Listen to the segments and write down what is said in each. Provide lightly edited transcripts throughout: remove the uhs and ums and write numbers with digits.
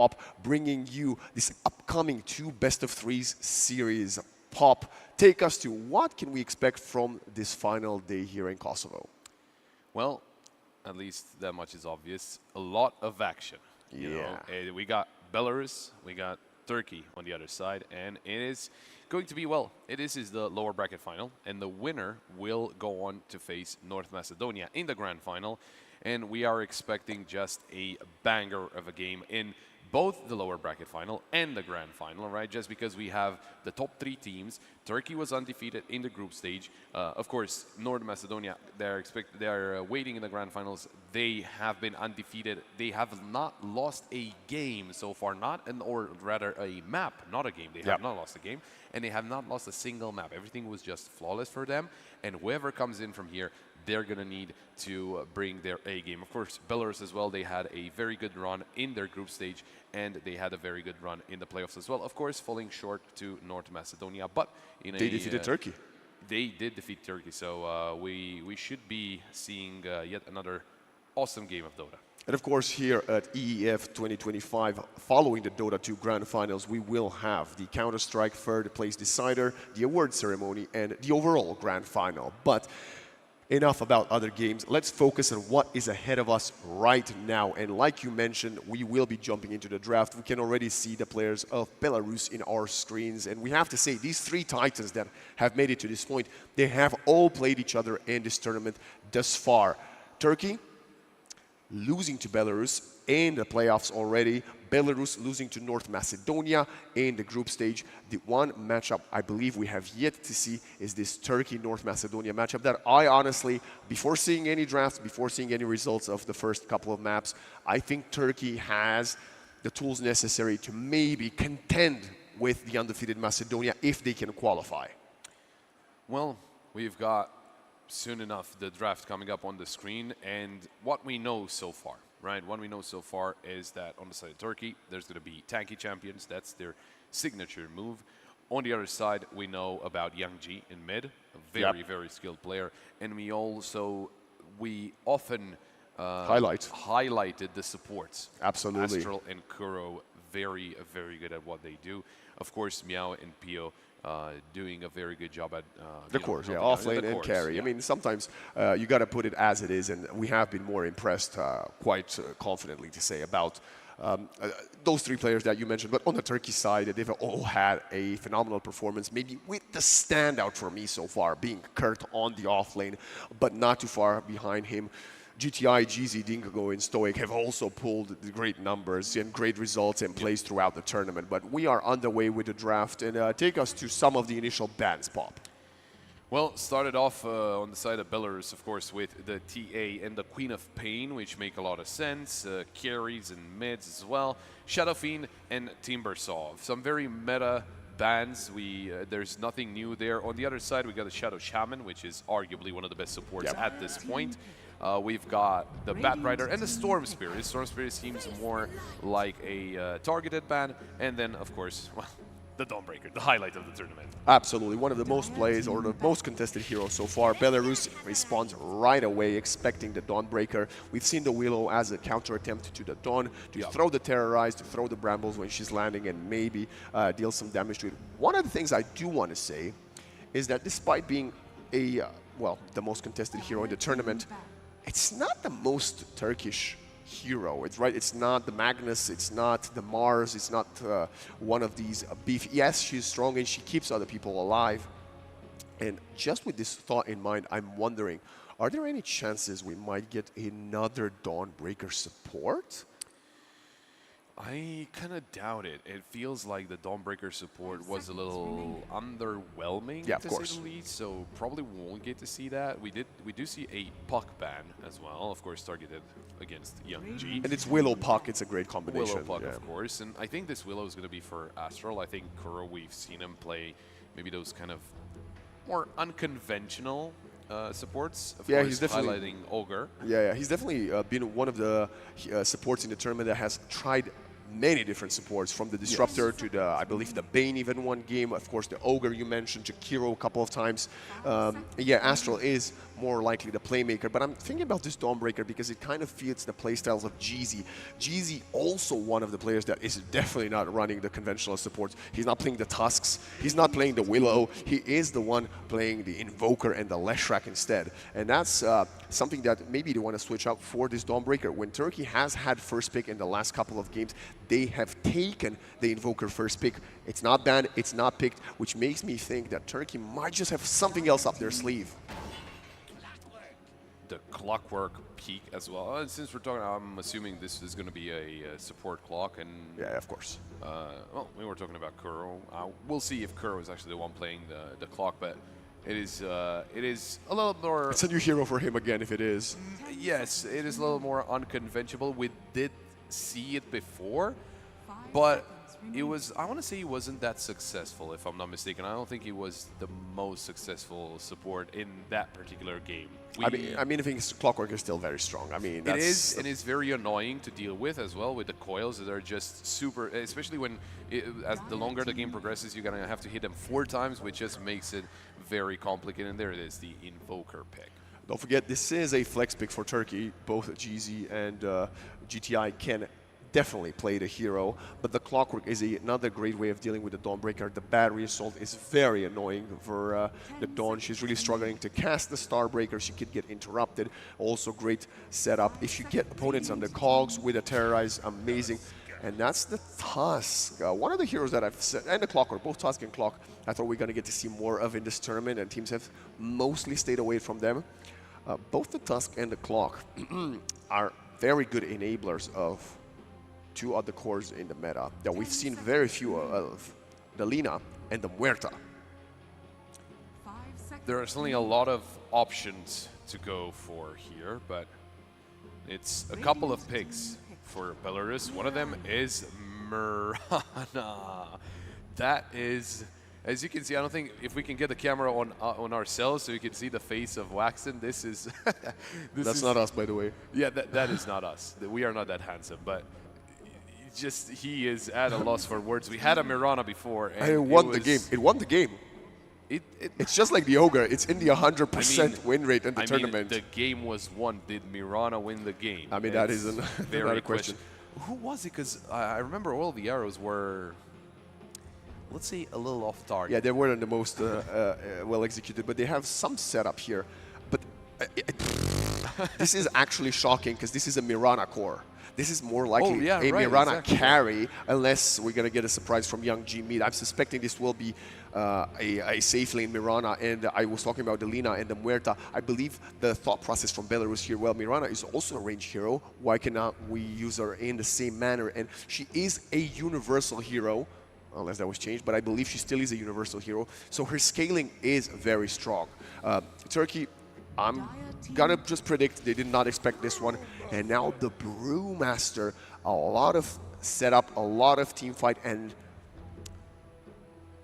Pop, bringing you this upcoming 2 best-of-3s series. Pop, take us to what can we expect from this final day here in Kosovo? Well, at least that much is obvious. A lot of action. You know? We got Belarus, we got Turkey on the other side, and it is going to be, well, it is the lower bracket final, and the winner will go on to face North Macedonia in the grand final, and we are expecting just a banger of a game in both the lower bracket final and the grand final, right? Just because we have the top 3 teams. Turkey was undefeated in the group stage. Of course, North Macedonia, they're waiting in the grand finals. They have been undefeated. They have not lost a game so far, or rather a map, not a game. They have not lost a game, and they have not lost a single map. Everything was just flawless for them, and whoever comes in from here, they're going to need to bring their A game. Of course, Belarus as well, they had a very good run in their group stage, and they had a very good run in the playoffs as well. Of course, falling short to North Macedonia, but they defeated Turkey. They did defeat Turkey, so we should be seeing yet another awesome game of Dota. And of course, here at EEF 2025, following the Dota 2 Grand Finals, we will have the Counter-Strike third place decider, the award ceremony, and the overall Grand Final. But enough about other games. Let's focus on what is ahead of us right now. And like you mentioned, we will be jumping into the draft. We can already see the players of Belarus in our screens. And we have to say, these 3 Titans that have made it to this point, they have all played each other in this tournament thus far. Turkey losing to Belarus in the playoffs already. Belarus losing to North Macedonia in the group stage. The one matchup I believe we have yet to see is this Turkey-North Macedonia matchup that I honestly, before seeing any drafts, before seeing any results of the first couple of maps, I think Turkey has the tools necessary to maybe contend with the undefeated Macedonia if they can qualify. Well, we've got soon enough the draft coming up on the screen, and what we know so far, right? What we know so far is that on the side of Turkey, there's going to be tanky champions. That's their signature move. On the other side, we know about Young G in mid, a very, very skilled player. And we often highlighted the supports. Absolutely. Astral and Kuro, very, very good at what they do. Of course, Meow and Pio doing a very good job at the course, off lane and carry. I mean, sometimes you got to put it as it is, and we have been more impressed, quite confidently to say, about those 3 players that you mentioned. But on the Turkey side, they've all had a phenomenal performance, maybe with the standout for me so far being Kurt on the off lane, but not too far behind him. GTI, GZ, Dingo, and Stoic have also pulled great numbers and great results and plays throughout the tournament. But we are underway with the draft, and take us to some of the initial bans, Pop. Well, started off on the side of Belarus, of course, with the TA and the Queen of Pain, which make a lot of sense. Carries and mids as well. Shadow Fiend and Timbersaw. Some very meta bans. There's nothing new there. On the other side, we got the Shadow Shaman, which is arguably one of the best supports at this point. We've got the Bat Rider and the Storm Spirit. Storm Spirit seems more like a targeted ban. And then, of course, well, the Dawnbreaker, the highlight of the tournament. Absolutely. One of the most plays or the most contested heroes so far. Belarus responds right away, expecting the Dawnbreaker. We've seen the Willow as a counter attempt to the Dawn, to throw the Terrorize, to throw the Brambles when she's landing and maybe deal some damage to it. One of the things I do want to say is that despite being well, the most contested hero in the tournament, it's not the most Turkish hero. It's not the Magnus, it's not the Mars, it's not one of these beef. Yes, she's strong and she keeps other people alive. And just with this thought in mind, I'm wondering, are there any chances we might get another Dawnbreaker support? I kind of doubt it. It feels like the Dawnbreaker support was a little underwhelming, to say the least, so probably won't get to see that. We do see a Puck ban as well, of course, targeted against Young G. And it's Willow Puck, it's a great combination. Willow Puck, of course, and I think this Willow is going to be for Astral. I think Kuro, we've seen him play maybe those kind of more unconventional supports. Of course, he's definitely highlighting Ogre. Yeah, he's definitely been one of the supports in the tournament that has tried many different supports, from the Disruptor to the, I believe, the Bane even one game. Of course, the Ogre you mentioned, to Kiro a couple of times. Yeah, Astral is more likely the playmaker, but I'm thinking about this Dawnbreaker because it kind of fits the playstyles of Jeezy. Jeezy also one of the players that is definitely not running the conventional supports. He's not playing the Tusks, he's not playing the Willow, he is the one playing the Invoker and the Leshrac instead. And that's something that maybe they want to switch up for this Dawnbreaker. When Turkey has had first pick in the last couple of games, they have taken the Invoker first pick. It's not banned, it's not picked, which makes me think that Turkey might just have something else up their sleeve. The Clockwork peak as well. Since we're talking, I'm assuming this is going to be a support clock, and yeah, of course. Well, we were talking about Kuro. We'll see if Kuro is actually the one playing the clock, but it is a little more. It's a new hero for him again, if it is. Yes, it is a little more unconventional. We did see it before, but it was, I want to say he wasn't that successful, if I'm not mistaken. I don't think he was the most successful support in that particular game. I mean, I think Clockwork is still very strong. I mean, it is, and it's very annoying to deal with as well, with the coils that are just super, especially when, as the longer the game progresses, you're going to have to hit them 4 times, which just makes it very complicated. And there it is, the Invoker pick. Don't forget, this is a flex pick for Turkey. Both GZ and GTI can definitely play the hero, but the Clockwork is another great way of dealing with the Dawnbreaker. The battery assault is very annoying for the Dawn. She's really struggling to cast the Starbreaker. She could get interrupted. Also great setup. If you get opponents on the cogs with a Terrorize, amazing. And that's the Tusk. One of the heroes that I've said, and the Clockwork, both Tusk and Clock, I thought we are going to get to see more of in this tournament, and teams have mostly stayed away from them. Both the Tusk and the Clock are very good enablers of 2 other cores in the meta that we've seen very few of, the Lina and the Muerta. There are certainly a lot of options to go for here, but it's a couple of picks for Belarus. One of them is Mirana. That is, as you can see, I don't think if we can get the camera on ourselves so you can see the face of Waxen, this is... That's not us, by the way. Yeah, that is not us. We are not that handsome, but just he is at a loss for words. We had a Mirana before, and it won the game. It won the game. It's just like the Ogre. It's in the 100% win rate in the tournament. The game was won. Did Mirana win the game? I mean, that is another question. Who was it? Because I remember all the arrows were, let's say, a little off target. Yeah, they weren't the most well executed, but they have some setup here. But this is actually shocking because this is a Mirana core. This is more likely a Mirana carry, unless we're going to get a surprise from Young G Meat. I'm suspecting this will be a safe lane Mirana, and I was talking about the Lina and the Muerta. I believe the thought process from Belarus here, well, Mirana is also a range hero. Why cannot we use her in the same manner? And she is a universal hero, unless that was changed, but I believe she still is a universal hero. So her scaling is very strong. Turkey, I'm gonna just predict they did not expect this one. And now the Brewmaster, a lot of setup, a lot of team fight, and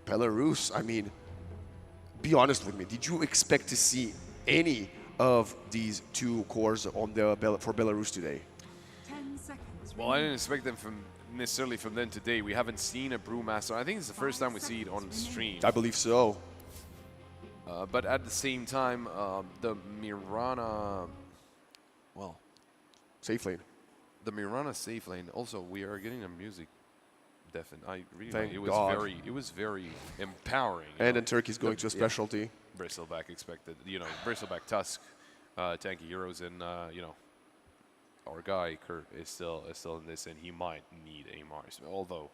Belarus, I mean, be honest with me, did you expect to see any of these 2 cores on the for Belarus today? Well, I didn't expect them necessarily from then today. We haven't seen a Brewmaster. I think it's the first time we see it on stream. I believe so. But at the same time, the Mirana, well, safe lane. The Mirana safe lane. Also, we are getting a music deafened. I really Thank it was very empowering. And then Turkey's going to a specialty. Yeah. Bristleback expected, Bristleback Tusk, tanky heroes, and our guy Kurt is still in this, and he might need a Mars, although.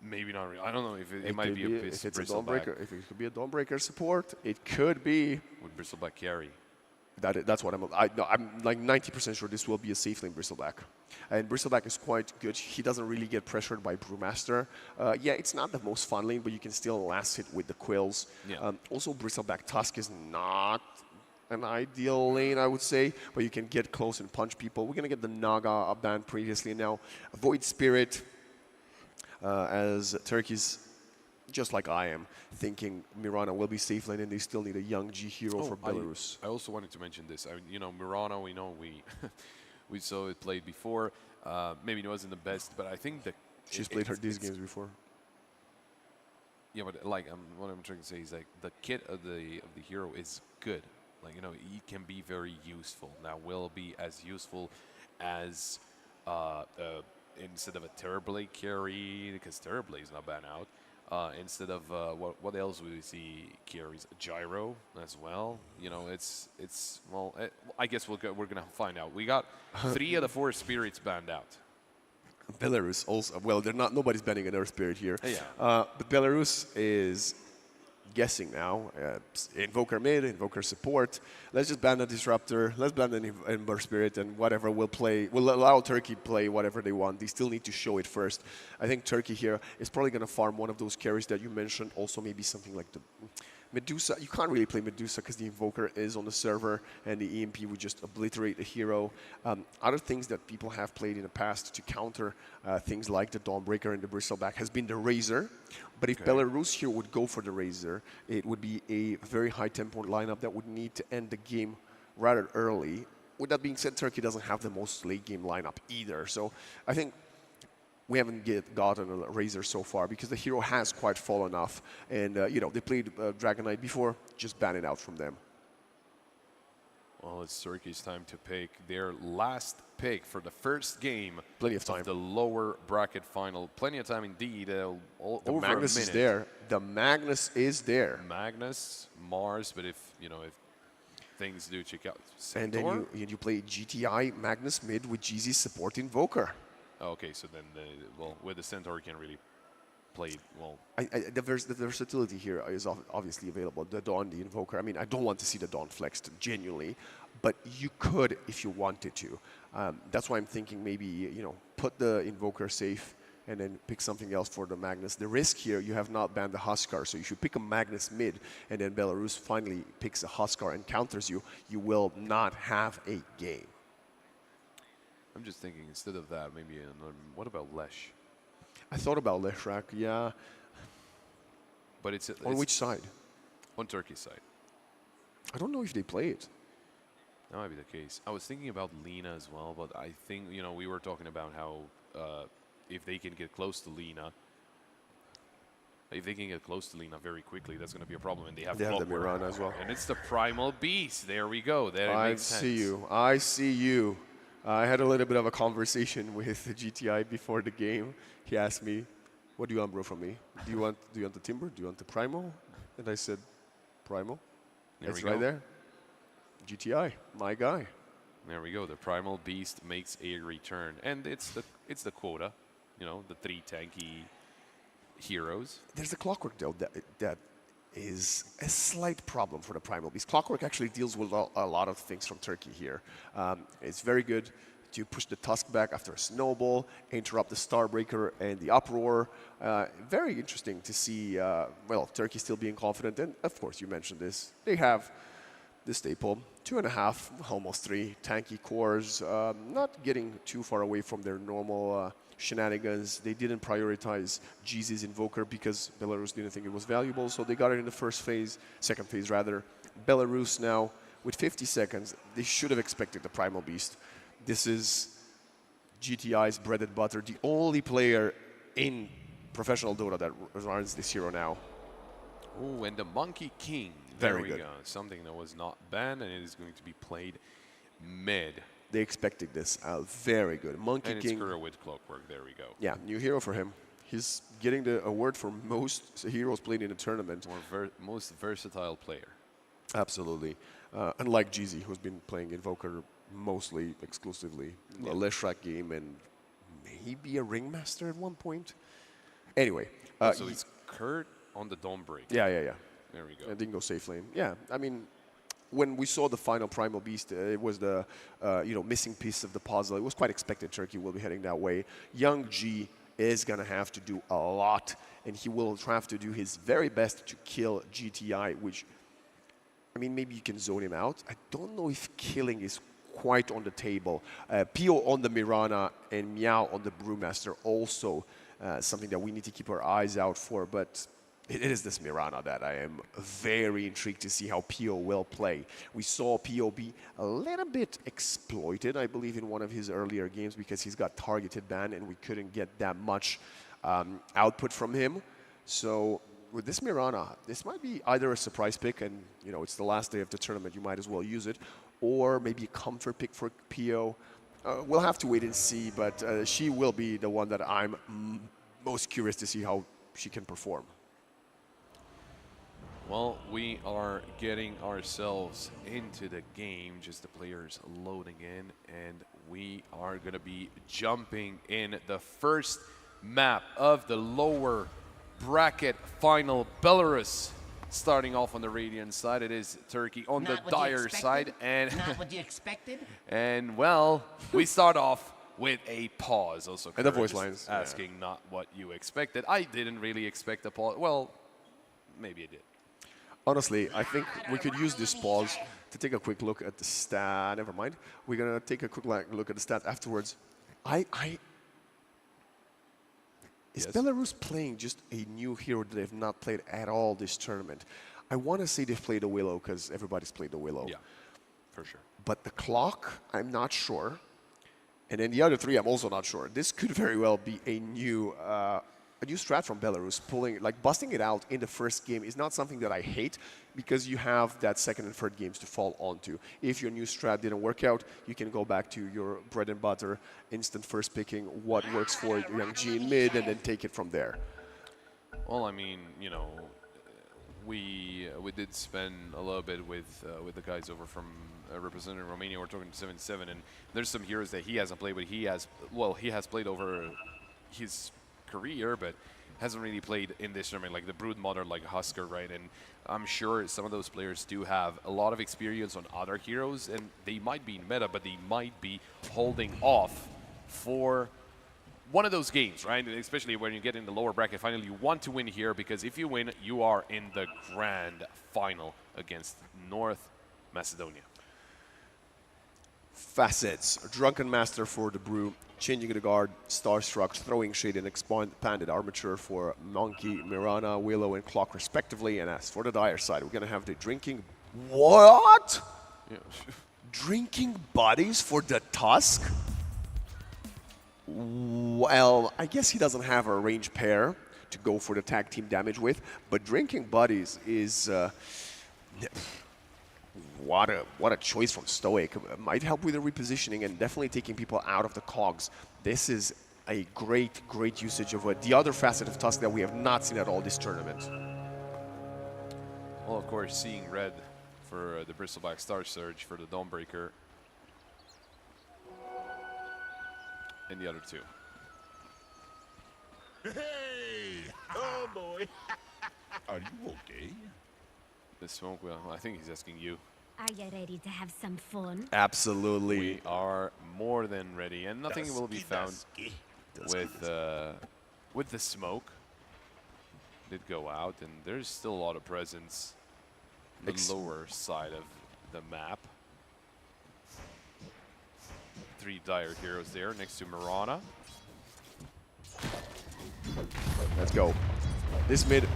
Maybe not really. I don't know if it might be a if it's a Dawnbreaker. If it could be a Dawnbreaker support, it could be. Would Bristleback carry? That's what I'm like 90% sure this will be a safe lane Bristleback. And Bristleback is quite good. He doesn't really get pressured by Brewmaster. Yeah, it's not the most fun lane, but you can still last hit with the Quills. Yeah. Also, Bristleback Tusk is not an ideal lane, I would say, but you can get close and punch people. We're going to get the Naga banned previously now. Void Spirit. As Turkey's, just like I am, thinking Mirana will be safe lane and they still need a young G hero for Belarus. I also wanted to mention this. I mean, Mirana, we know we saw it played before. maybe it wasn't the best, but I think She's played her these games before. Yeah, but like what I'm trying to say is like the kit of the hero is good. Like it can be very useful. Now will be as useful as instead of a Terrorblade carry, because Terrorblade is not bad out. Instead of what else would we see carries? Gyro as well. It's well. I guess we're gonna find out. We got 3 of the 4 spirits banned out. Belarus also. Well, they're not. Nobody's banning an Earth Spirit here. Yeah. But Belarus is guessing now. Invoker mid, Invoker support. Let's just ban the Disruptor. Let's ban the Ember Spirit, and whatever will play. We'll allow Turkey play whatever they want. They still need to show it first. I think Turkey here is probably going to farm one of those carries that you mentioned. Also, maybe something like the Medusa. You can't really play Medusa because the Invoker is on the server, and the EMP would just obliterate the hero. Other things that people have played in the past to counter things like the Dawnbreaker and the Bristleback has been the Razor. But if Belarus here would go for the Razor, it would be a very high-tempo lineup that would need to end the game rather early. With that being said, Turkey doesn't have the most late-game lineup either. So I think we haven't gotten a Razor so far because the hero has quite fallen off. And, they played Dragon Knight before, just ban it out from them. Well, it's Turkey's time to pick their last pick for the first game. Plenty of time. The lower bracket final. Plenty of time indeed. Over Magnus a minute. is there. The Magnus is there. Magnus, Mars, but if things do check out. And Centaur? then you play GTI Magnus mid with GZ's support Invoker. Okay, so then, with the Centaur, you can really play well. The versatility here is obviously available. The Dawn, the Invoker. I mean, I don't want to see the Dawn flexed genuinely, but you could if you wanted to. That's why I'm thinking maybe, put the Invoker safe and then pick something else for the Magnus. The risk here, you have not banned the Huskar, so if you pick a Magnus mid and then Belarus finally picks a Huskar and counters you, you will not have a game. I'm just thinking instead of that, maybe what about Lesh? I thought about Leshrak, yeah. But it's on which side? On Turkey's side. I don't know if they play it. That might be the case. I was thinking about Lina as well, but I think, we were talking about how if they can get close to Lina, very quickly, that's going to be a problem. And they have the Mirana as well. And it's the Primal Beast. There we go. I see you. I had a little bit of a conversation with the GTI before the game. He asked me, "What do you want, bro, from me? Do you want the Timber? Do you want the Primal?" And I said, "Primal." It's right there. GTI, my guy. There we go. The Primal Beast makes a return, and it's the quota. The 3 tanky heroes. There's a Clockwork though that is a slight problem for the Primal Beast. Clockwork actually deals with a lot of things from Turkey here. It's very good to push the Tusk back after a snowball, interrupt the Starbreaker and the Uproar. Very interesting to see, Turkey still being confident. And, of course, you mentioned this. They have the staple, 2.5, almost 3 tanky cores, not getting too far away from their normal shenanigans. They didn't prioritize GZ's Invoker because Belarus didn't think it was valuable, so they got it in the second phase rather. Belarus now, with 50 seconds, they should have expected the Primal Beast. This is GTI's bread and butter, the only player in professional Dota that runs this hero now. Oh, and the Monkey King. Very good. Go. Something that was not banned, and it is going to be played mid. They expected this. Very good. Monkey and King. It's with Clockwork. There we go. Yeah, new hero for him. He's getting the award for most heroes played in a tournament. Most versatile player. Absolutely. Unlike GZ, who's been playing Invoker mostly exclusively. A Leshrak game and maybe a Ringmaster at one point. Anyway. So it's Kurt on the Dawnbreaker. Yeah. There we go. And didn't go safe lane. Yeah, I mean, when we saw the final Primal Beast, it was the missing piece of the puzzle. It was quite expected Turkey will be heading that way. Young G is going to have to do a lot, and he will have to do his very best to kill GTI, which, I mean, maybe you can zone him out. I don't know if killing is quite on the table. Pio on the Mirana and Meow on the Brewmaster also something that we need to keep our eyes out for, but It is this Mirana that I am very intrigued to see how PO will play. We saw PO be a little bit exploited, I believe, in one of his earlier games because he's got targeted ban and we couldn't get that much output from him. So with this Mirana, this might be either a surprise pick and, you know, it's the last day of the tournament, you might as well use it, or maybe a comfort pick for PO. We'll have to wait and see, but she will be the one that I'm most curious to see how she can perform. Well, we are getting ourselves into the game, just the players loading in, and we are going to be jumping in the first map of the lower bracket final. Belarus starting off on the Radiant side. It is Turkey on the Dire side. And not what you expected. And, well, we start off with a pause. Also, and the voice lines. Asking not what you expected. I didn't really expect a pause. Well, maybe I did. Honestly, I think we could use this pause to take a quick look at the stat. Never mind. We're going to take a quick look at the stat afterwards. Is Belarus playing just a new hero that they've not played at all this tournament? I want to say they've played the Willow because everybody's played the Willow. Yeah, for sure. But the clock, I'm not sure. And then the other three, I'm also not sure. This could very well be a new strat from Belarus. Busting it out in the first game is not something that I hate because you have that second and third games to fall onto. If your new strat didn't work out, you can go back to your bread and butter, instant first picking what works for Young G in mid and then take it from there. Well, I mean, you know, we did spend a little bit with the guys over from representing Romania. We're talking 7-7, and there's some heroes that he hasn't played, but he has played over his career, but hasn't really played in this tournament, like the Brood Mother, like Husker, right? And I'm sure some of those players do have a lot of experience on other heroes, and they might be in meta, but they might be holding off for one of those games, right? Especially when you get in the lower bracket final, you want to win here because if you win, you are in the grand final against North Macedonia. Facets, Drunken Master for the Brew, Changing the Guard, Starstruck, Throwing Shade, and Expanded Armature for Monkey, Mirana, Willow, and Clock respectively. And as for the Dire side, we're going to have the Drinking... What? Yeah. Drinking Buddies for the Tusk? Well, I guess he doesn't have a range pair to go for the tag team damage with, but Drinking Buddies is... What a choice from Stoic. Might help with the repositioning and definitely taking people out of the cogs. This is a great usage of the other facet of Tusk that we have not seen at all this tournament. Well, of course, seeing red for the Bristleback Star Surge for the Dawnbreaker. And the other two. Hey! Oh boy! Are you okay? The smoke, well, I think he's asking you. Are you ready to have some fun? Absolutely. We are more than ready, and nothing will be found with the smoke. Did go out, and there's still a lot of presence on the lower side of the map. 3 Dire heroes there next to Mirana. Let's go. This mid,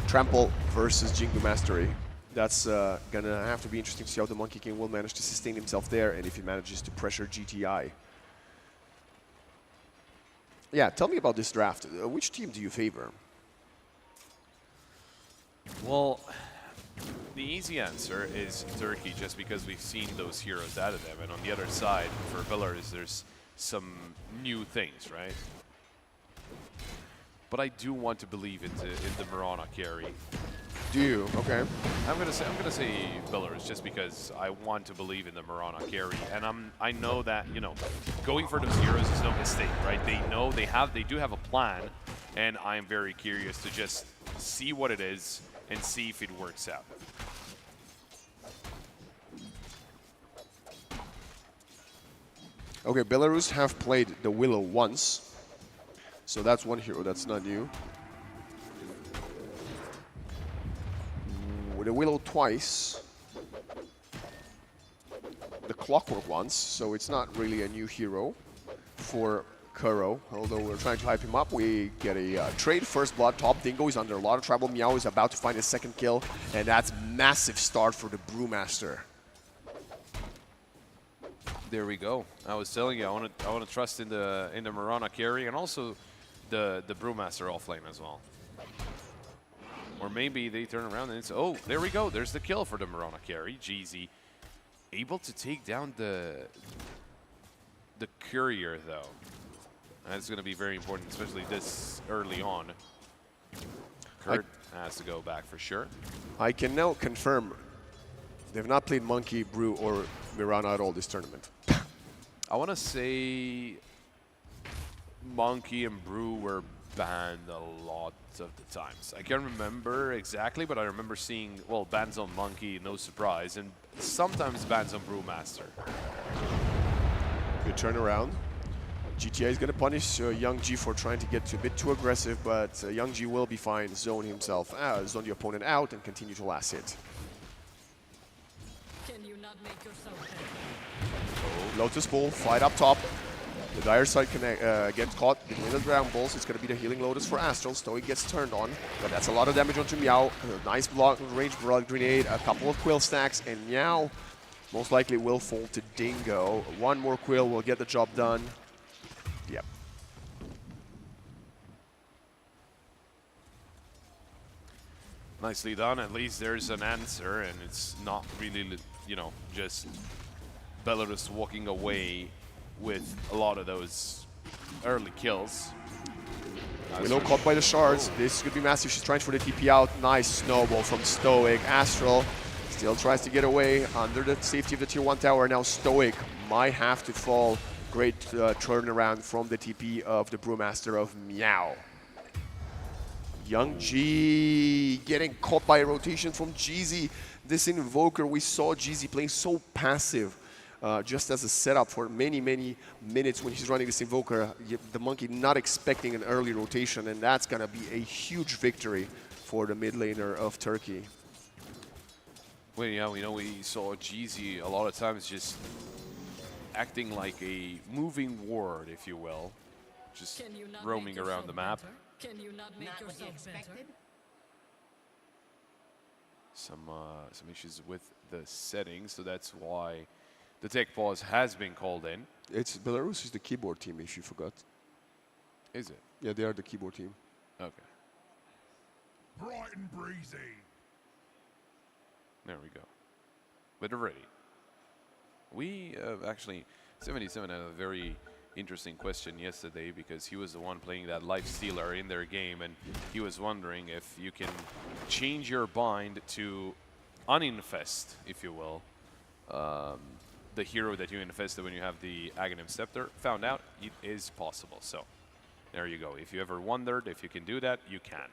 Trample versus Jingu Mastery. That's gonna have to be interesting to see how the Monkey King will manage to sustain himself there and if he manages to pressure GTI. Yeah, tell me about this draft. Which team do you favor? Well, the easy answer is Turkey, just because we've seen those heroes out of them. And on the other side, for Belarus, there's some new things, right? But I do want to believe in the Mirana carry. Do you? Okay. I'm gonna say Belarus just because I want to believe in the Mirana carry, and I know that, you know, going for those heroes is no mistake, right? They know they do have a plan, and I'm very curious to just see what it is and see if it works out. Okay, Belarus have played the Willow once, so that's one hero that's not new. The Willow twice, the Clockwork once, so it's not really a new hero for Kuro. Although we're trying to hype him up, we get a trade. First blood. Top Dingo is under a lot of trouble. Meow is about to find his second kill, and that's massive start for the Brewmaster. There we go. I was telling you, I want to trust in the Mirana carry and also the Brewmaster offlane as well. Or maybe they turn around and it's, oh, there we go. There's the kill for the Mirana carry. GZ able to take down the courier though. That's going to be very important, especially this early on. Kurt has to go back for sure. I can now confirm they've not played Monkey, Brew, or Mirana at all this tournament. I want to say Monkey and Brew were banned a lot of the times. I can't remember exactly, but I remember seeing, well, bans on Monkey, no surprise, and sometimes bans on Brewmaster. Good turnaround. GTA is going to punish Young G for trying to get a bit too aggressive, but Young G will be fine, zone himself, zone the opponent out, and continue to last hit. Can you not make yourself better? Lotus Bull, fight up top. The dire side gets caught between the brambles. It's going to be the healing Lotus for Astral. Stoic gets turned on, but that's a lot of damage onto Meow. A nice block, range blood grenade, a couple of Quill stacks, and Meow most likely will fall to Dingo. One more Quill will get the job done. Yep. Nicely done. At least there's an answer, and it's not really, you know, just Belarus walking away with a lot of those early kills. Willow caught by the shards. This could be massive. She's trying for the TP out. Nice snowball from Stoic. Astral still tries to get away under the safety of the tier 1 tower. Now Stoic might have to fall. Great turnaround from the TP of the Brewmaster of Meow. Young G getting caught by a rotation from GZ. This Invoker, we saw GZ playing so passive. Just as a setup for many, many minutes when he's running this Invoker. The Monkey not expecting an early rotation, and that's going to be a huge victory for the mid laner of Turkey. Well, yeah, we know we saw GZ a lot of times just acting like a moving ward, if you will, just roaming around the map. Can you not make yourself better? Some issues with the settings, so that's why the tech pause has been called in. It's Belarus is the keyboard team, if you forgot. Is it? Yeah, they are the keyboard team. Okay. Bright and breezy. There we go. But already. We actually, 77 had a very interesting question yesterday because he was the one playing that life stealer in their game, and he was wondering if you can change your bind to uninfest, if you will, the hero that you infested when you have the Aghanim Scepter. Found out it is possible. So there you go. If you ever wondered if you can do that, you can.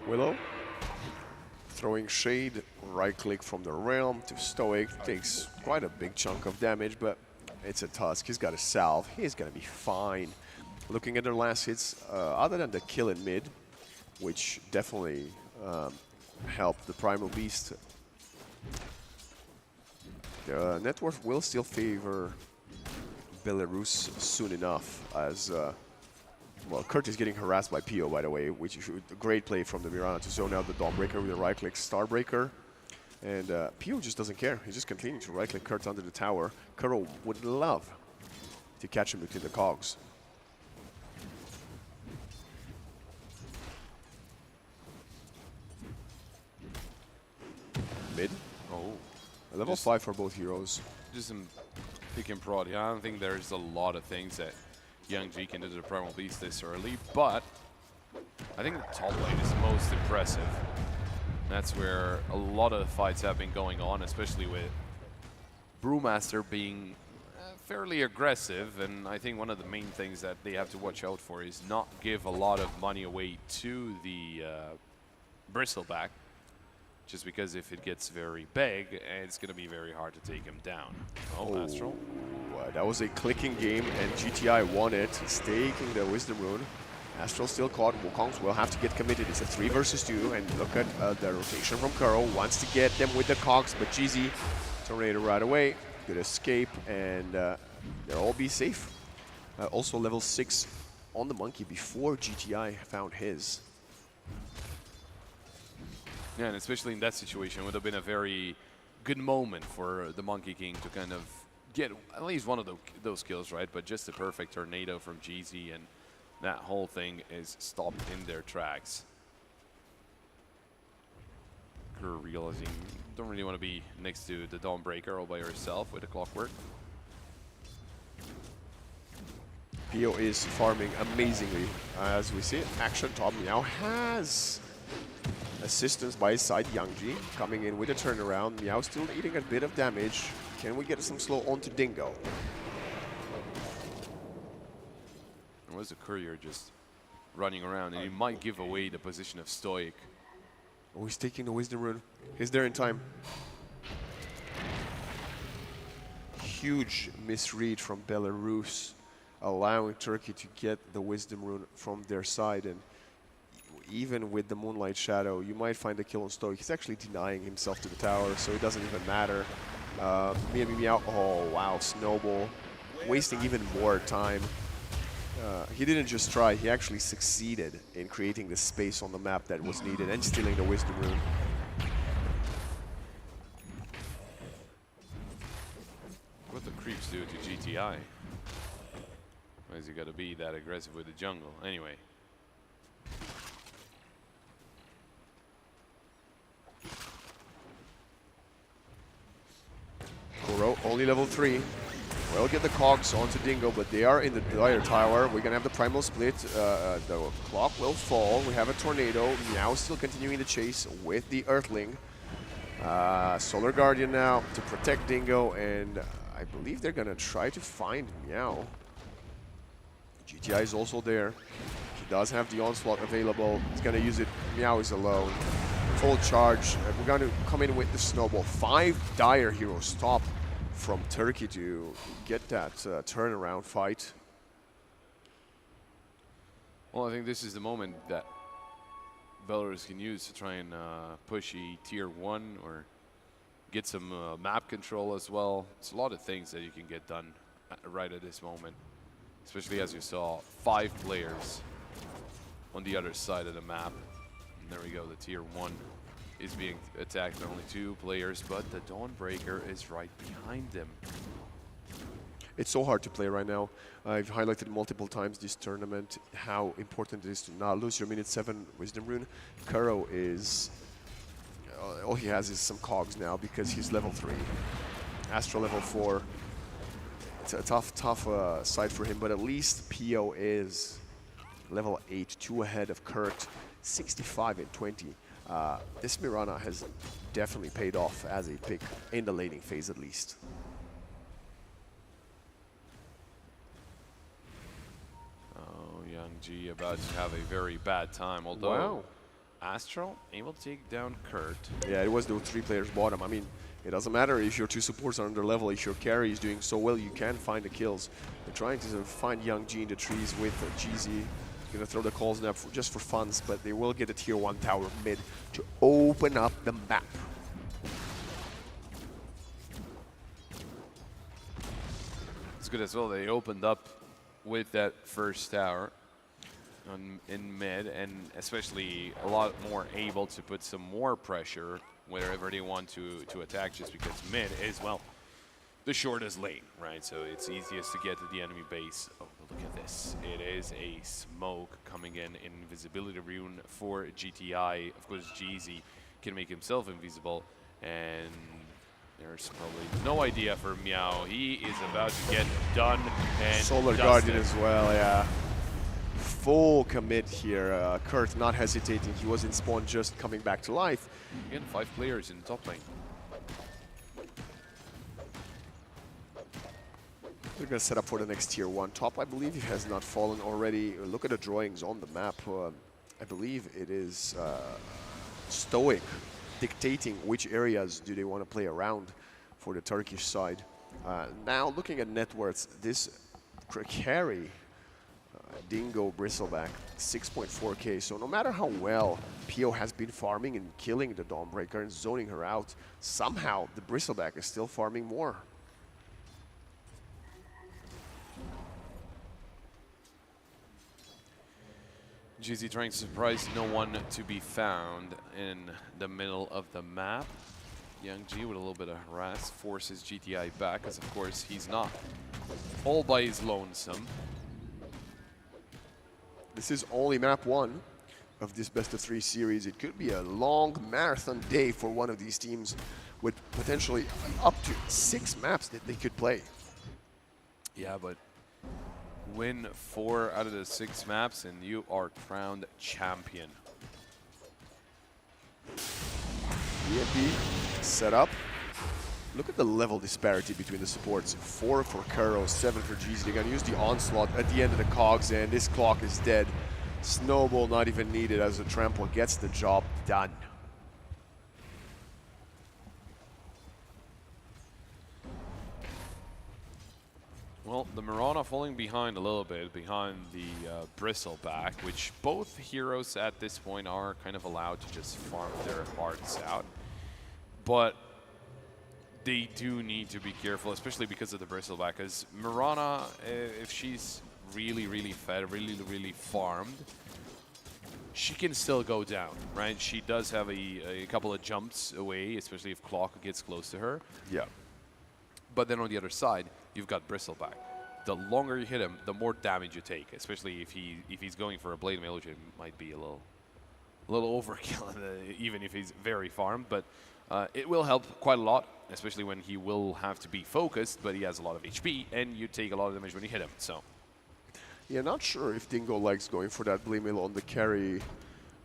Willow throwing shade, right click from the realm to Stoic, takes quite a big chunk of damage, but it's a Tusk. He's got a salve. He's gonna be fine. Looking at their last hits, other than the kill in mid, which definitely helped the Primal Beast, the net worth will still favor Belarus soon enough, as well, Kurt is getting harassed by Pio, by the way, which is a great play from the Mirana to zone out the Dawnbreaker with a right-click Starbreaker. And Pio just doesn't care. He's just continuing to right-click Kurt under the tower. Kuro would love to catch him between the cogs. Mid. Oh. A level 5 for both heroes. Just some pick and prod. Yeah, I don't think there's a lot of things that Young G can do to the Primal Beast this early, but I think the top lane is most impressive. That's where a lot of the fights have been going on, especially with Brewmaster being fairly aggressive, and I think one of the main things that they have to watch out for is not give a lot of money away to the Bristleback, just because if it gets very big, it's going to be very hard to take him down. Oh, Astral. That was a clicking game, and GTI won it. He's taking the Wisdom Rune. Astral still caught. Wukongs will have to get committed. It's a 3 versus 2, and look at the rotation from Kuro. Wants to get them with the cogs, but GZ, Tornado right away. Good escape, and they'll all be safe. Also level 6 on the Monkey before GTI found his. Yeah, and especially in that situation, it would have been a very good moment for the Monkey King to kind of get at least one of those kills, right? But just a perfect tornado from GZ, and that whole thing is stopped in their tracks. Kerr realizing you don't really want to be next to the Dawnbreaker all by yourself with a clockwork. Pio is farming amazingly. As we see, Action Top now has assistance by his side, Youngji, coming in with a turnaround. Meow still eating a bit of damage. Can we get some slow onto Dingo? There was a courier just running around, and he might give away the position of Stoic. Oh, he's taking the Wisdom Rune. He's there in time. Huge misread from Belarus, allowing Turkey to get the Wisdom Rune from their side. And even with the Moonlight Shadow, you might find a kill on Stoic. He's actually denying himself to the tower, so it doesn't even matter. Meow. Oh, wow. Snowball. Wasting even more time. He didn't just try, he actually succeeded in creating the space on the map that was needed and stealing the Wisdom Rune. What the creeps do to GTI? Why is he got to be that aggressive with the jungle? Anyway. Kuro, only level 3. We'll get the cogs onto Dingo, but they are in the Dire Tower. We're gonna have the Primal Split. The clock will fall. We have a Tornado. Meow still continuing the chase with the Earthling. Solar Guardian now to protect Dingo, and I believe they're gonna try to find Meow. GTI is also there. He does have the Onslaught available. He's gonna use it. Meow is alone. Full charge. We're gonna come in with the Snowball. 5 Dire heroes top from Turkey to get that turnaround fight. Well, I think this is the moment that Belarus can use to try and push a tier 1 or get some map control as well. It's a lot of things that you can get done right at this moment, especially as you saw 5 players on the other side of the map. And there we go, the tier 1 is being attacked by only 2 players, but the Dawnbreaker is right behind them. It's so hard to play right now. I've highlighted multiple times this tournament how important it is to not lose your minute 7 Wisdom Rune. Kuro is... all he has is some cogs now because he's level 3. Astra level 4. It's a tough side for him, but at least Pio is level 8, 2 ahead of Kurt, 65 and 20. This Mirana has definitely paid off as a pick in the laning phase at least. Oh, Young G about to have a very bad time, although Wow. Astral able to take down Kurt. Yeah, it was the 3 players bottom. I mean, it doesn't matter if your 2 supports are under level, if your carry is doing so well, you can find the kills. They're trying to find Young G in the trees with GZ. Gonna throw the calls now just for funs, but they will get a tier 1 tower mid to open up the map. It's good as well. They opened up with that first tower in mid, and especially a lot more able to put some more pressure wherever they want to attack, just because mid is, well, the shortest lane, right? So it's easiest to get to the enemy base. Oh, look at this. It is a smoke coming in, invisibility rune for GTI. Of course, GZ can make himself invisible, and there's probably no idea for Meow. He is about to get done and Solar Guardian as well, yeah. Full commit here. Kurt not hesitating. He was in spawn just coming back to life. Again, 5 players in the top lane. They're going to set up for the next tier 1 top. I believe he has not fallen already. Look at the drawings on the map. I believe it is Stoic dictating which areas do they want to play around for the Turkish side. Now looking at net worths, this carry, Dingo Bristleback, 6.4k. So no matter how well Pio has been farming and killing the Dawnbreaker and zoning her out, somehow the Bristleback is still farming more. GZ trying to surprise no one to be found in the middle of the map. Young G with a little bit of harass forces GTI back, because of course he's not all by his lonesome. This is only map 1 of this best of 3 series. It could be a long marathon day for one of these teams with potentially up to 6 maps that they could play. Yeah, but win 4 out of the 6 maps and you are crowned champion. EMP set up. Look at the level disparity between the supports. 4 for Kuro, 7 for GZ. They're gonna use the onslaught at the end of the cogs, and this clock is dead. Snowball not even needed as the trample gets the job done. Well, the Mirana falling behind a little bit, behind the Bristleback, which both heroes at this point are kind of allowed to just farm their hearts out. But they do need to be careful, especially because of the Bristleback, because Mirana, if she's really fed, really farmed, she can still go down, right? She does have a couple of jumps away, especially if Clock gets close to her. Yeah. But then on the other side, you've got Bristleback. The longer you hit him, the more damage you take, especially if he's going for a Blade Mail, which it might be a little overkill, even if he's very farmed. But it will help quite a lot, especially when he will have to be focused, but he has a lot of HP, and you take a lot of damage when you hit him. So, yeah, not sure if Dingo likes going for that Blade Mail on the carry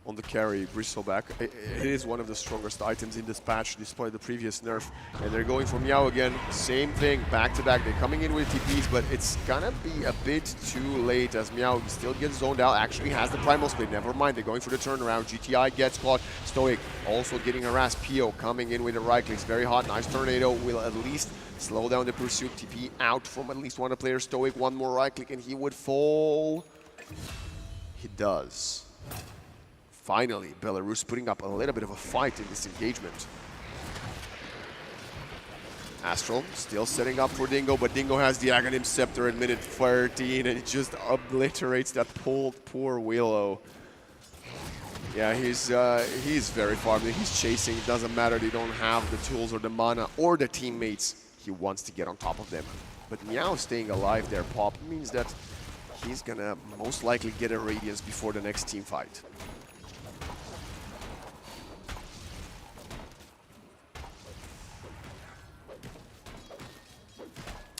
Bristleback. It is one of the strongest items in this patch despite the previous nerf. And they're going for Meow again. Same thing, back to back. They're coming in with TPs, but it's gonna be a bit too late as Meow still gets zoned out. Actually has the Primal Split. Never mind, they're going for the turnaround. GTI gets caught. Stoic also getting harassed. Pio coming in with the right clicks. Very hot. Nice tornado will at least slow down the pursuit. TP out from at least one of the players. Stoic, one more right click and he would fall. He does. Finally, Belarus putting up a little bit of a fight in this engagement. Astral still setting up for Dingo, but Dingo has the Aghanim Scepter at minute 13 and it just obliterates that poor Willow. Yeah, he's very farmed. He's chasing. It doesn't matter. They don't have the tools or the mana or the teammates. He wants to get on top of them. But Meow staying alive there, Pop, means that he's gonna most likely get a Radiance before the next team fight.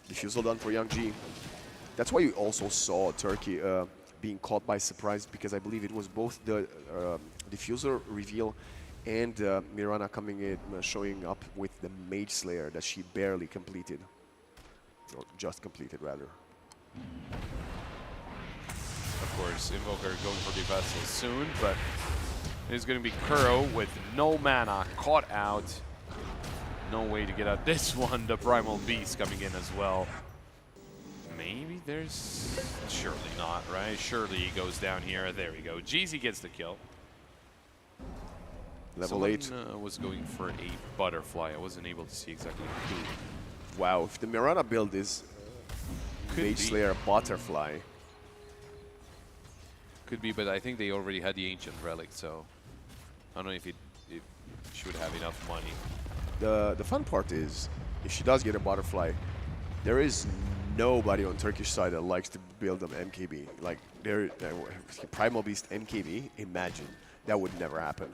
Defusal done for Young G. That's why you also saw Turkey being caught by surprise, because I believe it was both the Diffuser reveal and Mirana coming in, showing up with the Mage Slayer that she barely completed. Or just completed, rather. of course, Invoker going for the Vessel soon, but it's going to be Kuro with no mana, caught out. No way to get out this one. The Primal Beast coming in as well. Maybe there's... Surely not, right? Surely he goes down here. There we go. GZ gets the kill. Level 8. Someone was going for a butterfly. I wasn't able to see exactly who. Wow, if the Mirana build is Mage Slayer Butterfly. Could be, but I think they already had the Ancient Relic, so I don't know if it should have enough money. The fun part is, if she does get a Butterfly, there is nobody on Turkish side that likes to build them MKB. Like, Primal Beast MKB, imagine. That would never happen.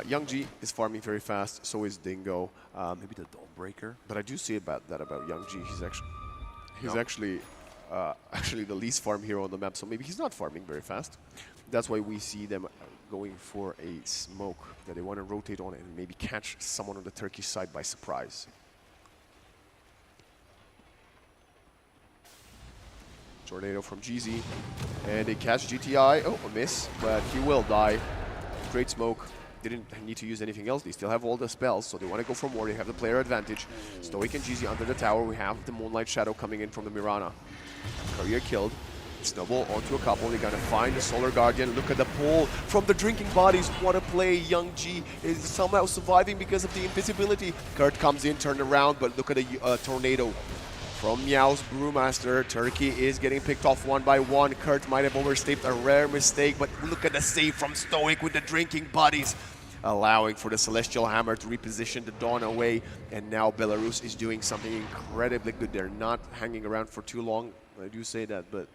Young G is farming very fast, so is Dingo. Maybe the Dawnbreaker? But I do see about Young G. He's actually the least farm hero on the map, so maybe he's not farming very fast. That's why we see them going for a smoke that they want to rotate on and maybe catch someone on the Turkish side by surprise. Tornado from GZ, and they catch GTI. Oh, a miss, but he will die. Great smoke. Didn't need to use anything else. They still have all the spells, so they want to go for more. They have the player advantage. Stoic and GZ under the tower. We have the Moonlight Shadow coming in from the Mirana. Career killed. Snowball onto a couple. They're gonna find the Solar Guardian. Look at the pull from the Drinking Bodies. What a play. Young G is somehow surviving because of the invisibility. Kurt comes in, turned around, but look at the tornado from Meow's Brewmaster. Turkey is getting picked off one by one. Kurt might have overstepped, a rare mistake, but look at the save from Stoic with the drinking buddies, allowing for the Celestial Hammer to reposition the Dawn away. And now Belarus is doing something incredibly good. They're not hanging around for too long. I do say that, but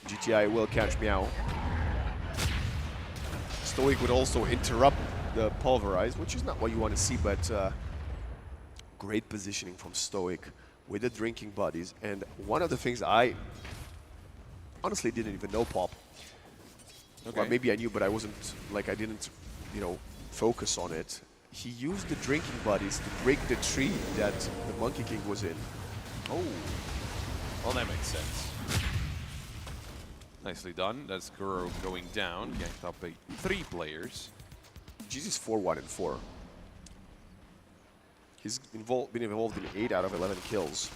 GTI will catch Meow. Stoic would also interrupt the Pulverize, which is not what you want to see, but great positioning from Stoic with the drinking buddies. And one of the things I honestly didn't even know, Pop. Okay. Well, maybe I knew, but I wasn't, like, I didn't, you know, focus on it. He used the drinking buddies to break the tree that the Monkey King was in. Oh, well, that makes sense. Nicely done. That's Guru going down, ganked up by 3 players. GZ's 4-1-4. He's been involved in 8 out of 11 kills.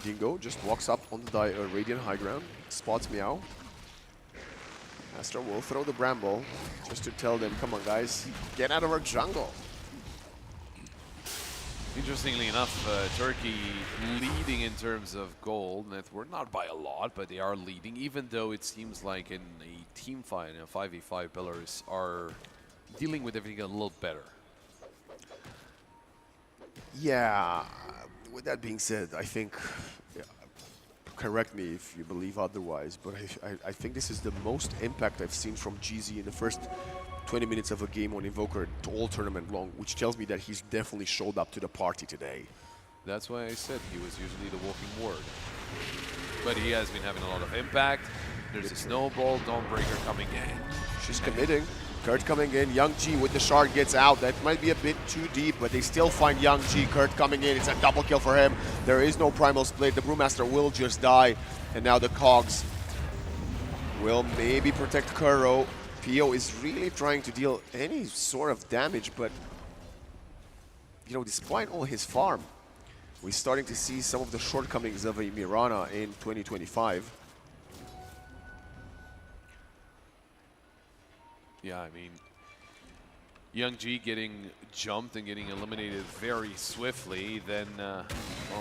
Dingo just walks up on the Radiant high ground, spots Meow. Astro will throw the Bramble just to tell them, come on guys, get out of our jungle. Interestingly enough, Turkey leading in terms of gold. We're not by a lot, but they are leading, even though it seems like in a team fight, in a 5v5, Belarus are dealing with everything a little better. Yeah, with that being said, I think, correct me if you believe otherwise, but I think this is the most impact I've seen from GZ in the first 20 minutes of a game on Invoker to all tournament long, which tells me that he's definitely showed up to the party today. That's why I said he was usually the walking word. But he has been having a lot of impact. There's a snowball, Dawnbreaker coming in. She's committing. Kurt coming in. Young G with the shard gets out. That might be a bit too deep, but they still find Young G. Kurt coming in. It's a double kill for him. There is no primal split. The Brewmaster will just die. And now the Cogs will maybe protect Kuro. Pio is really trying to deal any sort of damage, but you know, despite all his farm, we're starting to see some of the shortcomings of a Mirana in 2025. Yeah, I mean, Young G getting jumped and getting eliminated very swiftly. Then, well,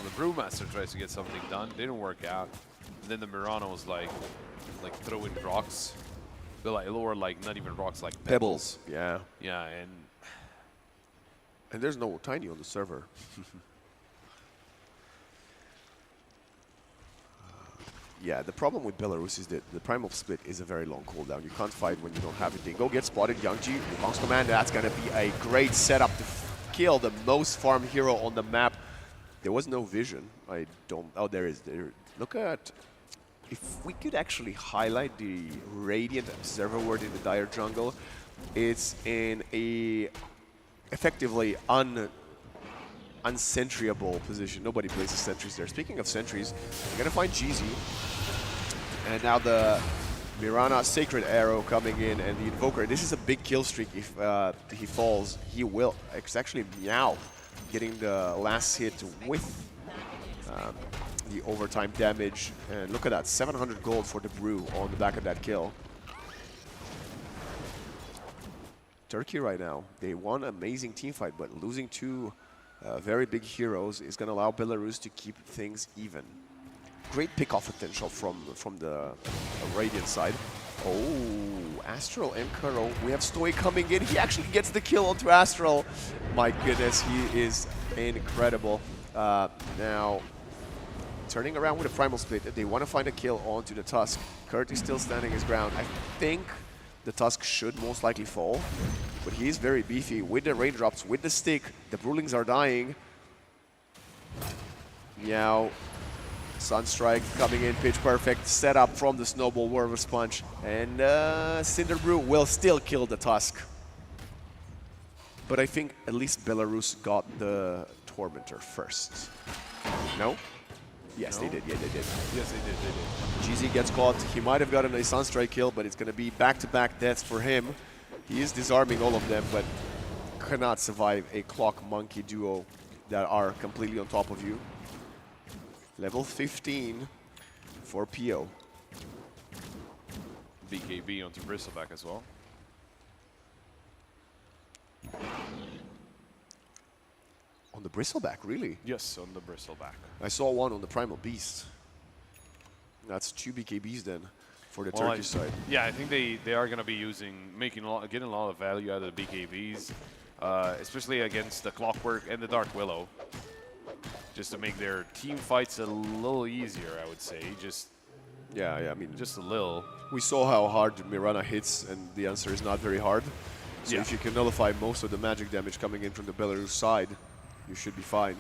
the Brewmaster tries to get something done. Didn't work out. And then the Mirana was like throwing rocks. Or like not even rocks, like pebbles. Yeah. Yeah, and there's no Tiny on the server. Yeah, the problem with Belarus is that the Primal Split is a very long cooldown. You can't fight when you don't have it. Dingo gets spotted. Young G, Bounce Command, that's going to be a great setup to kill the most farm hero on the map. There was no vision. I don't... Oh, there is. Look at... If we could actually highlight the Radiant server word in the Dire jungle, it's in a effectively unsentryable position. Nobody places sentries there. Speaking of sentries, we're going to find GZ. And now the Mirana Sacred Arrow coming in and the Invoker. This is a big kill streak. If he falls, he will. It's actually Meow getting the last hit with the overtime damage. And look at that, 700 gold for the Brew on the back of that kill. Turkey right now, they won an amazing team fight, but losing 2 very big heroes is going to allow Belarus to keep things even. Great pick-off potential from the Radiant side. Oh, Astral and Kuro. We have Stoic coming in. He actually gets the kill onto Astral. My goodness, he is incredible. Now, turning around with a Primal Split, they want to find a kill onto the Tusk. Kurt is still standing his ground. I think the Tusk should most likely fall, but he is very beefy with the raindrops, with the stick. The Brewlings are dying. Meow. Sunstrike coming in, pitch perfect setup from the Snowball Werewolf Punch, and Cinder Brew will still kill the Tusk. But I think at least Belarus got the Tormentor first. No? Yes, no? They did. Yeah, they did. Yes, they did. GZ gets caught. He might have gotten a Sunstrike kill, but it's going to be back-to-back deaths for him. He is disarming all of them, but cannot survive a Clock Monkey duo that are completely on top of you. Level 15 for Pio. BKB onto Bristleback as well. On the bristleback, really? Yes, on the bristleback. I saw one on the Primal Beast. That's 2 BKBs then for the Well, Turkish side. Yeah, I think they are going to be getting a lot of value out of the BKBs, especially against the Clockwork and the Dark Willow, just to make their team fights a little easier, I would say. Yeah, I mean, Just a little. we saw how hard Mirana hits, and the answer is not very hard. So Yeah. if you can nullify most of the magic damage coming in from the Belarus side, you should be fine.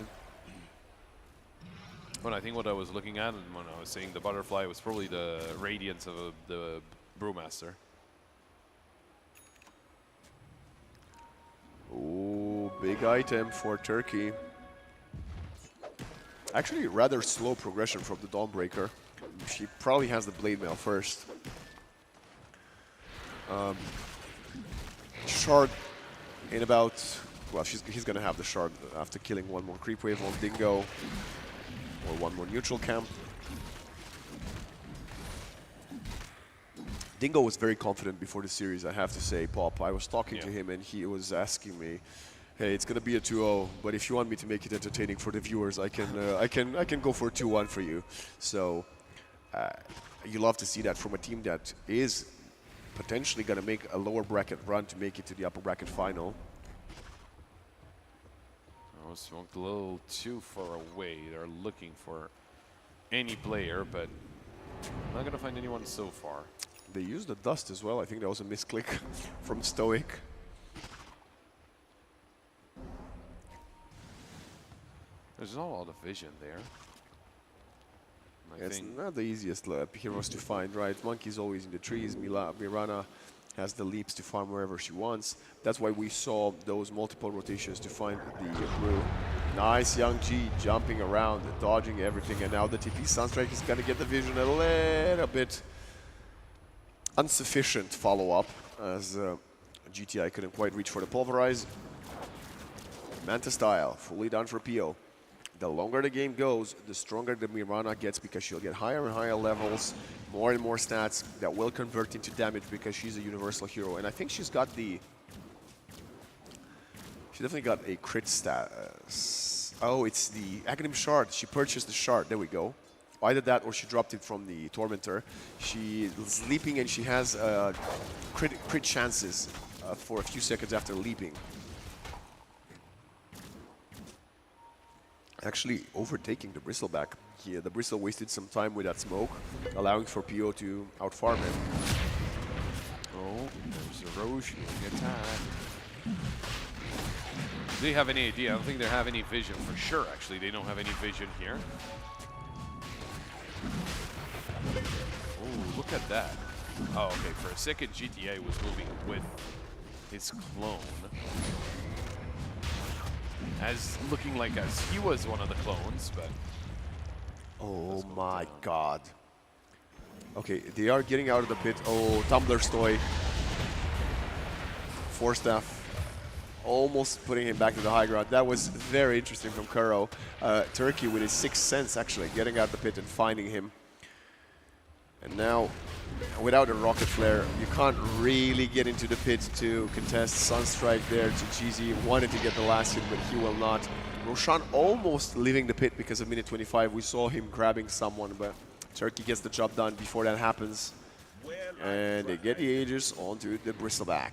But I think what I was looking at, and when I was saying the butterfly, was probably the radiance of the Brewmaster. Ooh, big item for Turkey. Actually, rather slow progression from the Dawnbreaker. She probably has the Blade Mail first. Shard in about... Well, he's going to have the Shard after killing one more creep wave on Dingo. Or one more neutral camp. Dingo was very confident before the series, I have to say, Pop. I was talking to him and he was asking me, hey, it's going to be a 2-0, but if you want me to make it entertaining for the viewers, I can go for a 2-1 for you. So you love to see that from a team that is potentially going to make a lower bracket run to make it to the upper bracket final. I was smoked a little too far away. They're looking for any player, but I'm not going to find anyone so far. They used the dust as well. I think that was a misclick from Stoic. There's not a lot of vision there. I It's think not the easiest heroes to find, right? Monkey's always in the trees. Mirana has the leaps to farm wherever she wants. That's why we saw those multiple rotations to find the brew. Nice Young G jumping around, dodging everything, and now the TP Sunstrike is going to get the vision a little bit insufficient follow-up as GTI couldn't quite reach for the Pulverize. Manta style, fully done for PO. The longer the game goes, the stronger the Mirana gets because she'll get higher and higher levels, more and more stats that will convert into damage because she's a universal hero. And I think she's got the... She definitely got a crit stat. Oh, it's the Aghanim Shard. She purchased the Shard. There we go. Either that or she dropped it from the Tormentor. She is leaping and she has crit chances for a few seconds after leaping. Actually overtaking the Bristleback. Yeah, the Bristle wasted some time with that smoke, allowing for PO to outfarm him. oh, there's a Roche getting attacked. Do they have any idea? I don't think they have any vision for sure, actually. They don't have any vision here. Oh, look at that. Oh, okay. For a second, GTA was moving with his clone. As looking like as he was one of the clones, but... Oh my god. Okay, they are getting out of the pit. Oh, Tumbler Stoy. Force Staff. Almost putting him back to the high ground. That was very interesting from Kuro. Turkey with his 6th sense actually getting out of the pit and finding him. And now, without a rocket flare, you can't really get into the pit to contest Sunstrike there to GZ. Wanted to get the last hit, but he will not. Roshan almost leaving the pit because of minute 25. We saw him grabbing someone, but Turkey gets the job done before that happens. And they get the Aegis onto the Bristleback.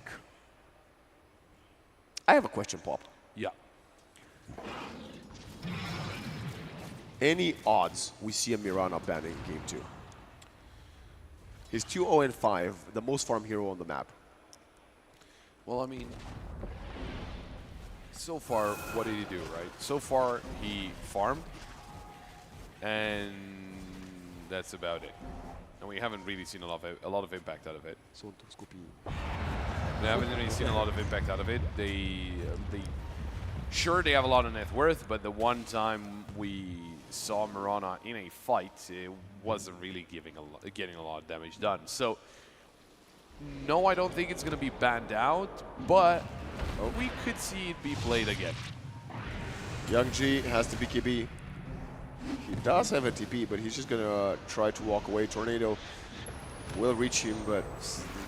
I have a question, Pop. Yeah. Any odds we see a Mirana ban in game 2? He's 2-0-5, the most farm hero on the map. Well, I mean, so far, what did he do, right? So far, he farmed, and that's about it. And we haven't really seen a lot of impact out of it. We haven't really seen a lot of impact out of it. Sure, they have a lot of net worth, but the one time we saw Mirana in a fight, it wasn't really getting a lot of damage done. So, no, I don't think it's going to be banned out, but we could see it be played again. Young G has the BKB. He does have a TP, but he's just going to try to walk away. Tornado will reach him, but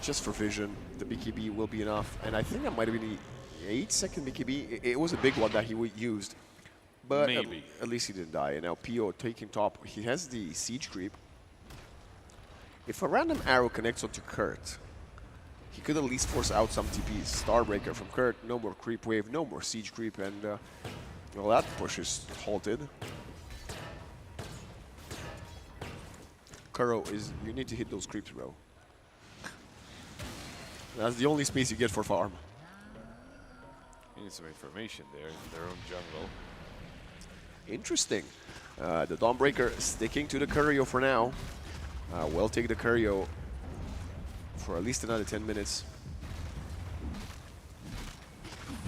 just for vision, the BKB will be enough. And I think that might have been the 8-second BKB. It was a big one that he used. But Maybe. at least he didn't die. And now Pio taking top. He has the siege creep. If a random arrow connects onto Kurt, he could at least force out some TPs. Starbreaker from Kurt, no more creep wave, no more siege creep, and well, that push is halted. Kuro is, you need to hit those creeps, bro. That's the only space you get for farm. You need some information there in their own jungle. Interesting. The Dawnbreaker sticking to the Curio for now. We'll take the Curio for at least another 10 minutes.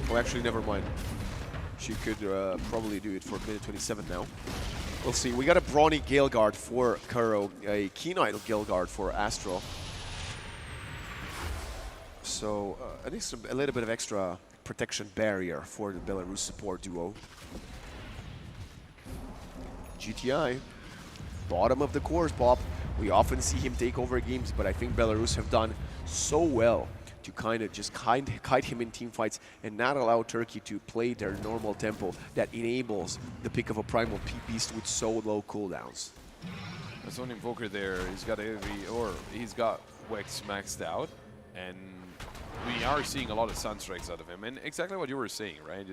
Oh, actually, never mind. She could probably do it for minute 27 now. We'll see. We got a Brawny Gale Guard for Kuro, a Keen Idol Gale Guard for Astral. So at least a little bit of extra protection barrier for the Belarus support duo. GTI, bottom of the course, Bob. We often see him take over games, but I think Belarus have done so well to kind of just kite him in team fights and not allow Turkey to play their normal tempo that enables the pick of a Primal Beast with so low cooldowns. There's one Invoker there. He's got he's got Wex maxed out, and we are seeing a lot of Sunstrikes out of him. And exactly what you were saying, right?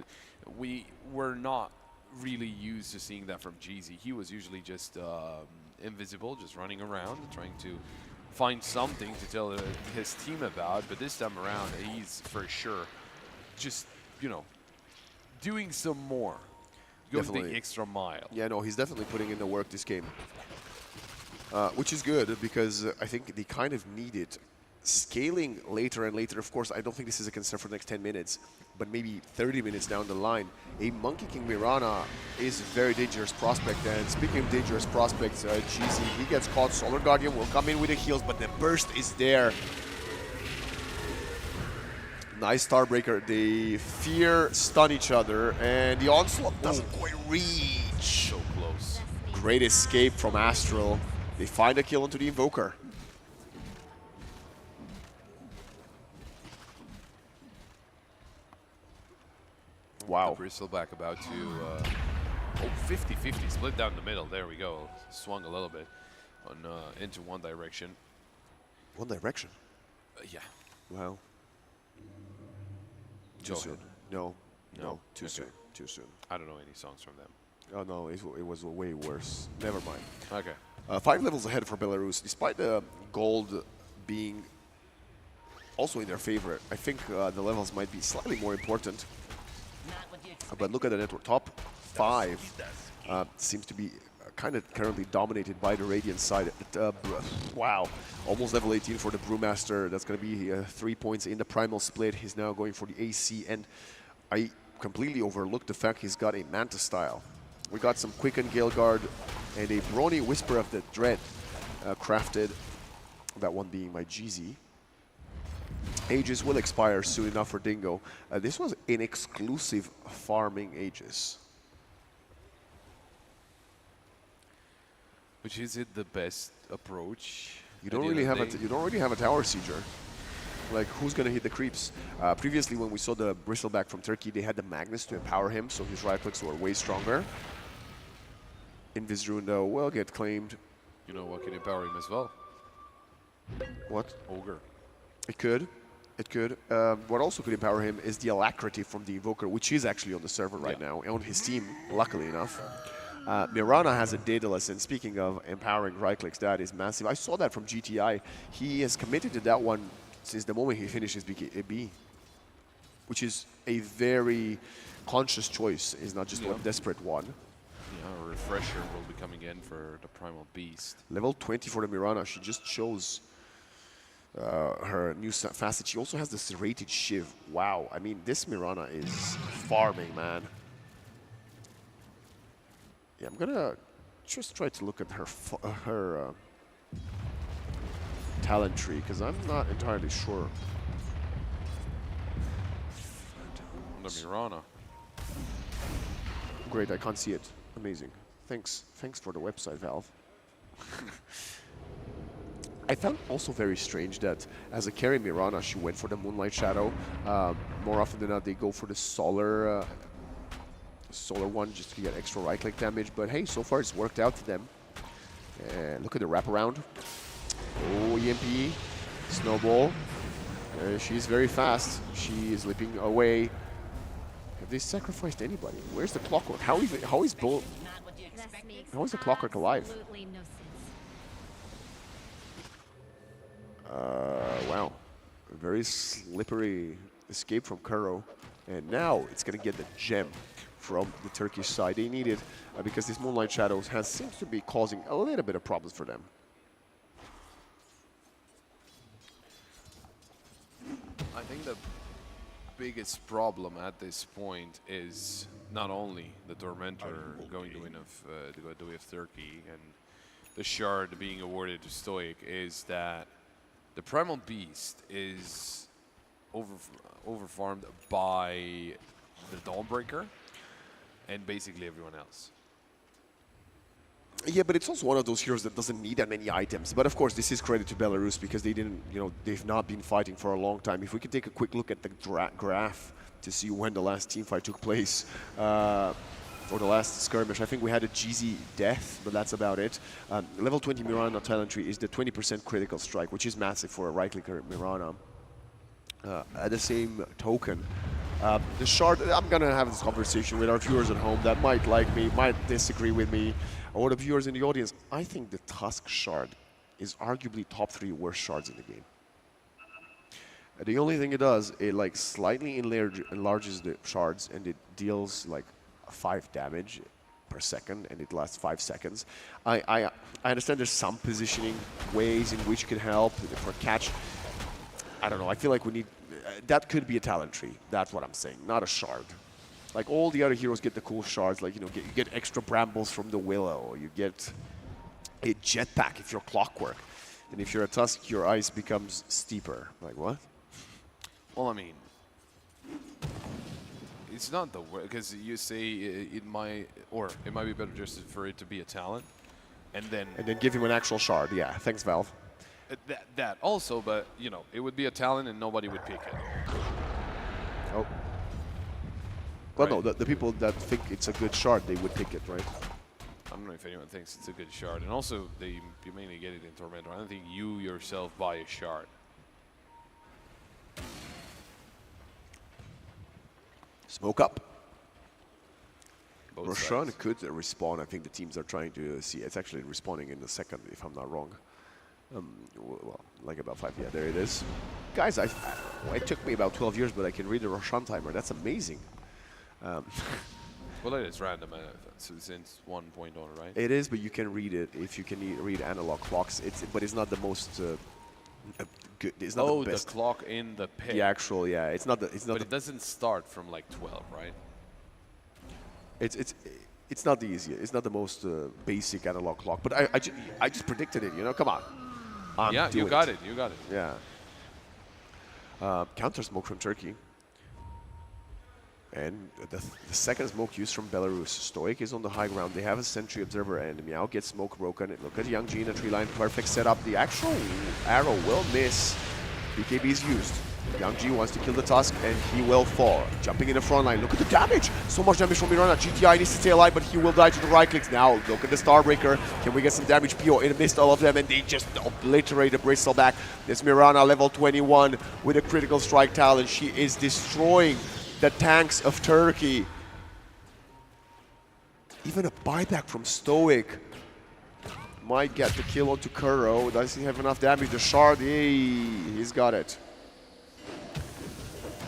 We were not really used to seeing that from Jeezy. He was usually just invisible, just running around, trying to find something to tell his team about. But this time around, he's for sure just, you know, doing some more. Going the extra mile. Yeah, no, he's definitely putting in the work this game. Which is good, because I think they kind of need it. Scaling later and later, of course, I don't think this is a concern for the next 10 minutes, but maybe 30 minutes down the line. A Monkey King Mirana is a very dangerous prospect, and speaking of dangerous prospects, GZ, he gets caught. Solar Guardian will come in with the heals, but the burst is there. Nice Starbreaker. They fear stun each other, and the onslaught doesn't quite reach. So close. Great escape from Astral. They find a kill onto the Invoker. Wow. Bristleback about to 50-50 split down the middle. There we go. Swung a little bit on into one direction. One direction? Yeah. Wow. Too soon. No. Too soon. Too soon. I don't know any songs from them. Oh no, it was way worse. Never mind. Okay. 5 levels ahead for Belarus, despite the gold being also in their favor. I think the levels might be slightly more important. But look at the network. Top 5 seems to be kind of currently dominated by the Radiant side. Wow. Almost level 18 for the Brewmaster. That's going to be 3 points in the Primal split. He's now going for the AC. And I completely overlooked the fact he's got a Manta style. We got some Quicken Gale Guard and a Brawny Whisper of the Dread crafted. That one being my GZ. Aegis will expire soon enough for Dingo. This was an exclusive farming Aegis. Which is it the best approach? You don't really have a tower sieger. Like, who's gonna hit the creeps? Previously, when we saw the Bristleback from Turkey, they had the Magnus to empower him, so his right clicks were way stronger. Invis Rune though will get claimed. You know what can empower him as well? What? Ogre. It could. It could. What also could empower him is the Alacrity from the Invoker, which is actually on the server right now, on his team, luckily enough. Mirana has a Daedalus, and speaking of empowering right clicks, that is massive. I saw that from GTI. He has committed to that one since the moment he finished his BKB, which is a very conscious choice. It's not just one desperate one. Yeah, a refresher will be coming in for the Primal Beast. Level 20 for the Mirana. She just chose her new facet. She also has the Serrated Shiv. Wow. I mean, this Mirana is farming, man. Yeah, I'm gonna just try to look at her talent tree, because I'm not entirely sure. The Mirana. Great, I can't see it. Amazing. Thanks for the website, Valve. I found also very strange that as a carry Mirana, she went for the Moonlight Shadow. More often than not, they go for the Solar Solar one just to get extra right-click damage. But hey, so far it's worked out to them. And look at the wraparound. Oh, EMP. Snowball. She's very fast. She is leaping away. Have they sacrificed anybody? Where's the Clockwork? How is the Clockwork alive? Absolutely no sense. Wow. A very slippery escape from Kuro. And now it's going to get the gem from the Turkish side. They need it because this Moonlight Shadows seems to be causing a little bit of problems for them. I think the biggest problem at this point is not only the Tormentor going to win with Turkey and the Shard being awarded to Stoic, is that the Primal Beast is overfarmed by the Dawnbreaker and basically everyone else. Yeah, but it's also one of those heroes that doesn't need that many items. But of course, this is credit to Belarus because they didn't, they've not been fighting for a long time. If we could take a quick look at the graph to see when the last teamfight took place, or the last skirmish, I think we had a GZ death, but that's about it. Level 20 Mirana talent tree is the 20% critical strike, which is massive for a right-clicker Mirana. At the same token, the Shard, I'm going to have this conversation with our viewers at home that might like me, might disagree with me, or the viewers in the audience. I think the Tusk Shard is arguably top 3 worst shards in the game. The only thing it does, it like slightly enlarges the shards and it deals like 5 damage per second and it lasts 5 seconds. I understand there's some positioning ways in which it can help for catch. I don't know, I feel like we need, that could be a talent tree, that's what I'm saying, not a shard. Like all the other heroes get the cool shards, like you get extra brambles from the Willow, you get a jetpack if you're Clockwork, and if you're a Tusk, your ice becomes steeper. Like what? Well, I mean, it's not the way, because you say it might be better just for it to be a talent, and then give him an actual shard. Yeah, thanks, Valve. That also, but it would be a talent and nobody would pick it. Oh. Well, Right. no, the people that think it's a good shard, they would pick it, right? I don't know if anyone thinks it's a good shard, and also you mainly get it in Tormentor. I don't think you yourself buy a shard. Smoke up. Both Roshan sides. could respawn. I think the teams are trying to see. It's actually respawning in a second, if I'm not wrong. Well, like about 5. Yeah, there it is. Guys, it took me about 12 years, but I can read the Roshan timer. That's amazing. Well, it is random since 1.0, right? It is, but you can read it if you can read analog clocks. But it's not the most good. It's not the best. The clock in the pit. The actual, yeah. It's not the. But it doesn't start from like 12, right? It's not the easiest. It's not the most basic analog clock. But I just predicted it. Come on. Yeah, you got it. You got it. Yeah. Counter smoke from Turkey. And the second smoke used from Belarus. Stoic is on the high ground. They have a sentry observer and Meow gets smoke broken. Look at Young G in a tree line. Perfect setup. The actual arrow will miss. BKB is used. Young G wants to kill the Tusk and he will fall. Jumping in the front line. Look at the damage. So much damage from Mirana. GTI needs to stay alive, but he will die to the right clicks. Now look at the Starbreaker. Can we get some damage? PO missed all of them and they just obliterate the Bristleback. There's Mirana level 21 with a critical strike talent. She is destroying the tanks of Turkey. Even a buyback from Stoic might get the kill onto Kuro. Does he have enough damage? The Shard, he's got it.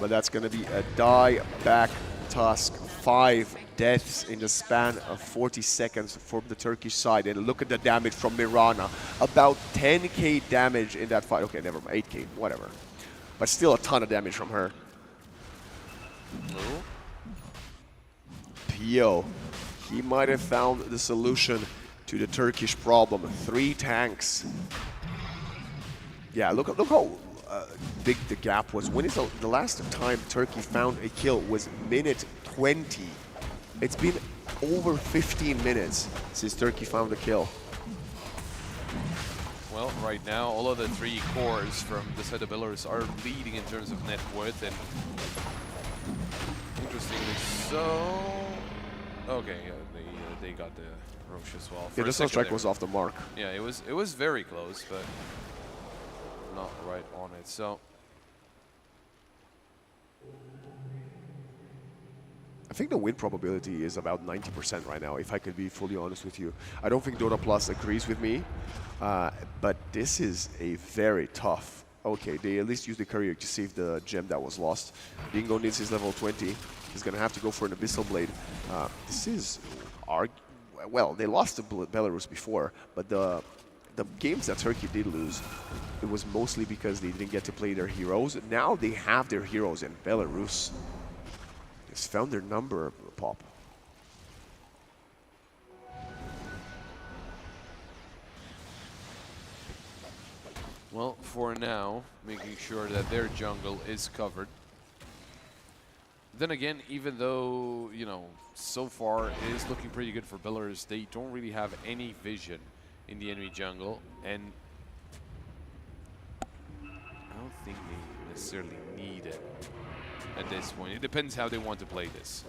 But that's going to be a die-back Tusk. 5 deaths in the span of 40 seconds from the Turkish side. And look at the damage from Mirana. About 10k damage in that fight. Okay, never mind. 8k, whatever. But still a ton of damage from her. Pio, he might have found the solution to the Turkish problem. 3 tanks. Yeah, look how big the gap was. When is the last time Turkey found a kill was minute 20. It's been over 15 minutes since Turkey found a kill. Well, right now, all of the 3 cores from the side of Belarus are leading in terms of net worth, and interestingly so, Okay, yeah, they got the Roche as well. For Yeah, a the second Sunstrike there. was off the mark. Yeah, it was very close, but not right on it. So I think the win probability is about 90% right now, if I could be fully honest with you. I don't think Dota Plus agrees with me, but this is a very tough. Okay, they at least used the courier to save the gem that was lost. Dingo needs his level 20. He's going to have to go for an Abyssal Blade. This is, well, they lost to Belarus before, but the games that Turkey did lose, it was mostly because they didn't get to play their heroes. Now they have their heroes, and Belarus has found their number, Pop. well, for now, making sure that their jungle is covered. Then again, even though, you know, so far it is looking pretty good for Belarus, they don't really have any vision in the enemy jungle, and I don't think they necessarily need it at this point. It depends how they want to play this.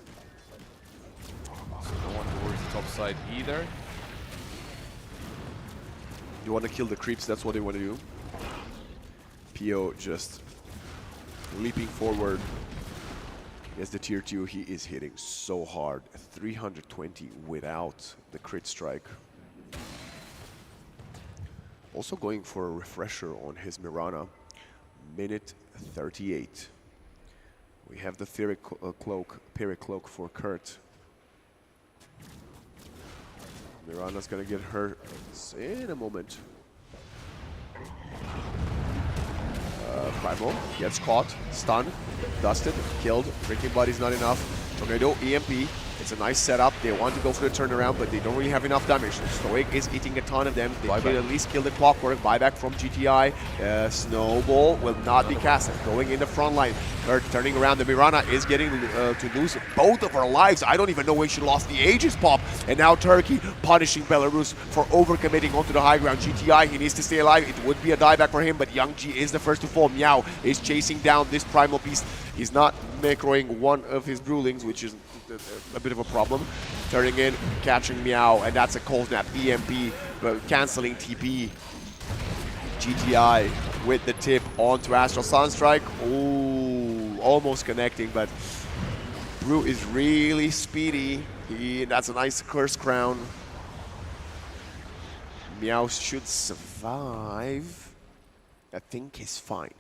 So no one towards the top side either. You want to kill the creeps, that's what they want to do. Pio just leaping forward. As the tier 2, he is hitting so hard. 320 without the crit strike. Also going for a refresher on his Mirana. Minute 38. We have the Pyrrhic Cloak for Kurt. Mirana's gonna get hurt in a moment. Primal gets caught, stunned, dusted, killed. Drinking Blood is not enough. Tornado, EMP. It's a nice setup. They want to go for the turnaround, but they don't really have enough damage. Stoic is eating a ton of them. They could at least kill the Clockwork. Buyback from GTI. Snowball will not be casted. Going in the front line. Kurt turning around. The Mirana is getting to lose both of her lives. I don't even know when she lost the Aegis Pop. And now Turkey punishing Belarus for overcommitting onto the high ground. GTI, he needs to stay alive. It would be a dieback for him, but Young G is the first to fall. Meow is chasing down this Primal Beast. He's not macroing one of his Brewlings, which is a bit of a problem. Turning in, catching Meow, and that's a cold snap. EMP, but canceling TP. GTI with the tip onto Astral Sunstrike. Oh, almost connecting, but Brew is really speedy. That's a nice Curse Crown. Meow should survive. I think he's fine.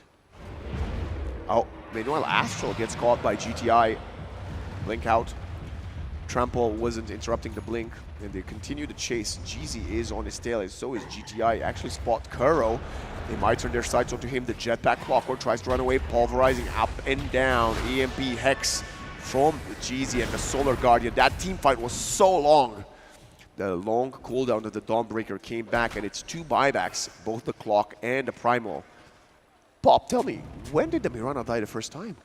Oh, meanwhile, Astral gets caught by GTI. Blink out. Trample wasn't interrupting the blink, and they continue to chase. Jeezy is on his tail, and so is GTI. Actually spot Kuro. They might turn their sights onto him. The Jetpack Clockwork tries to run away, pulverizing up and down. EMP Hex from Jeezy and the Solar Guardian. That team fight was so long. The long cooldown of the Dawnbreaker came back, and it's 2 buybacks, both the Clock and the Primal. Pop, tell me, when did the Mirana die the first time?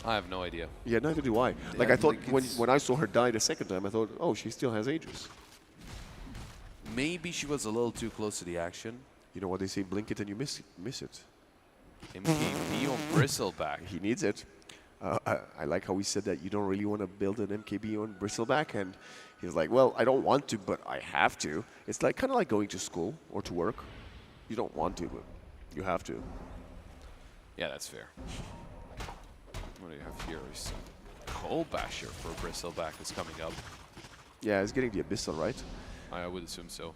I have no idea. Yeah, neither do I. Like, Yeah, I thought like when I saw her die the second time, I thought, oh, she still has Aegis. Maybe she was a little too close to the action. You know what they say, blink it and you miss it. MKB on Bristleback. He needs it. I like how he said that you don't really want to build an MKB on Bristleback, and he's like, well, I don't want to, but I have to. It's like kind of like going to school or to work. You don't want to, but you have to. Yeah, that's fair. What do you have here? Is Coal Basher for Bristleback is coming up. Yeah, he's getting the Abyssal, right? I would assume so.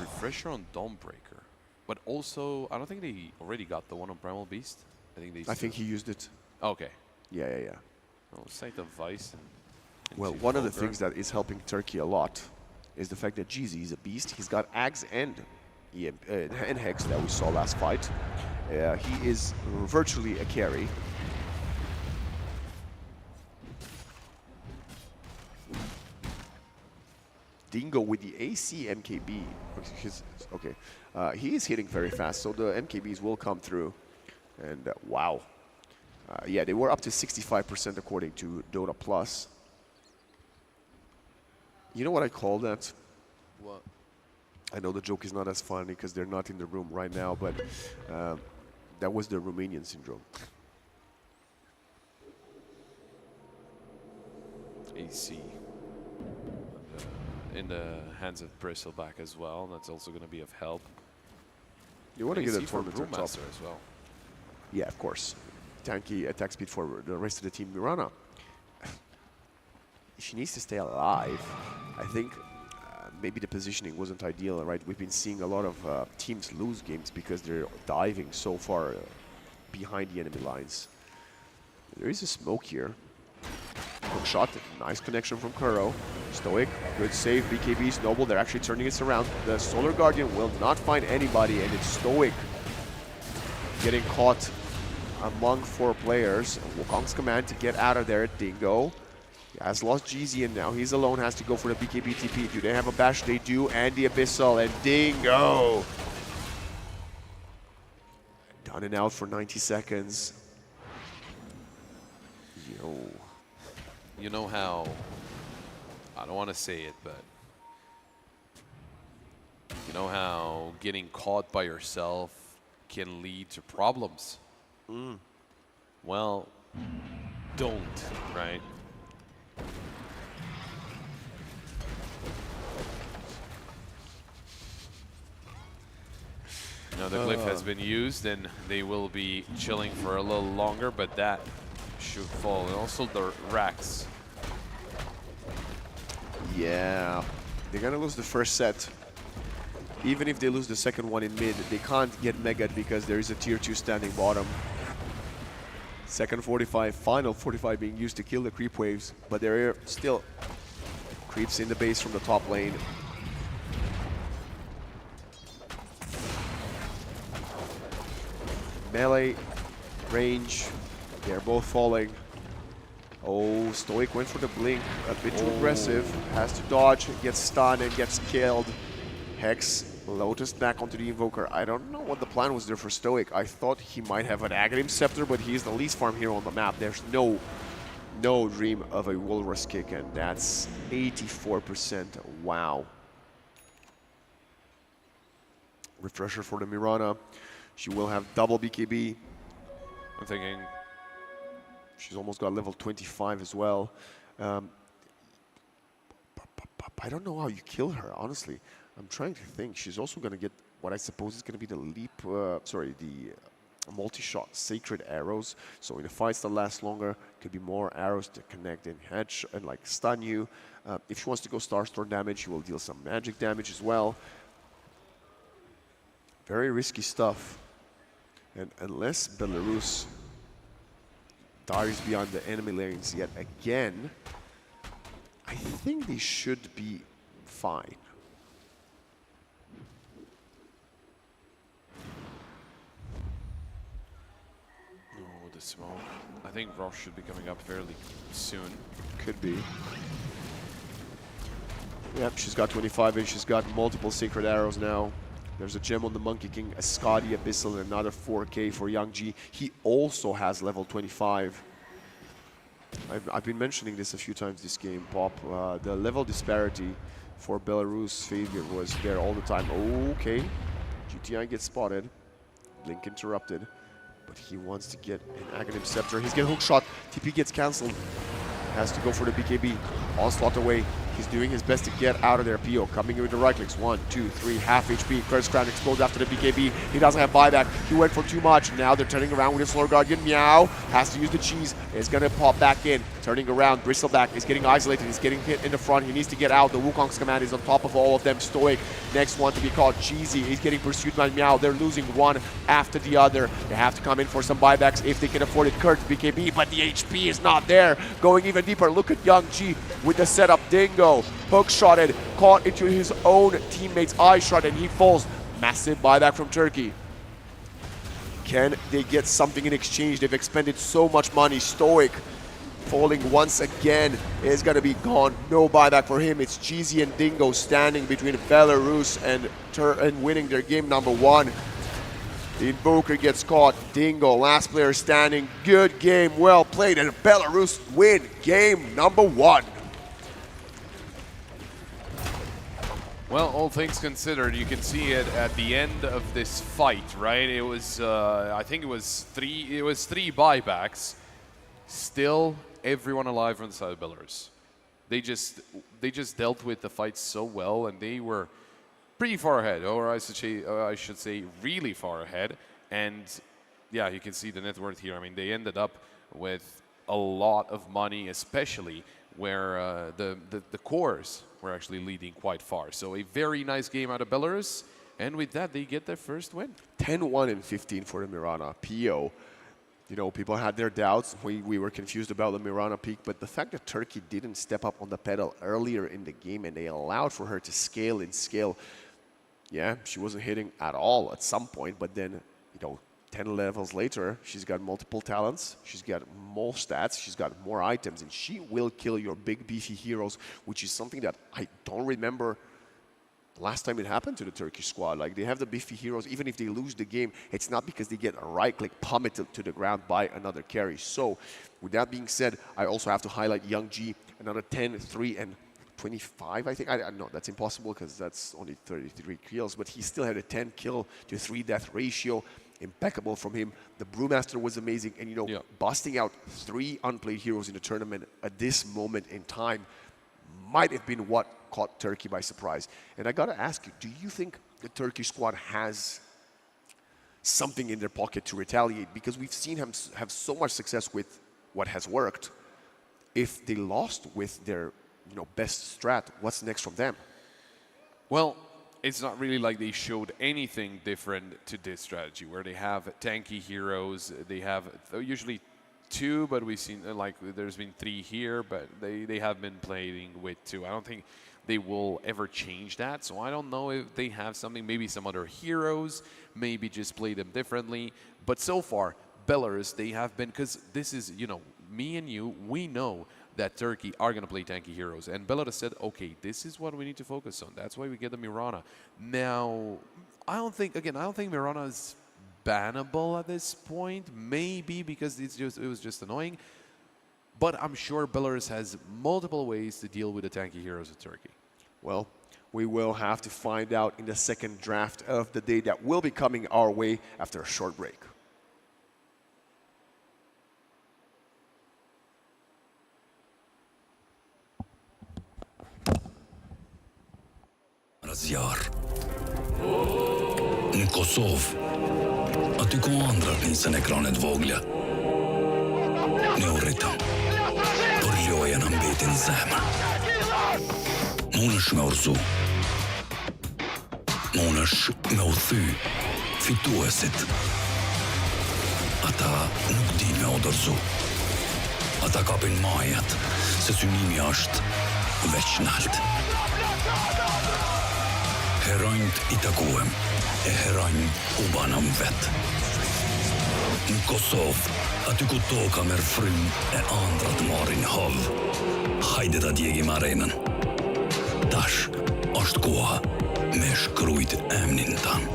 Refresher on Dawnbreaker. But also, I don't think they already got the one on Primal Beast. I think he used it. Okay. Yeah. Oh, Sight of Vice. And Well, one of the things that is helping Turkey a lot is the fact that Jeezy is a beast. He's got Ags and Hex that we saw last fight. He is virtually a carry. Dingo with the AC MKB. Okay, he is hitting very fast, so the MKBs will come through. And wow. Yeah, they were up to 65% according to Dota Plus. You know what I call that? What? I know the joke is not as funny because they're not in the room right now, but that was the Romanian syndrome. A easy in the hands of Bristleback as well. That's also going to be of help. You want to get a AC for tournament on top. Brewmaster as well. Yeah, of course. Tanky attack speed for the rest of the team. Mirana, she needs to stay alive. I think maybe the positioning wasn't ideal, right? We've been seeing a lot of teams lose games because they're diving so far behind the enemy lines. There is a smoke here. Hook shot, nice connection from Kuro. Stoic, good save, BKB, Noble, they're actually turning this around. The Solar Guardian will not find anybody, and it's Stoic getting caught among 4 players. Wukong's command to get out of there, Dingo. He has lost GZ, and now he's alone, has to go for the BKB TP. Do they have a bash? They do, and the Abyssal, and Dingo! Done and out for 90 seconds. Yo. You know how, I don't want to say it, but you know how getting caught by yourself can lead to problems? Well, don't, right? Now the glyph has been used and they will be chilling for a little longer, but that should fall. And also the racks. Yeah, they're gonna lose the first set. Even if they lose the second one in mid, they can't get mega'd because there is a tier 2 standing bottom. Second 45, final 45 being used to kill the creep waves, but there are still creeps in the base from the top lane. Melee, range, they're both falling. Oh, Stoic went for the blink, a bit too aggressive, has to dodge, gets stunned and gets killed. Hex, Lotus back onto the Invoker. I don't know what the plan was there for Stoic. I thought he might have an Aghanim Scepter, but he's the least farm hero on the map. There's no dream of a Walrus kick, and that's 84%. Wow. Refresher for the Mirana. She will have double BKB. I'm thinking She's almost got level 25 as well. I don't know how you kill her, honestly. I'm trying to think. She's also going to get what I suppose is going to be the leap, the multi-shot sacred arrows. So in the fights that last longer, could be more arrows to connect and hedge and like stun you. If she wants to go Starstorm damage, she will deal some magic damage as well. Very risky stuff. And unless Belarus dives beyond the enemy lanes yet again, I think they should be fine. oh, the smoke. I think Rosh should be coming up fairly soon. Could be. Yep, she's got 25 and she's got multiple sacred arrows now. There's a gem on the Monkey King, a Skadi Abyssal, and another 4K for Young G. He also has level 25. I've been mentioning this a few times this game, Pop. The level disparity for Belarus Fabian was there all the time. Okay, GTI gets spotted. Blink interrupted. But he wants to get an Aghanim Scepter. He's getting hook shot. TP gets cancelled. Has to go for the BKB. Onslaught away. He's doing his best to get out of there. PO coming in with the right clicks. 1, 2, 3, half HP. Curse Crown explodes after the BKB. He doesn't have buyback. He went for too much. Now they're turning around with his Solar Guardian. Meow. Has to use the cheese. It's going to pop back in. Turning around. Bristleback is getting isolated. He's getting hit in the front. He needs to get out. The Wukong's command is on top of all of them. Stoic. Next one to be called Cheesy. He's getting pursued by Meow. They're losing one after the other. They have to come in for some buybacks if they can afford it. Kurt BKB, but the HP is not there. Going even deeper. Look at Young G with the setup. Dingo. Hook shotted, caught into his own teammate's eye shot, and he falls. Massive buyback from Turkey. Can they get something in exchange? They've expended so much money. Stoic falling once again is going to be gone. No buyback for him. It's Jeezy and Dingo standing between Belarus and winning their game number 1. The Invoker gets caught. Dingo, last player standing. Good game, well played, and Belarus win game number 1. Well, all things considered, you can see it at the end of this fight, right? It was, I think it was three buybacks. Still, everyone alive on the side of Belarus. they just dealt with the fight so well, and they were pretty far ahead, or I should say really far ahead. And yeah, you can see the net worth here. I mean, they ended up with a lot of money, especially where the cores were actually leading quite far. So a very nice game out of Belarus, and with that, they get their first win. 10-1 and 15 for the Mirana PO. You know, people had their doubts. We were confused about the Mirana peak, but the fact that Turkey didn't step up on the pedal earlier in the game and they allowed for her to scale and scale. Yeah, she wasn't hitting at all at some point, but then, you know, 10 levels later, she's got multiple talents, she's got more stats, she's got more items, and she will kill your big beefy heroes, which is something that I don't remember last time it happened to the Turkish squad. Like, they have the beefy heroes, even if they lose the game, it's not because they get a right-click pummeled to the ground by another carry. So, with that being said, I also have to highlight Young G, another 10, 3, and 25, I think. I know that's impossible because that's only 33 kills, but he still had a 10 kill to 3 death ratio. Impeccable from him. The Brewmaster was amazing, and, you know, busting out 3 unplayed heroes in the tournament at this moment in time might have been what caught Turkey by surprise. And I gotta ask you, do you think the Turkish squad has something in their pocket to retaliate? Because we've seen him have so much success with what has worked. If they lost with their, you know, best strat, what's next from them? Well, it's not really like they showed anything different to this strategy, where they have tanky heroes. They have usually 2, but we've seen like there's been 3 here, but they have been playing with 2. I don't think they will ever change that. So I don't know if they have something, maybe some other heroes, maybe just play them differently. But so far, Belarus, they have been, because this is, you know, me and you, we know that Turkey are going to play tanky heroes. And Belarus said, okay, this is what we need to focus on. That's why we get the Mirana. Now, I don't think Mirana is bannable at this point. Maybe because it was just annoying. But I'm sure Belarus has multiple ways to deal with the tanky heroes of Turkey. Well, we will have to find out in the second draft of the day that will be coming our way after a short break. Ziar. În Kosov, aty ku ëndrat nisën ekranet vogla. Ne u rritëm, por loja na mbeti në zemër. Munësh me urzu. Munësh me u thy fituesit. Ata nuk din me u dorëzu. Ata kapin majat, se synimi është veç nalt. Heronjt I takuem, e heronj u banam vet. Në Kosovë, aty ku toka merr frym e ëndrat marrin hov. Hajde ta djegim arenën. Tash është koha me shkrujt emnin tan.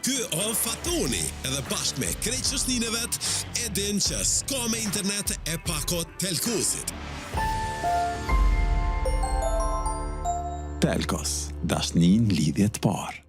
Ky o Fatoni, edhe bashkë me krejtëshnin e vet, e din që s'ka me internet e pakot Telkosit. Telkos, dashnin lidhje të parë.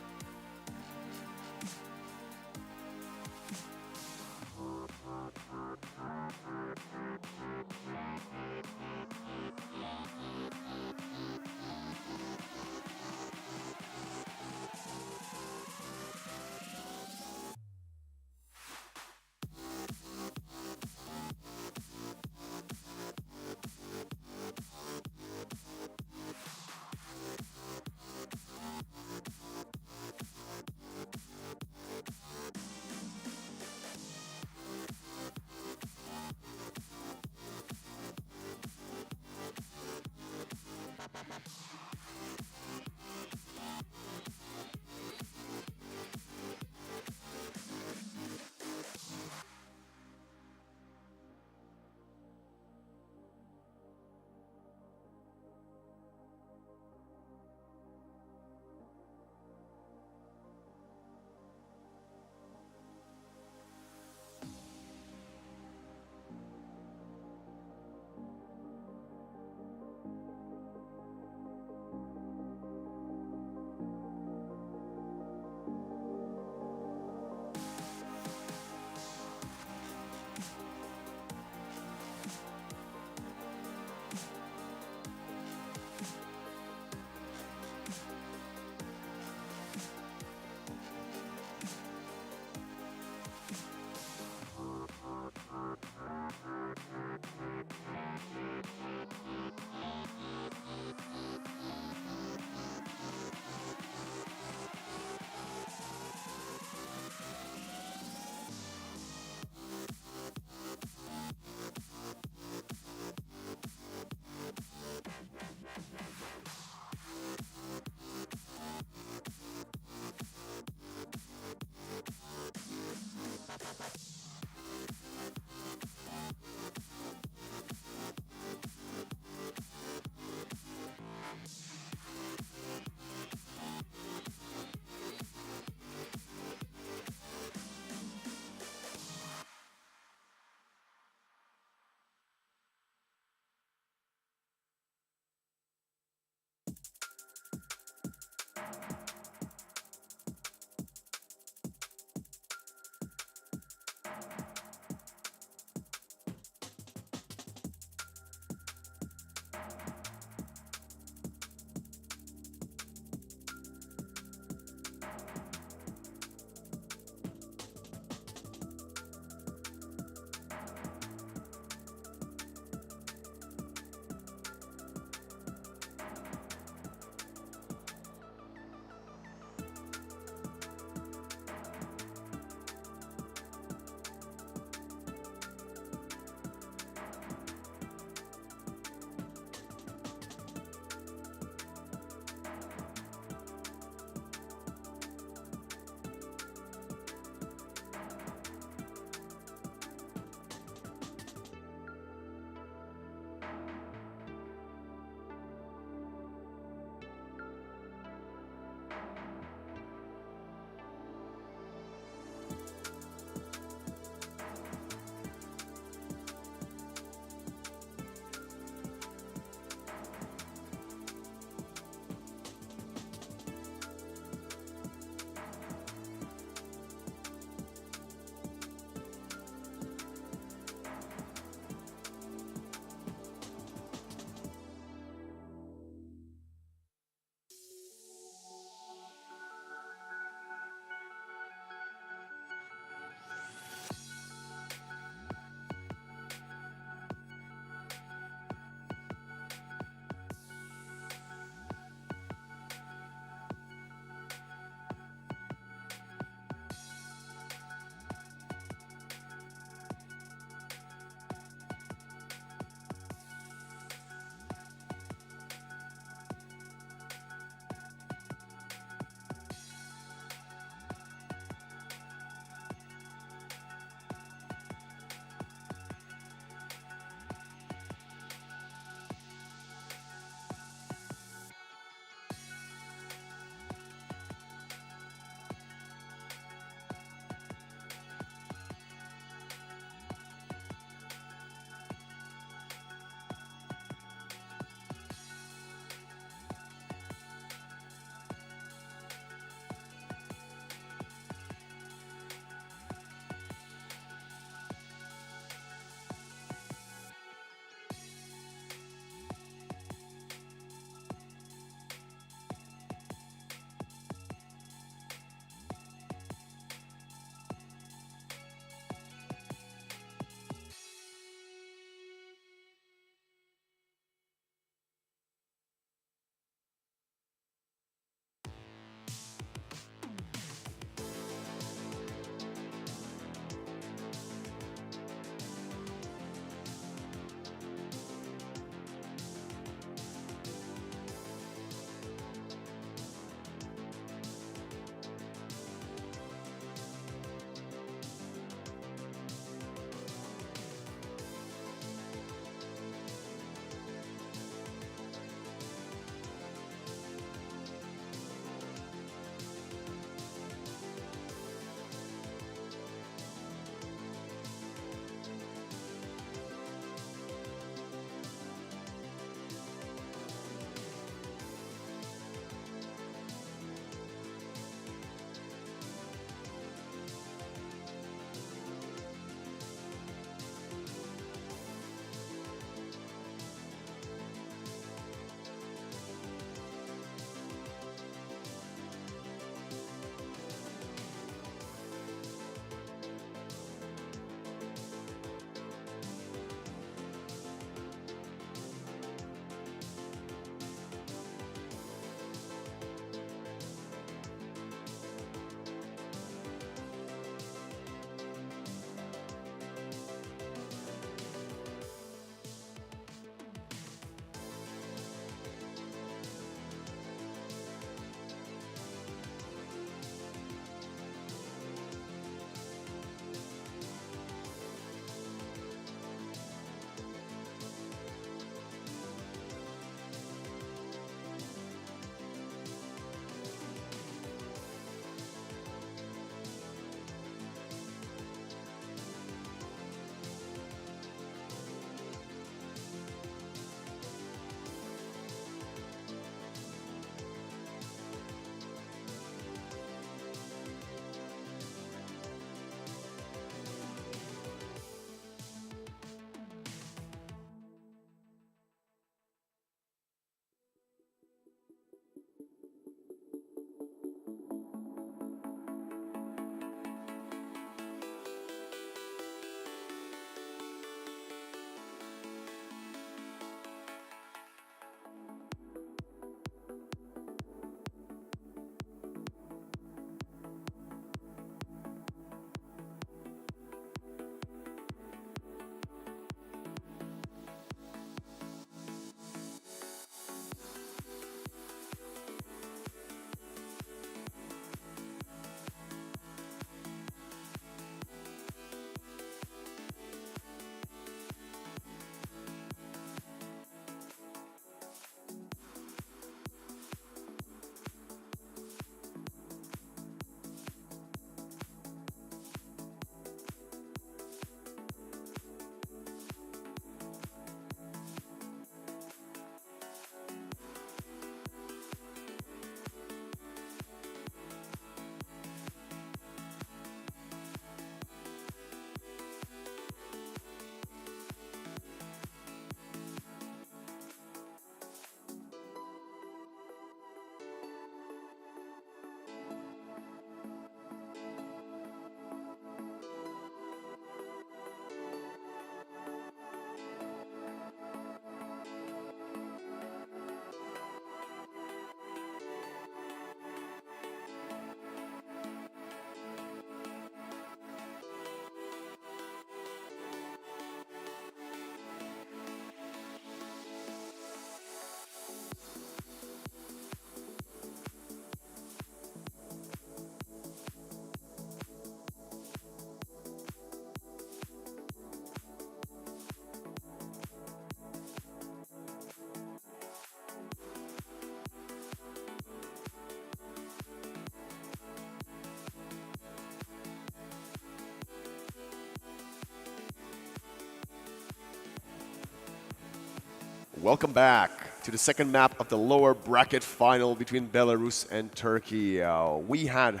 Welcome back to the second map of the lower bracket final between Belarus and Turkey. We had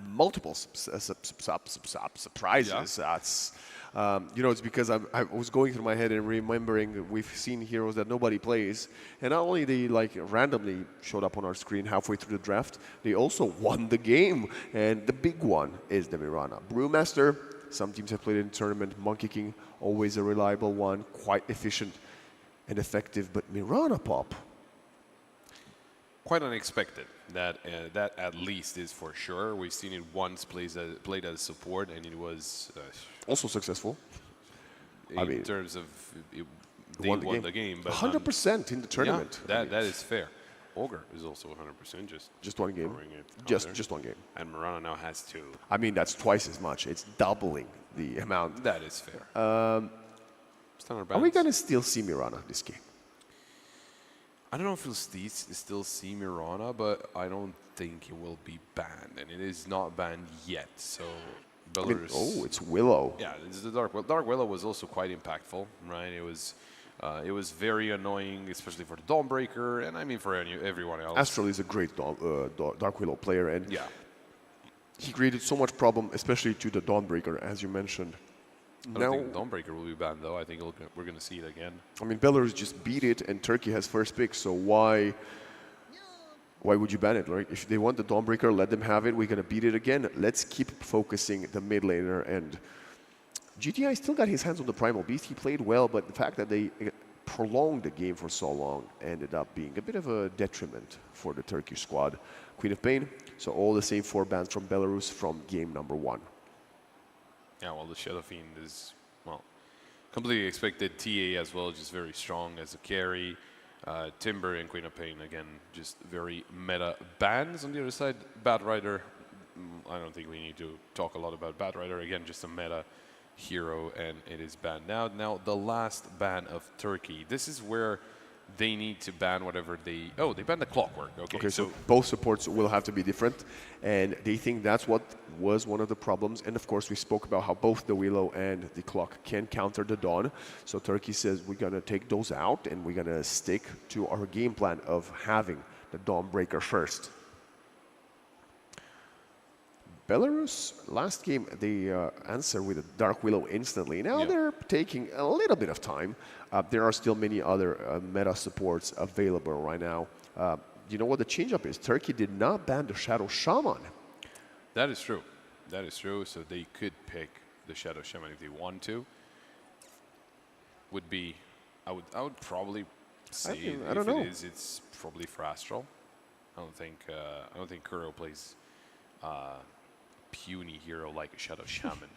multiple surprises. That's, it's because I was going through my head and remembering we've seen heroes that nobody plays, and not only they randomly showed up on our screen halfway through the draft, they also won the game. And the big one is the Mirana Brewmaster. Some teams have played it in tournament. Monkey King, always a reliable one, quite efficient and effective, but Mirana Pop. Quite unexpected. That at least is for sure. We've seen it once played as support, and it was also successful. In terms of they won the game, but 100% in the tournament. Yeah, that is fair. Ogre is also 100%. Just one game. Just one game. And Mirana now has 2. I mean, that's twice as much. It's doubling the amount. That is fair. Are we going to still see Mirana this game? I don't know if we'll still see Mirana, but I don't think it will be banned, and it is not banned yet. So Belarus. It's Willow. Yeah, it's the Dark Willow. Dark Willow was also quite impactful, right? It was very annoying, especially for the Dawnbreaker, and I mean for everyone else. Astral is a great Dark Willow player, and yeah, he created so much problem, especially to the Dawnbreaker, as you mentioned. I don't think Dawnbreaker will be banned, though. I think we're going to see it again. I mean, Belarus just beat it, and Turkey has first pick, so why would you ban it, right? If they want the Dawnbreaker, let them have it. We're going to beat it again. Let's keep focusing the mid laner, and GTI still got his hands on the Primal Beast. He played well, but the fact that they prolonged the game for so long ended up being a bit of a detriment for the Turkish squad. Queen of Pain, so all the same 4 bans from Belarus from game number 1. Yeah, well, the Shadow Fiend is, completely expected. TA as well, just very strong as a carry. Timber and Queen of Pain, again, just very meta bans. On the other side, Bat Rider, I don't think we need to talk a lot about Bat Rider. Again, just a meta hero, and it is banned. Now, the last ban of Turkey. This is where they need to ban whatever they banned the Clockwork. Okay, so both supports will have to be different, and they think that's what was one of the problems. And of course, we spoke about how both the Willow and the Clock can counter the Dawn. So Turkey says we're going to take those out, and we're going to stick to our game plan of having the Dawnbreaker first. Belarus, last game, they answer with a Dark Willow instantly. Now they're taking a little bit of time. There are still many other meta supports available right now. You know what the change-up is? Turkey did not ban the Shadow Shaman. That is true. That is true. So they could pick the Shadow Shaman if they want to. Would be, I would probably say I don't know. It's probably for Astral. I don't think Kuro plays puny hero like a Shadow Shaman.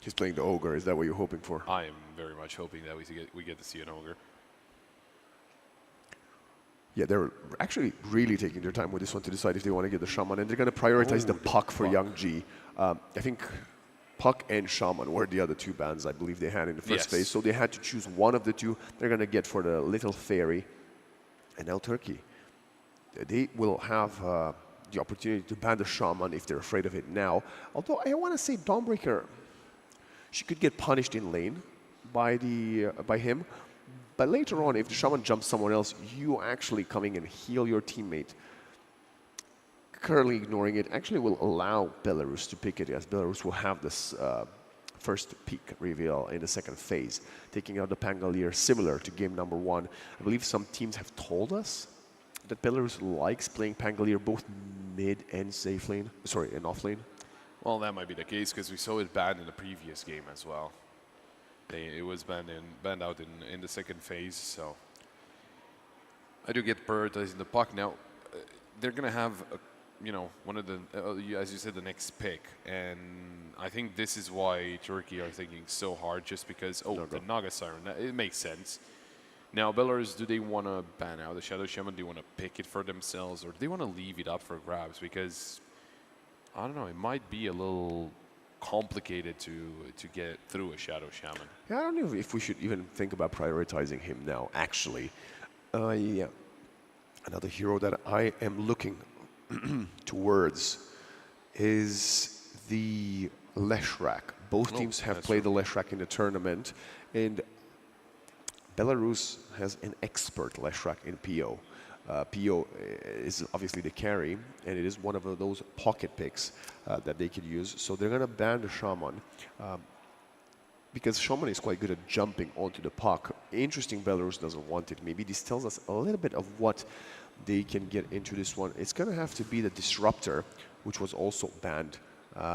He's playing the Ogre. Is that what you're hoping for? I am very much hoping that we get to see an Ogre. Yeah, they're actually really taking their time with this one to decide if they want to get the Shaman, and they're going to prioritize the Puck for Young G. I think Puck and Shaman were the other 2 bans I believe they had in the first phase, so they had to choose one of the 2. They're going to get for the Little Fairy. And now Turkey. They will have the opportunity to ban the Shaman if they're afraid of it now. Although I want to say Dawnbreaker, she could get punished in lane by him. But later on, if the Shaman jumps someone else, you actually coming and heal your teammate. Currently ignoring it actually will allow Belarus to pick it, as Belarus will have this first peak reveal in the second phase, taking out the Pangolier, similar to game number 1. I believe some teams have told us that Belarus likes playing Pangolier both mid and safe lane, and off lane. Well, that might be the case because we saw it banned in the previous game as well. It was banned out in the second phase, so I do get prioritizing the Puck. Now, they're going to have, one of the, as you said, the next pick. And I think this is why Turkey are thinking so hard, just because, the Naga Siren, it makes sense. Now, Belarus, do they want to ban out the Shadow Shaman? Do they want to pick it for themselves? Or do they want to leave it up for grabs? Because, I don't know, it might be a little complicated to get through a Shadow Shaman. Yeah, I don't know if we should even think about prioritizing him now, actually. Yeah. Another hero that I am looking towards is the Leshrac. Both teams have played the Leshrac in the tournament, and Belarus has an expert Leshrak in PO. PO is obviously the carry, and it is one of those pocket picks that they could use. So they're going to ban the Shaman because Shaman is quite good at jumping onto the puck. Interesting, Belarus doesn't want it. Maybe this tells us a little bit of what they can get into this one. It's going to have to be the Disruptor, which was also banned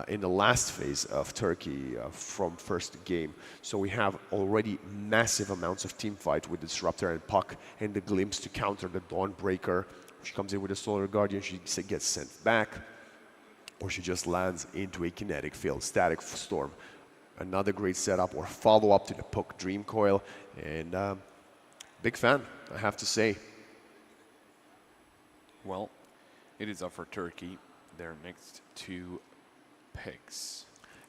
in the last phase of Turkey from first game. So we have already massive amounts of team fight with the Disruptor and Puck and the Glimpse to counter the Dawnbreaker. She comes in with a Solar Guardian, she gets sent back, or she just lands into a kinetic field, Static Storm. Another great setup or follow-up to the Puck Dream Coil, and big fan, I have to say. Well, it is up for Turkey. Their next two picks.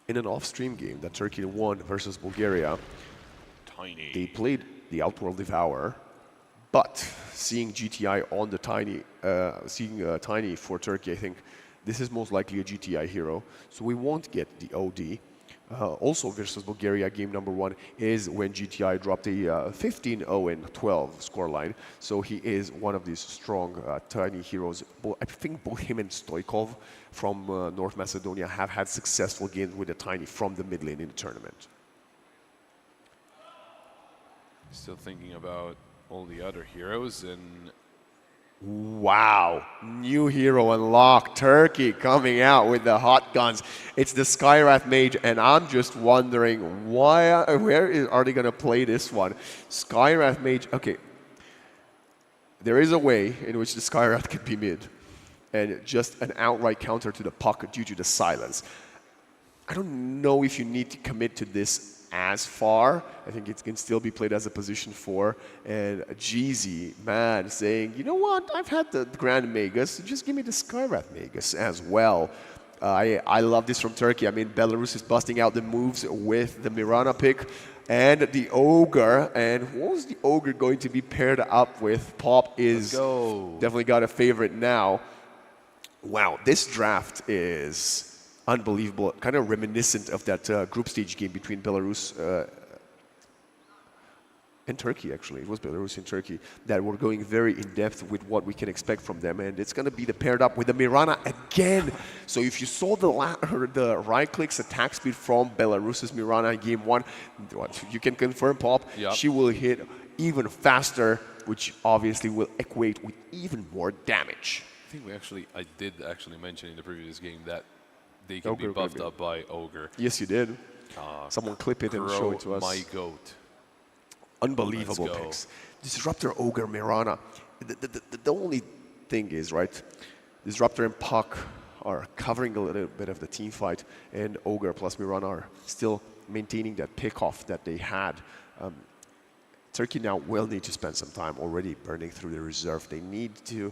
In an off-stream game that Turkey won versus Bulgaria, Tiny. they played the Outworld Devourer, but seeing GTI on the Tiny, seeing Tiny for Turkey, I think this is most likely a GTI hero, so we won't get the OD. Also versus Bulgaria, game number 1 is when GTI dropped a 15-0-12 scoreline. So he is one of these strong Tiny heroes. I think both him and Stoikov from North Macedonia have had successful games with the Tiny from the mid lane in the tournament. Still thinking about all the other heroes, and Wow, new hero unlocked. Turkey coming out with the hot guns. It's the Skywrath Mage, and I'm just wondering where are they going to play this one? Skywrath Mage, okay. There is a way in which the Skywrath could be mid, and just an outright counter to the Puck due to the silence. I don't know if you need to commit to this as far. I think it can still be played as a position 4. And Jeezy, man, saying, you know what, I've had the Grand Magus, just give me the Skywrath Magus as well. I love this from Turkey. I mean, Belarus is busting out the moves with the Mirana pick and the Ogre. And what was the Ogre going to be paired up with? Pop is definitely got a favorite now. Wow, this draft is unbelievable, kind of reminiscent of that group stage game between Belarus and Turkey, actually. It was Belarus and Turkey that were going very in-depth with what we can expect from them, and it's going to be paired up with the Mirana again. So if you saw the right-clicks attack speed from Belarus's Mirana in game 1, you can confirm, Pop, she will hit even faster, which obviously will equate with even more damage. I think I did actually mention in the previous game that they can be buffed up by Ogre. Yes, you did. Someone clip it and show it to us. My goat. Unbelievable picks. Disruptor, Ogre, Mirana. The only thing is, right, Disruptor and Puck are covering a little bit of the team fight, and Ogre plus Mirana are still maintaining that pick-off that they had. Turkey now will need to spend some time already burning through the reserve. They need to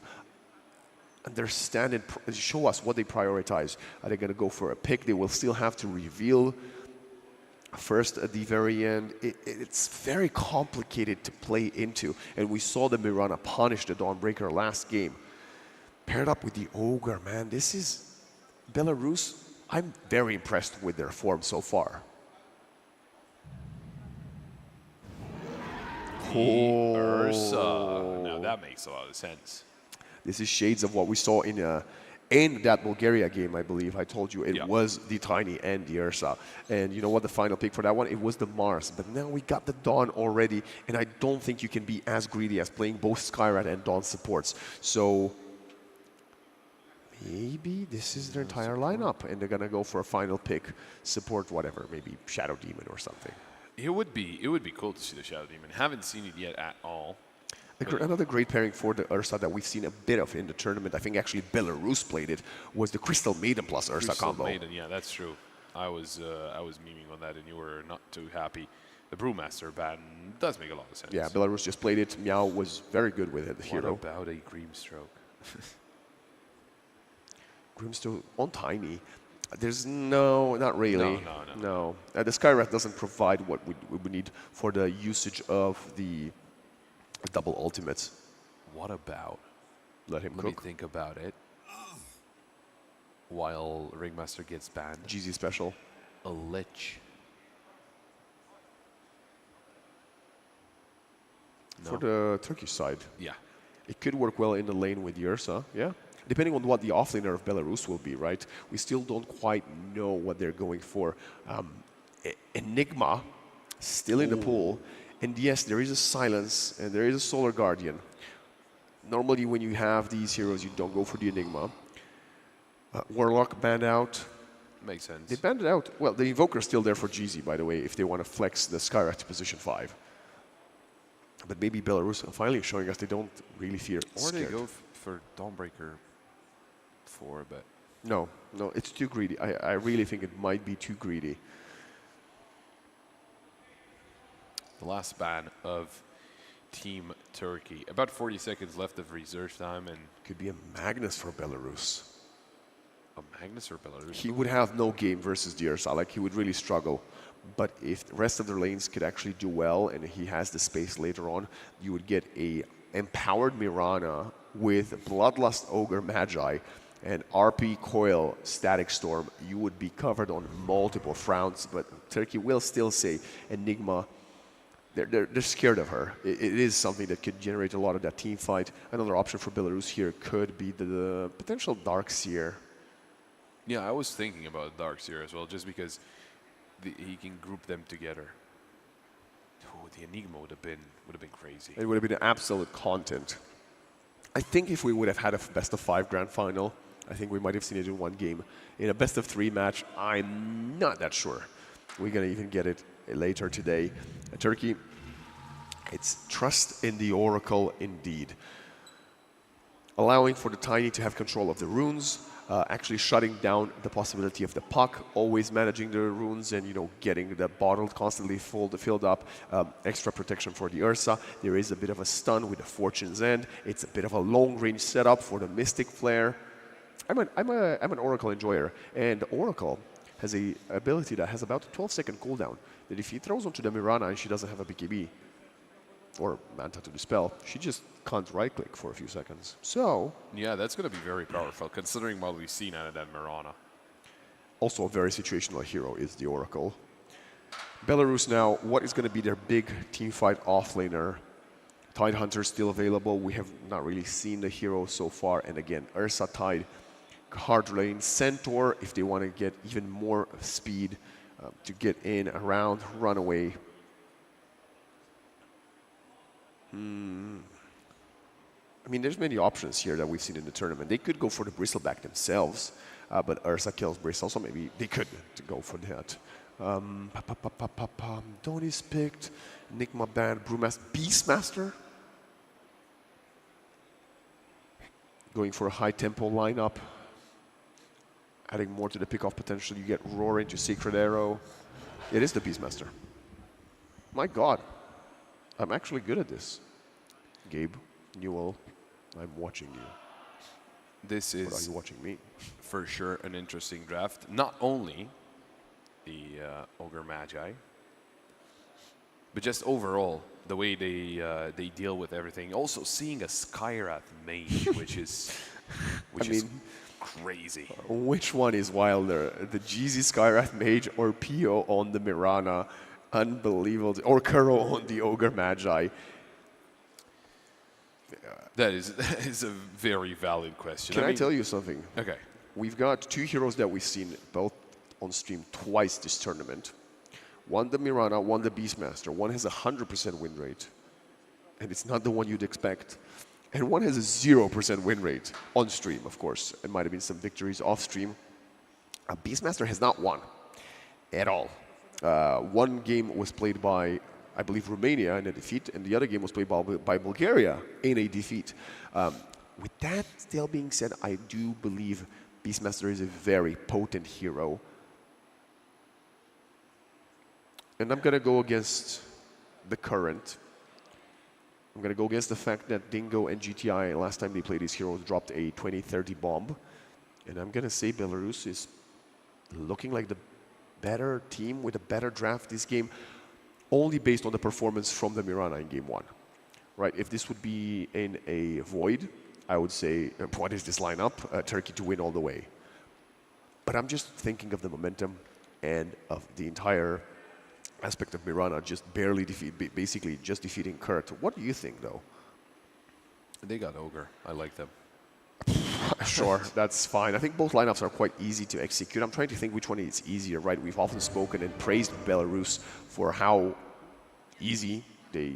understand and show us what they prioritize. Are they going to go for a pick? They will still have to reveal first at the very end. It's very complicated to play into, and we saw the Mirana punish the Dawnbreaker last game. Paired up with the Ogre, man, this is Belarus. I'm very impressed with their form so far. Ursa. Now that makes a lot of sense. This is shades of what we saw in that Bulgaria game, I believe. I told you it was the Tiny and the Ursa. And you know what, the final pick for that one, it was the Mars. But now we got the Dawn already, and I don't think you can be as greedy as playing both Skywrath and Dawn supports. So maybe this is their entire lineup, and they're going to go for a final pick, support whatever, maybe Shadow Demon or something. It would be cool to see the Shadow Demon. Haven't seen it yet at all. Another great pairing for the Ursa that we've seen a bit of in the tournament, I think actually Belarus played it, was the Crystal Maiden plus Ursa combo. Crystal Maiden, yeah, that's true. I was memeing on that, and you were not too happy. The Brewmaster ban does make a lot of sense. Yeah, Belarus just played it. Meow was very good with it, the hero. What about a Grimstroke? Grimstroke on Tiny. There's not really. No. The Skywrath doesn't provide what we would need for the usage of the double ultimates. What about? Let him Let cook. me think about it. While Ringmaster gets banned. GZ special. A Lich. for the Turkish side. Yeah. It could work well in the lane with Ursa, yeah. Depending on what the offlaner of Belarus will be, right? We still don't quite know what they're going for. Enigma, still in the pool. And yes, there is a Silence and there is a Solar Guardian. Normally when you have these heroes, you don't go for the Enigma. Warlock banned out. Makes sense. They banned it out. Well, the Invoker's still there for GZ, by the way, if they want to flex the Skywrath to position 5. But maybe Belarus are finally showing us they don't really fear Or they scared. go for Dawnbreaker for a bit. No, it's too greedy. I really think it might be too greedy. The last ban of Team Turkey. About 40 seconds left of reserve time, and Could be a Magnus for Belarus. a Magnus or Belarus. He would have no game versus the Ursa. Like, he would really struggle. But if the rest of the lanes could actually do well and he has the space later on, you would get a empowered Mirana with Bloodlust Ogre Magi and RP Coil Static Storm. You would be covered on multiple fronts, but Turkey will still say Enigma. They're scared of her. It is something that could generate a lot of that team fight. Another option for Belarus here could be the potential Darkseer. Yeah, I was thinking about Darkseer as well, just because he can group them together. Oh, the Enigma would have been crazy. It would have been absolute content. I think if we would have had a best of 5 grand final, I think we might have seen it in one game. In a best of 3 match, I'm not that sure we're going to even get it later today. Turkey, it's trust in the Oracle indeed. Allowing for the Tiny to have control of the runes, actually shutting down the possibility of the puck, always managing the runes and, you know, getting the bottle constantly filled up, extra protection for the Ursa. There is a bit of a stun with the Fortune's End. It's a bit of a long-range setup for the Mystic Flare. I'm an Oracle enjoyer, and Oracle has a ability that has about a 12-second cooldown, that if he throws onto the Mirana and she doesn't have a BKB, or Manta to dispel, she just can't right-click for a few seconds. So, Yeah, that's going to be very powerful, considering what we've seen out of that Mirana. also a very situational hero is the Oracle. Belarus now, what is going to be their big teamfight offlaner? Tidehunter still available. We have not really seen the hero so far. And again, Ursa Tide, hard lane, Centaur, if they want to get even more speed to get in, around, run away. I mean, there's many options here that we've seen in the tournament. They could go for the Bristleback themselves, but Ursa kills Bristle, so maybe they could go for that. Donnie's picked, Enigma banned, Brewmaster, Beastmaster. Going for a high tempo lineup. Adding more to the pickoff potential. You get Roar into Sacred Arrow. It is the Beastmaster. My God. I'm actually good at this. Gabe, Newell, I'm watching you. This What are is you watching me? for sure an interesting draft. Not only the Ogre Magi, but just overall the way they deal with everything. Also seeing a Skywrath mage, which is crazy. Which one is wilder? The GZ Skywrath Mage or Pio on the Mirana? Unbelievable. Or Kuro on the Ogre Magi? That is a very valid question. Can I tell you something? Okay. We've got 2 heroes that we've seen both on stream twice this tournament. One the Mirana, one the Beastmaster. One has a 100% win rate, and it's not the one you'd expect. And one has a 0% win rate on stream, of course. It might have been some victories off stream. A Beastmaster has not won at all. One game was played by, I believe, Romania in a defeat, and the other game was played by Bulgaria in a defeat. With that still being said, I do believe Beastmaster is a very potent hero. And I'm going to go against the current. I'm going to go against the fact that Dingo and GTI, last time they played these heroes, dropped a 2030 bomb. And I'm going to say Belarus is looking like the better team with a better draft this game, only based on the performance from the Mirana in game 1. Right? If this would be in a void, I would say, what is this lineup? Turkey to win all the way. But I'm just thinking of the momentum and of the entire aspect of Mirana, just barely basically just defeating Kurt. What do you think, though? They got Ogre. I like them. Sure, that's fine. I think both lineups are quite easy to execute. I'm trying to think which one is easier, right? We've often spoken and praised Belarus for how easy they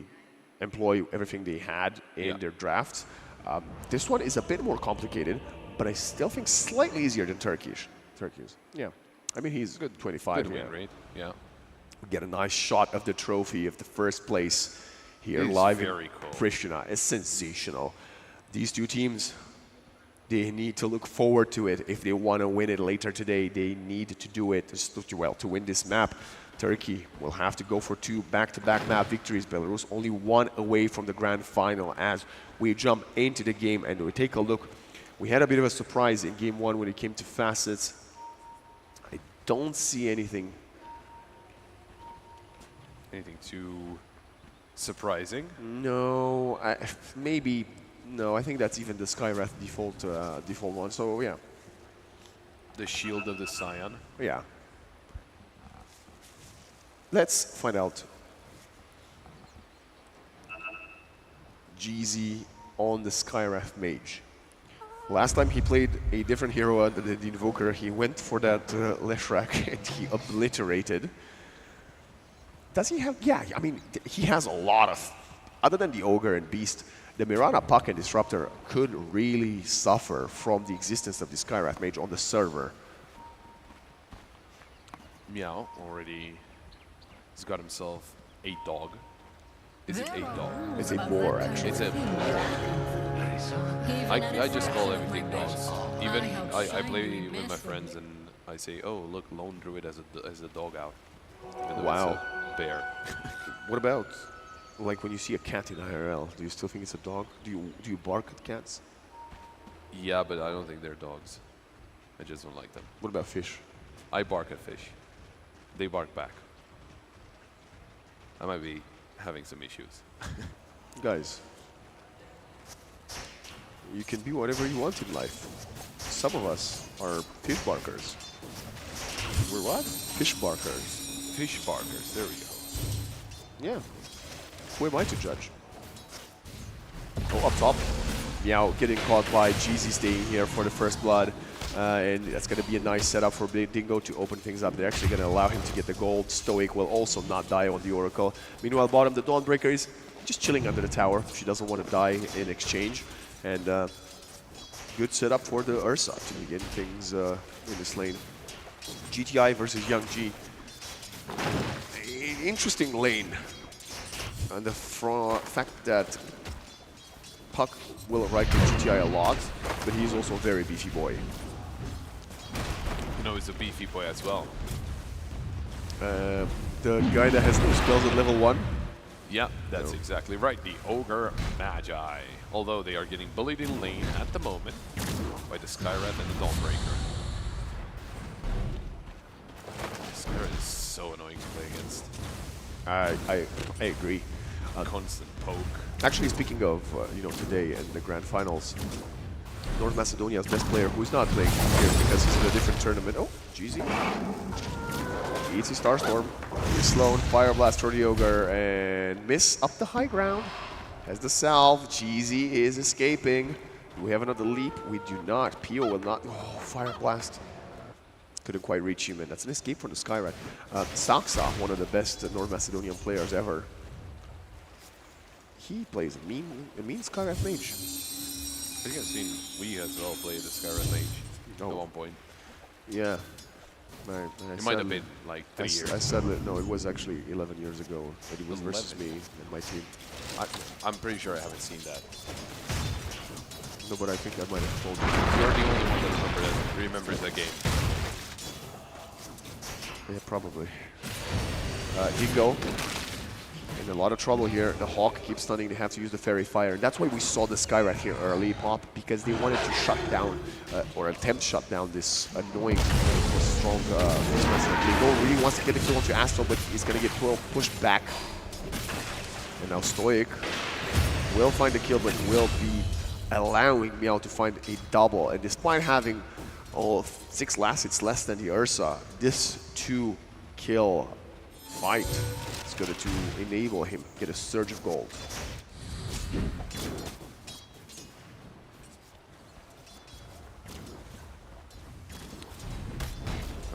employ everything they had in their drafts. This one is a bit more complicated, but I still think slightly easier than Turkish. Yeah. I mean, he's good 25. Good win rate. Yeah. Get a nice shot of the trophy of the first place here It's live in very cool. Pristina. It's sensational. These two teams, they need to look forward to it. If they want to win it later today, they need to do it to win this map. Turkey will have to go for 2 back-to-back map victories. Belarus only 1 away from the grand final. As we jump into the game and we take a look, we had a bit of a surprise in game 1 when it came to facets. I don't see anything too surprising? No, maybe no. I think that's even the Skywrath default one. So yeah, The shield of the Scion. yeah. Let's find out. GZ on the Skywrath Mage. Last time he played a different hero than the Invoker, he went for that Leshrac and he obliterated. Does he have? Yeah, I mean, he has a lot of. Other than the Ogre and Beast, the Mirana Puck and Disruptor could really suffer from the existence of the Skywrath Mage on the server. Meow already has got himself a dog. Is it a dog? It's a boar, actually. It's a I just call everything dogs. Even I play with my friends and I say, oh look, Lone Druid as a dog out. Even though Wow. it's a bear. What about, like, when you see a cat in IRL? Do you still think it's a dog? Do you bark at cats? Yeah, but I don't think they're dogs. I just don't like them. What about fish? I bark at fish. They bark back. I might be having some issues. Guys, you can be whatever you want in life. Some of us are fish barkers. We're what? Fish barkers. Fish barkers, there we go. Yeah. Who am I to judge? Oh, up top. Meow getting caught by GZ staying here for the first blood. And that's going to be a nice setup for Dingo to open things up. They're actually going to allow him to get the gold. Stoic will also not die on the Oracle. Meanwhile, bottom, the Dawnbreaker is just chilling under the tower. She doesn't want to die in exchange. And good setup for the Ursa to begin things in this lane. GTI versus Young G. Interesting lane. And the fact that Puck will write to GTI a lot, but he's also a very beefy boy. You know, he's a beefy boy as well. The guy that has no spells at level 1? Yeah, that's exactly right. The Ogre Magi. Although they are getting bullied in lane at the moment by the Skywrath and the Dawnbreaker. Skywrath is so annoying to play against. I agree. Constant poke. Actually, speaking of today and the grand finals, North Macedonia's best player, who's not playing here because he's in a different tournament. Oh, GZ. Eats his Starstorm. He's Sloan, Fire Blast for the Ogre, and miss up the high ground. Has the salve. GZ is escaping. Do we have another leap? We do not. Pio will not. Oh, Fire Blast. Couldn't quite reach him, and that's an escape from the Skywrath. Saksa, one of the best North Macedonian players ever. He plays a mean Skywrath Mage. I think I've seen we as well play the Skywrath Mage at one point. Yeah. It might have been like 3 years. I said it. No, it was actually 11 years ago. But it was versus me and my team. I'm pretty sure I haven't seen that. No, but I think I might have told you. You're the only one that remembers that game. Yeah, probably. Dingo. In a lot of trouble here. The Hawk keeps stunning. They have to use the Fairy Fire. And that's why we saw the Skywrath here early, Pop, because they wanted to shut down, or attempt to shut down this annoying, strong Dingo really wants to get the kill onto Astral, but he's going to get pushed back. And now Stoic will find the kill, but will be allowing Meow to find a double. And despite having 6 last hits less than the Ursa, this 2-kill fight is going to enable him get a surge of gold.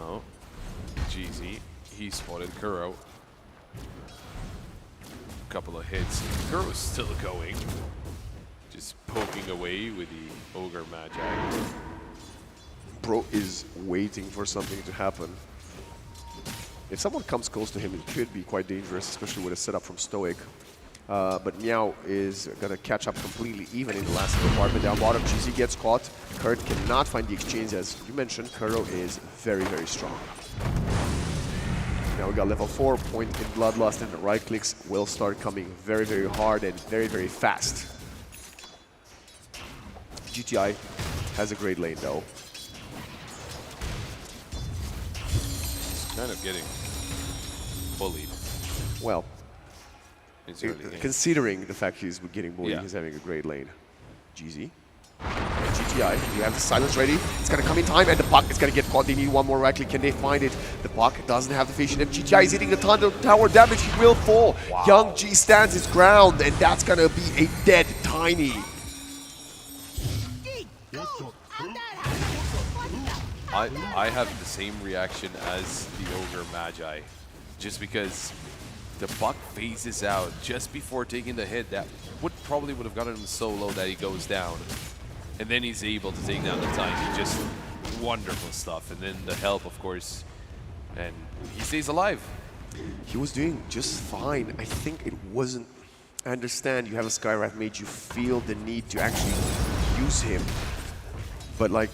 Oh, GZ, he spotted Kuro. Couple of hits. Kuro's still going. Just poking away with the Ogre Magi. Bro is waiting for something to happen. If someone comes close to him, it could be quite dangerous, especially with a setup from Stoic. But Meow is going to catch up completely even in the last compartment. Down bottom, GZ gets caught. Kurt cannot find the exchange. As you mentioned, Kuro is very, very strong. Now we got level 4 point in Bloodlust, and the right clicks will start coming very, very hard and very, very fast. GTI has a great lane though. Kind of getting bullied. Well, considering the fact he's getting bullied, he's having a great lane. GZ. And GTI, you have the silence ready. It's going to come in time, and the puck is going to get caught. They need one more right click. Can they find it? The puck doesn't have the vision. If GTI is hitting the ton of tower damage, he will fall. Wow. Young G stands his ground, and that's going to be a dead Tiny. I have the same reaction as the Ogre Magi, just because the buck phases out just before taking the hit. That probably would have gotten him so low that he goes down, and then he's able to take down the Tiny. Just wonderful stuff. And then the help, of course, and he stays alive. He was doing just fine. I think it wasn't. I understand you have a Skywrath Mage, you feel the need to actually use him, but like,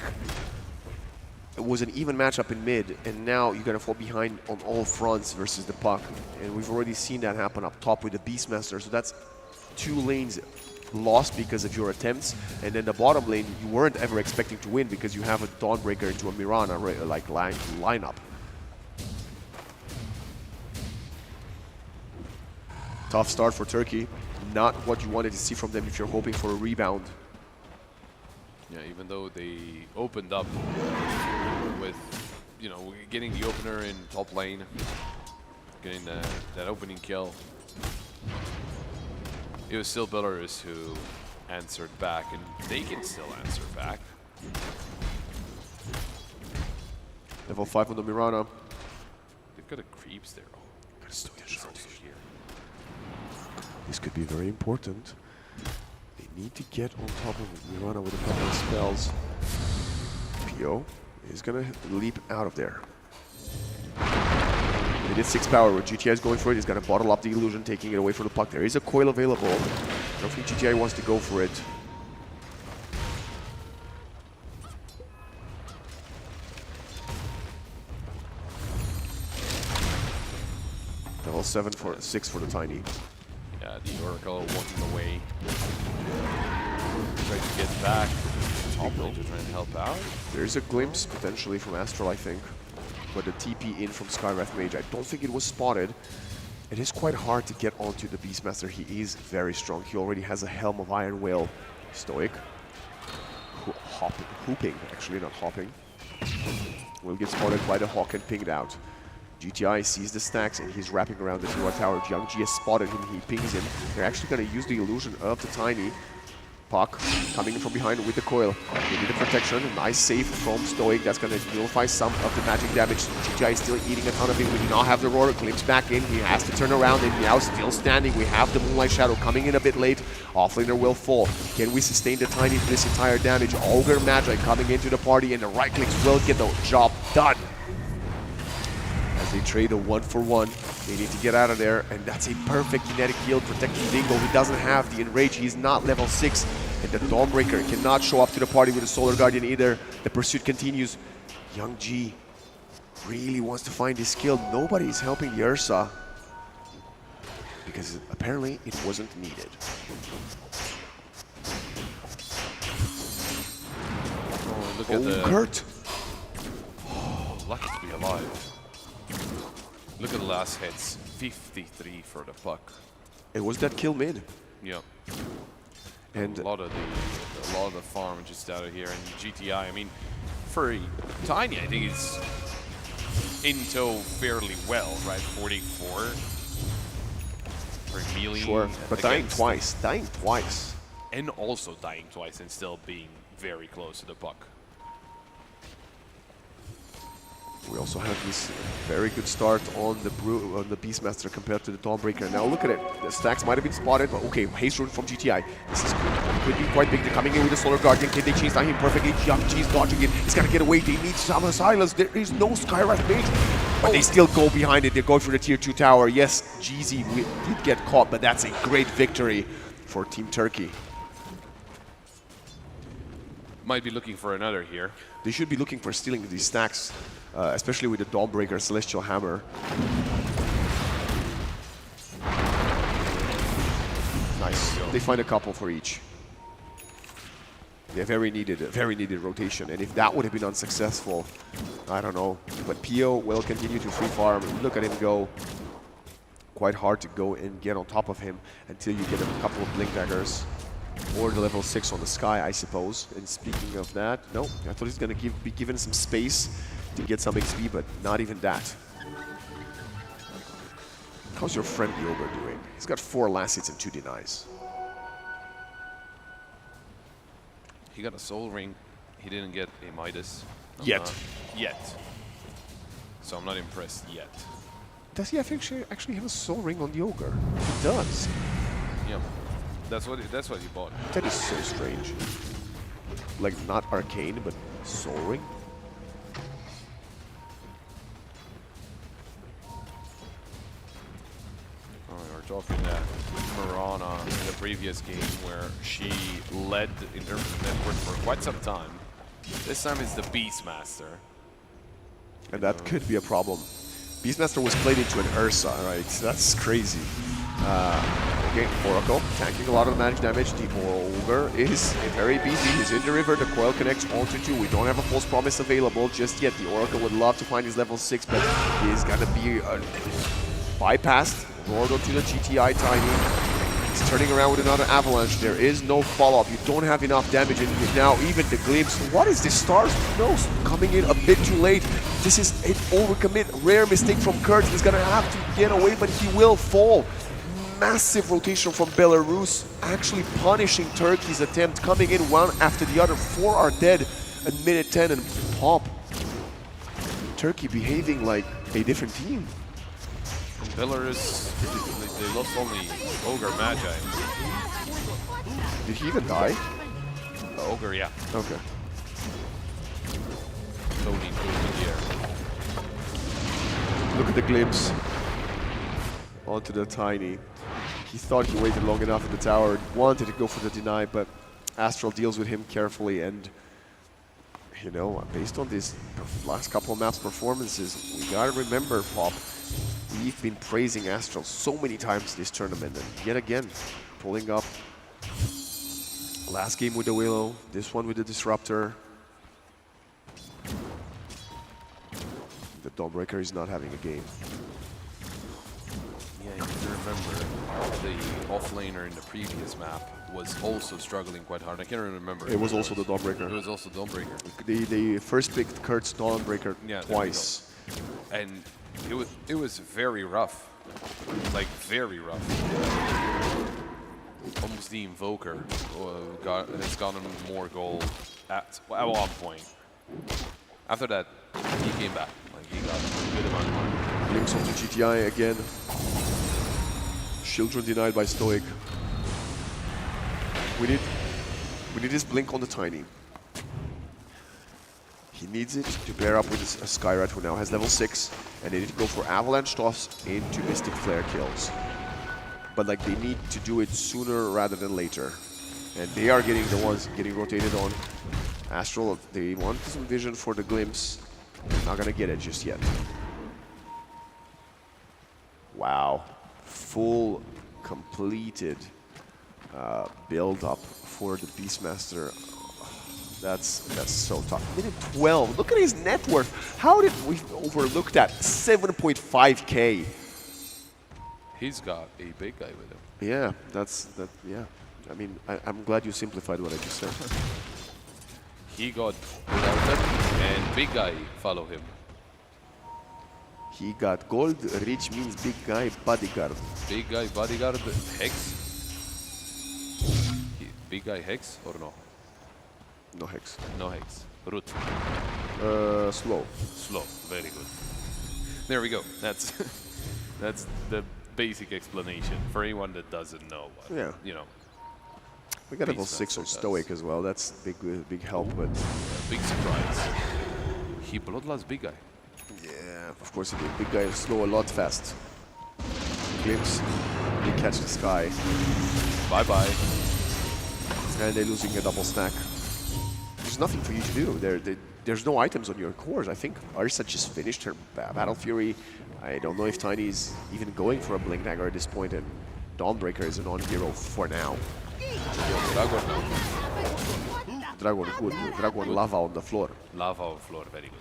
it was an even matchup in mid, and now you're gonna fall behind on all fronts versus the puck. And we've already seen that happen up top with the Beastmaster, so that's 2 lanes lost because of your attempts, and then the bottom lane you weren't ever expecting to win because you have a Dawnbreaker into a Mirana like lineup. Tough start for Turkey, not what you wanted to see from them if you're hoping for a rebound. Yeah, even though they opened up with, you know, getting the opener in top lane, getting that opening kill, it was still Belarus who answered back, and they can still answer back. Level 5 on the Mirana. They've got a creeps there. Oh, also here. This could be very important. They need to get on top of Mirana with a couple of spells. PO is gonna leap out of there. They did 6 power, but GTI is going for it. He's gonna bottle up the illusion, taking it away from the puck. There is a coil available. I don't think GTI wants to go for it. Level 7 for 6 for the Tiny. Yeah, the Oracle walking away. Trying to get back. Top lane to try and help out. There's a glimpse potentially from Astral, I think. But the TP in from Skywrath Mage, I don't think it was spotted. It is quite hard to get onto the Beastmaster. He is very strong. He already has a Helm of Iron Will. Stoic. Hooping, actually, not hopping. Will get spotted by the Hawk and pinged out. GTI sees the stacks and he's wrapping around the T1 tower. Young G has spotted him, he pings him. They're actually going to use the illusion of the Tiny. Puck coming in from behind with the coil. They need the protection. A nice save from Stoic. That's going to nullify some of the magic damage. GTI is still eating a ton of it. We do not have the Roar. Glimpse back in. He has to turn around and now still standing. We have the Moonlight Shadow coming in a bit late. Offlaner will fall. Can we sustain the Tiny for this entire damage? Ogre Magi coming into the party and the right clicks will get the job done. As they trade a 1-for-1, they need to get out of there, and that's a perfect kinetic field protecting Dingo. He doesn't have the Enrage, he's not level 6, and the Dawnbreaker cannot show up to the party with the Solar Guardian either. The pursuit continues. Young G really wants to find his skill. Nobody is helping the Ursa, because apparently it wasn't needed. Oh, look at the... Kurt! Oh, lucky to be alive. Look at the last hits, 53 for the puck. It was that kill mid. Yeah. And a lot of the farm just out of here, and GTI, I mean, for Tiny, I think it's in tow fairly well, right? 44 for melee. Sure, but dying against- twice. And also dying twice and still being very close to the puck. We also have this very good start on the Beastmaster compared to the Dawnbreaker. Now look at it. The stacks might have been spotted, but okay, haste rune from GTI. This is good. Could be quite big. They're coming in with the Solar Guardian. Can they chase down him perfectly? He's dodging it. He's gonna get away. They need some silence. There is no Skywrath mate. But they still go behind it. They go for the tier 2 tower. Yes, GZ did get caught, but that's a great victory for Team Turkey. Might be looking for another here. They should be looking for stealing these stacks, especially with the Dawnbreaker Celestial Hammer. Nice. They find a couple for each. Yeah, very needed rotation. And if that would have been unsuccessful, I don't know. But Pio will continue to free farm. Look at him go. Quite hard to go and get on top of him until you get a couple of blink daggers. Or the level 6 on the sky, I suppose. And speaking of that, no, I thought he's going to be given some space to get some XP, but not even that. How's your friend Yoga doing? He's got 4 last hits and 2 denies. He got a soul ring. He didn't get a Midas. Yet. Yet. So I'm not impressed yet. Does he actually have a soul ring on the Ogre? He does. Yeah. That's what he bought. That is so strange. Like, not arcane, but soul ring? Oh, we were talking that Marana in the previous game where she led in terms of network for quite some time. This time it's the Beastmaster. And that could be a problem. Beastmaster was played into an Ursa, right? That's crazy. Okay, Oracle tanking a lot of magic damage. The Ogre is very busy. He's in the river. The coil connects onto 2. We don't have a false promise available just yet. The Oracle would love to find his level 6, but he's gonna be bypassed. Roared onto the GTI Tiny. He's turning around with another Avalanche. There is no follow-up. You don't have enough damage, and now even the Glimpse. What is this? Stars Nose coming in a bit too late. This is an overcommit. Rare mistake from Kurt. He's gonna have to get away, but he will fall. Massive rotation from Belarus, actually punishing Turkey's attempt, coming in one after the other. 4 are dead at minute 10 and pop. Turkey behaving like a different team. Belarus, they lost only Ogre Magi. Did he even die? Ogre, yeah. Okay. Tony goes in the air. Look at the glimpse onto the Tiny. He thought he waited long enough at the tower, wanted to go for the deny, but Astral deals with him carefully. And you know, based on these last couple of maps performances, we gotta remember, Pop, we've been praising Astral so many times this tournament, and yet again, pulling up. Last game with the Willow, this one with the Disruptor. The Dawnbreaker is not having a game. Yeah, if you remember, the offlaner in the previous map was also struggling quite hard. I can't remember. It was also the Dawnbreaker. It was also Dawnbreaker. They first picked Kurt's Dawnbreaker twice. And it was very rough. Like, very rough. Almost the Invoker has gotten more gold at one point. After that, he came back. Like, he got a good amount of money. Glimpse onto GTI again. Children denied by Stoic. We need his blink on the Tiny. He needs it to pair up with a Skyrat who now has level 6, and they need to go for Avalanche toss into Mystic Flare kills. But like, they need to do it sooner rather than later. And they are getting the ones getting rotated on. Astral, they want some vision for the Glimpse. Not gonna get it just yet. Wow. Full completed build up for the Beastmaster. That's so tough. Minute 12. Look at his net worth. How did we overlook that? 7.5k. He's got a big guy with him. Yeah, yeah. I mean, I'm glad you simplified what I just said. He got without him, and big guy follow him. He got gold, rich means big guy bodyguard. Big guy bodyguard Hex. Big guy Hex or no? No hex. No Hex. Root. Slow. Slow. Very good. There we go. That's that's the basic explanation for anyone that doesn't know. What, Yeah. You know, We got level Beastmaster 6 on does. Stoic as well. That's big help, but big surprise. He bloodlust big guy. yeah, of course he did. Big guy is slow a lot fast. Glimpse, they catch the sky, Bye bye. and they're losing a double stack. There's nothing for you to do. There's no items on your cores. I think Arisa just finished her Battle Fury. I don't know if Tiny is even going for a Blink Dagger at this point, and Dawnbreaker is a non-hero for now. Dragon, good. Dragon lava on the floor. Lava on floor. Very good.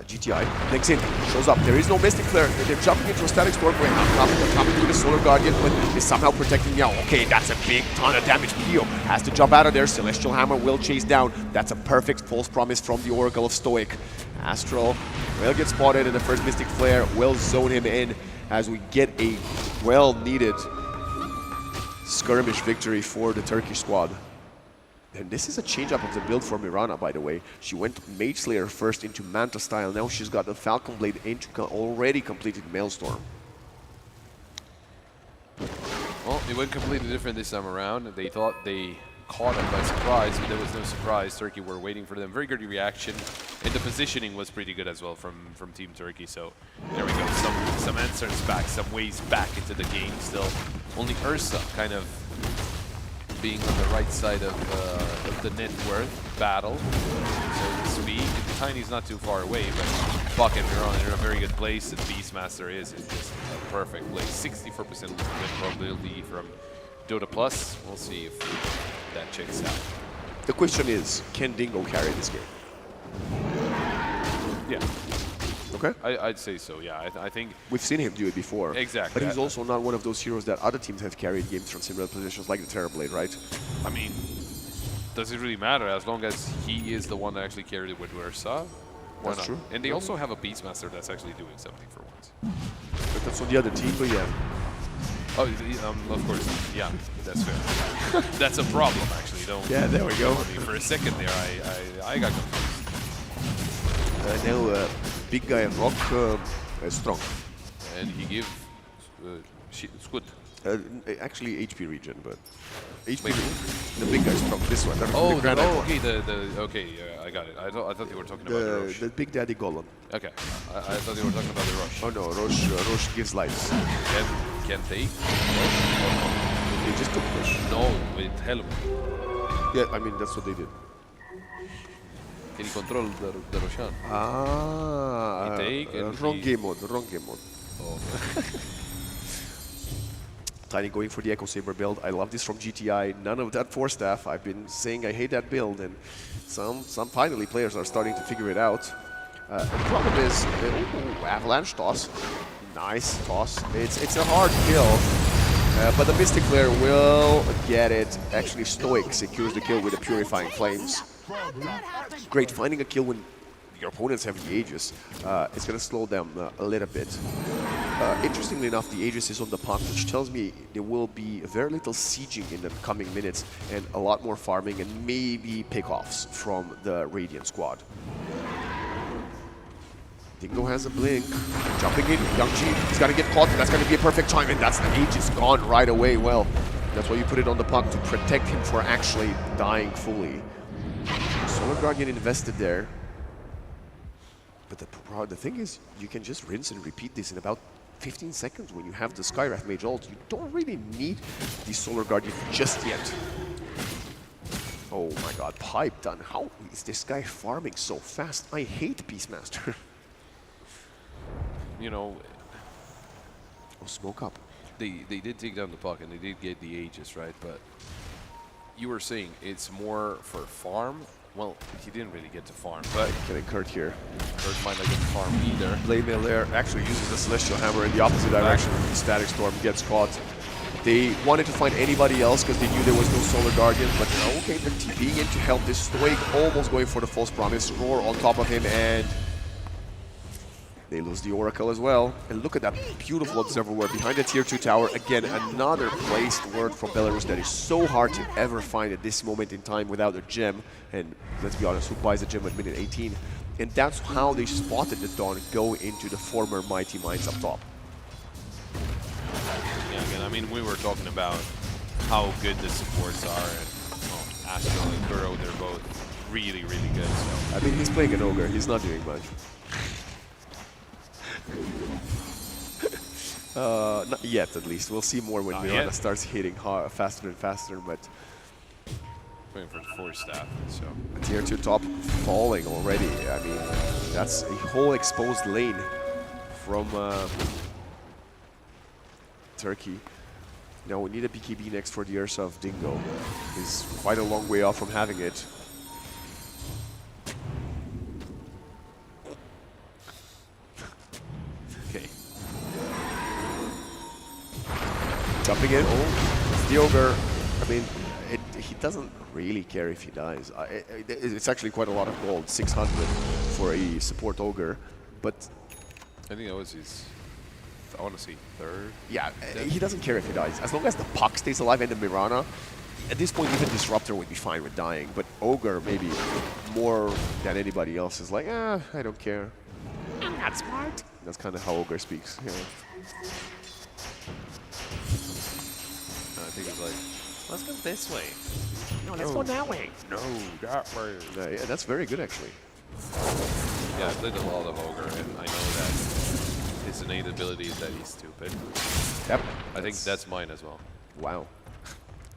GTI links in, shows up. There is no Mystic Flare. They're jumping into a Static Storm. They're coming through the Solar Guardian, but is somehow protecting Yao. Okay, that's a big ton of damage. Pio has to jump out of there. Celestial Hammer will chase down. That's a perfect false promise from the Oracle of Stoic. Astral will get spotted, and the first Mystic Flare will zone him in as we get a well-needed skirmish victory for the Turkish squad. And this is a change-up of the build for Mirana, by the way. She went Mage Slayer first into Manta style. Now she's got the Falcon Blade into already completed Maelstrom. Well, it went completely different this time around. They thought they caught him by surprise, but there was no surprise. Turkey were waiting for them. Very good reaction. And the positioning was pretty good as well from Team Turkey. So there we go. Some answers back, some ways back into the game still. Only Ursa kind of being on the right side of the net worth battle, so to speak. Tiny's not too far away, but Buck and Miran are in a very good place, and Beastmaster is just a perfect place. 64% win probability from Dota Plus. We'll see if that checks out. The question is, can Dingo carry this game? Yeah. Okay. I'd say so, yeah. I think We've seen him do it before. Exactly. But he's also not one of those heroes that other teams have carried games from similar positions like the Terrorblade, right? I mean, does it really matter as long as he is the one that actually carried it with Ursa? Why That's not? true. And they also have a Beastmaster that's actually doing something for once. But that's on the other team, but yeah. Oh, of course, yeah, that's fair. That's a problem, actually. Don't. Yeah, there we go. I mean, for a second there, I got confused. Now, big guy and Rock strong. And he give Squid. Actually, HP region, but HP Wait. the big guy's strong. This one. Oh, the Grand okay, okay, yeah, I got it. I thought you were talking about the Roche. the Big Daddy Golem. Okay, I thought you were talking about the Roche. Oh no, Roche gives lives. Can they? They just took Roche. No, with Helm. Yeah, I mean, that's what they did. Can he control the Roshan? Ah, He take and wrong he- game mode, wrong game mode. Oh. Tiny going for the Echo Saber build. I love this from GTI. None of that Force Staff. I've been saying I hate that build, and some finally players are starting to figure it out. The problem is, ooh, Avalanche toss. Nice toss. It's a hard kill, but the Mystic Flare will get it. Actually, Stoic secures the kill with the Purifying Flames. Great, finding a kill when your opponents have the Aegis. It's going to slow them a little bit. Interestingly enough, the Aegis is on the puck, which tells me there will be very little sieging in the coming minutes and a lot more farming and maybe pickoffs from the Radiant squad. Dingo has a blink, jumping in, Young G, he's gonna get caught, that's gonna be a perfect time, and that's the Aegis gone right away. Well, that's why you put it on the puck, to protect him for actually dying fully. Solar Guardian invested there. But the thing is, you can just rinse and repeat this in about 15 seconds when you have the Skywrath Mage ult. You don't really need the Solar Guardian just yet. Oh my god, pipe done. How is this guy farming so fast? I hate Beastmaster. You know, Oh, smoke up. they did take down the puck and they did get the Aegis, right? But you were saying it's more for farm. Well, he didn't really get to farm, but Getting Kurt here. Kurt might not get to farm either. Blade Mail there actually uses the Celestial Hammer in the opposite direction. Static Storm gets caught. They wanted to find anybody else because they knew there was no Solar Guardian, but okay, they're TPing in to help this Stoic, almost going for the false promise. Roar on top of him, and They lose the Oracle as well. And look at that beautiful Observer Ward behind the tier 2 tower. Again, another placed word from Belarus that is so hard to ever find at this moment in time without a gem. And let's be honest, who buys a gem at minute 18? And that's how they spotted the Dawn go into the former Mighty Mines up top. Yeah, again, I mean, we were talking about how good the supports are, and well, Astro and Kuro, they're both really, really good. So. I mean, he's playing an Ogre. He's not doing much. Not yet, at least. We'll see more when Miranda starts hitting hard, faster and faster, but... Waiting for the 4 staff, so... Tier 2 top falling already. I mean, that's a whole exposed lane from Turkey. Now we need a BKB next for the Ursa of Dingo. He's quite a long way off from having it. Okay. Jumping in. Oh, the Ogre. I mean, he doesn't really care if he dies. It's actually quite a lot of gold, 600 for a support Ogre, but... I think that was his... I want to see 3rd. Yeah, he doesn't care if he dies. As long as the Puck stays alive and the Mirana, at this point even Disruptor would be fine with dying, but Ogre maybe more than anybody else is like, I don't care. I'm not smart. That's kind of how Ogre speaks. Yeah. I think it's like, let's go this way. No, let's go that way. No, that way. Yeah, that's very good actually. Yeah, I played a lot of Ogre, and I know that his innate ability is that he's stupid. Yep. I think that's mine as well. Wow.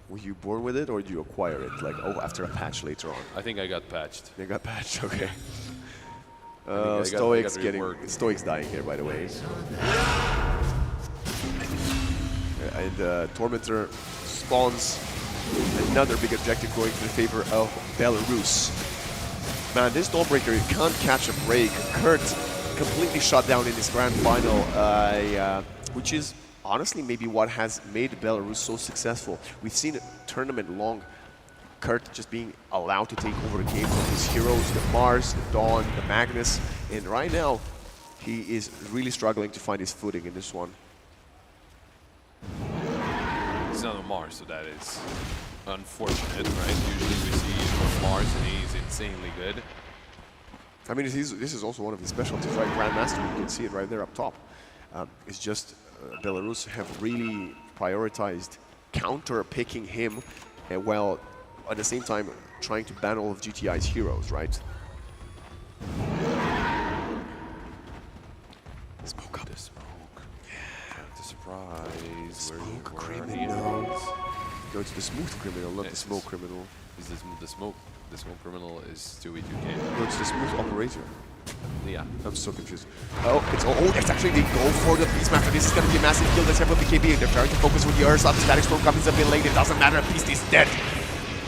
Were you born with it or did you acquire it? Like, after a patch later on? I think I got patched. You got patched, okay. Stoic's dying here, by the way. And Tormentor spawns another big objective going to the favor of Belarus. Man, this Dawnbreaker can't catch a break. Kurt completely shut down in this grand final, which is honestly maybe what has made Belarus so successful. We've seen a tournament long Kurt just being allowed to take over the game from his heroes, the Mars, the Dawn, the Magnus, and right now he is really struggling to find his footing in this one. He's not a Mars, so that is unfortunate, right? Usually we see Mars and he's insanely good. I mean, this is also one of his specialties, right? Grandmaster, you can see it right there up top. It's just Belarus have really prioritized counter-picking him, while at the same time trying to ban all of GTI's heroes, right? Smoke up. The smoke. Yeah. The surprise. Smoke criminal. Go to the smooth criminal, not the smoke criminal. Is the smoke criminal is 2v2k. No, it's the smooth operator. Yeah. I'm so confused. Oh, it's actually they go for the Beastmaster. This is going to be a massive kill. Let's have a BKB. And they're trying to focus with the Ursa. The static storm comes a bit late. It doesn't matter. Beast is dead.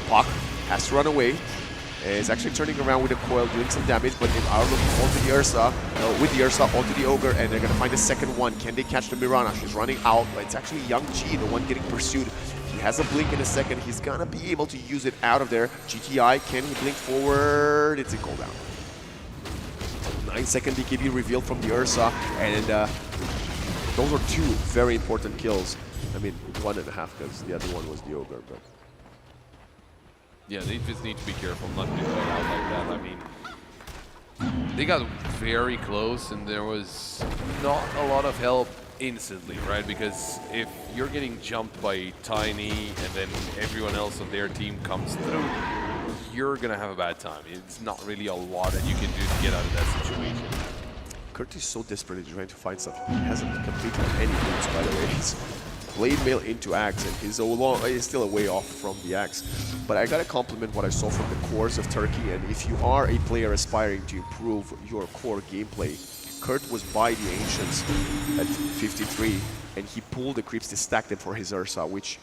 Puck has to run away. It's actually turning around with a coil, doing some damage, but they are looking onto the Ursa, with the Ursa onto the Ogre, and they're going to find the second one. Can they catch the Mirana? She's running out, but it's actually Young Chi, the one getting pursued. He has a blink in a second. He's going to be able to use it out of there. GTI, can he blink forward? It's a cooldown. 9-second BKB revealed from the Ursa, and those are 2 very important kills. I mean, 1.5 because the other one was the Ogre, but... Yeah, they just need to be careful not to go out like that. I mean, they got very close and there was not a lot of help instantly, right? Because if you're getting jumped by Tiny and then everyone else on their team comes through, you're going to have a bad time. It's not really a lot that you can do to get out of that situation. Kurt is so desperately trying to find stuff. He hasn't completed any moves, by the way. He's blade mail into Axe, and he's still a way off from the Axe. But I gotta compliment what I saw from the cores of Turkey, and if you are a player aspiring to improve your core gameplay, Kurt was by the Ancients at 53, and he pulled the creeps to stack them for his Ursa, which,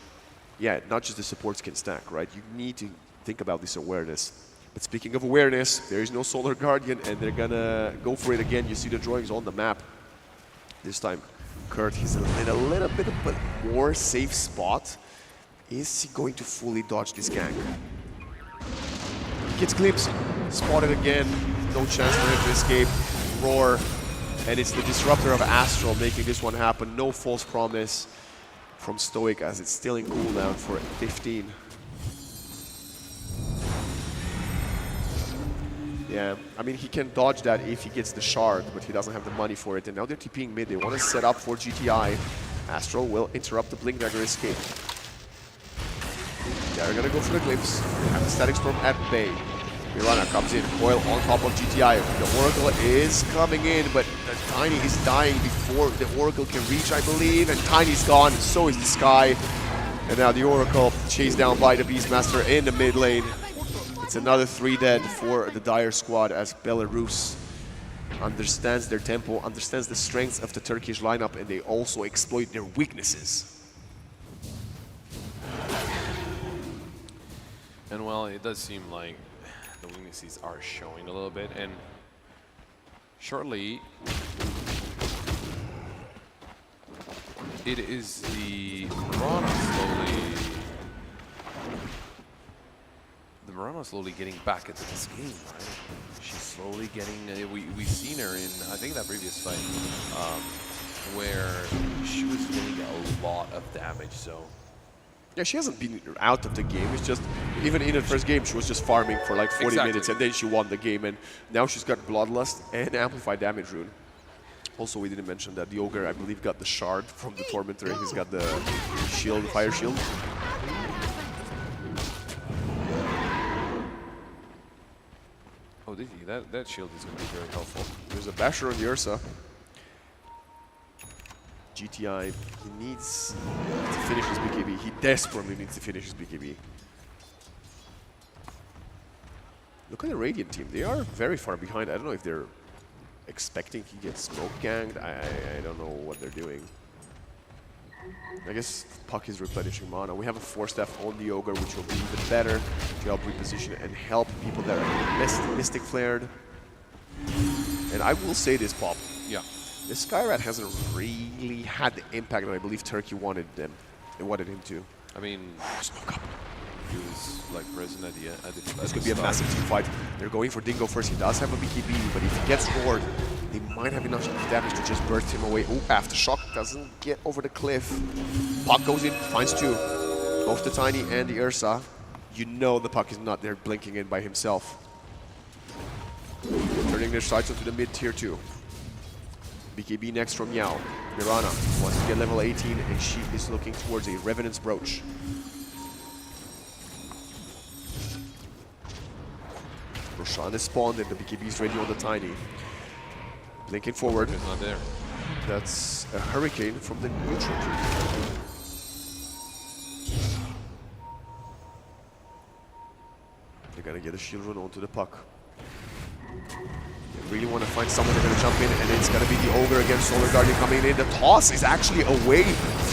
yeah, not just the supports can stack, right? You need to think about this awareness. But speaking of awareness, there is no Solar Guardian, and they're gonna go for it again. You see the drawings on the map. This time, Kurt, he's in a little bit of a more safe spot. Is he going to fully dodge this gank? Gets glimpsed, spotted again. No chance for him to escape. Roar And it's the disruptor of Astral making this one happen. No false promise from Stoic as it's still in cooldown for 15. Yeah, I mean, he can dodge that if he gets the shard, but he doesn't have the money for it. And now they're TPing mid. They want to set up for GTI. Astral will interrupt the Blink Dagger escape. They're going to go for the glyphs. They have the Static Storm at bay. Mirana comes in, Coil on top of GTI. The Oracle is coming in, but the Tiny is dying before the Oracle can reach, I believe. And Tiny's gone, and so is the Sky. And now the Oracle chased down by the Beastmaster in the mid lane. It's another 3 dead for the Dire squad as Belarus understands their tempo, understands the strengths of the Turkish lineup, and they also exploit their weaknesses. And well, it does seem like the weaknesses are showing a little bit, and shortly it is the Mirana slowly getting back into this game, right? She's slowly getting, we've seen her in, I think, that previous fight, where she was doing a lot of damage, so. Yeah, she hasn't been out of the game. It's just, even in the first game, she was just farming for like 40 minutes, and then she won the game. And now she's got Bloodlust and Amplified Damage Rune. Also, we didn't mention that the Ogre, I believe, got the shard from the Tormentor. He's got the shield, the Fire Shield. Oh, did he? That shield is going to be very helpful. There's a Basher on the Ursa. GTI, he needs to finish his BKB. He desperately needs to finish his BKB. Look at the Radiant team. They are very far behind. I don't know if they're expecting he gets smoke ganged. I don't know what they're doing. I guess Puck is replenishing mana. We have a 4-staff on the Ogre, which will be even better to help reposition and help people that are Mystic Flared. And I will say this, Pop. Yeah. The Skyrat hasn't really had the impact that I believe Turkey wanted them. They wanted him to. I mean, Smoke up. he was like present at the This could be a massive team fight. They're going for Dingo first. He does have a BKB, but if he gets roared, they might have enough damage to just burst him away. Ooh, Aftershock doesn't get over the cliff. Puck goes in, finds 2. Both the Tiny and the Ursa. You know the Puck is not there blinking in by himself. Turning their sights onto the mid-tier 2. BKB next from Yao. Mirana wants to get level 18, and she is looking towards a Revenant's Brooch. Roshan is spawned, and the BKB is ready on the Tiny. Blinking forward. It's not there. That's a Hurricane from the neutral team. They're gonna get a shield run onto the Puck. They really want to find someone they're gonna jump in, and it's gonna be the Ogre against Solar Guardian coming in. The toss is actually away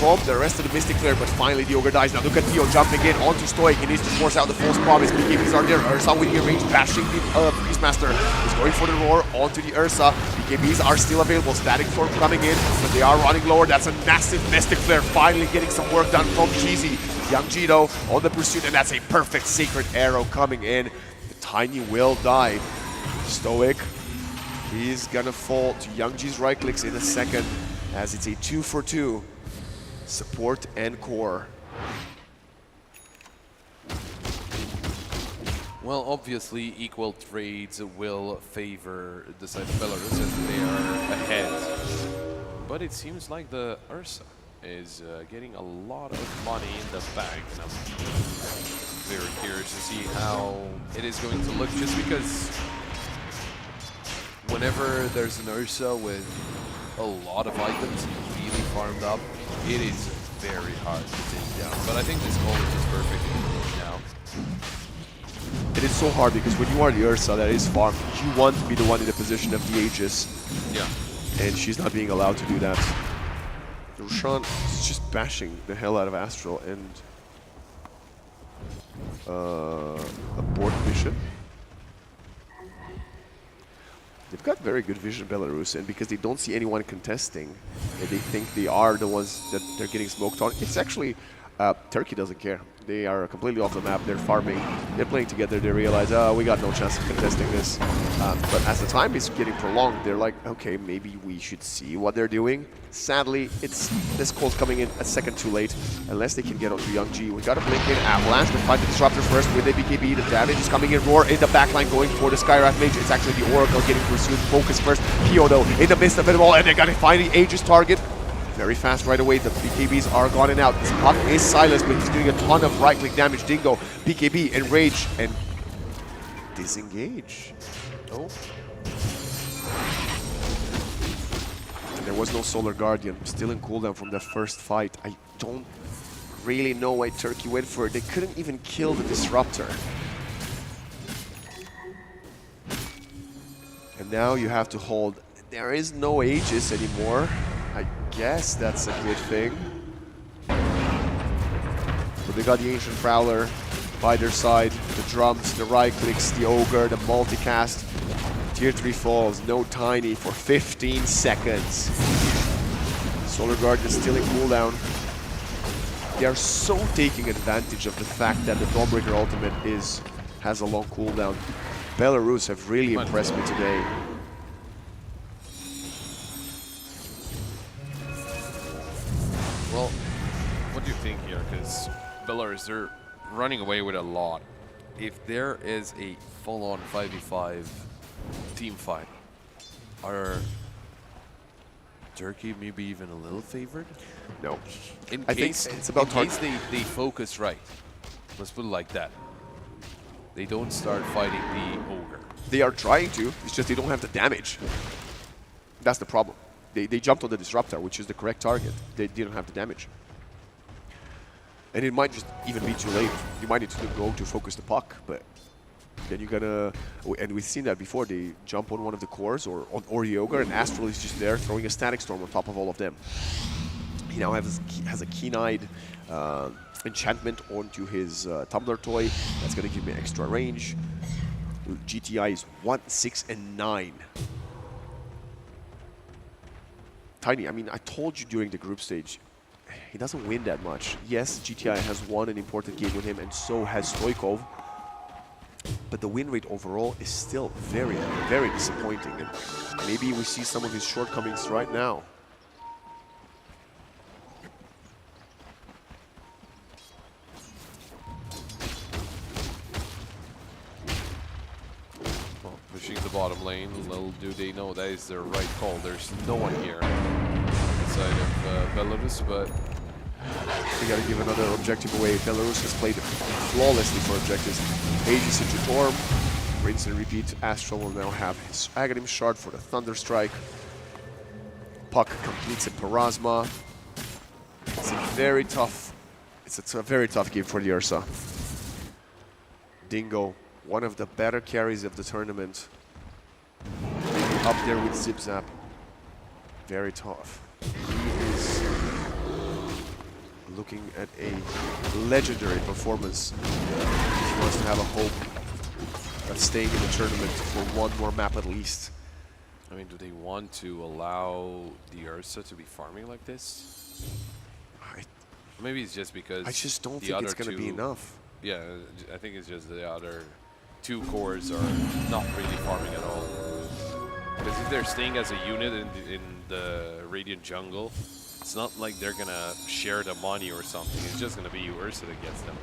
from the rest of the Mystic Flare, but finally the Ogre dies. Now look at Theo jumping in onto Stoic. He needs to force out the false promise. BKBs are there. Ursa with the range, bashing the Beastmaster. Is going for the roar onto the Ursa. BKBs are still available. Static Storm coming in, but they are running lower. That's a massive Mystic Flare. Finally getting some work done from Cheesy. Young Jito on the pursuit, and that's a perfect Sacred Arrow coming in. The Tiny will die. Stoic, he's gonna fall to Young G's right clicks in a second, as it's a 2-for-2. Support and core. Well, obviously, equal trades will favor the side of Belarus as they are ahead. But it seems like the Ursa is getting a lot of money in the bag. And I'm very curious to see how it is going to look, just because whenever there's an Ursa with a lot of items really farmed up, it is very hard to take down. But I think this goal is just perfect now. It is so hard because when you are the Ursa that is farmed, you want to be the one in the position of the Aegis. Yeah. And she's not being allowed to do that. Roshan is just bashing the hell out of Astral and abort mission. They've got very good vision, Belarus, and because they don't see anyone contesting, and they think they are the ones that they're getting smoked on, it's actually, Turkey doesn't care. They are completely off the map. They're farming. They're playing together. They realize, oh, we got no chance of contesting this. But as the time is getting prolonged, they're like, okay, maybe we should see what they're doing. Sadly, this call's coming in a second too late, unless they can get onto Young G. We got to blink in Avalanche to find the Disruptor first with the BKB. The damage is coming in. Roar in the backline going for the Skywrath Mage. It's actually the Oracle getting pursued. Focus first. Pio though in the midst of it all, and they got to find the Aegis target. Very fast right away. The BKBs are gone and out. This Puck is silenced, but he's doing a ton of right-click damage. Dingo, BKB, Enrage, and Disengage. Oh. And there was no Solar Guardian. Still in cooldown from that first fight. I don't really know why Turkey went for it. They couldn't even kill the Disruptor. And now you have to hold. There is no Aegis anymore. I guess that's a good thing. But they got the Ancient Prowler by their side, the drums, the right clicks, the Ogre, the multicast. Tier 3 falls, no Tiny for 15 seconds. Solar Guardian is still in cooldown. They are so taking advantage of the fact that the Dawnbreaker ultimate has a long cooldown. Belarus have really impressed me today. Well, what do you think here? Because Belarus, they're running away with a lot. If there is a full-on 5v5 team fight, are Turkey maybe even a little favored? No. I think it's about case they focus right. Let's put it like that. They don't start fighting the Ogre. They are trying to, it's just they don't have the damage. That's the problem. They jumped on the Disruptor, which is the correct target. They didn't have the damage. And it might just even be too late. You might need to go to focus the puck, but then you're gonna... And we've seen that before. They jump on one of the cores or the Ogre, and Astral is just there throwing a Static Storm on top of all of them. He now has a Keen-Eyed enchantment onto his Tumbler toy. That's gonna give me extra range. GTI is 1, 6, and 9. Tiny, I mean, I told you during the group stage, he doesn't win that much. Yes, GTI has won an important game with him, and so has Stoikov. But the win rate overall is still very, very disappointing. And maybe we see some of his shortcomings right now. Well, pushing the bottom lane, little do they know that is their right call. There's no one here inside of Belarus, but they gotta give another objective away. Belarus has played flawlessly for objectives. Aegis into Torm, rinse and repeat. Astral will now have his Aghanim Shard for the Thunder Strike. Puck completes a Parasma. It's a very tough game for the Ursa. Dingo, one of the better carries of the tournament. Maybe up there with Zip Zap. Very tough. He is looking at a legendary performance if he wants to have a hope of staying in the tournament for one more map at least. I mean, do they want to allow the Ursa to be farming like this? Maybe it's just because I just don't think it's going to be enough. Yeah, I think it's just the other two cores are not really farming at all. Because if they're staying as a unit in the Radiant jungle, it's not like they're going to share the money or something. It's just going to be Ursa that gets them.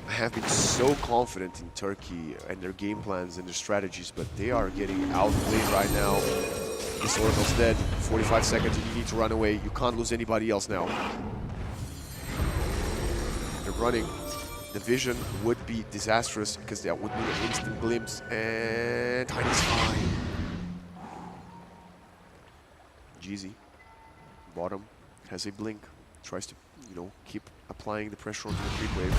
I have been so confident in Turkey and their game plans and their strategies, but they are getting outplayed right now. This Oracle's dead. 45 seconds, and you need to run away. You can't lose anybody else now. They're running. The vision would be disastrous because that would be an instant glimpse, and Tiny's fine. Jeezy, bottom, has a blink. Tries to, keep applying the pressure onto the creep wave.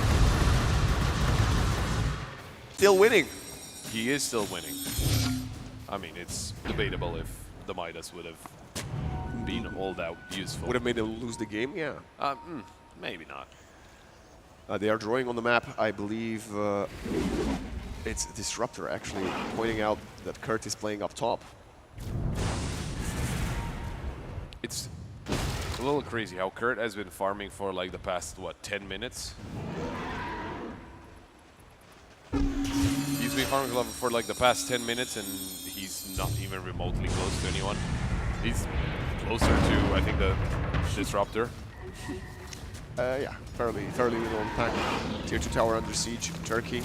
Still winning. He is still winning. I mean, it's debatable if the Midas would have been all that useful. Would have made them lose the game, yeah. Maybe not. They are drawing on the map, I believe. It's Disruptor actually pointing out that Kurt is playing up top. It's a little crazy how Kurt has been farming for like the past, what, 10 minutes? He's been farming for like the past 10 minutes and he's not even remotely close to anyone. He's closer to, I think, the Disruptor. Yeah, fairly little impact. Tier 2 tower under siege, Turkey.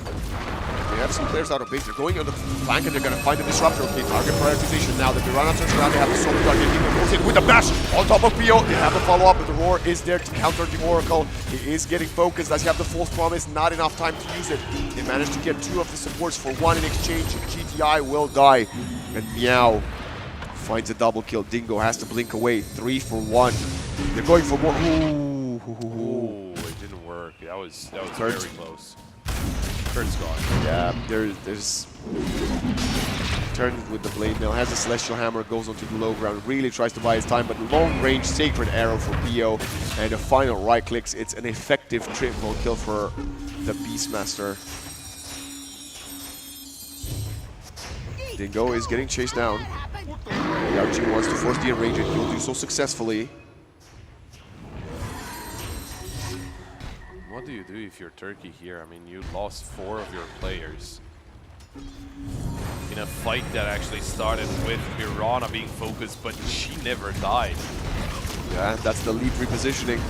They have some players out of base. They're going on the flank and they're going to find the Disruptor. Okay, target prioritization now. The Piranha turns around. They have the Solar Guardian. He goes in with the bash on top of PO. They have the follow-up, but the Roar is there to counter the Oracle. He is getting focused as you have the False Promise. Not enough time to use it. They managed to get 2 of the supports for 1 in exchange. GTI will die. And Meow finds a double kill. Dingo has to blink away. 3 for 1. They're going for more. Ooh, it didn't work. That was very close. Kurt's gone. Yeah, there's turned with the blade mail, has a celestial hammer, goes onto the low ground, really tries to buy his time, but long range sacred arrow for PO, and the final right clicks. It's an effective triple kill for the Beastmaster. Dingo is getting chased down. Yauchi wants to force the enrage, and he will do so successfully. What do you do if you're Turkey here? I mean, you lost 4 of your players in a fight that actually started with Piranha being focused, but she never died. Yeah, that's the lead repositioning.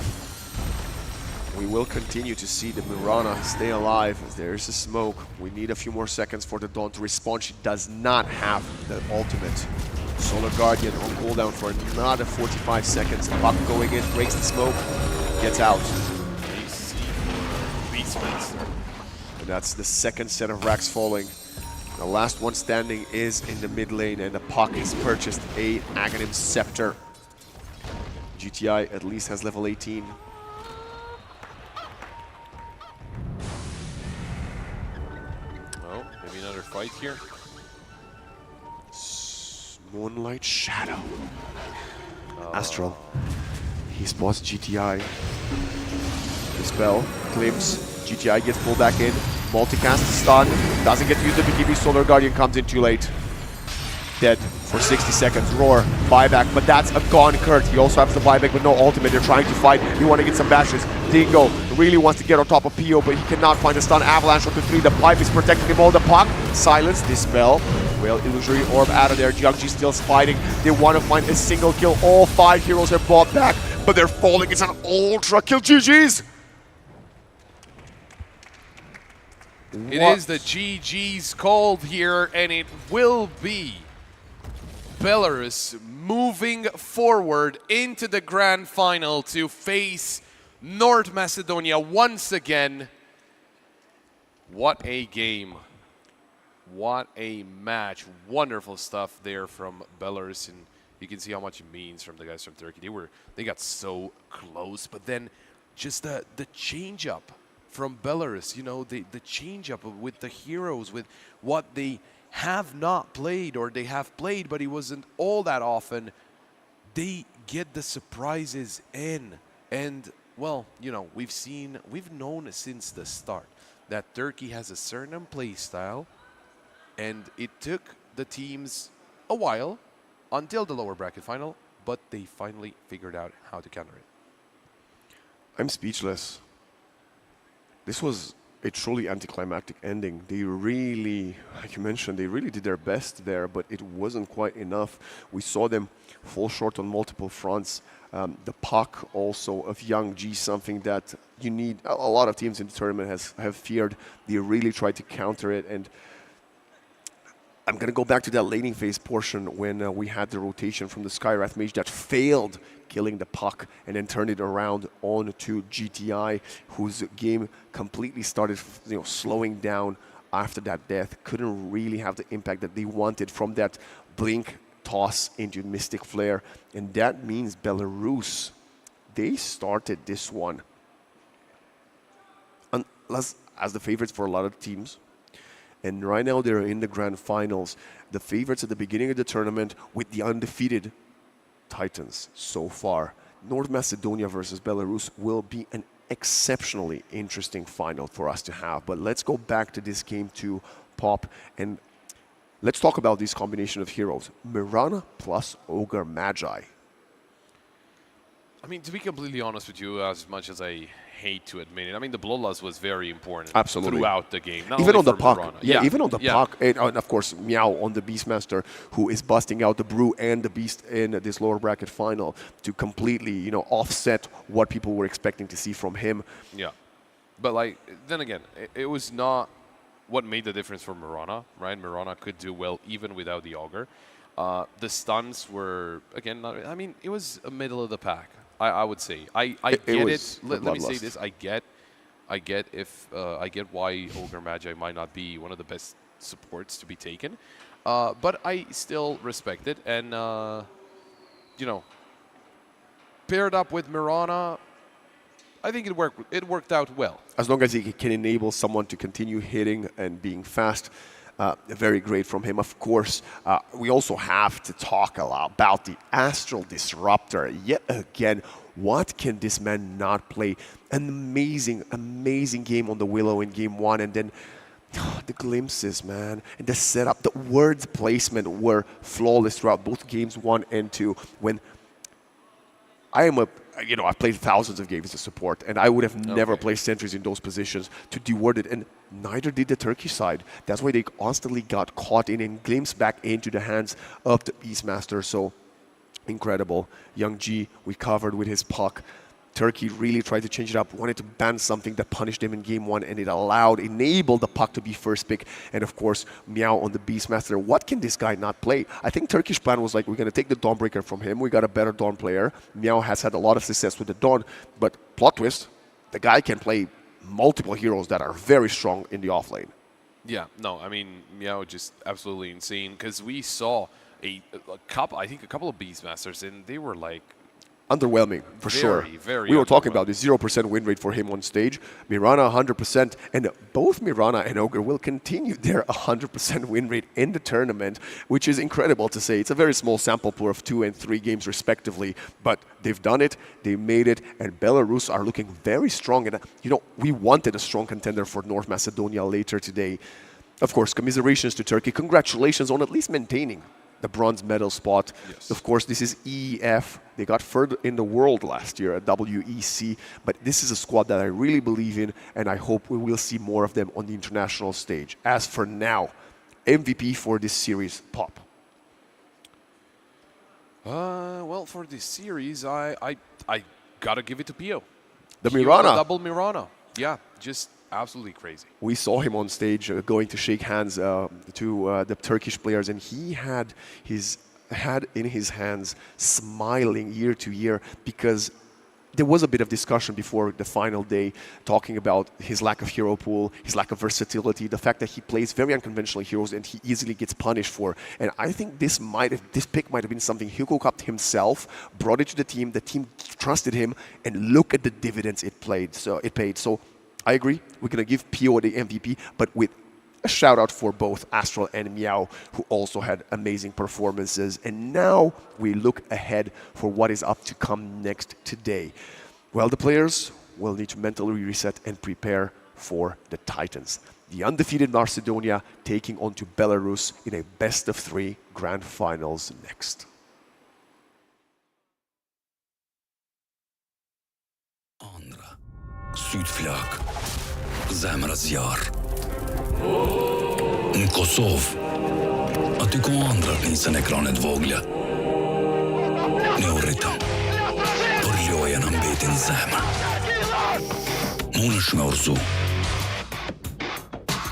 We will continue to see the Mirana stay alive as there is a smoke. We need a few more seconds for the Dawn to respond. She does not have the ultimate. Solar Guardian on cooldown for another 45 seconds. Buck going in, breaks the smoke, gets out. And that's the second set of racks falling. The last one standing is in the mid lane, and the Puck is purchased a Aghanim Scepter. GTI at least has level 18. Oh, maybe another fight here. Moonlight Shadow. Astral. He spots GTI. Dispel, Clips. GTI gets pulled back in. Multicast, stun. Doesn't get to use the BKB. Solar Guardian comes in too late. Dead for 60 seconds. Roar, buyback, but that's a gone Kurt. He also has the buyback, but no ultimate. They're trying to fight. You want to get some bashes. Dingo really wants to get on top of PO, but he cannot find a stun. Avalanche onto 3. The pipe is protecting him all. The Puck. Silence, Dispel. Well, Illusory Orb out of there. Jiangji still fighting. They want to find a single kill. All 5 heroes are bought back, but they're falling. It's an ultra kill. GG's. It is the GG's called here, and it will be Belarus moving forward into the grand final to face North Macedonia once again. What a game. What a match. Wonderful stuff there from Belarus, and you can see how much it means from the guys from Turkey. They got so close, but then just the change up from Belarus, you know, the change up with the heroes, with what they have not played, or they have played but it wasn't all that often. They get the surprises in, and well, you know, we've known since the start that Turkey has a certain play style, and it took the teams a while until the lower bracket final, but they finally figured out how to counter it. I'm speechless. This was a truly anticlimactic ending. They really, like you mentioned, they really did their best there, but it wasn't quite enough. We saw them fall short on multiple fronts. The Puck also of Young G, something that you need. A lot of teams in the tournament have feared. They really tried to counter it, and I'm going to go back to that laning phase portion when we had the rotation from the Skywrath Mage that failed killing the Puck and then turned it around on to GTI, whose game completely started slowing down after that death. Couldn't really have the impact that they wanted from that blink toss into Mystic Flare. And that means Belarus, they started this one as the favorites for a lot of teams. And right now they're in the grand finals. The favorites at the beginning of the tournament with the undefeated Titans so far. North Macedonia versus Belarus will be an exceptionally interesting final for us to have. But let's go back to this game to Pop, and let's talk about this combination of heroes. Mirana plus Ogre Magi. I mean, to be completely honest with you, as much as I hate to admit it, I mean, the bloodlust was very important Absolutely. throughout the game. Not Even only on the for puck. Mirana. Yeah, even on the yeah. puck. And of course, Meow on the Beastmaster, who is busting out the Brew and the Beast in this lower bracket final to completely, offset what people were expecting to see from him. Yeah. But, like, then again, it was not what made the difference for Mirana, right? Mirana could do well even without the Augur. The stuns were, again, not, I mean, it was a middle of the pack, I would say. I get it. Let me say this. I get why Ogre Magi might not be one of the best supports to be taken. But I still respect it. And, paired up with Mirana, I think it worked out well. As long as he can enable someone to continue hitting and being fast, very great from him. Of course, we also have to talk a lot about the Astral Disruptor. Yet again, what can this man not play? An amazing, amazing game on the Willow in game one, and then the glimpses, man, and the setup, the word placement were flawless throughout both games 1 and 2. When I've played thousands of games as a support, and I would have never played sentries in those positions to deward it, and neither did the Turkish side. That's why they constantly got caught in and glimpsed back into the hands of the Beastmaster. So incredible. Young G recovered with his puck. Turkey really tried to change it up, wanted to ban something that punished him in game 1, and it enabled the puck to be first pick. And of course, Meow on the Beastmaster. What can this guy not play? I think Turkish plan was like, we're going to take the Dawnbreaker from him. We got a better Dawn player. Meow has had a lot of success with the Dawn, but plot twist, the guy can play multiple heroes that are very strong in the offlane. Yeah, no, I mean, Meow just absolutely insane, because we saw a couple of Beastmasters, and they were like, underwhelming, for sure. Very we were talking about the 0% win rate for him on stage. Mirana, 100%. And both Mirana and Ogre will continue their 100% win rate in the tournament, which is incredible to say. It's a very small sample pool of 2 and 3 games, respectively. But they've done it. They made it. And Belarus are looking very strong. And, we wanted a strong contender for North Macedonia later today. Of course, commiserations to Turkey. Congratulations on at least maintaining the bronze medal spot. Yes. Of course, this is EEF. They got third in the world last year at WEC, but this is a squad that I really believe in, and I hope we will see more of them on the international stage. As for now, MVP for this series, Pop. Well, for this series, I gotta give it to Pio. The Pio, Mirana. double Mirana. Yeah, just absolutely crazy. We saw him on stage going to shake hands to the Turkish players, and he had in his hands smiling year to year, because there was a bit of discussion before the final day talking about his lack of hero pool, his lack of versatility, the fact that he plays very unconventional heroes and he easily gets punished for. And I think this pick might have been something he cooked up himself, brought it to the team trusted him, and look at the dividends it paid. So I agree, we're going to give Pio the MVP, but with a shout out for both Astral and Meow, who also had amazing performances. And now we look ahead for what is up to come next today. Well, the players will need to mentally reset and prepare for the Titans. The undefeated Macedonia taking on to Belarus in a best-of-3 grand finals next. Andra. Südflak. Zemrazjar. În Kosov, aty ku andrat nisën ekranet vogla. Ne u rritëm, por loja në mbetin zemër. Munësh me urzu.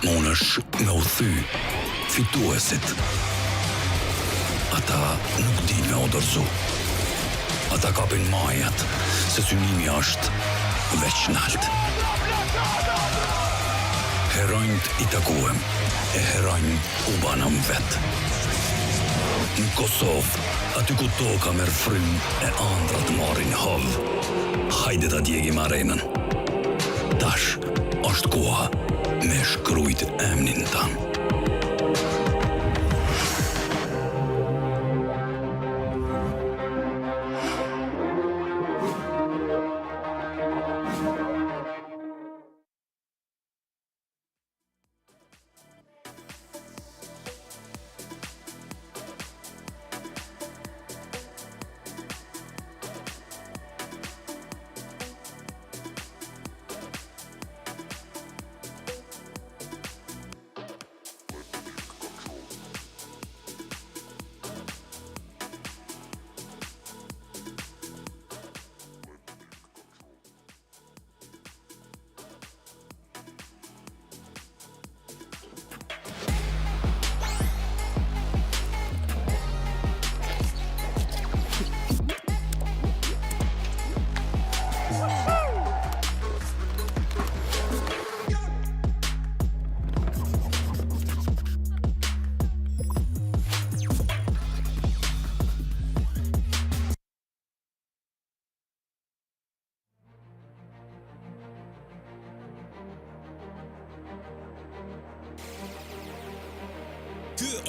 Munësh me u thy fituesit. Ata nuk din me u dorëzu. Ata kapin majat, se synimi është veç nalt. Heronjt I takuem, e heronj u banëm vetë. Në Kosovë, aty ku toka merr frymë e ëndrat marrin hov. Hajde ta djegim arenën. Tash është koha me shkrujt emnin tanë.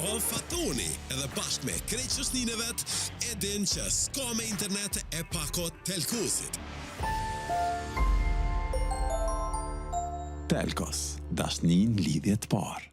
av Fatoni edhe bashkë me krejtshësninë vet e din që s'ka me internet e pakot Telkusit. Telkos, dashnin lidhje të parë.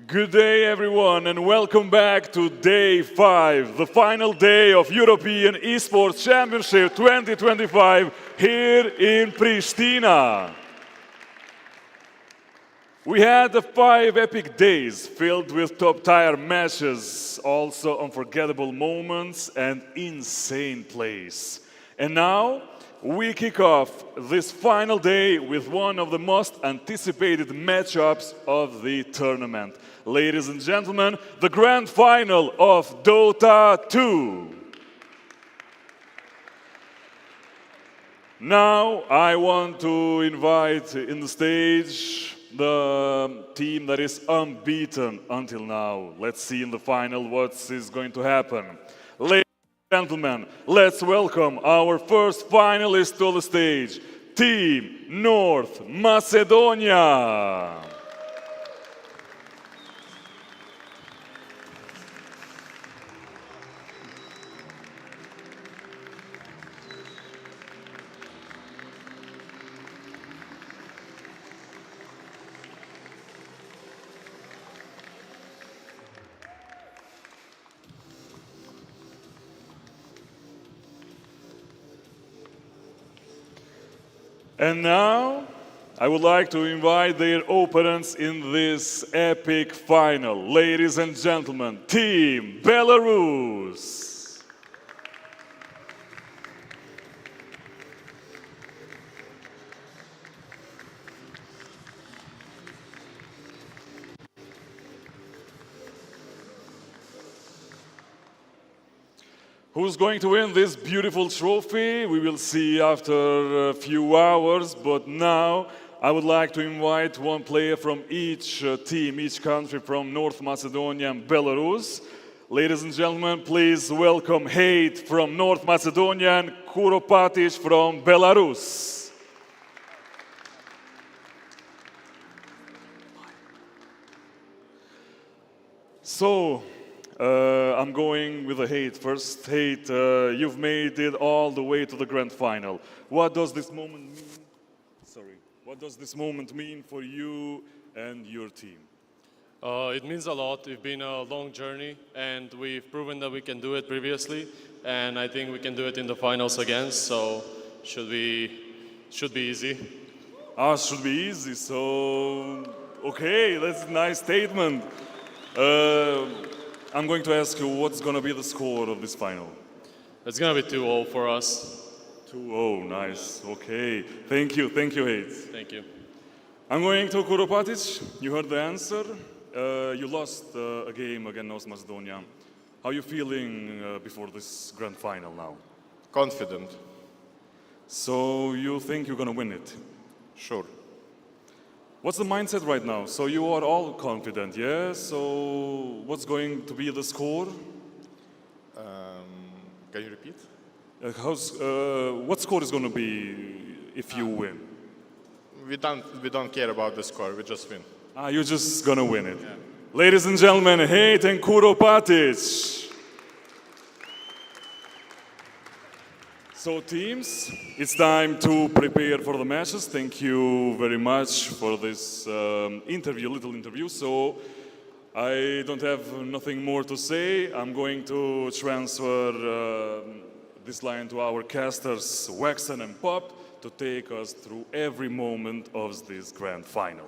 Good day, everyone, and welcome back to Day 5, the final day of European Esports Championship 2025 here in Pristina. We had 5 epic days filled with top-tier matches, also unforgettable moments and insane plays. And now, we kick off this final day with one of the most anticipated matchups of the tournament. Ladies and gentlemen, the grand final of Dota 2. Now I want to invite in the stage the team that is unbeaten until now. Let's see in the final what is going to happen. Ladies and gentlemen, let's welcome our first finalist to the stage, Team North Macedonia. And now, I would like to invite their opponents in this epic final. Ladies and gentlemen, Team Belarus. Who's going to win this beautiful trophy? We will see after a few hours, but now I would like to invite one player from each team, each country from North Macedonia and Belarus. Ladies and gentlemen, please welcome Hate from North Macedonia and Kuropatic from Belarus. So, I'm going with the Hate first. Hate, you've made it all the way to the grand final. What does this moment mean? What does this moment mean for you and your team? It means a lot. It's been a long journey, and we've proven that we can do it previously, and I think we can do it in the finals again. So should be easy. Should be easy. So okay, that's a nice statement. I'm going to ask you what's going to be the score of this final. It's going to be 2-0 for us. 2-0, nice. Okay, thank you, Hate. Thank you. I'm going to Kuropatic. You heard the answer. You lost a game against North Macedonia. How are you feeling before this grand final now? Confident. So you think you're going to win it? Sure. What's the mindset right now? So you are all confident, yeah? So what's going to be the score? Can you repeat? What score is going to be if you win? We don't care about the score. We just win. You're just going to win it. Yeah. Ladies and gentlemen, Hate and Kuropatic. So teams, it's time to prepare for the matches. Thank you very much for this little interview. So I don't have nothing more to say. I'm going to transfer this line to our casters, Waxen and Pop, to take us through every moment of this grand final.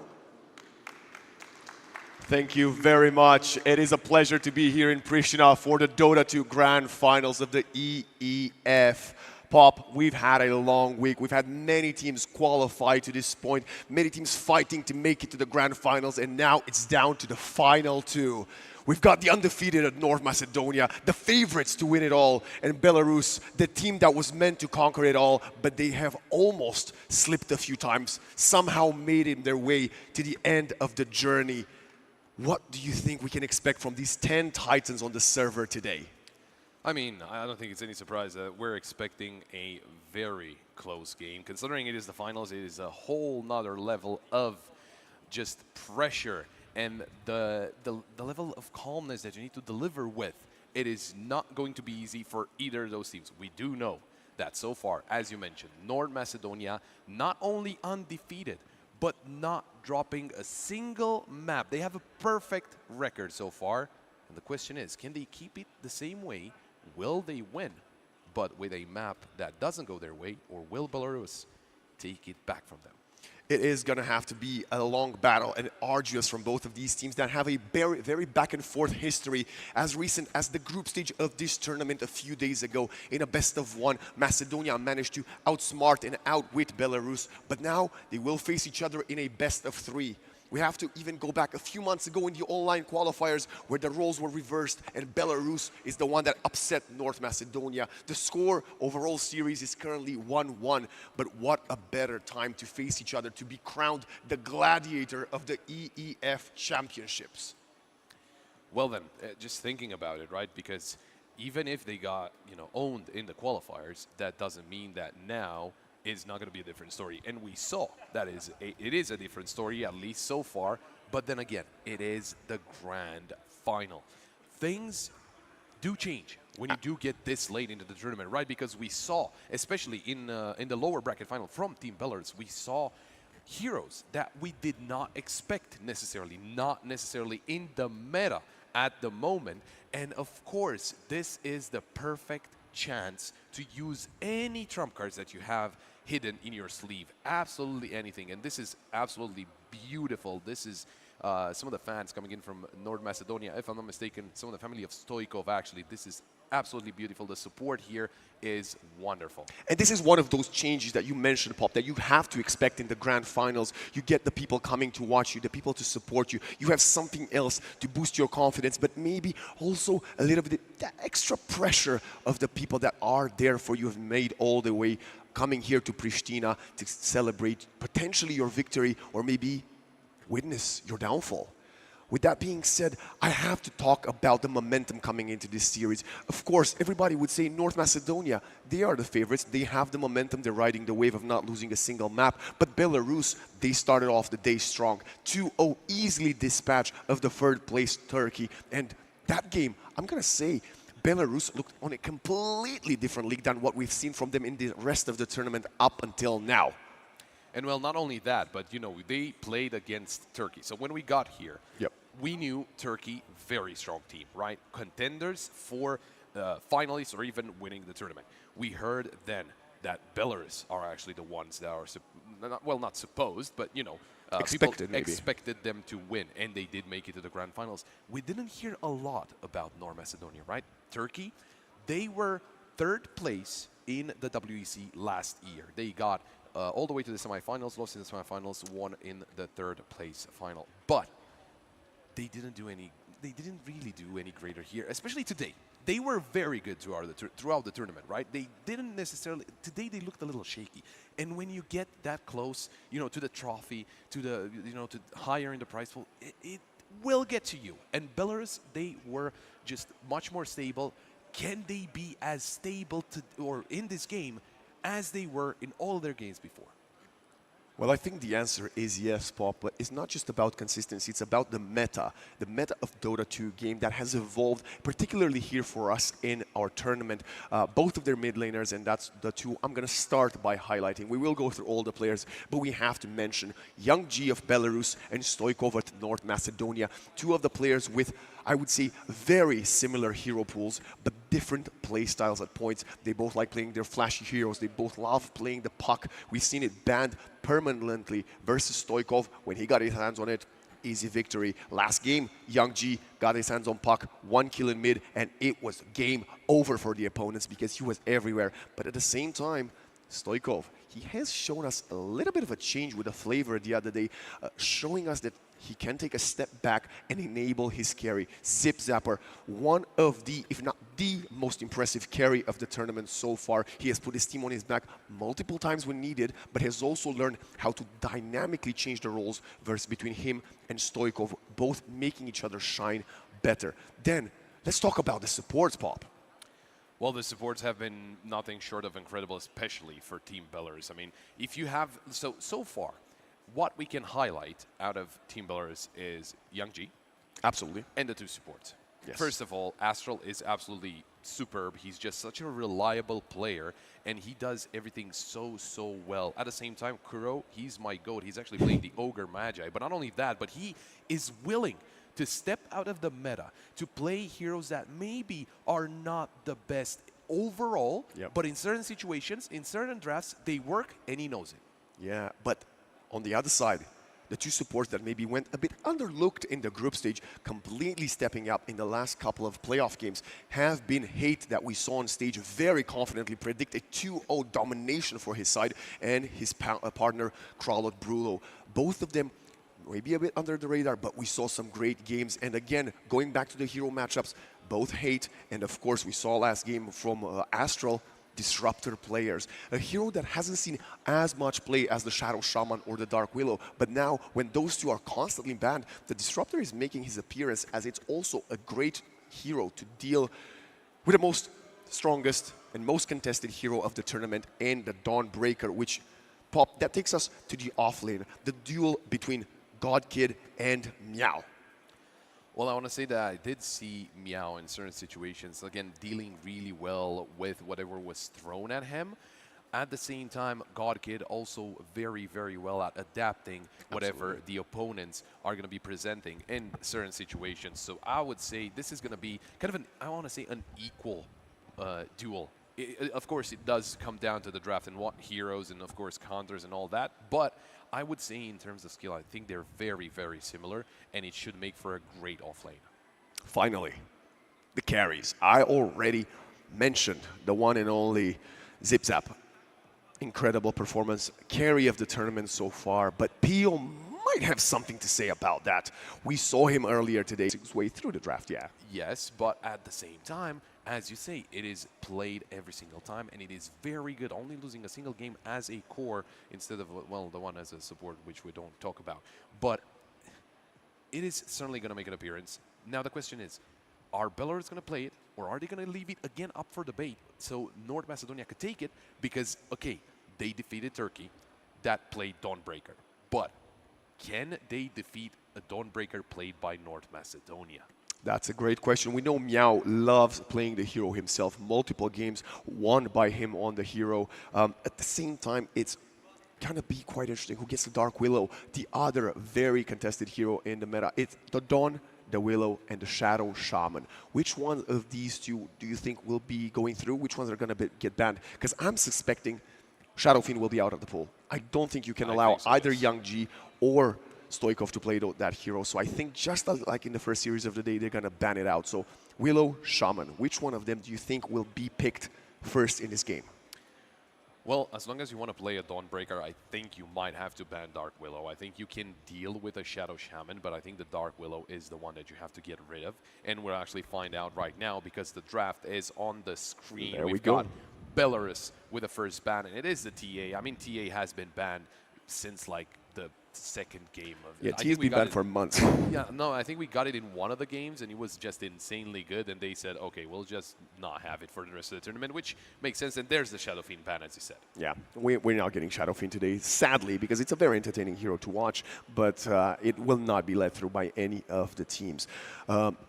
Thank you very much. It is a pleasure to be here in Pristina for the Dota 2 Grand Finals of the IESF. Pop, we've had a long week. We've had many teams qualify to this point, many teams fighting to make it to the Grand Finals, and now it's down to the final 2. We've got the undefeated at North Macedonia, the favorites to win it all, and Belarus, the team that was meant to conquer it all, but they have almost slipped a few times, somehow made it their way to the end of the journey. What do you think we can expect from these 10 Titans on the server today? I mean, I don't think it's any surprise that we're expecting a very close game. Considering it is the finals, it is a whole nother level of just pressure and the level of calmness that you need to deliver with. It is not going to be easy for either of those teams. We do know that so far, as you mentioned, North Macedonia not only undefeated, but not dropping a single map. They have a perfect record so far. And the question is, can they keep it the same way? Will they win, but with a map that doesn't go their way, or will Belarus take it back from them? It is going to have to be a long battle and arduous from both of these teams that have a very, very back and forth history. As recent as the group stage of this tournament a few days ago, in a best of one, Macedonia managed to outsmart and outwit Belarus, but now they will face each other in a best of three. We have to even go back a few months ago in the online qualifiers where the roles were reversed and Belarus is the one that upset North Macedonia. The score overall series is currently 1-1, but what a better time to face each other, to be crowned the gladiator of the EEF championships. Well then, just thinking about it, right? Because even if they got, owned in the qualifiers, that doesn't mean that now is not going to be a different story. And we saw that it is a different story, at least so far. But then again, it is the grand final. Things do change when you do get this late into the tournament, right? Because we saw, especially in the lower bracket final from Team Belarus, we saw heroes that we did not expect necessarily, not necessarily in the meta at the moment. And of course, this is the perfect chance to use any trump cards that you have hidden in your sleeve, absolutely anything. And this is absolutely beautiful. This is some of the fans coming in from North Macedonia, if I'm not mistaken, some of the family of Stoikov, actually. This is absolutely beautiful. The support here is wonderful. And this is one of those changes that you mentioned, Pop, that you have to expect in the grand finals. You get the people coming to watch you, the people to support you. You have something else to boost your confidence, but maybe also a little bit that extra pressure of the people that are there for you, have made all the way coming here to Pristina to celebrate potentially your victory or maybe witness your downfall. With that being said, I have to talk about the momentum coming into this series. Of course, everybody would say North Macedonia, they are the favorites. They have the momentum. They're riding the wave of not losing a single map. But Belarus, they started off the day strong. 2-0 easily dispatch of the third place Turkey. And that game, I'm going to say, Belarus looked on a completely different league than what we've seen from them in the rest of the tournament up until now. And well, not only that, but they played against Turkey. So when we got here, we knew Turkey, very strong team, right? Contenders for finalists or even winning the tournament. We heard then that Belarus are actually the ones that are, not supposed, but expected, people expected them to win, and they did make it to the grand finals. We didn't hear a lot about North Macedonia, right? Turkey, they were third place in the WEC last year. They got all the way to the semifinals, lost in the semifinals, won in the third place final. But they didn't really do any greater here, especially today. They were very good throughout the tournament, right? They didn't necessarily, today they looked a little shaky. And when you get that close, to the trophy, to the, to higher in the prize pool, it will get to you. And Belarus, they were just much more stable. Can they be as stable or in this game as they were in all their games before? Well, I think the answer is yes, Pop, but it's not just about consistency, it's about the meta of Dota 2 game that has evolved, particularly here for us in our tournament. Both of their mid laners, and that's the two I'm going to start by highlighting. We will go through all the players, but we have to mention Young G of Belarus and Stoikov of North Macedonia, two of the players with, I would say, very similar hero pools, but different play styles at points. They both like playing their flashy heroes. They both love playing the puck. We've seen it banned permanently versus Stoikov. When he got his hands on it, easy victory. Last game, Young G got his hands on puck, 1 kill in mid, and it was game over for the opponents because he was everywhere. But at the same time, Stoikov, he has shown us a little bit of a change with the flavor the other day, showing us that he can take a step back and enable his carry. Zip Zapper, one of the, if not the most impressive carry of the tournament so far. He has put his team on his back multiple times when needed, but has also learned how to dynamically change the roles versus between him and Stoikov, both making each other shine better. Then, let's talk about the supports, Pop. Well, the supports have been nothing short of incredible, especially for Team Belarus. I mean, if you have, so far, what we can highlight out of Team Belarus is Young G. Absolutely. And the two supports. Yes. First of all, Astral is absolutely superb. He's just such a reliable player, and he does everything so well. At the same time, Kuro, he's my GOAT. He's actually playing the Ogre Magi. But not only that, but he is willing to step out of the meta to play heroes that maybe are not the best overall, but in certain situations, in certain drafts, they work, and he knows it. Yeah, but on the other side, the two supports that maybe went a bit underlooked in the group stage, completely stepping up in the last couple of playoff games, have been Hate, that we saw on stage very confidently predict a 2-0 domination for his side, and his partner, Kralot Brulo. Both of them maybe a bit under the radar, but we saw some great games. And again, going back to the hero matchups, both Hate, and of course we saw last game from Astral, disruptor players. A hero that hasn't seen as much play as the Shadow Shaman or the Dark Willow, but now when those two are constantly banned, the disruptor is making his appearance, as it's also a great hero to deal with the most strongest and most contested hero of the tournament, and the Dawnbreaker, which that takes us to the offlane, the duel between Godkid and Meow. Well, I want to say that I did see Meow in certain situations, again, dealing really well with whatever was thrown at him. At the same time, Godkid also very well at adapting whatever the opponents are going to be presenting in certain situations. So I would say this is going to be kind of an, I want to say, an equal duel. Of course, it does come down to the draft and what heroes and, of course, counters and all that. But I would say in terms of skill, I think they're very similar, and it should make for a great offlane. Finally, the carries. I already mentioned the one and only Zip-Zap. Incredible performance, carry of the tournament so far, but Pio might have something to say about that. We saw him earlier today, his way through the draft, yeah. Yes, but at the same time, as you say, it is played every single time, and it is very good, only losing a single game as a core instead of, well, the one as a support, which we don't talk about. But it is certainly going to make an appearance. Now the question is, are Belarus going to play it, or are they going to leave it again up for debate so North Macedonia could take it? Because, okay, they defeated Turkey, that played Dawnbreaker. But can they defeat a Dawnbreaker played by North Macedonia? That's a great question. We know Meow loves playing the hero himself. Multiple games won by him on the hero. At the same time, it's going to be quite interesting who gets the Dark Willow, the other very contested hero in the meta. It's the Dawn, the Willow, and the Shadow Shaman. Which one of these two do you think will be going through? Which ones are going to get banned? Because I'm suspecting Shadow Fiend will be out of the pool. I don't think you can allow either Young G or Stoikov to play that hero. So I think just like in the first series of the day, they're going to ban it out. So Willow, Shaman, which one of them do you think will be picked first in this game? Well, as long as you want to play a Dawnbreaker, I think you might have to ban Dark Willow. I think you can deal with a Shadow Shaman, but I think the Dark Willow is the one that you have to get rid of. And we'll actually find out right now because the draft is on the screen. There We've got Belarus with the first ban, and it is the TA. I mean, TA has been banned since like the second game of yeah, TA's been banned for months. Yeah, no, I think we got it in one of the games, and it was just insanely good, and they said, okay, we'll just not have it for the rest of the tournament, which makes sense, and there's the Shadow Fiend ban, as you said. Yeah, we're not getting Shadow Fiend today, sadly, because it's a very entertaining hero to watch, but it will not be led through by any of the teams.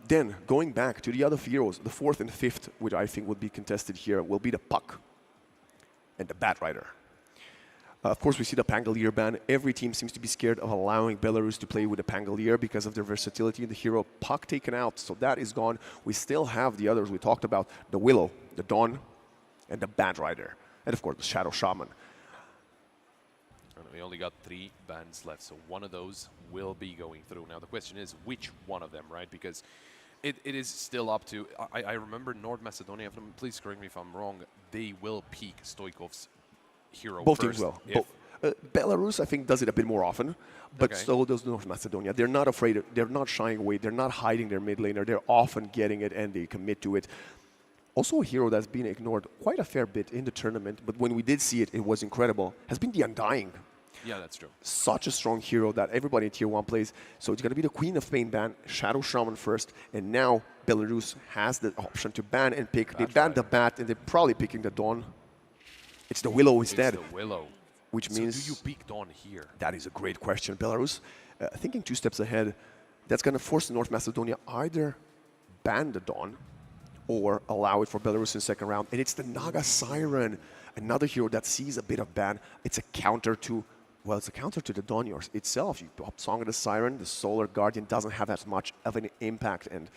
Then, going back to the other heroes, the fourth and fifth, which I think would be contested here, will be the Puck and the Bat Rider. Of course, we see the Pangolier ban. Every team seems to be scared of allowing Belarus to play with the Pangolier because of their versatility in the hero. Puck taken out, so that is gone. We still have the others we talked about, the Willow, the Dawn, and the Bat Rider. And of course, the Shadow Shaman. And we only got 3 bans left, so one of those will be going through. Now, the question is, which one of them, right? Because it is still up to... I remember North Macedonia, please correct me if I'm wrong, they will peak Stoikov's hero Both first. teams will. Belarus, I think, does it a bit more often, but so does North Macedonia. They're not afraid. They're not shying away. They're not hiding their mid laner. They're often getting it, and they commit to it. Also a hero that's been ignored quite a fair bit in the tournament, but when we did see it, it was incredible, has been the Undying. Yeah, that's true. Such a strong hero that everybody in Tier 1 plays. So it's going to be the Queen of Pain ban, Shadow Shaman first, and now Belarus has the option to ban and pick. They banned the Bat, and they're probably picking the Dawn. It's the Willow instead. It's the Willow. Which so means... do you pick Dawn here? That is a great question. Belarus, thinking 2 steps ahead, that's going to force North Macedonia either ban the Dawn or allow it for Belarus in second round. And it's the Naga Siren, another hero that sees a bit of ban. It's a counter to, well, it's a counter to the Dawn itself. You drop Song of the Siren, the Solar Guardian doesn't have as much of an impact. And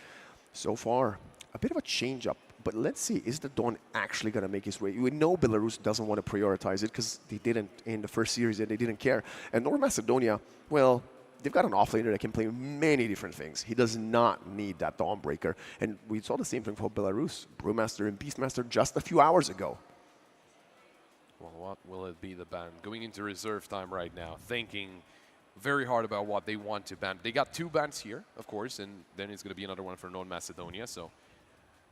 so far, a bit of a change-up. But let's see, is the Dawn actually going to make his way? We know Belarus doesn't want to prioritize it because they didn't in the first series and they didn't care. And North Macedonia, well, they've got an offlaner that can play many different things. He does not need that Dawnbreaker. And we saw the same thing for Belarus. Brewmaster and Beastmaster just a few hours ago. Well, what will it be, the ban? Going into reserve time right now, thinking very hard about what they want to ban. They got 2 bans here, of course, and then it's going to be another one for North Macedonia. So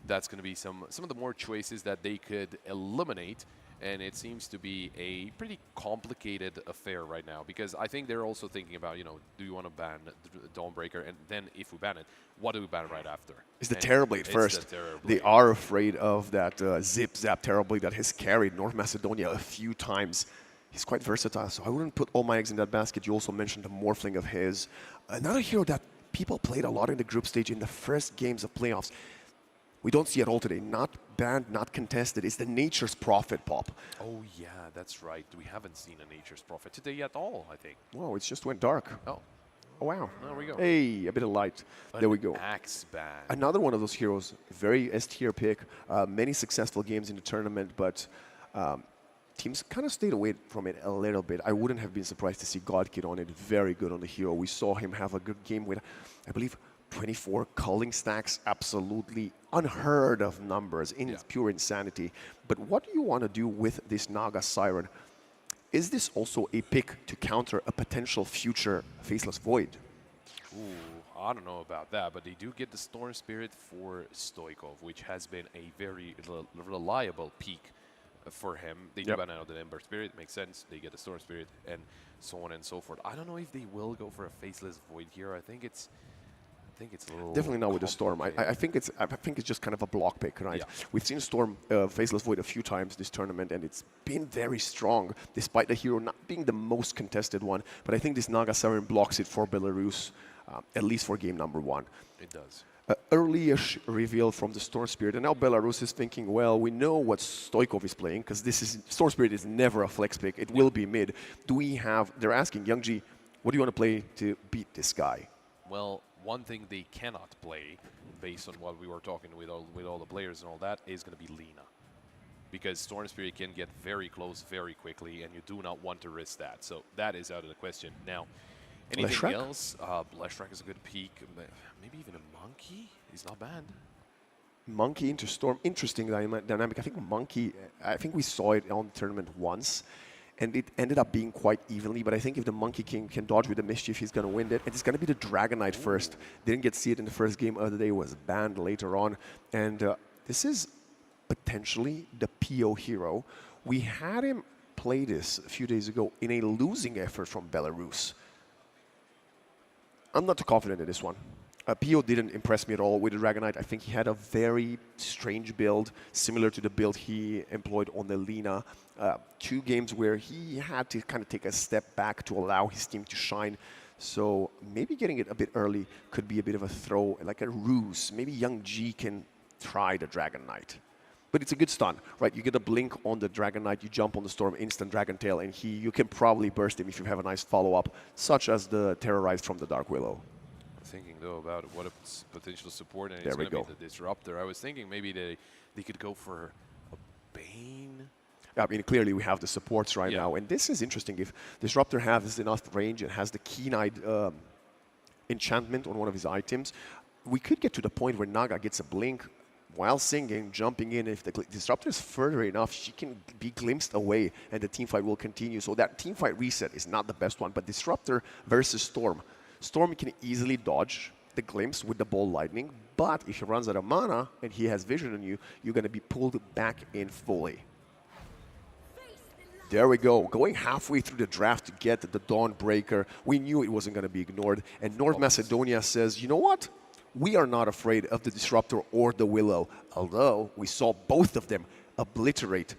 that's going to be some of the more choices that they could eliminate. And it seems to be a pretty complicated affair right now, because I think they're also thinking about, you know, do you want to ban the Dawnbreaker? And then if we ban it, what do we ban right after? It's the Terrorblade first. They are afraid of that Zip-Zap Terrorblade that has carried North Macedonia a few times. He's quite versatile, so I wouldn't put all my eggs in that basket. You also mentioned the Morphling of his. Another hero that people played a lot in the group stage in the first games of playoffs. We don't see it all today. Not banned, not contested. It's the Nature's Prophet pop. Oh, yeah, that's right. We haven't seen a Nature's Prophet today at all, I think. Whoa, it just went dark. Oh. Oh, wow. There we go. Hey, a bit of light. There we go. Axe ban. Another one of those heroes. Very S-tier pick. Many successful games in the tournament, but teams kind of stayed away from it a little bit. I wouldn't have been surprised to see Godkid on it. Very good on the hero. We saw him have a good game with, I believe, 24 culling stacks, absolutely unheard of numbers, pure insanity. But what do you want to do with this Naga Siren? Is this also a pick to counter a potential future Faceless Void? Ooh, I don't know about that, but they do get the Storm Spirit for Stoikov, which has been a very reliable peak for him. They do ban out the Ember Spirit, makes sense. They get the Storm Spirit and so on and so forth. I don't know if they will go for a Faceless Void here. I think it's a little definitely not with the Storm. I think it's just kind of a block pick, right? Yeah. We've seen Storm Faceless Void a few times this tournament, and it's been very strong, despite the hero not being the most contested one. But I think this Naga Siren blocks it for Belarus, at least for game number 1. It does. Early-ish reveal from the Storm Spirit, and now Belarus is thinking, well, we know what Stoikov is playing, because Storm Spirit is never a flex pick. It will be mid. They're asking, Young G, what do you want to play to beat this guy? Well, one thing they cannot play, based on what we were talking with all the players and all that, is going to be Lina. Because Storm Spirit can get very close very quickly, and you do not want to risk that. So that is out of the question. Now, anything else? Leshrac is a good peak. Maybe even a Monkey? He's not bad. Monkey into Storm, interesting dynamic. I think we saw it on the tournament once, and it ended up being quite evenly, but I think if the Monkey King can dodge with the Mischief, he's going to win it. And it's going to be the Dragon Knight first. Didn't get to see it in the first game of the day, was banned later on. And this is potentially the PO hero. We had him play this a few days ago in a losing effort from Belarus. I'm not too confident in this one. PO didn't impress me at all with the Dragon Knight. I think he had a very strange build, similar to the build he employed on the Lina. 2 games where he had to kind of take a step back to allow his team to shine. So maybe getting it a bit early could be a bit of a throw, like a ruse. Maybe Young G can try the Dragon Knight. But it's a good stun, right? You get a blink on the Dragon Knight, you jump on the Storm, instant Dragon Tail, and you can probably burst him if you have a nice follow-up, such as the Terrorized from the Dark Willow. Thinking though about what a potential support, and it's going to be the Disruptor. I was thinking maybe they could go for a Bane. I mean, clearly we have the supports right now, and this is interesting. If Disruptor has enough range and has the Keen-Eyed enchantment on one of his items, we could get to the point where Naga gets a blink while singing, jumping in. If the Disruptor is further enough, she can be glimpsed away, and the teamfight will continue. So that teamfight reset is not the best one, but Disruptor versus Storm. Storm can easily dodge the glimpse with the Ball Lightning, but if he runs out of mana and he has vision on you, you're going to be pulled back in fully. There we go, going halfway through the draft to get the Dawnbreaker. We knew it wasn't going to be ignored, and North Macedonia says, you know what? We are not afraid of the Disruptor or the Willow, although we saw both of them obliterate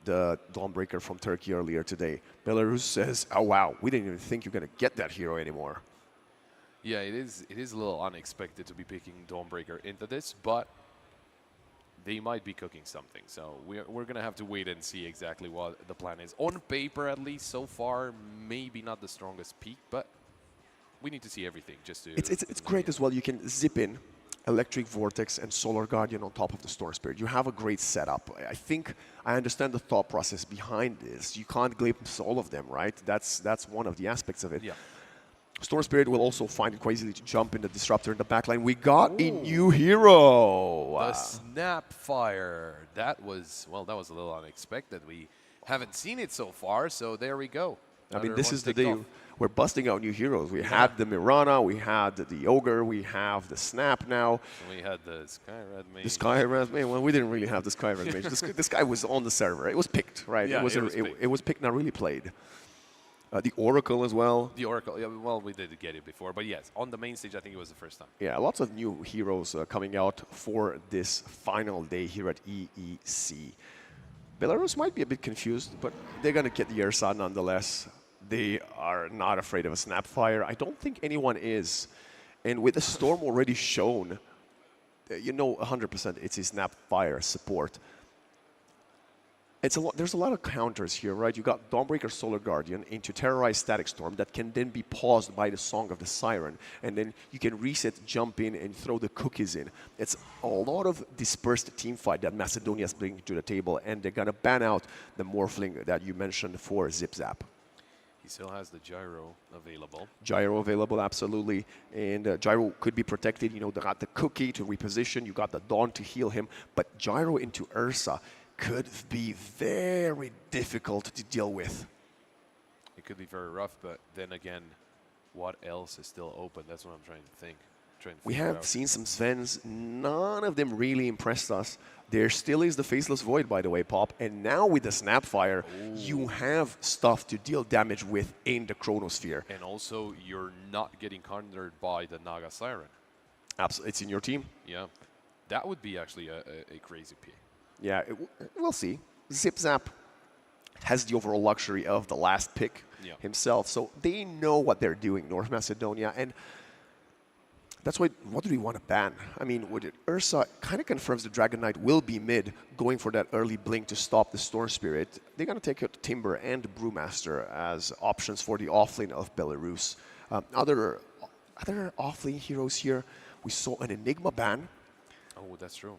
the Dawnbreaker from Turkey earlier today. Belarus says, oh wow, we didn't even think you're going to get that hero anymore. Yeah, it is a little unexpected to be picking Dawnbreaker into this, but they might be cooking something. So we're going to have to wait and see exactly what the plan is. On paper, at least so far, maybe not the strongest peak, but we need to see everything just to... It's great as well. You can zip in Electric Vortex and Solar Guardian on top of the Storm Spirit. You have a great setup. I think I understand the thought process behind this. You can't glimpse all of them, right? That's one of the aspects of it. Yeah. Storm Spirit will also find it quite easily to jump in the Disruptor in the backline. We got a new hero. The Snapfire. That was a little unexpected. We haven't seen it so far, so there we go. I mean, this is the day we're busting out new heroes. We had the Mirana, we had the Ogre, we have the Snap now. We had the Skyred Mage. The Skyred Mage. Well, we didn't really have the Skyred Mage. This guy was on the server. It was picked, right? Yeah, it was picked, not really played. The Oracle as well. The Oracle, yeah, well, we did get it before, but yes, on the main stage, I think it was the first time. Yeah, lots of new heroes coming out for this final day here at EEC. Belarus might be a bit confused, but they're going to get the Ursa nonetheless. They are not afraid of a Snapfire. I don't think anyone is. And with the Storm already shown, you know 100% it's a Snapfire support. There's a lot of counters here, right? You got Dawnbreaker Solar Guardian into Terrorize Static Storm that can then be paused by the Song of the Siren. And then you can reset, jump in, and throw the cookies in. It's a lot of dispersed team fight that Macedonia is bringing to the table, and they're going to ban out the Morphling that you mentioned for Zip Zap. He still has the Gyro available. Gyro available, absolutely. And Gyro could be protected. You know, they got the cookie to reposition. You got the Dawn to heal him. But Gyro into Ursa could be very difficult to deal with. It could be very rough, but then again, what else is still open? That's what I'm trying to think. We have seen some Svens. None of them really impressed us. There still is the Faceless Void, by the way, Pop. And now with the Snapfire, you have stuff to deal damage with in the Chronosphere. And also, you're not getting countered by the Naga Siren. Absolutely. It's in your team. Yeah. That would be actually a crazy pick. Yeah, we'll see. Zip Zap has the overall luxury of the last pick himself. So they know what they're doing, North Macedonia. And that's why, what do we want to ban? I mean, with it, Ursa kind of confirms the Dragon Knight will be mid, going for that early blink to stop the Storm Spirit. They're going to take out Timber and Brewmaster as options for the offlane of Belarus. Other offlane heroes here, we saw an Enigma ban. Oh, that's true.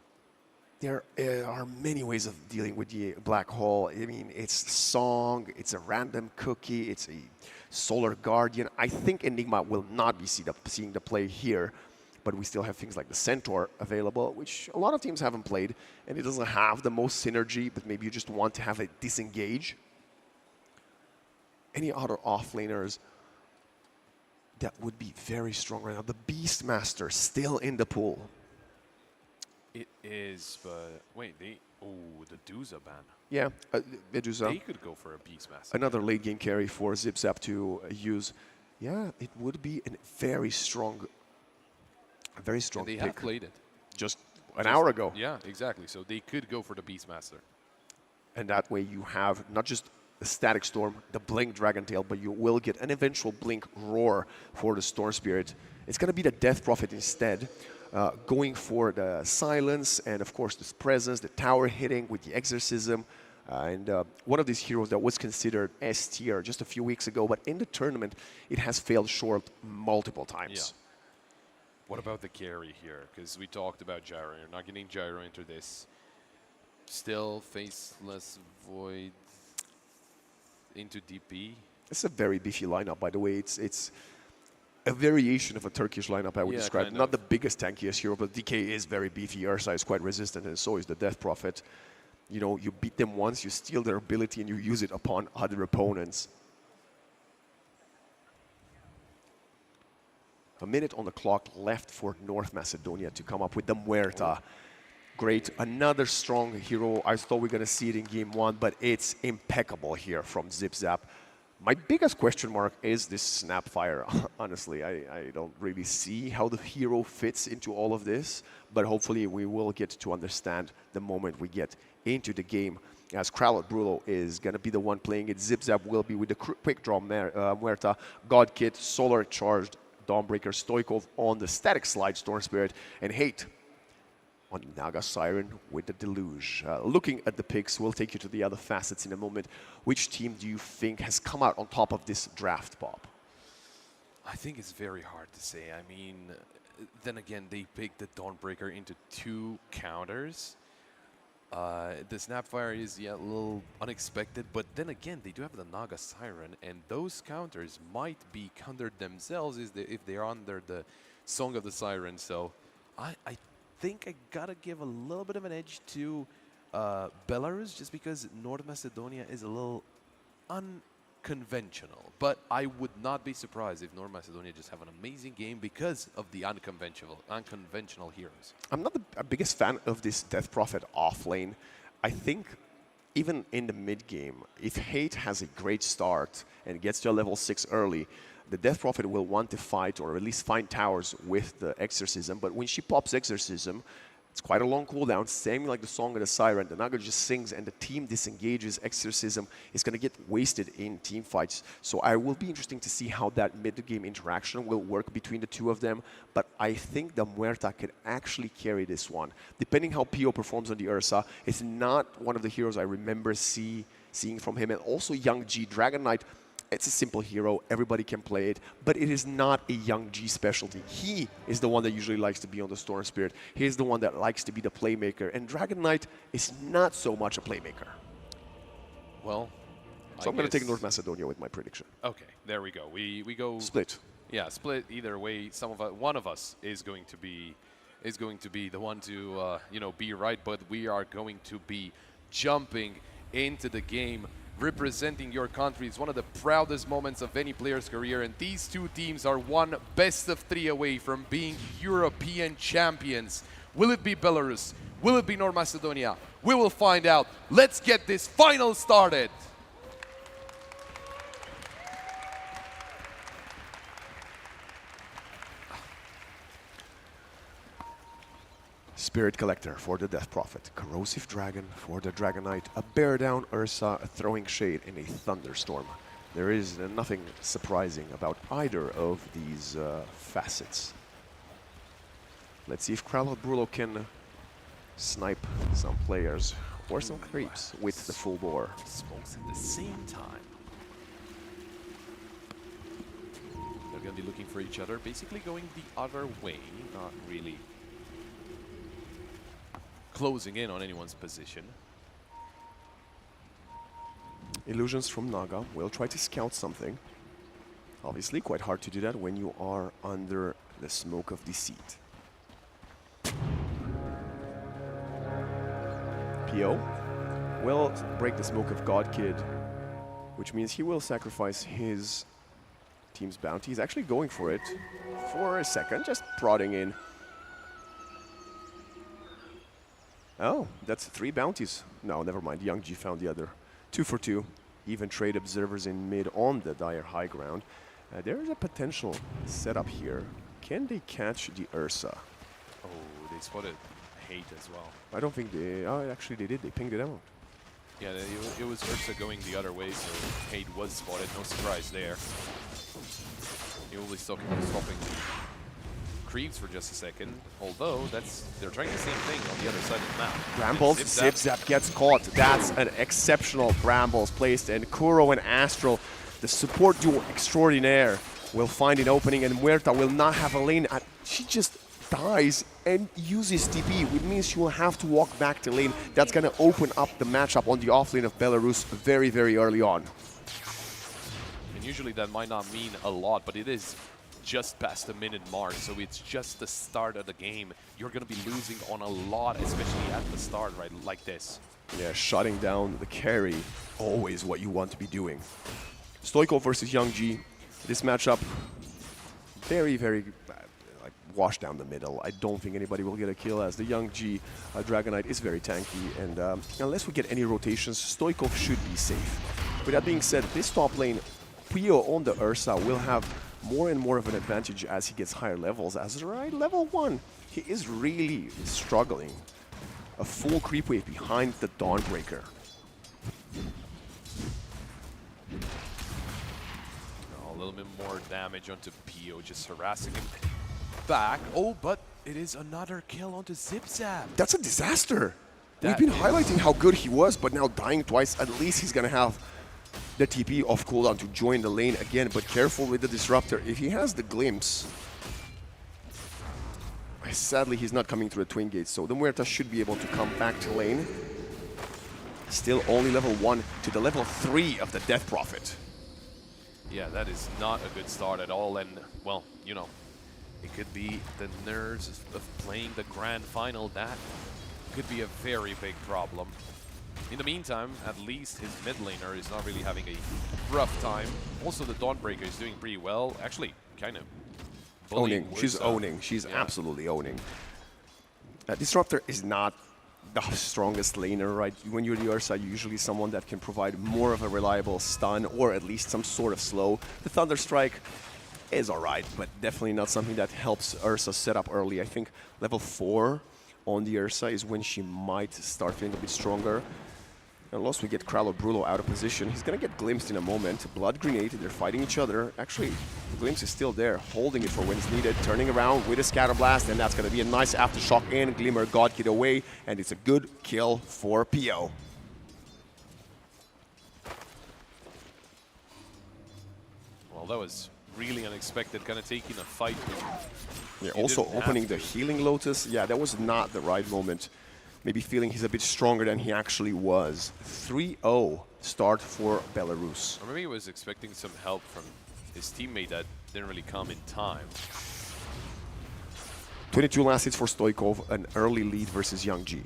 There are many ways of dealing with the Black Hole. I mean, it's Song, it's a random cookie, it's a Solar Guardian. I think Enigma will not be seeing the play here, but we still have things like the Centaur available, which a lot of teams haven't played, and it doesn't have the most synergy, but maybe you just want to have it disengage. Any other offlaners that would be very strong right now? The Beastmaster still in the pool. It is, but wait, the Duza ban. Yeah, Medusa. They could go for a Beastmaster. Another late game carry for Zip Zap to use. Yeah, it would be a very strong And they pick. have played it. Just an hour ago. Yeah, exactly. So they could go for the Beastmaster. And that way you have not just the Static Storm, the Blink Dragon Tail, but you will get an eventual Blink Roar for the Storm Spirit. It's going to be the Death Prophet instead. Going for the Silence and, of course, this Presence, the Tower hitting with the Exorcism. And one of these heroes that was considered S tier just a few weeks ago, but in the tournament, it has failed short multiple times. Yeah. What about the carry here? Because we talked about Gyro. You're not getting Gyro into this. Still Faceless Void into DP. It's a very beefy lineup, by the way. It's a variation of a Turkish lineup, I would describe. Not the biggest, tankiest hero, but DK is very beefy. Ursa is quite resistant, and so is the Death Prophet. You know, you beat them once, you steal their ability, and you use it upon other opponents. A minute on the clock left for North Macedonia to come up with the Muerta. Great. Another strong hero. I thought we were going to see it in game one, but it's impeccable here from Zip Zap. My biggest question mark is this Snapfire. Honestly, I don't really see how the hero fits into all of this, but hopefully we will get to understand the moment we get into the game. As Kralot Brulo is going to be the one playing it, Zip Zap will be with the Quick Draw Muerta, God Kid, Solar Charged, Dawnbreaker, Stoikov on the Static Slide, Storm Spirit, and Hate. on Naga Siren with the Deluge. Looking at the picks, we'll take you to the other facets in a moment. Which team do you think has come out on top of this draft, Bob? I think it's very hard to say. I mean, then again, they picked the Dawnbreaker into 2 counters. The Snapfire is a little unexpected, but then again, they do have the Naga Siren, and those counters might be countered themselves if they're under the Song of the Siren. So I think I gotta give a little bit of an edge to Belarus, just because North Macedonia is a little unconventional. But I would not be surprised if North Macedonia just have an amazing game because of the unconventional heroes. I'm not the biggest fan of this Death Prophet off lane. I think even in the mid game, if Hate has a great start and gets to a level 6 early, the Death Prophet will want to fight or at least find towers with the Exorcism. But when she pops Exorcism, it's quite a long cooldown, same like the Song of the Siren. The Naga just sings and the team disengages. Exorcism is going to get wasted in team fights. So I will be interesting to see how that mid-game interaction will work between the two of them. But I think the Muerta can actually carry this one. Depending how Pio performs on the Ursa, it's not one of the heroes I remember seeing from him. And also Young G, Dragon Knight, it's a simple hero, everybody can play it, but it is not a Young G specialty. He is the one that usually likes to be on the Storm Spirit. He is the one that likes to be the playmaker, and Dragon Knight is not so much a playmaker. Well, so I'm going to take North Macedonia with my prediction. Okay, there we go. We go split. Yeah, split either way. One of us is going to be the one to be right, but we are going to be jumping into the game. Representing your country is one of the proudest moments of any player's career, and these two teams are one best of 3 away from being European champions. Will it be Belarus? Will it be North Macedonia? We will find out. Let's get this final started. Spirit Collector for the Death Prophet, Corrosive Dragon for the Dragon Knight, a Bear Down Ursa, a Throwing Shade, and a Thunderstorm. There is nothing surprising about either of these facets. Let's see if Kralot Brulo can snipe some players or some creeps with the full bore. Smokes at the same time. They're going to be looking for each other, basically going the other way, not really closing in on anyone's position. Illusions from Naga will try to scout something. Obviously, quite hard to do that when you are under the smoke of deceit. Pio will break the smoke of God Kid, which means he will sacrifice his team's bounty. He's actually going for it for a second, just prodding in. Oh, that's 3 bounties. No, never mind. Young G found the other. 2 for 2. Even trade observers in mid on the dire high ground. There is a potential setup here. Can they catch the Ursa? Oh, they spotted Hate as well. I don't think they... Oh, actually they did. They pinged it out. Yeah, it was Ursa going the other way, so Hate was spotted. No surprise there. He will be stopping creeps for just a second, although they're trying the same thing on the other side of the map. Brambles, Zip Zap gets caught. That's an exceptional Brambles placed, and Kuro and Astral, the support duo extraordinaire, will find an opening, and Muerta will not have a lane. She just dies and uses TP, which means she will have to walk back to lane. That's going to open up the matchup on the off lane of Belarus very, very early on. And usually that might not mean a lot, but it is just past the minute mark, so it's just the start of the game. You're going to be losing on a lot, especially at the start, right, like this. Yeah, shutting down the carry, always what you want to be doing. Stoico versus Young G. This matchup, very, very like washed down the middle. I don't think anybody will get a kill, as the Young G Dragon Knight is very tanky, and unless we get any rotations, Stoico should be safe. With that being said, this top lane, Pio on the Ursa will have more and more of an advantage as he gets higher levels. As right level 1, he is really struggling. A full creep wave behind the Dawnbreaker. A little bit more damage onto Pio, just harassing him. back. Oh, but it is another kill onto ZipZap. That's a disaster. We've That been is- highlighting how good he was, but now dying twice, at least he's gonna have the TP off cooldown to join the lane again, but careful with the Disruptor. If he has the glimpse, sadly he's not coming through the Twin Gates, so the Muerta should be able to come back to lane. Still only level 1 to the level 3 of the Death Prophet. Yeah, that is not a good start at all, and, well, you know, it could be the nerves of playing the grand final. That could be a very big problem. In the meantime, at least his mid laner is not really having a rough time. Also, the Dawnbreaker is doing pretty well. Actually, kind of Owning. bullying She's Wurza. owning. She's absolutely owning. Disruptor is not the strongest laner, right? When you're the Ursa, you're usually someone that can provide more of a reliable stun or at least some sort of slow. The Thunderstrike is alright, but definitely not something that helps Ursa set up early. I think level 4 on the Ursa is when she might start feeling a bit stronger. Unless we get Kralo Brulo out of position, he's gonna get glimpsed in a moment. Blood Grenade, they're fighting each other. Actually, the glimpse is still there, holding it for when it's needed, turning around with a Scatter Blast, and that's gonna be a nice Aftershock in. Glimmer God Kid away, and it's a good kill for PO. Well, that was really unexpected, kind of taking a fight. Yeah, You also didn't have opening the to. Healing Lotus. Yeah, that was not the right moment. Maybe feeling he's a bit stronger than he actually was. 3-0 start for Belarus. Or maybe he was expecting some help from his teammate that didn't really come in time. 22 last hits for Stoikov, an early lead versus Young G.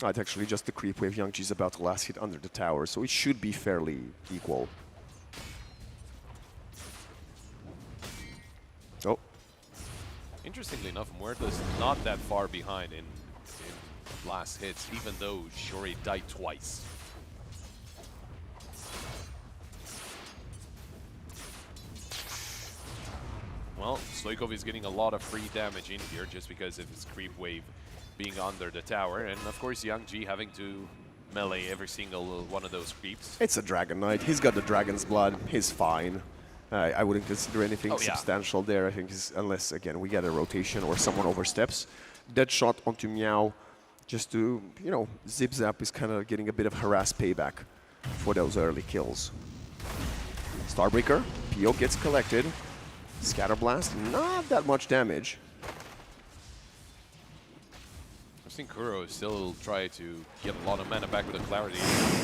It's actually just the creep wave. Young G's about to last hit under the tower, so it should be fairly equal. Oh. Interestingly enough, Muerta's not that far behind in last hits, even though Shuri died twice. Well, Stoikov is getting a lot of free damage in here just because of his creep wave being under the tower, and of course Young G having to melee every single one of those creeps. It's a Dragon Knight. He's got the Dragon's Blood. He's fine. I wouldn't consider anything substantial there. I think unless, again, we get a rotation or someone oversteps. Dead shot onto Meow just to, you know, ZipZap is kind of getting a bit of harass payback for those early kills. Starbreaker, PO gets collected. Scatterblast, not that much damage. I think Kuro still try to get a lot of mana back with the clarity.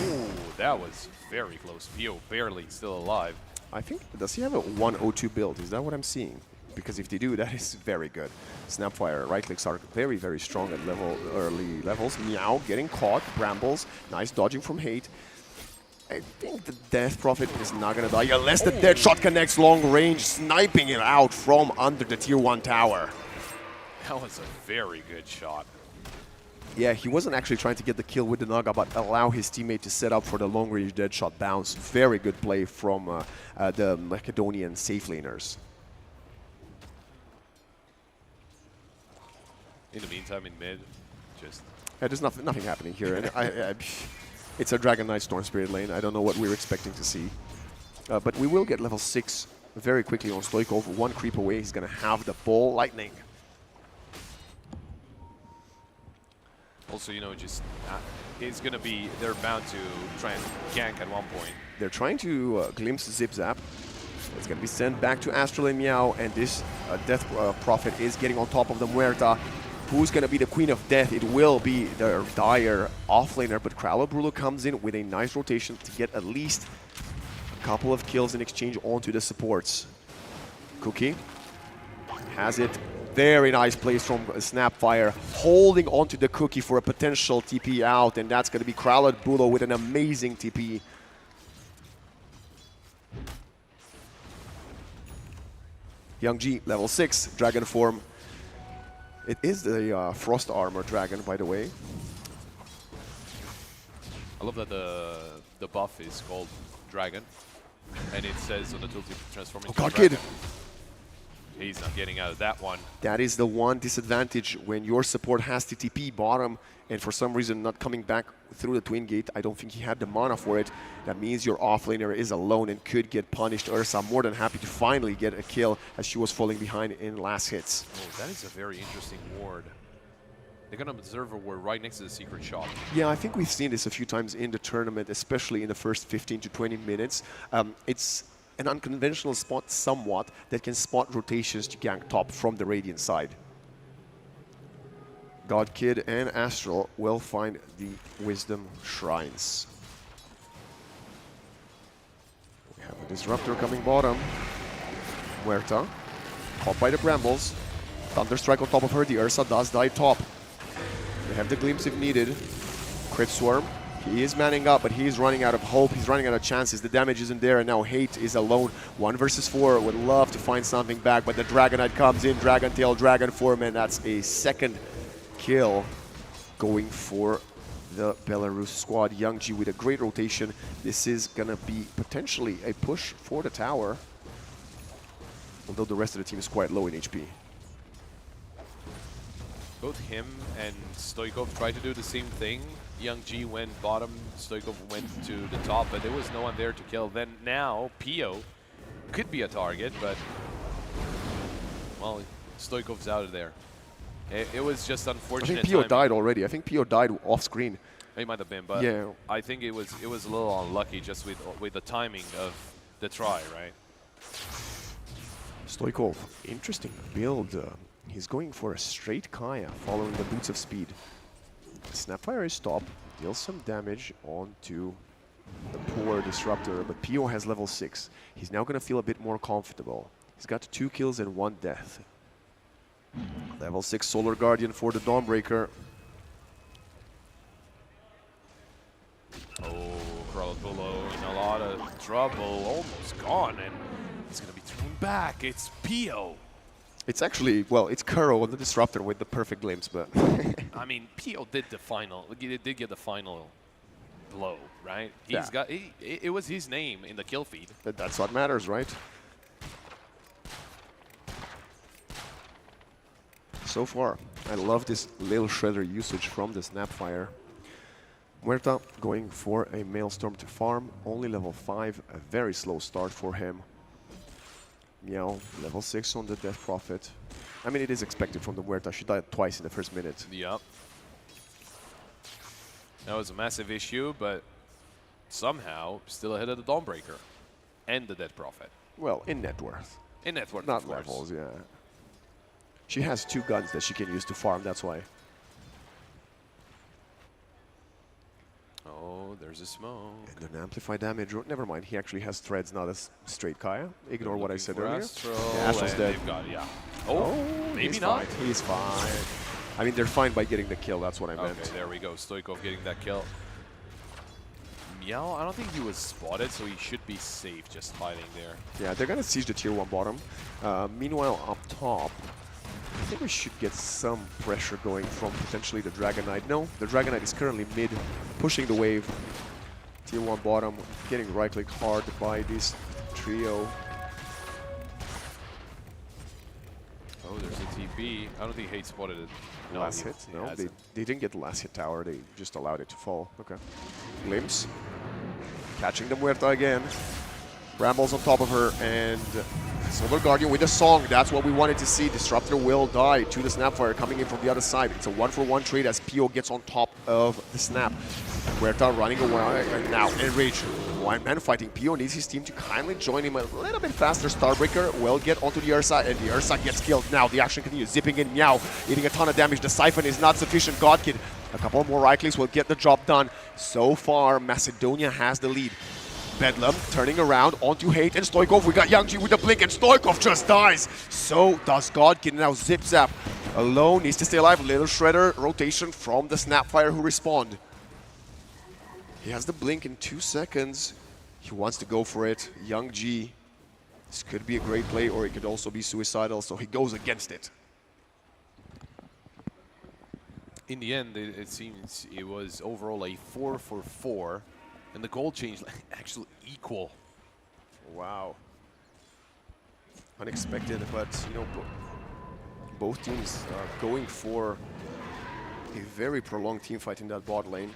Ooh, that was very close. Pio barely still alive. I think, does he have a 102 build? Is that what I'm seeing? Because if they do, that is very good. Snapfire right clicks are very, very strong at early levels. Meow getting caught. Brambles, nice dodging from Hate. I think the Death Prophet is not going to die unless the Dead Shot connects long range, sniping it out from under the Tier 1 tower. That was a very good shot. Yeah, he wasn't actually trying to get the kill with the Naga, but allow his teammate to set up for the long range Dead Shot bounce. Very good play from the Macedonian safe laners. In the meantime, in mid, just... Yeah, there's nothing happening here. And it's a Dragon Knight Storm Spirit lane. I don't know what we're expecting to see. But we will get level 6 very quickly on Stoikov. One creep away, he's going to have the Ball Lightning. Also, you know, just it's going to be, they're bound to try and gank at one point. They're trying to glimpse ZipZap. It's going to be sent back to Astral and Meow, and this Death Prophet is getting on top of the Muerta. Who's going to be the Queen of Death? It will be the Dire offlaner, but Kralo Brulo comes in with a nice rotation to get at least a couple of kills in exchange onto the supports. Cookie has it. Very nice place from Snapfire, holding onto the Cookie for a potential TP out, and that's going to be Kralo Brulo with an amazing TP. Young G, level 6, Dragon form. It is the Frost Armor Dragon, by the way. I love that the buff is called Dragon, and it says on the tooltip transform into God Dragon. Kid! He's not getting out of that one. That is the one disadvantage when your support has to TP bottom and for some reason not coming back through the twin gate. I don't think he had the mana for it. That means your offlaner is alone and could get punished. Ursa more than happy to finally get a kill as she was falling behind in last hits. Oh, that is a very interesting ward. They're going to observe a ward right next to the secret shop. Yeah, I think we've seen this a few times in the tournament, especially in the first 15 to 20 minutes. It's an unconventional spot somewhat that can spot rotations to gank top from the Radiant side. Godkid and Astral will find the Wisdom Shrines. We have a Disruptor coming bottom. Muerta, caught by the Brambles. Thunderstrike on top of her, the Ursa does die top. They have the glimpse if needed. Crit Swarm. He is manning up, but he is running out of hope. He's running out of chances. The damage isn't there, and now Hate is alone. 1 versus 4. Would love to find something back, but the Dragonite comes in. Dragon Tail, Dragon Form, and that's a second kill going for the Belarus squad. Youngji with a great rotation. This is going to be potentially a push for the tower, although the rest of the team is quite low in HP. Both him and Stoikov tried to do the same thing. Young G went bottom, Stoikov went to the top, but there was no one there to kill. Then now, Pio could be a target, but, well, Stoikov's out of there. It was just unfortunate. I think Pio died already. I think Pio died off screen. He might have been, but yeah. I think it was a little unlucky just with the timing of the try, right? Stoikov, interesting build. He's going for a straight Kaya, following the Boots of Speed. Snapfire is top, deals some damage onto the poor Disruptor, but Pio has level 6. He's now going to feel a bit more comfortable. He's got 2 kills and 1 death. Level 6 Solar Guardian for the Dawnbreaker. Oh, Kralatulo in a lot of trouble, almost gone, and he's going to be thrown back. It's Pio. It's actually, well, it's Kuro on the Disruptor with the perfect glimpse, but... I mean, Pio did the final, did get the final blow, right? Yeah. It was his name in the kill feed. That's what matters, right? So far, I love this little shredder usage from the Snapfire. Muerta going for a Maelstrom to farm, only level 5, a very slow start for him. Meow, level 6 on the Death Prophet. I mean, it is expected from the Muerta. She died twice in the first minute. Yep. That was a massive issue, but somehow still ahead of the Dawnbreaker and the Dead Prophet. Well, in net worth. In net worth, Not of course. levels, yeah. She has 2 guns that she can use to farm, that's why. Oh, there's a smoke. And an amplified damage. Never mind, he actually has threads, not a straight Kaya. Ignore what I said earlier. Astral, yeah, Astral's and dead. they've got, yeah. Oh, maybe he's not. Fine. He's fine. I mean, they're fine by getting the kill, that's what I meant. Okay, there we go. Stoikov getting that kill. Meow, I don't think he was spotted, so he should be safe just hiding there. Yeah, they're going to siege the tier 1 bottom. Meanwhile, up top, I think we should get some pressure going from potentially the Dragonite. No, the Dragonite is currently mid, pushing the wave. Tier 1 bottom, getting right-clicked hard by this trio. Oh, there's a TP. I don't think Hate spotted it. No, Last hit? No, they didn't get the last hit tower. They just allowed it to fall. Okay. Glimpse. Catching the Muerta again. Brambles on top of her, and Solar Guardian with a song. That's what we wanted to see. Disruptor will die to the Snapfire coming in from the other side. It's a 1-for-1 trade as Pio gets on top of the Snap. Muerta running away, and now Enrage. One man fighting. Pio needs his team to kindly join him a little bit faster. Starbreaker will get onto the Ursa, and the Ursa gets killed. Now the action continues. Zipping in Meow, eating a ton of damage. The Siphon is not sufficient. Godkid, a couple more right clicks will get the job done. So far, Macedonia has the lead. Bedlam turning around onto Hate and Stoikov. We got Youngji with the blink, and Stoikov just dies. So does Godkid. Now Zip Zap alone needs to stay alive. Little shredder rotation from the Snapfire who respond. He has the blink in 2 seconds. He wants to go for it. Youngji. This could be a great play, or it could also be suicidal, so he goes against it. In the end, it seems it was overall a 4-for-4. And the goal change actually equal. Wow. unexpected, but you know, both teams are going for a very prolonged team fight in that bot lane.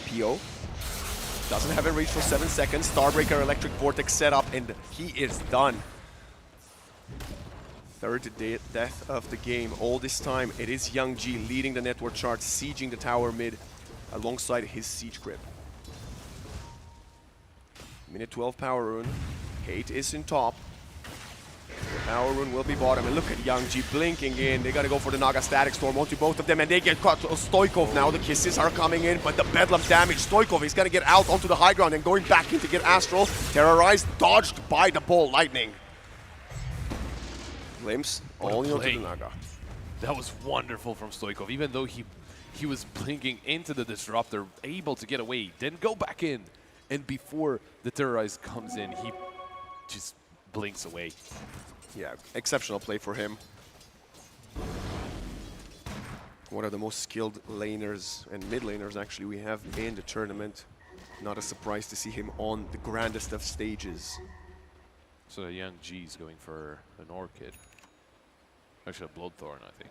PO doesn't have a reach for 7 seconds. Starbreaker Electric Vortex set up, and he is done. Third death of the game. All this time, it is Young G leading the network charts, sieging the tower mid alongside his siege grip. Minute 12 power rune. Hate is in top. The power rune will be bottom, and look at Young G blinking in. They gotta go for the Naga Static Storm onto both of them, and they get caught. Stoikov now, the kisses are coming in, but the Bedlam damage. Stoikov is gonna get out onto the high ground and going back in to get Astral. Terrorized, dodged by the Ball Lightning. Glimpse only onto the Naga. That was wonderful from Stoikov, even though he was blinking into the Disruptor, able to get away, then go back in. And before the Terrorized comes in, he just blinks away. Yeah, exceptional play for him. One of the most skilled laners and mid laners actually we have in the tournament. Not a surprise to see him on the grandest of stages. So Young G's going for an Orchid. Actually a Bloodthorn, I think.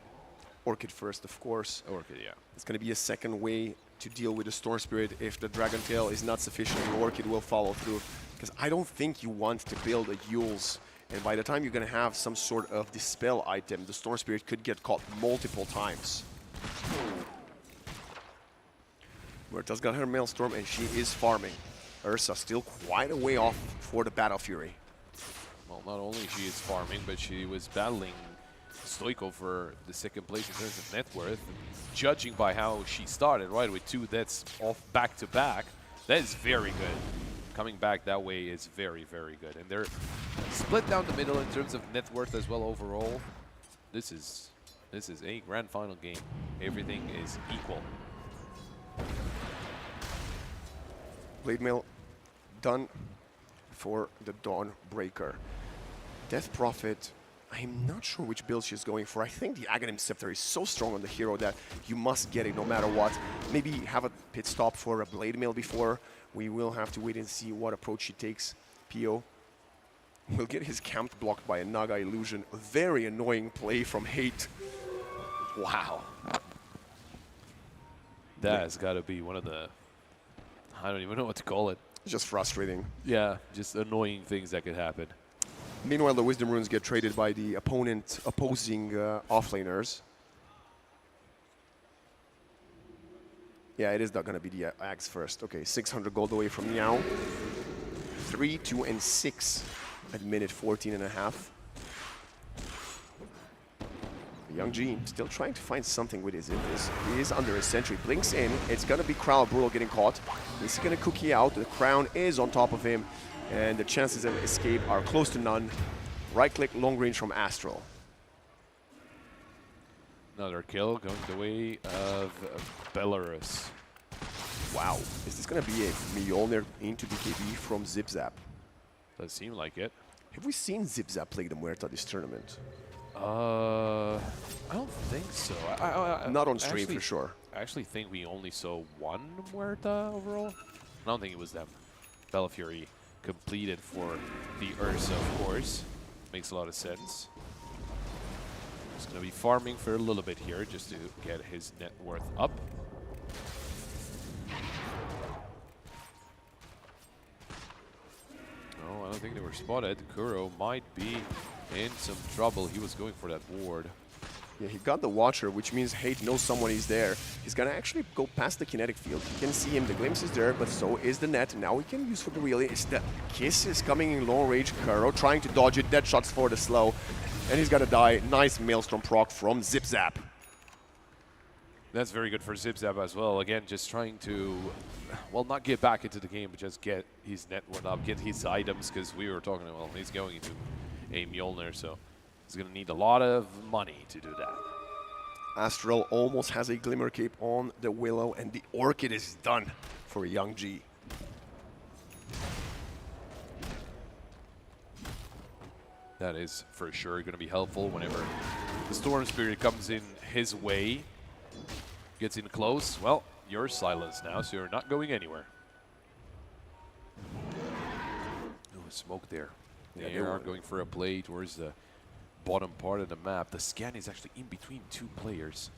Orchid first, of course. Orchid, yeah. It's going to be a second way to deal with the Storm Spirit. If the Dragon Tail is not sufficient, the Orchid will follow through. Because I don't think you want to build a Yule's, and by the time you're going to have some sort of Dispel item, the Storm Spirit could get caught multiple times. Murta's got her Maelstrom, and she is farming. Ursa still quite a way off for the Battle Fury. Well, not only she is farming, but she was battling Stoikov for the second place in terms of net worth. Judging by how she started, right, with 2 deaths off back-to-back, that is very good. Coming back that way is very, very good. And they're split down the middle in terms of net worth as well overall. This is a grand final game. Everything is equal. Blade Mail done for the Dawnbreaker. Death Prophet, I'm not sure which build she's going for. I think the Aghanim Scepter is so strong on the hero that you must get it no matter what. Maybe have a pit stop for a Blade Mail before. We will have to wait and see what approach she takes. PO will get his camp blocked by a Naga Illusion. A very annoying play from Hate. Wow. That has got to be one of the, I don't even know what to call it. Just frustrating. Yeah, just annoying things that could happen. Meanwhile, the Wisdom Runes get traded by the opposing offlaners. Yeah, it is not going to be the Axe first. Okay, 600 gold away from Meow. 3, 2, and 6 at minute 14 and a half. Young G still trying to find something with his Invis. He is under a sentry. Blinks in. It's going to be Crown Brutal getting caught. He's going to cookie out. The Crown is on top of him. And the chances of escape are close to none. Right click, long range from Astral. Another kill going the way of Belarus. Wow. Is this going to be a Mjolnir into BKB from ZipZap? Does seem like it. Have we seen ZipZap play the Muerta this tournament? I don't think so. Not on stream for sure. I actually think we only saw one Muerta overall. I don't think it was them. Battle Fury completed for the Ursa, of course. Makes a lot of sense. He's going to be farming for a little bit here just to get his net worth up. No, I don't think they were spotted. Kuro might be in some trouble. He was going for that ward. Yeah, he got the Watcher, which means Hate knows someone is there. He's gonna actually go past the kinetic field. You can see him, the glimpse is there, but so is the net. Now we can use for the relay. It's the Kiss is coming in long range. Kuro trying to dodge it, dead shots for the slow. And he's gonna die. Nice Maelstrom proc from ZipZap. That's very good for ZipZap as well. Again, just trying to, well, not get back into the game, but just get his net worth up, get his items, because we were talking, well, he's going into a Mjolnir, so he's going to need a lot of money to do that. Astral almost has a Glimmer Cape on the Willow, and the Orchid is done for Young G. That is for sure going to be helpful whenever the Storm Spirit comes in his way. Gets in close. Well, you're silenced now, so you're not going anywhere. Oh, smoke there. They are going for a play towards the bottom part of the map. The scan is actually in between two players.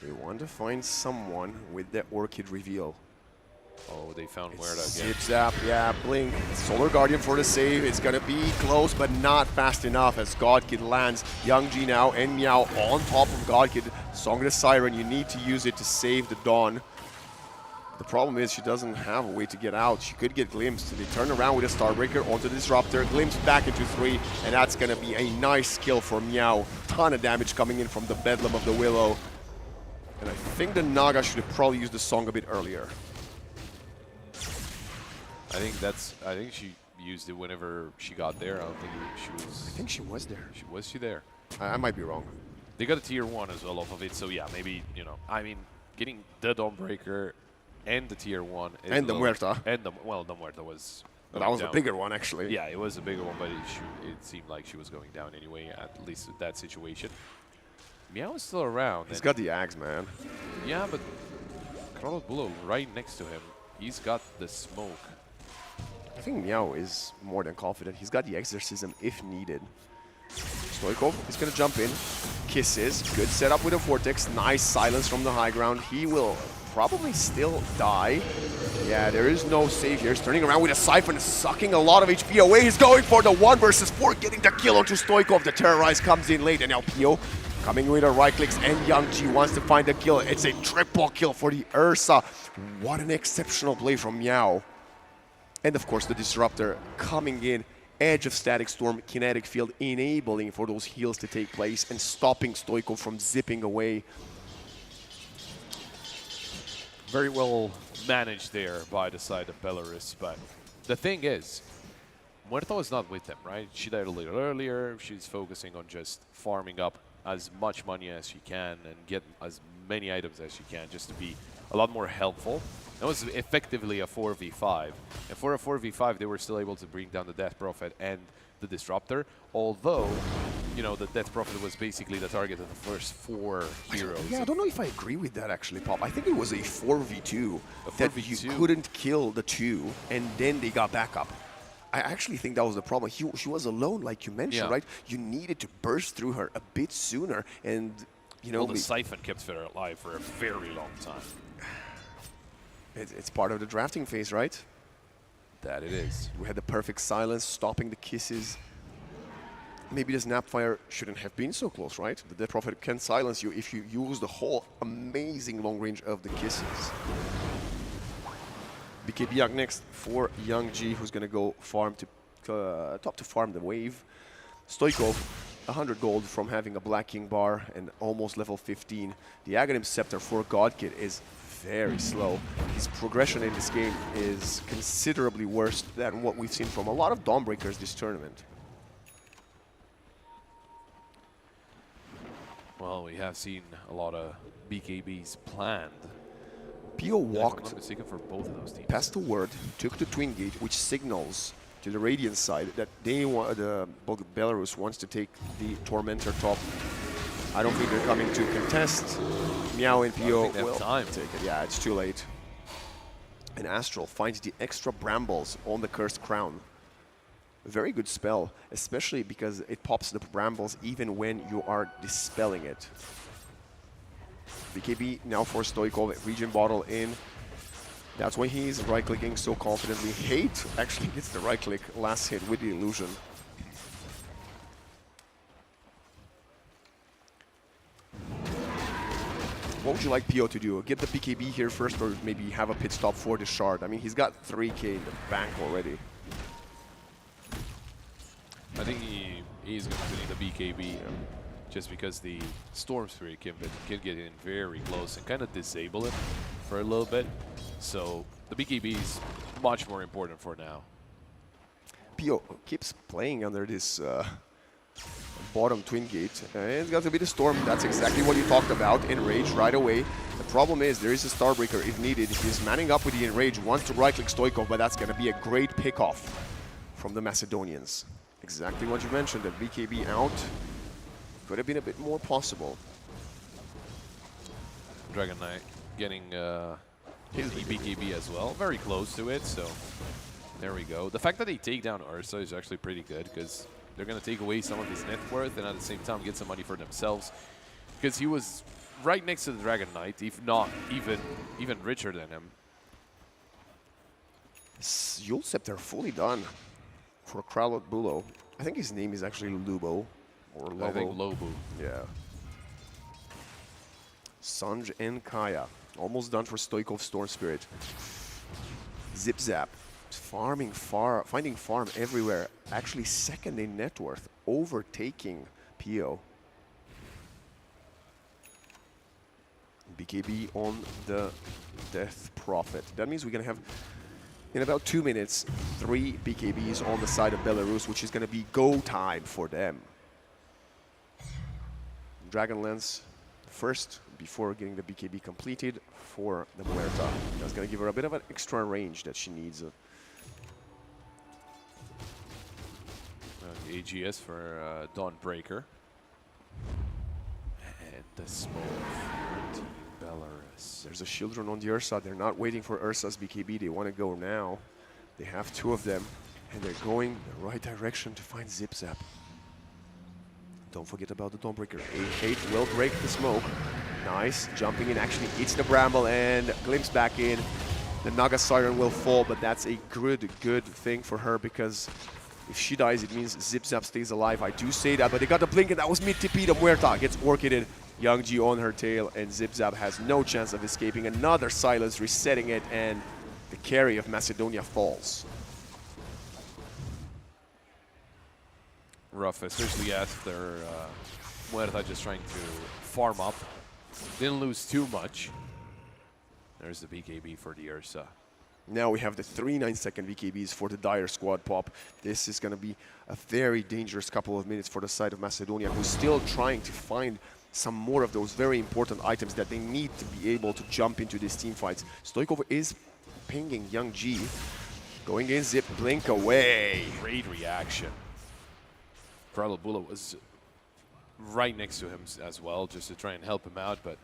They want to find someone with that Orchid reveal. Oh, they found Muerta again. Zip Zap, yeah, Blink. Solar Guardian for the save. It's going to be close, but not fast enough as Godkid lands. Young G now and Meow on top of Godkid. Song of the Siren, you need to use it to save the Dawn. The problem is she doesn't have a way to get out. She could get glimpsed. They turn around with a Starbreaker onto the Disruptor, glimpsed back into 3, and that's going to be a nice kill for Meow. Ton of damage coming in from the Bedlam of the Willow. And I think the Naga should have probably used the Song a bit earlier. I think she used it whenever she got there. I don't think she was. I think she was there. Was she there? I might be wrong. They got a tier 1 as well off of it, so yeah, maybe, you know, I mean, getting the Dawnbreaker and the tier 1 is and the Muerta. And the Muerta was. That was down. a bigger one, actually. Yeah, it was a bigger one, but it seemed like she was going down anyway, at least in that situation. Meow is still around. He's got the Axe, man. Yeah, but Carlos Bulo right next to him. He's got the smoke. I think Meow is more than confident. He's got the Exorcism if needed. Stoikov is going to jump in. Kisses. Good setup with a Vortex. Nice silence from the high ground. He will probably still die. Yeah, there is no save here. He's turning around with a Siphon, sucking a lot of HP away. He's going for the 1 versus 4, getting the kill onto Stoikov. The Terrorize comes in late, and now Pio coming with a right clicks, and Young G wants to find the kill. It's a triple kill for the Ursa. What an exceptional play from Meow. And of course the Disruptor coming in, edge of Static Storm, Kinetic Field, enabling for those heals to take place and stopping Stoikov from zipping away. Very well managed there by the side of Belarus, but the thing is, Muerta was not with them, right? She died a little earlier. She's focusing on just farming up as much money as she can and get as many items as she can just to be a lot more helpful. That was effectively a 4v5. And for a 4v5, they were still able to bring down the Death Prophet and the Disruptor, although, you know, the Death Prophet was basically the target of the first 4 heroes. Yeah, I don't know if I agree with that, actually, Pop. I think it was a 4v2. That 4v2? you couldn't kill the 2, and then they got back up. I actually think that was the problem. She was alone, like you mentioned, right? You needed to burst through her a bit sooner, and, you know... Well, the Siphon kept her alive for a very long time. It's part of the drafting phase, right? That it is. We had the perfect silence, stopping the kisses. Maybe the Snapfire shouldn't have been so close, right? The Death Prophet can silence you if you use the whole amazing long range of the kisses. BKB up next for Young G, who's going to go farm to top to farm the wave. Stoikov, 100 gold from having a Black King bar and almost level 15. The Aghanim Scepter for Godkid is very slow. His progression in this game is considerably worse than what we've seen from a lot of Dawnbreakers this tournament. Well, we have seen a lot of BKBs planned. Pio walked for both of those teams. Past the word, took the Twin Gate, which signals to the Radiant side that they want both Belarus wants to take the Tormentor top. I don't think they're coming to contest. Meow and Pio will take it. Yeah, it's too late. And Astral finds the extra brambles on the Cursed Crown. A very good spell, especially because it pops the brambles even when you are dispelling it. BKB now for Stoikov, Regen Bottle in. That's why he's right-clicking so confidently. Hate actually gets the right-click last hit with the illusion. What would you like Pio to do? Get the BKB here first, or maybe have a pit stop for the shard? I mean, he's got 3k in the bank already. I think he's going to be the BKB just because the Storm Spirit can get in very close and kind of disable it for a little bit. So the BKB is much more important for now. Pio keeps playing under this bottom Twin Gate. It's got to be the Storm. That's exactly what you talked about. Enrage right away. The problem is there is a Starbreaker if needed. He's manning up with the Enrage, wants to right-click Stoikov, but that's going to be a great pick-off from the Macedonians. Exactly what you mentioned, that BKB out could have been a bit more possible. Dragon Knight getting his BKB as well, very close to it, so There we go. The fact that they take down Ursa is actually pretty good because they're going to take away some of his net worth and at the same time get some money for themselves because he was right next to the Dragon Knight, if not even richer than him. Yule Scepter fully done for Kralot Bulo. I think his name is actually Lubo or Lobo. I think Lobo. Yeah. Sanj and Kaya almost done for Stoikov Storm Spirit. Zip Zap. Finding farm everywhere. Actually second in net worth, overtaking Pio. BKB on the Death Prophet. That means we're gonna have, in about 2 minutes, 3 BKBs on the side of Belarus, which is gonna be go time for them. Dragonlance first, before getting the BKB completed for the Muerta. That's gonna give her a bit of an extra range that she needs. AGS for Dawnbreaker. And the smoke for Team Belarus. There's a Children on the Ursa. They're not waiting for Ursa's BKB. They want to go now. They have 2 of them, and they're going the right direction to find Zip Zap. Don't forget about the Dawnbreaker. 8 will break the smoke. Nice. Jumping in, actually hits the Bramble and glimpse back in. The Naga Siren will fall, but that's a good thing for her because if she dies, it means Zip Zap stays alive. I do say that, but they got the blink, and that was mid-TP. The Muerta gets orchided. Young G on her tail, and Zip Zap has no chance of escaping. Another silence, resetting it, and the carry of Macedonia falls. Rough, especially after Muerta just trying to farm up. Didn't lose too much. There's the BKB for the Ursa. Now we have the 3 9-second BKBs for the Dire Squad pop. This is going to be a very dangerous couple of minutes for the side of Macedonia, who's still trying to find some more of those very important items that they need to be able to jump into these team fights. Stoikov is pinging Young G. Going in, Zip, blink away. Great reaction. Kralobula was right next to him as well, just to try and help him out, but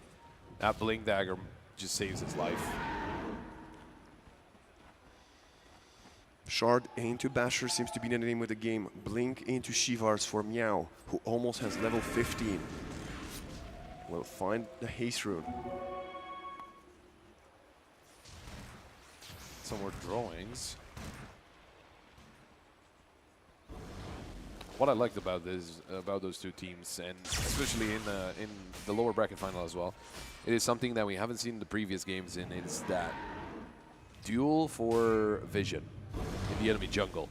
that blink dagger just saves his life. Shard into Basher seems to be the name of the game. Blink into Shivars for Meow, who almost has level 15. Will find the haste rune. Some more drawings. What I liked about those 2 teams, and especially in the lower bracket final as well, it is something that we haven't seen in the previous games, and it's that duel for vision in the enemy jungle.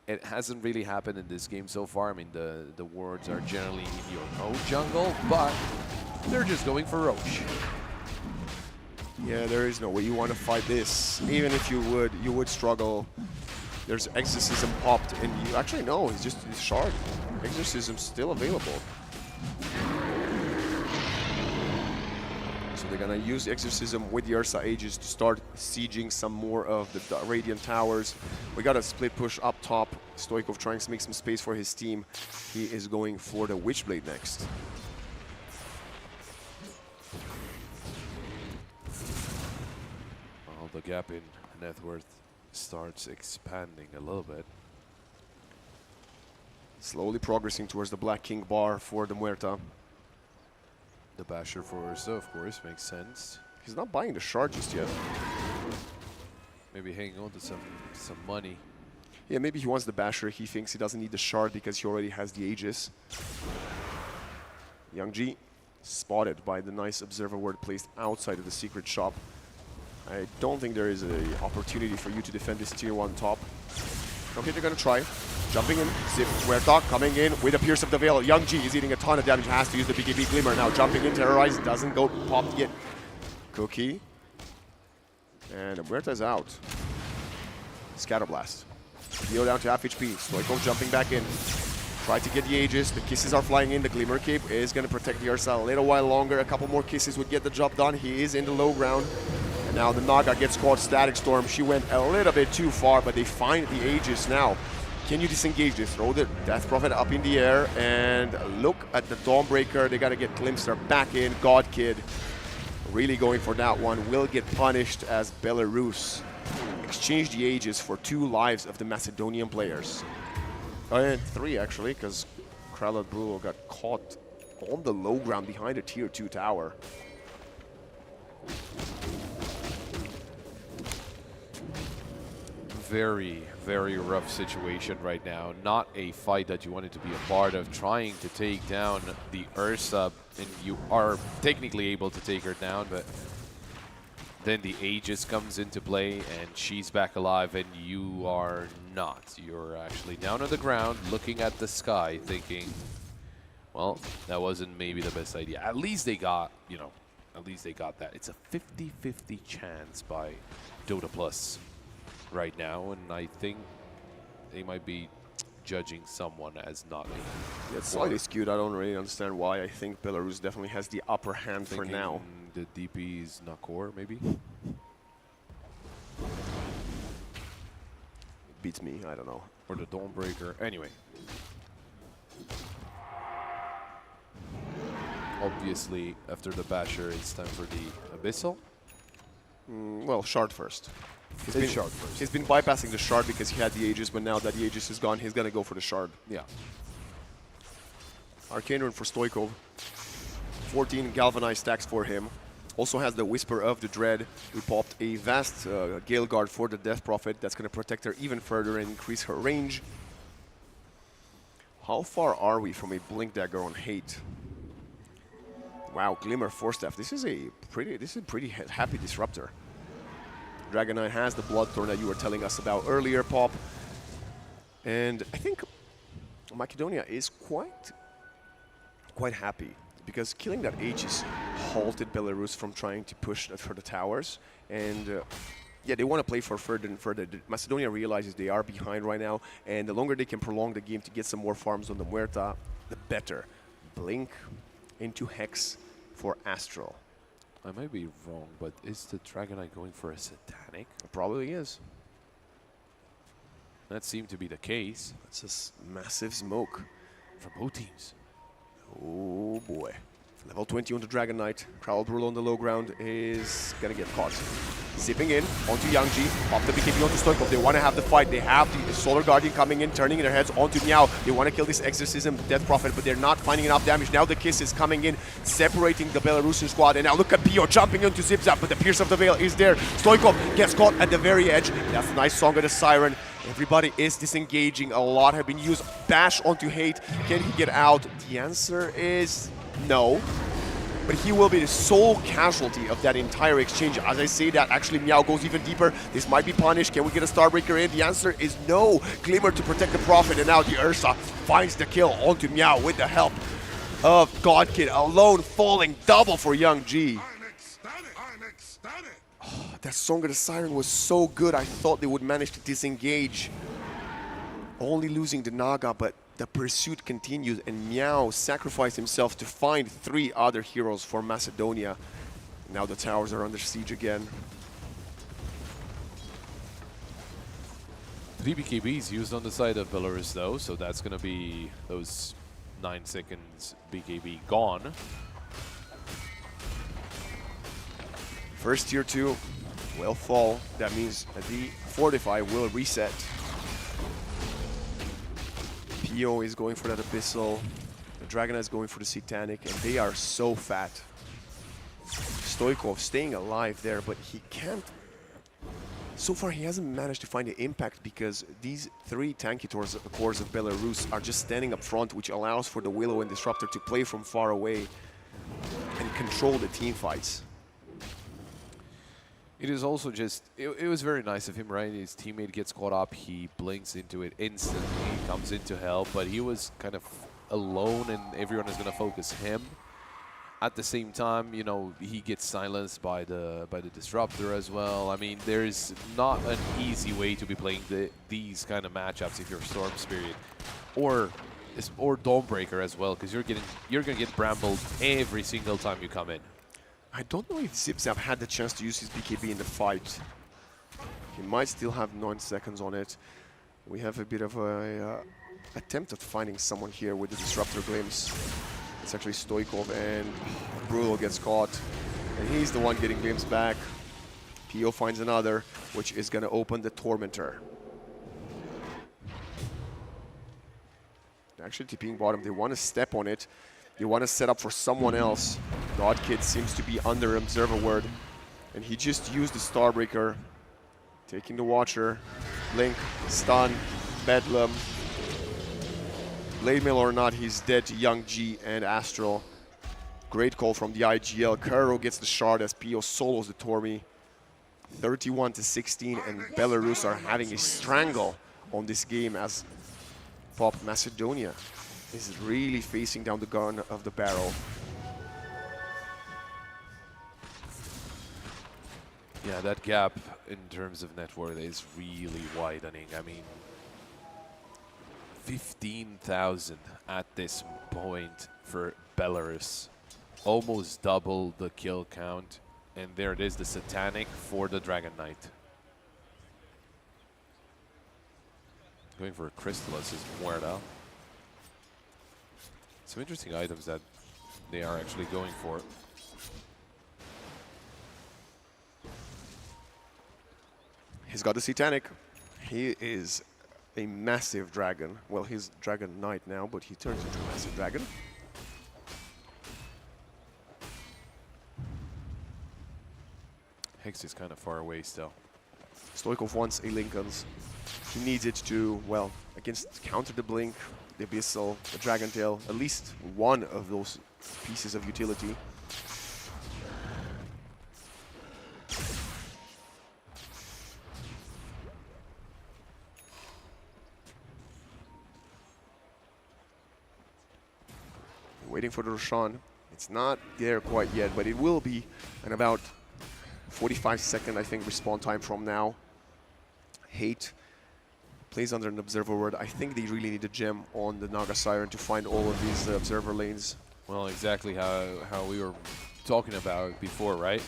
It hasn't really happened in this game so far. I mean, the wards are generally in your own jungle, but they're just going for Roche. Yeah, there is no way you want to fight this. Even if you would struggle. There's Exorcism popped, and you actually know it's just his Shard. Exorcism's still available. So they're gonna use Exorcism with the Ursa Aegis to start sieging some more of the Radiant Towers. We got a split push up top. Stoikov trying to make some space for his team. He is going for the Witchblade next. Well, the gap in net worth starts expanding a little bit. Slowly progressing towards the Black King bar for the Muerta. The Basher for Ursa, of course, makes sense. He's not buying the Shard just yet. Maybe hanging on to some money. Yeah, maybe he wants the Basher. He thinks he doesn't need the Shard because he already has the Aegis. Young G spotted by the nice Observer Ward placed outside of the secret shop. I don't think there is an opportunity for you to defend this tier 1 top. Okay, they're gonna try. Jumping in, Zip Muerta coming in with a Pierce of the Veil. Young G is eating a ton of damage, has to use the BKB Glimmer now. Jumping in, Terrorize, doesn't go popped yet. Cookie. And Muerta's out. Scatterblast. Deal down to half HP. Stoikov jumping back in. Try to get the Aegis. The kisses are flying in. The Glimmer Cape is going to protect the Ursa a little while longer. A couple more kisses would get the job done. He is in the low ground. And now the Naga gets caught. Static Storm. She went a little bit too far, but they find the Aegis now. Can you disengage this? Throw the Death Prophet up in the air. And look at the Dawnbreaker. They got to get Glimpster back in. God Kid really going for that one. Will get punished as Belarus exchange the ages for 2 lives of the Macedonian players. And 3 actually, because Kralad Brulo got caught on the low ground behind a tier 2 tower. Very, very rough situation right now. Not a fight that you wanted to be a part of. Trying to take down the Ursa, and you are technically able to take her down, but then the Aegis comes into play, and she's back alive, and you are not. You're actually down on the ground, looking at the sky, thinking, well, that wasn't maybe the best idea. At least they got, you know, at least they got that. It's a 50-50 chance by Dota Plus right now, and I think they might be judging someone as not a... Yeah, it's slightly skewed. I don't really understand why. I think Belarus definitely has the upper hand for now. The DP is Nakor, maybe? Beats me, I don't know. Or the Dawnbreaker. Anyway. Obviously, after the Basher, it's time for the Abyssal. Well, Shard first. Shard first. He's been bypassing the Shard because he had the Aegis, but now that the Aegis is gone, he's gonna go for the Shard. Yeah. Arcane Rune for Stoikov. 14 Galvanized stacks for him. Also has the Whisper of the Dread. We popped a vast Gale Guard for the Death Prophet. That's gonna protect her even further and increase her range. How far are we from a Blink Dagger on Hate? Wow, Glimmer Force Staff. This is a pretty happy disruptor. Dragon Knight has the Bloodthorn that you were telling us about earlier, Pop. And I think Macedonia is quite happy because killing that Aegis halted Belarus from trying to push for the towers. And yeah, they want to play for further and further. Macedonia realizes they are behind right now, and the longer they can prolong the game to get some more farms on the Muerta, the better. Blink into Hex for Astral. I might be wrong, but is the Dragon Knight going for a Satanic? It probably is. That seemed to be the case. It's a massive smoke. For both teams. Oh boy. Level 20 on the Dragon Knight. Kralad Brulo on the low ground is gonna get caught. Zipping in onto Yangji. Off the BKB onto Stoikov. They want to have the fight. They have the Solar Guardian coming in, turning their heads onto Meow. They want to kill this Exorcism Death Prophet, but they're not finding enough damage. Now the Kiss is coming in, separating the Belarusian squad. And now look at Pio jumping into Zip Zap, but the Pierce of the Veil is there. Stoikov gets caught at the very edge. That's a nice Song of the Siren. Everybody is disengaging. A lot have been used. Bash onto Hate. Can he get out? The answer is no. But he will be the sole casualty of that entire exchange. As I say that, actually Meow goes even deeper. This might be punished. Can we get a Starbreaker in? The answer is no. Glimmer to protect the Prophet, and now the Ursa finds the kill onto Meow with the help of Godkid. Alone falling double for Young G. I'm ecstatic. Oh, that Song of the Siren was so good. I thought they would manage to disengage. Only losing the Naga, but the pursuit continues, and Meow sacrificed himself to find 3 other heroes for Macedonia. Now the towers are under siege again. 3 BKBs used on the side of Belarus though, so that's gonna be those 9 seconds BKB gone. First tier 2 will fall. That means the Fortify will reset. Pio is going for that Abyssal. The Dragon is going for the Satanic, and they are so fat. Stoikov staying alive there, but he can't. So far, he hasn't managed to find the impact because these 3 tanky cores of Belarus are just standing up front, which allows for the Willow and Disruptor to play from far away and control the team fights. It is also just, it was very nice of him, right? His teammate gets caught up, he blinks into it instantly, comes in to help, but he was kind of alone and everyone is going to focus him. At the same time, you know, he gets silenced by the Disruptor as well. I mean, there's not an easy way to be playing these kind of matchups if you're Storm Spirit or Dawnbreaker as well, because you're going to get brambled every single time you come in. I don't know if Zip Zap had the chance to use his BKB in the fight. He might still have 9 seconds on it. We have a bit of a attempt at finding someone here with the Disruptor Glimpse. It's actually Stoikov, and Brutal gets caught. And he's the one getting Glimpse back. PO finds another, which is going to open the Tormentor. Actually TPing bottom, they want to step on it. They want to set up for someone else. Godkid seems to be under Observer Word, and he just used the Starbreaker, taking the Watcher. Blink, stun, Bedlam. Blade Mail or not, he's dead to Young G and Astral. Great call from the IGL. Kuro gets the shard as PO solos the Tormi. 31-16, and Belarus are having a strangle on this game as Pop Macedonia is really facing down the gun of the barrel. Yeah, that gap in terms of net worth is really widening. I mean, 15,000 at this point for Belarus. Almost double the kill count. And there it is, the Satanic for the Dragon Knight. Going for a Crystalus is Muerta. Some interesting items that they are actually going for. He's got the Satanic. He is a massive dragon. Well, he's Dragon Knight now, but he turns into a massive dragon. Hex is kind of far away still. Stoikov wants a Lincoln's. He needs it to, well, against counter the Blink, the Abyssal, the Dragon Tail, at least one of those pieces of utility. Waiting for the Roshan. It's not there quite yet, but it will be in about 45-second, I think, respawn time from now. Hate plays under an Observer Word. I think they really need a gem on the Naga Siren to find all of these Observer lanes. Well, exactly how we were talking about before, right?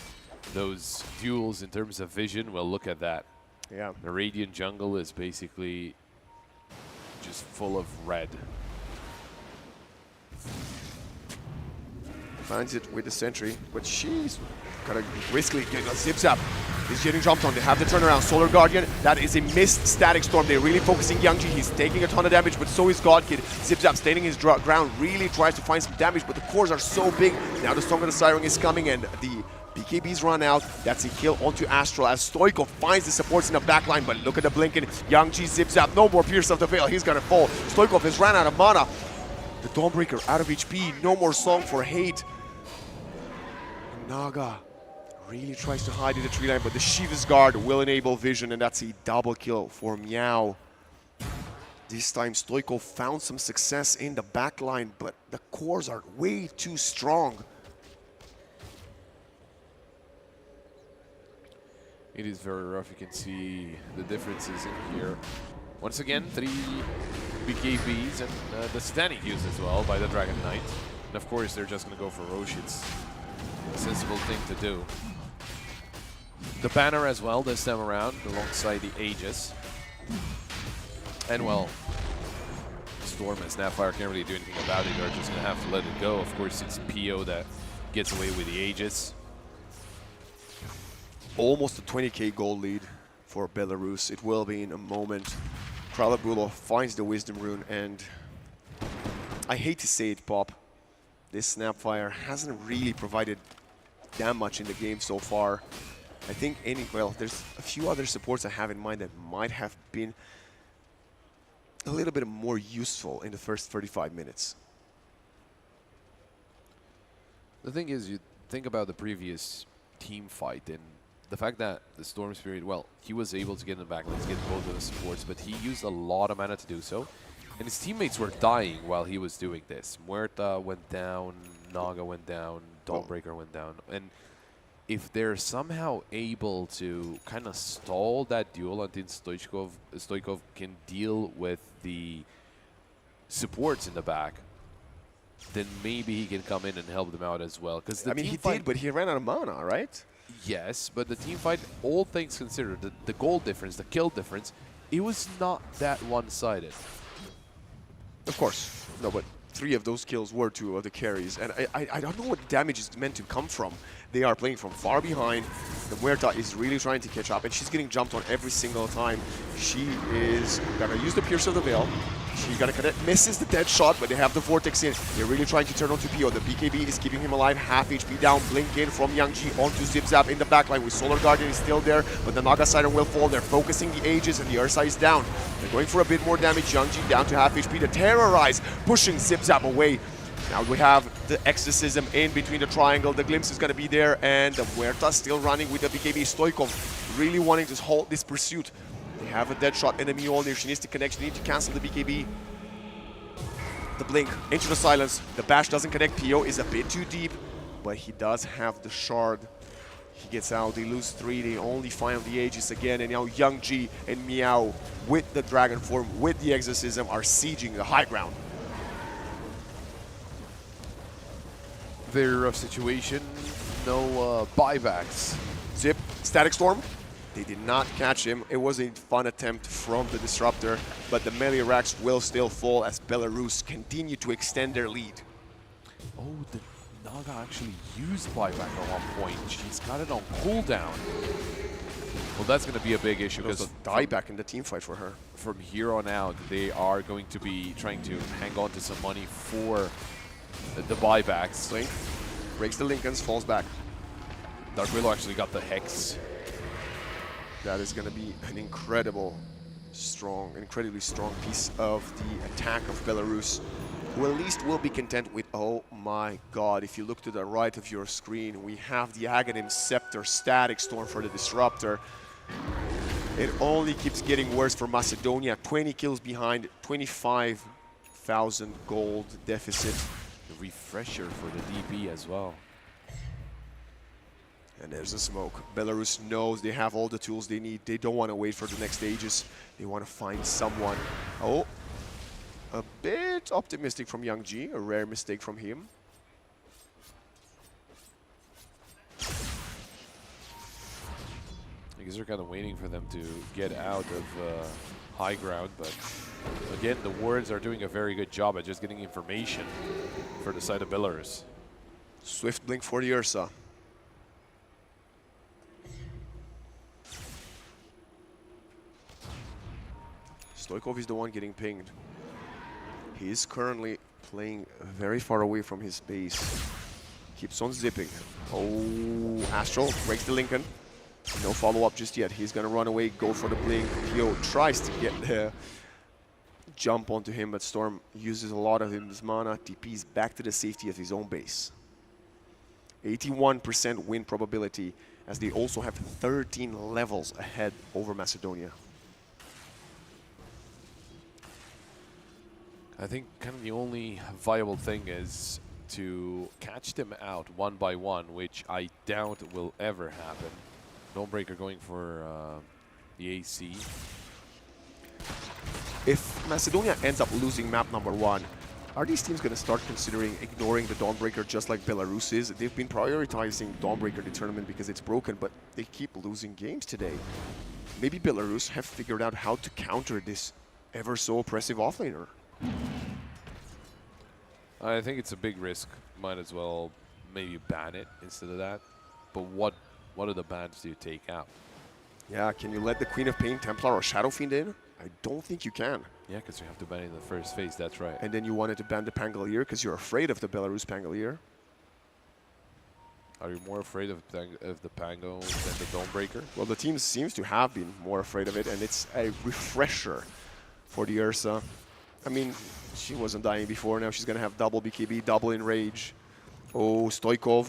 Those duels in terms of vision, well, look at that. Yeah. The Radiant jungle is basically just full of red. Finds it with the Sentry, but she's gotta riskily get a Zips Up. He's getting jumped on. They have the turnaround. Solar Guardian, that is a missed Static Storm. They're really focusing Youngji. He's taking a ton of damage, but so is Godkid. Zips Up, standing his ground, really tries to find some damage, but the cores are so big. Now the Song of the Siren is coming, and the BKBs run out. That's a kill onto Astral as Stoikov finds the supports in the backline, but look at the blinking. Youngji Zips Up. No more Pierce of the Veil. He's gonna fall. Stoikov has ran out of mana. The Dawnbreaker out of HP. No more Song for Hate. Naga really tries to hide in the tree line, but the Shiva's Guard will enable vision, and that's a double kill for Meow. This time Stoikov found some success in the backline, but the cores are way too strong. It is very rough. You can see the differences in here. Once again, 3 BKBs and the Satanic used as well by the Dragon Knight. And of course, they're just going to go for Rosh. It's a sensible thing to do. The banner as well this time around, alongside the Aegis. And well, Storm and Snapfire can't really do anything about it. They're just going to have to let it go. Of course, it's PO that gets away with the Aegis. Almost a 20k gold lead for Belarus. It will be in a moment. Kralabulov finds the Wisdom Rune, and I hate to say it, Pop, this Snapfire hasn't really provided that much in the game so far. I think there's a few other supports I have in mind that might have been a little bit more useful in the first 35 minutes. The thing is, you think about the previous team fight and the fact that the Storm Spirit, well, he was able to get in the back, let's get both of the supports, but he used a lot of mana to do so. And his teammates were dying while he was doing this. Muerta went down, Naga went down, Dawnbreaker went down. And if they're somehow able to kind of stall that duel until Stoikov can deal with the supports in the back, then maybe he can come in and help them out as well. Because I mean, he did, but he ran out of mana, right? Yes, but the team fight, all things considered, the goal difference, the kill difference, it was not that one-sided. Of course. No, but 3 of those kills were 2 of the carries. And I don't know what damage is meant to come from. They are playing from far behind. The Muerta is really trying to catch up, and she's getting jumped on every single time. She is gonna use the Pierce of the Veil. She's gonna connect, misses the dead shot, but they have the Vortex in. They're really trying to turn on to Pio. The BKB is keeping him alive, half HP down. Blink in from Youngji onto Zip Zap in the backline with Solar Guardian is still there, but the Naga Siren will fall. They're focusing the Aegis, and the Ursa is down. They're going for a bit more damage. Youngji down to half HP. The Terrorize pushing Zip Zap away. Now we have the Exorcism in between the triangle. The Glimpse is going to be there, and the Muerta still running with the BKB. Stoikov really wanting to halt this pursuit. They have a dead shot enemy all near. She needs to connect. She needs to cancel the BKB. The Blink into the silence. The Bash doesn't connect. Pio is a bit too deep, but he does have the Shard. He gets out. They lose 3. They only find the Aegis again, and now Youngji and Meow with the Dragon form, with the Exorcism, are sieging the high ground. Their situation, no buybacks. Zip, Static Storm. They did not catch him. It was a fun attempt from the Disruptor, but the melee racks will still fall as Belarus continue to extend their lead. Oh, the Naga actually used buyback at one point. She's got it on cooldown. Well, that's going to be a big issue because die back in the team fight for her. From here on out, they are going to be trying to hang on to some money for the buybacks. Blink breaks the Lincolns, falls back. Dark Willow actually got the Hex. That is going to be an incredibly strong piece of the attack of Belarus, who at least will be content with, oh my god, if you look to the right of your screen, we have the Aghanim Scepter Static Storm for the Disruptor. It only keeps getting worse for Macedonia. 20 kills behind, 25,000 gold deficit. The refresher for the DP as well. And there's a smoke. Belarus knows they have all the tools they need. They don't want to wait for the next stages. They want to find someone. Oh, a bit optimistic from Youngji. A rare mistake from him. I guess they're kind of waiting for them to get out of high ground, but again, the wards are doing a very good job at just getting information for the side of Belarus. Swift blink for the Ursa. Stoikov is the one getting pinged. He is currently playing very far away from his base. Keeps on zipping. Oh, Astral breaks the Lincoln. No follow-up just yet. He's going to run away, go for the blink. Pio tries to get the jump onto him, but Storm uses a lot of his mana, TPs back to the safety of his own base. 81% win probability, as they also have 13 levels ahead over Macedonia. I think kind of the only viable thing is to catch them out one by one, which I doubt will ever happen. Dawnbreaker going for the AC. If Macedonia ends up losing map number 1, are these teams going to start considering ignoring the Dawnbreaker just like Belarus is? They've been prioritizing Dawnbreaker the tournament because it's broken, but they keep losing games today. Maybe Belarus have figured out how to counter this ever so oppressive offlaner. I think it's a big risk. Might as well maybe ban it instead of that. But what are the bans do you take out? Yeah, can you let the Queen of Pain, Templar, or Shadow Fiend in? I don't think you can. Yeah, because you have to ban it in the first phase, that's right. And then you wanted to ban the Pangolier because you're afraid of the Belarus Pangolier. Are you more afraid of the Pango than the Dawnbreaker? Well, the team seems to have been more afraid of it, and it's a refresher for the Ursa. I mean, she wasn't dying before. Now she's going to have double BKB, double Enrage. Oh, Stoikov.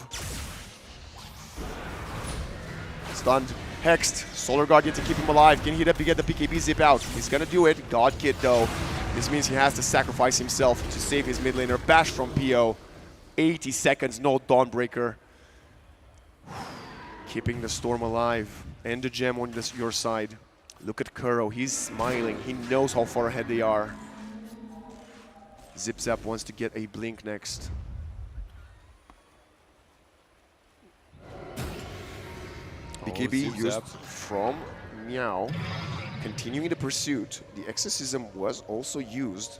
Stunned. Hexed. Solar Guardian to keep him alive. Can he get the BKB zip out? He's going to do it. God Kid, though. This means he has to sacrifice himself to save his mid laner. Bash from Pio. 80 seconds, no Dawnbreaker. Keeping the Storm alive. And the gem on your side. Look at Kuro. He's smiling. He knows how far ahead they are. Zip Zap wants to get a blink next. BKB used from Meow. Continuing the pursuit. The Exorcism was also used.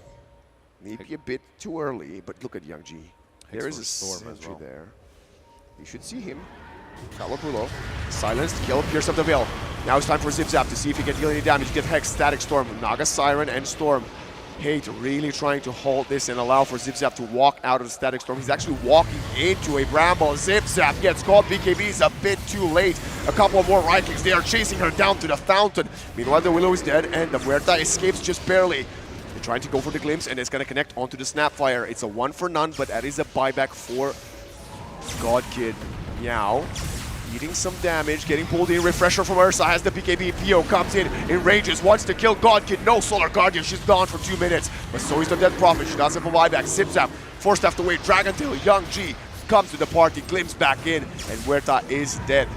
Maybe a bit too early, but look at Youngji. There is a sentry there. You should see him. Carlo Pulo, silenced, kill, Pierce of the Veil. Now it's time for ZipZap to see if he can deal any damage. Get Hex, Static Storm, Naga Siren, and Storm. Hate really trying to hold this and allow for ZipZap to walk out of the Static Storm. He's actually walking into a Bramble. ZipZap gets caught. BKB is a bit too late. A couple more right clicks. They are chasing her down to the fountain. Meanwhile, the Willow is dead and the Huerta escapes just barely. They're trying to go for the glimpse and it's going to connect onto the Snapfire. It's a 1 for none, but that is a buyback for God Kid. Meow. Eating some damage, getting pulled in. Refresher from Ursa has the BKB. Pio comes in ranges, wants to kill God Kid. No Solar Guardian, she's gone for 2 minutes. But so is the Dead Prophet. She does have a buyback. ZipZap forced to have to wait. Dragon Tail, Young G comes to the party, glimpse back in, and Huerta is dead.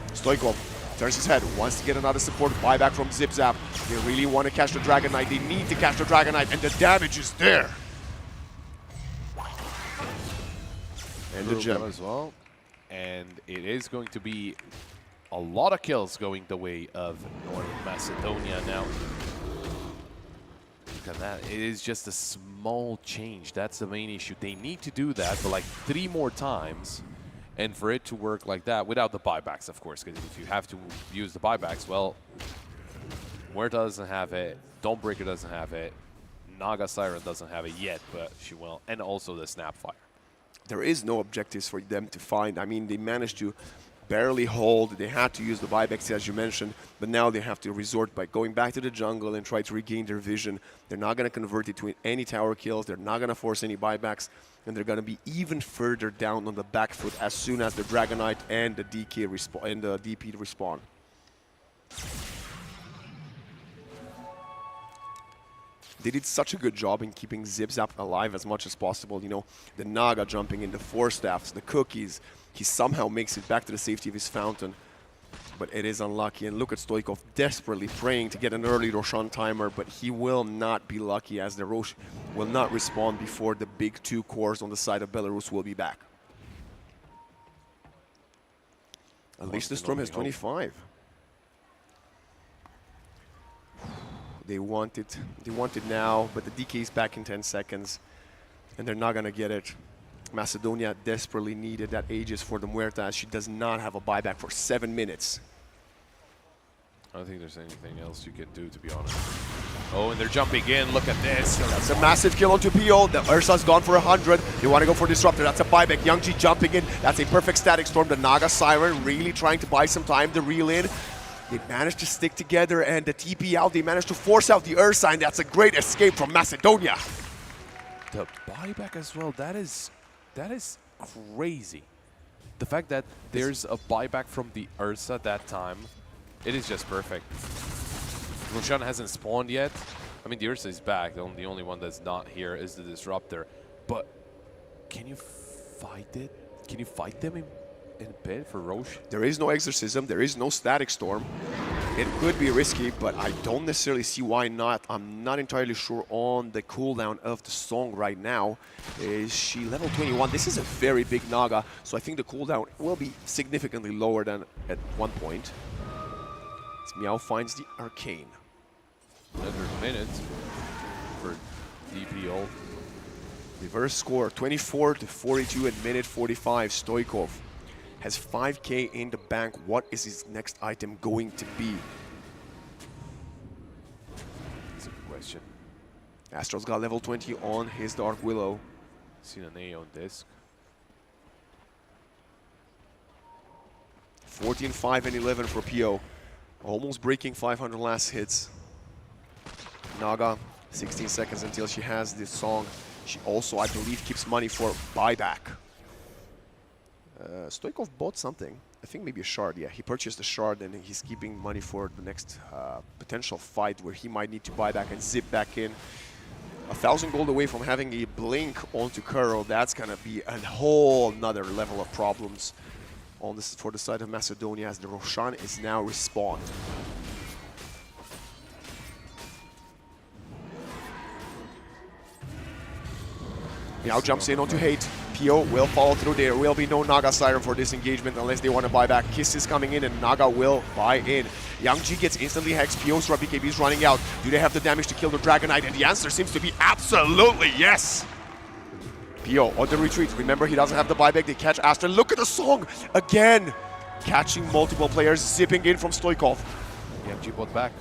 Stoikov turns his head, wants to get another support buyback from ZipZap. They really want to catch the Dragon Knight. They need to catch the Dragon Knight, and the damage is there. And the gem as well. And it is going to be a lot of kills going the way of North Macedonia now. Look at that. It is just a small change. That's the main issue. They need to do that for like 3 more times. And for it to work like that, without the buybacks, of course, because if you have to use the buybacks, well, Huerta doesn't have it, Dawnbreaker doesn't have it, Naga Siren doesn't have it yet, but she will, and also the Snapfire. There is no objectives for them to find. I mean, they managed to barely hold. They had to use the buybacks, as you mentioned, but now they have to resort by going back to the jungle and try to regain their vision. They're not going to convert it to any tower kills. They're not going to force any buybacks, and they're going to be even further down on the back foot as soon as the Dragon Knight and the DK and the DP respawn. They did such a good job in keeping ZipZap alive as much as possible. You know, the Naga jumping in, the 4 staffs, the cookies. He somehow makes it back to the safety of his fountain. But it is unlucky. And look at Stoikov desperately praying to get an early Roshan timer, but he will not be lucky as the Rosh will not respawn before the big 2 cores on the side of Belarus will be back. At least the Storm has 25. They want it now, but the DK is back in 10 seconds, and they're not going to get it. Macedonia desperately needed that Aegis for the Huerta, as she does not have a buyback for 7 minutes. I don't think there's anything else you can do, to be honest. Oh, and they're jumping in. Look at this. That's a massive kill onto PO. The Ursa's gone for 100. They want to go for Disruptor. That's a buyback. Young G jumping in. That's a perfect Static Storm. The Naga Siren really trying to buy some time to reel in. They managed to stick together, and the TP out, they managed to force out the Ursa, and that's a great escape from Macedonia. The buyback as well, that is crazy. The fact that there's a buyback from the Ursa that time, it is just perfect. Roshan hasn't spawned yet. I mean, the Ursa is back. The only one that's not here is the Disruptor. But can you fight it? Can you fight them in bed for Roche? There is no Exorcism. There is no Static Storm. It could be risky, but I don't necessarily see why not. I'm not entirely sure on the cooldown of the song right now. Is she level 21? This is a very big Naga, so I think the cooldown will be significantly lower than at one point. As Meow finds the Arcane. Another minute for DPO. Reverse score, 24 to 42 at minute 45. Stoikov has 5K in the bank. What is his next item going to be? That's a good question. Astro's got level 20 on his Dark Willow. Seen an A on disc. 14, 5, and 11 for PO. Almost breaking 500 last hits. Naga, 16 seconds until she has this song. She also, I believe, keeps money for buyback. Stoikov bought something. I think maybe a shard. Yeah, he purchased a shard and he's keeping money for the next potential fight where he might need to buy back and zip back in. 1,000 gold away from having a blink onto Kuro. That's going to be a whole nother level of problems on this for the side of Macedonia, as the Roshan is now respawned. Now jumps in onto Hate. PO will follow through. There will be no Naga Siren for this engagement unless they want to buy back. Kiss is coming in and Naga will buy in. Young G gets instantly hexed. PO's BKB is running out. Do they have the damage to kill the Dragon Knight? And the answer seems to be absolutely yes. PO on the retreat. Remember, he doesn't have the buyback. They catch Astra. Look at the song again. catching multiple players, zipping in from Stoikov. Youngji bot back.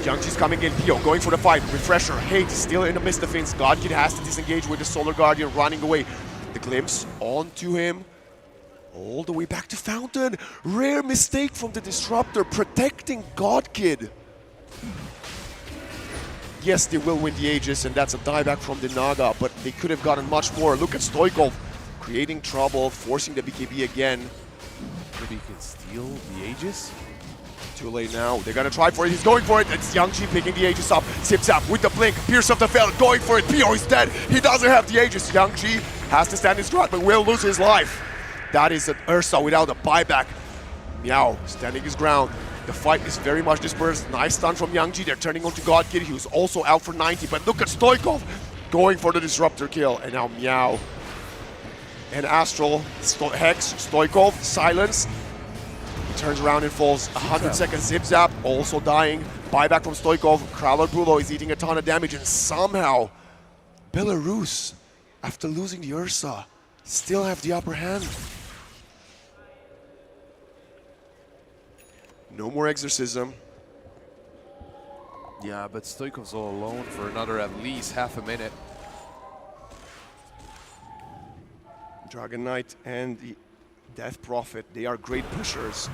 Youngji's coming in, Pio going for the fight, Refresher, Hate still in the midst of things. Godkid has to disengage with the Solar Guardian running away. The glimpse onto him, all the way back to Fountain. Rare mistake from the Disruptor, protecting Godkid. Yes, they will win the Aegis, and that's a dieback from the Naga, but they could have gotten much more. Look at Stoikov, creating trouble, forcing the BKB again. Maybe he can steal the Aegis? Too late now. They're gonna try for it. He's going for it. It's Youngji picking the Aegis up. Zips up with the blink. Pierce of the Veil going for it. Pio is dead. He doesn't have the Aegis. Youngji has to stand his ground, but will lose his life. That is an Ursa without a buyback. Meow standing his ground. The fight is very much dispersed. Nice stun from Youngji. They're turning onto Godkid. He was also out for 90, but look at Stoikov going for the Disruptor kill. And now Meow and Astral, Hex, Stoikov, silence. Turns around and falls. 100 seconds zip zap, also dying. Buyback from Stoikov. Crowler Brulo is eating a ton of damage, and somehow Belarus, after losing the Ursa, still have the upper hand. No more Exorcism. Yeah, but Stoikov's all alone for another at least half a minute. Dragon Knight and the Death Prophet, they are great pushers.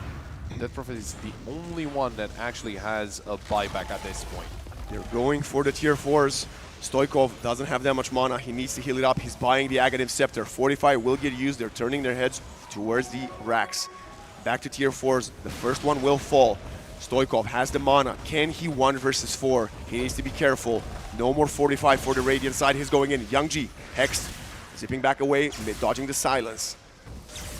Death Prophet is the only one that actually has a buyback at this point. They're going for the tier 4s. Stoikov doesn't have that much mana. He needs to heal it up. He's buying the Aghanim Scepter. 45 will get used. They're turning their heads towards the racks. Back to tier 4s. The first one will fall. Stoikov has the mana. Can he 1 versus 4? He needs to be careful. No more 45 for the Radiant side. He's going in. Youngji, Hex, zipping back away, dodging the silence.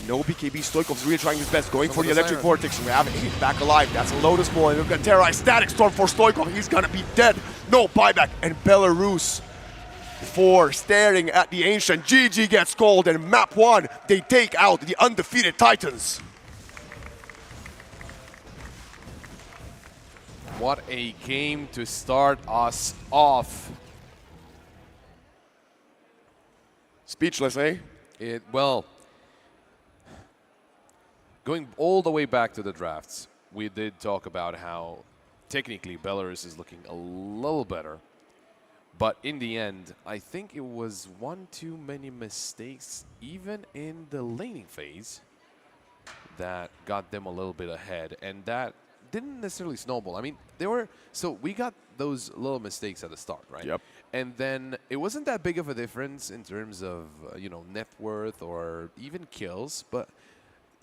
No BKB. Stoikov's really trying his best, going for the Electric Vortex. We have 8 back alive. That's a Lotus Ball. And look at Terra. Static Storm for Stoikov. He's gonna be dead. No buyback. And Belarus, 4 staring at the Ancient. GG gets called, and map 1, they take out the undefeated Titans. What a game to start us off. Speechless, eh? Well, going all the way back to the drafts, we did talk about how technically Belarus is looking a little better. But in the end, I think it was one too many mistakes, even in the laning phase, that got them a little bit ahead. And that didn't necessarily snowball. I mean, we got those little mistakes at the start, right? Yep. And then it wasn't that big of a difference in terms of, net worth or even kills, but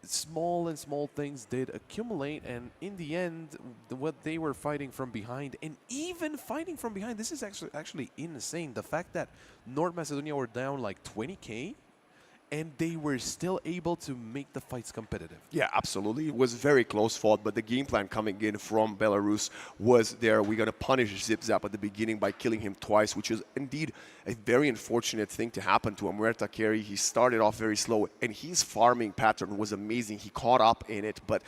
small things did accumulate, and in the end, what they were fighting from behind, and even fighting from behind, this is actually insane. The fact that North Macedonia were down like 20k, and they were still able to make the fights competitive. Yeah, absolutely. It was very close fought, but the game plan coming in from Belarus was there. We're going to punish Zip-Zap at the beginning by killing him twice, which is indeed a very unfortunate thing to happen to a Muerta carry. He started off very slow, and his farming pattern was amazing. He caught up in it, but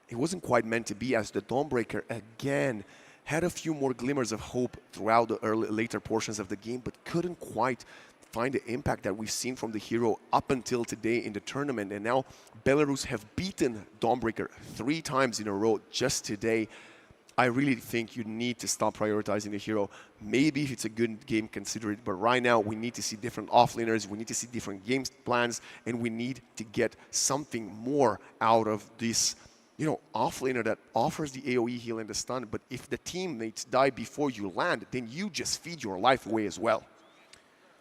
it wasn't quite meant to be, as the Dawnbreaker again had a few more glimmers of hope throughout the later portions of the game, but couldn't quite find the impact that we've seen from the hero up until today in the tournament. And now Belarus have beaten Dawnbreaker 3 times in a row just today. I really think you need to stop prioritizing the hero. Maybe if it's a good game, consider it. But right now, we need to see different offlaners. We need to see different game plans. And we need to get something more out of this offlaner that offers the AoE heal and the stun. But if the teammates die before you land, then you just feed your life away as well.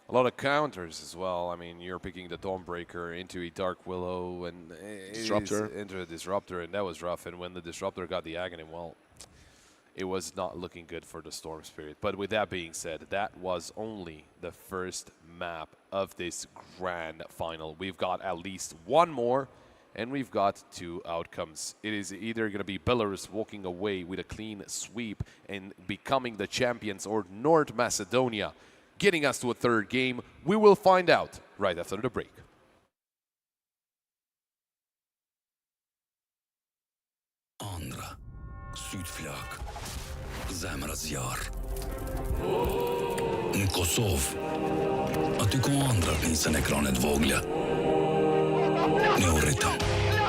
A lot of counters as well. I mean, you're picking the Dawnbreaker into a Dark Willow and Disruptor. Into a Disruptor, and that was rough. And when the Disruptor got the Aghanim, well, it was not looking good for the Storm Spirit. But with that being said, that was only the first map of this grand final. We've got at least one more, and we've got 2 outcomes. It is either going to be Belarus walking away with a clean sweep and becoming the champions, or North Macedonia getting us to a 3rd game. We will find out right after the break. Andra, sydflak, zemrazjar. Kosov, a ty ko andrat nisën ekranet vogla. Ne urritam.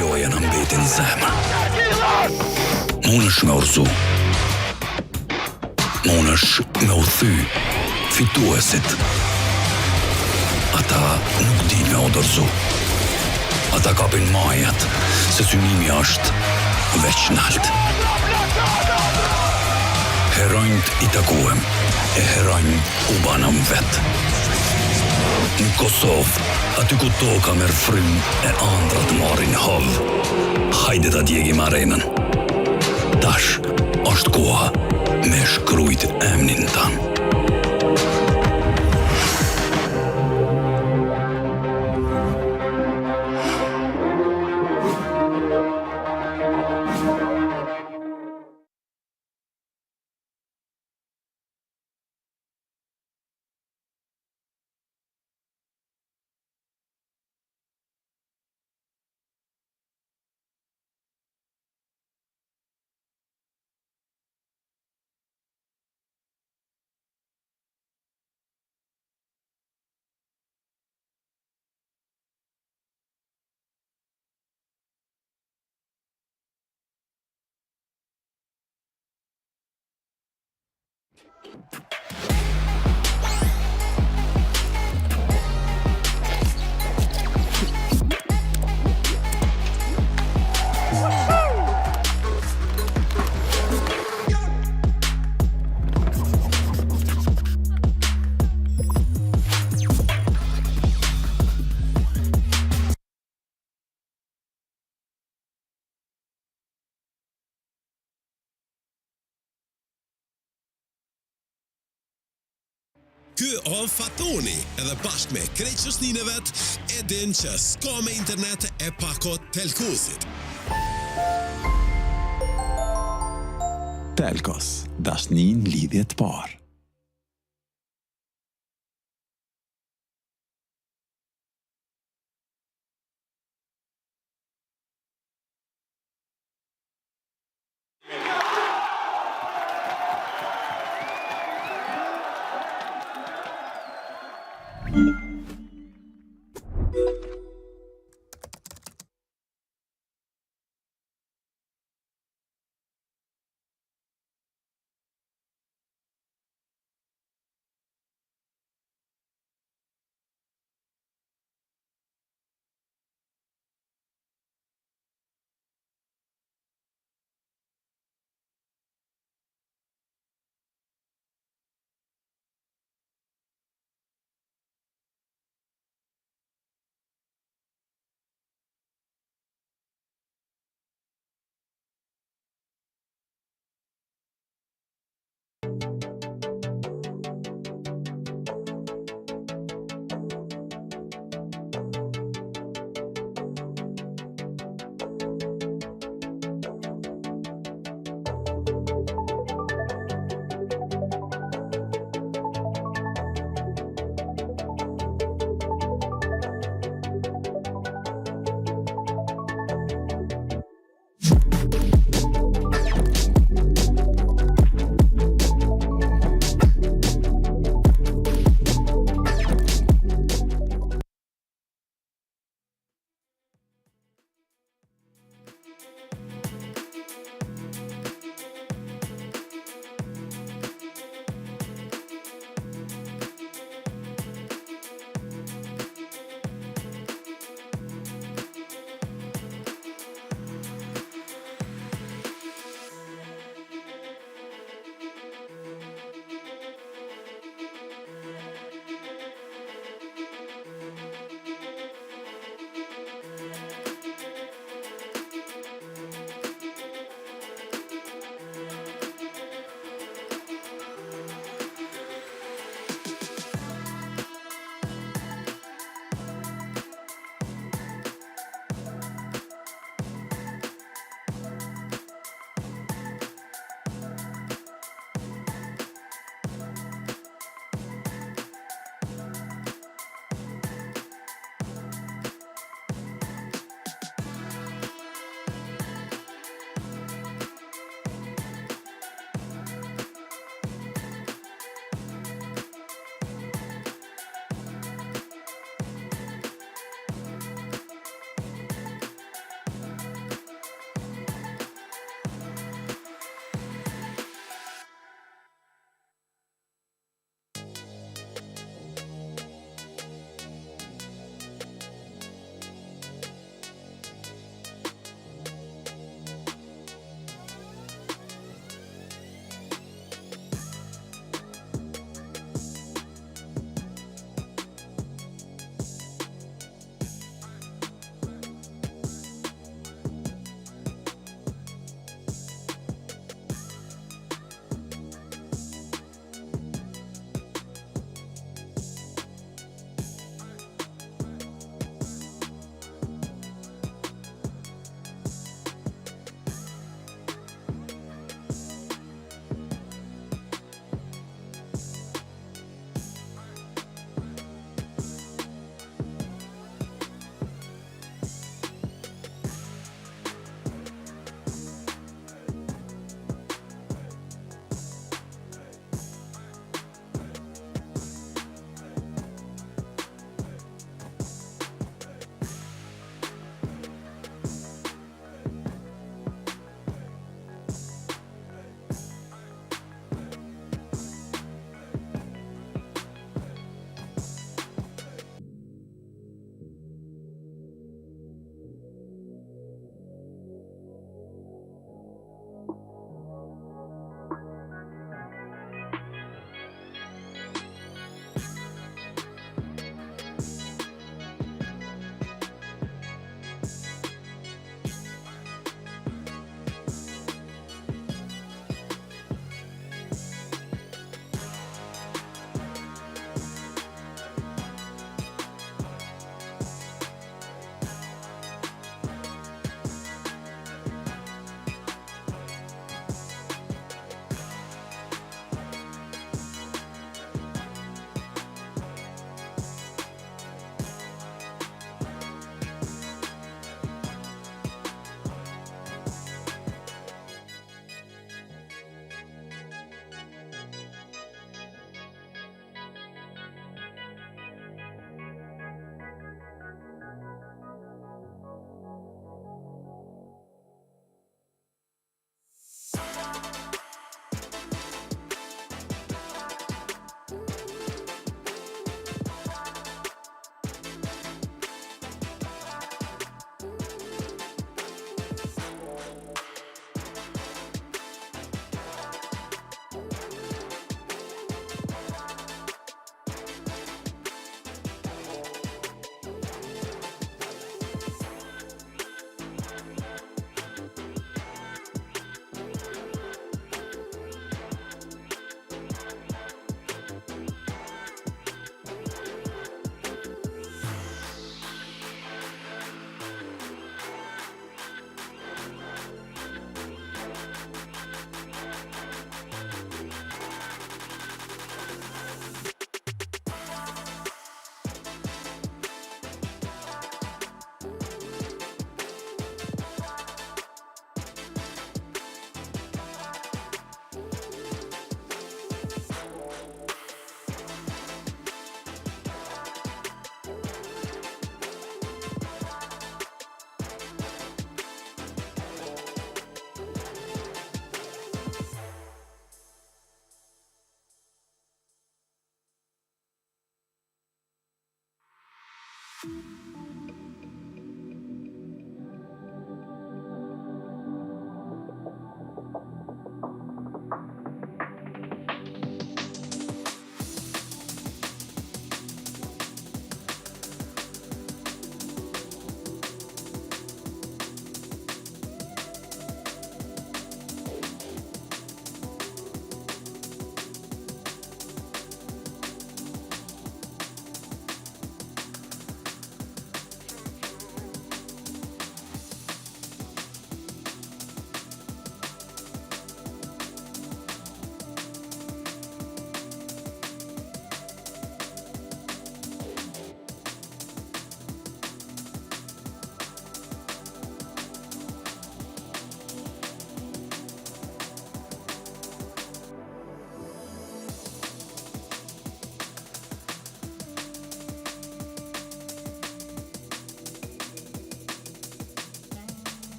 Viljoajan beetin sämä. Muunas meursu. Muunas meuthy. Fitueset. Ata nukdiin meudorsu. Ata kapin maajat. Se synimiast. Vetsnalt. Heraint itakuem. Herain ubanam vet. Kosov. Atyku tåkamer frun andrat marin hav. Haideta diegim arenan. Tash. Astkoa. Mes kruit ämnintan. Kö on fatoni, edhe bashkë me kreqëshnin e vetë, e din që s'ka me internet e pakot telkusit. Telkos, dashnin lidhjet parë.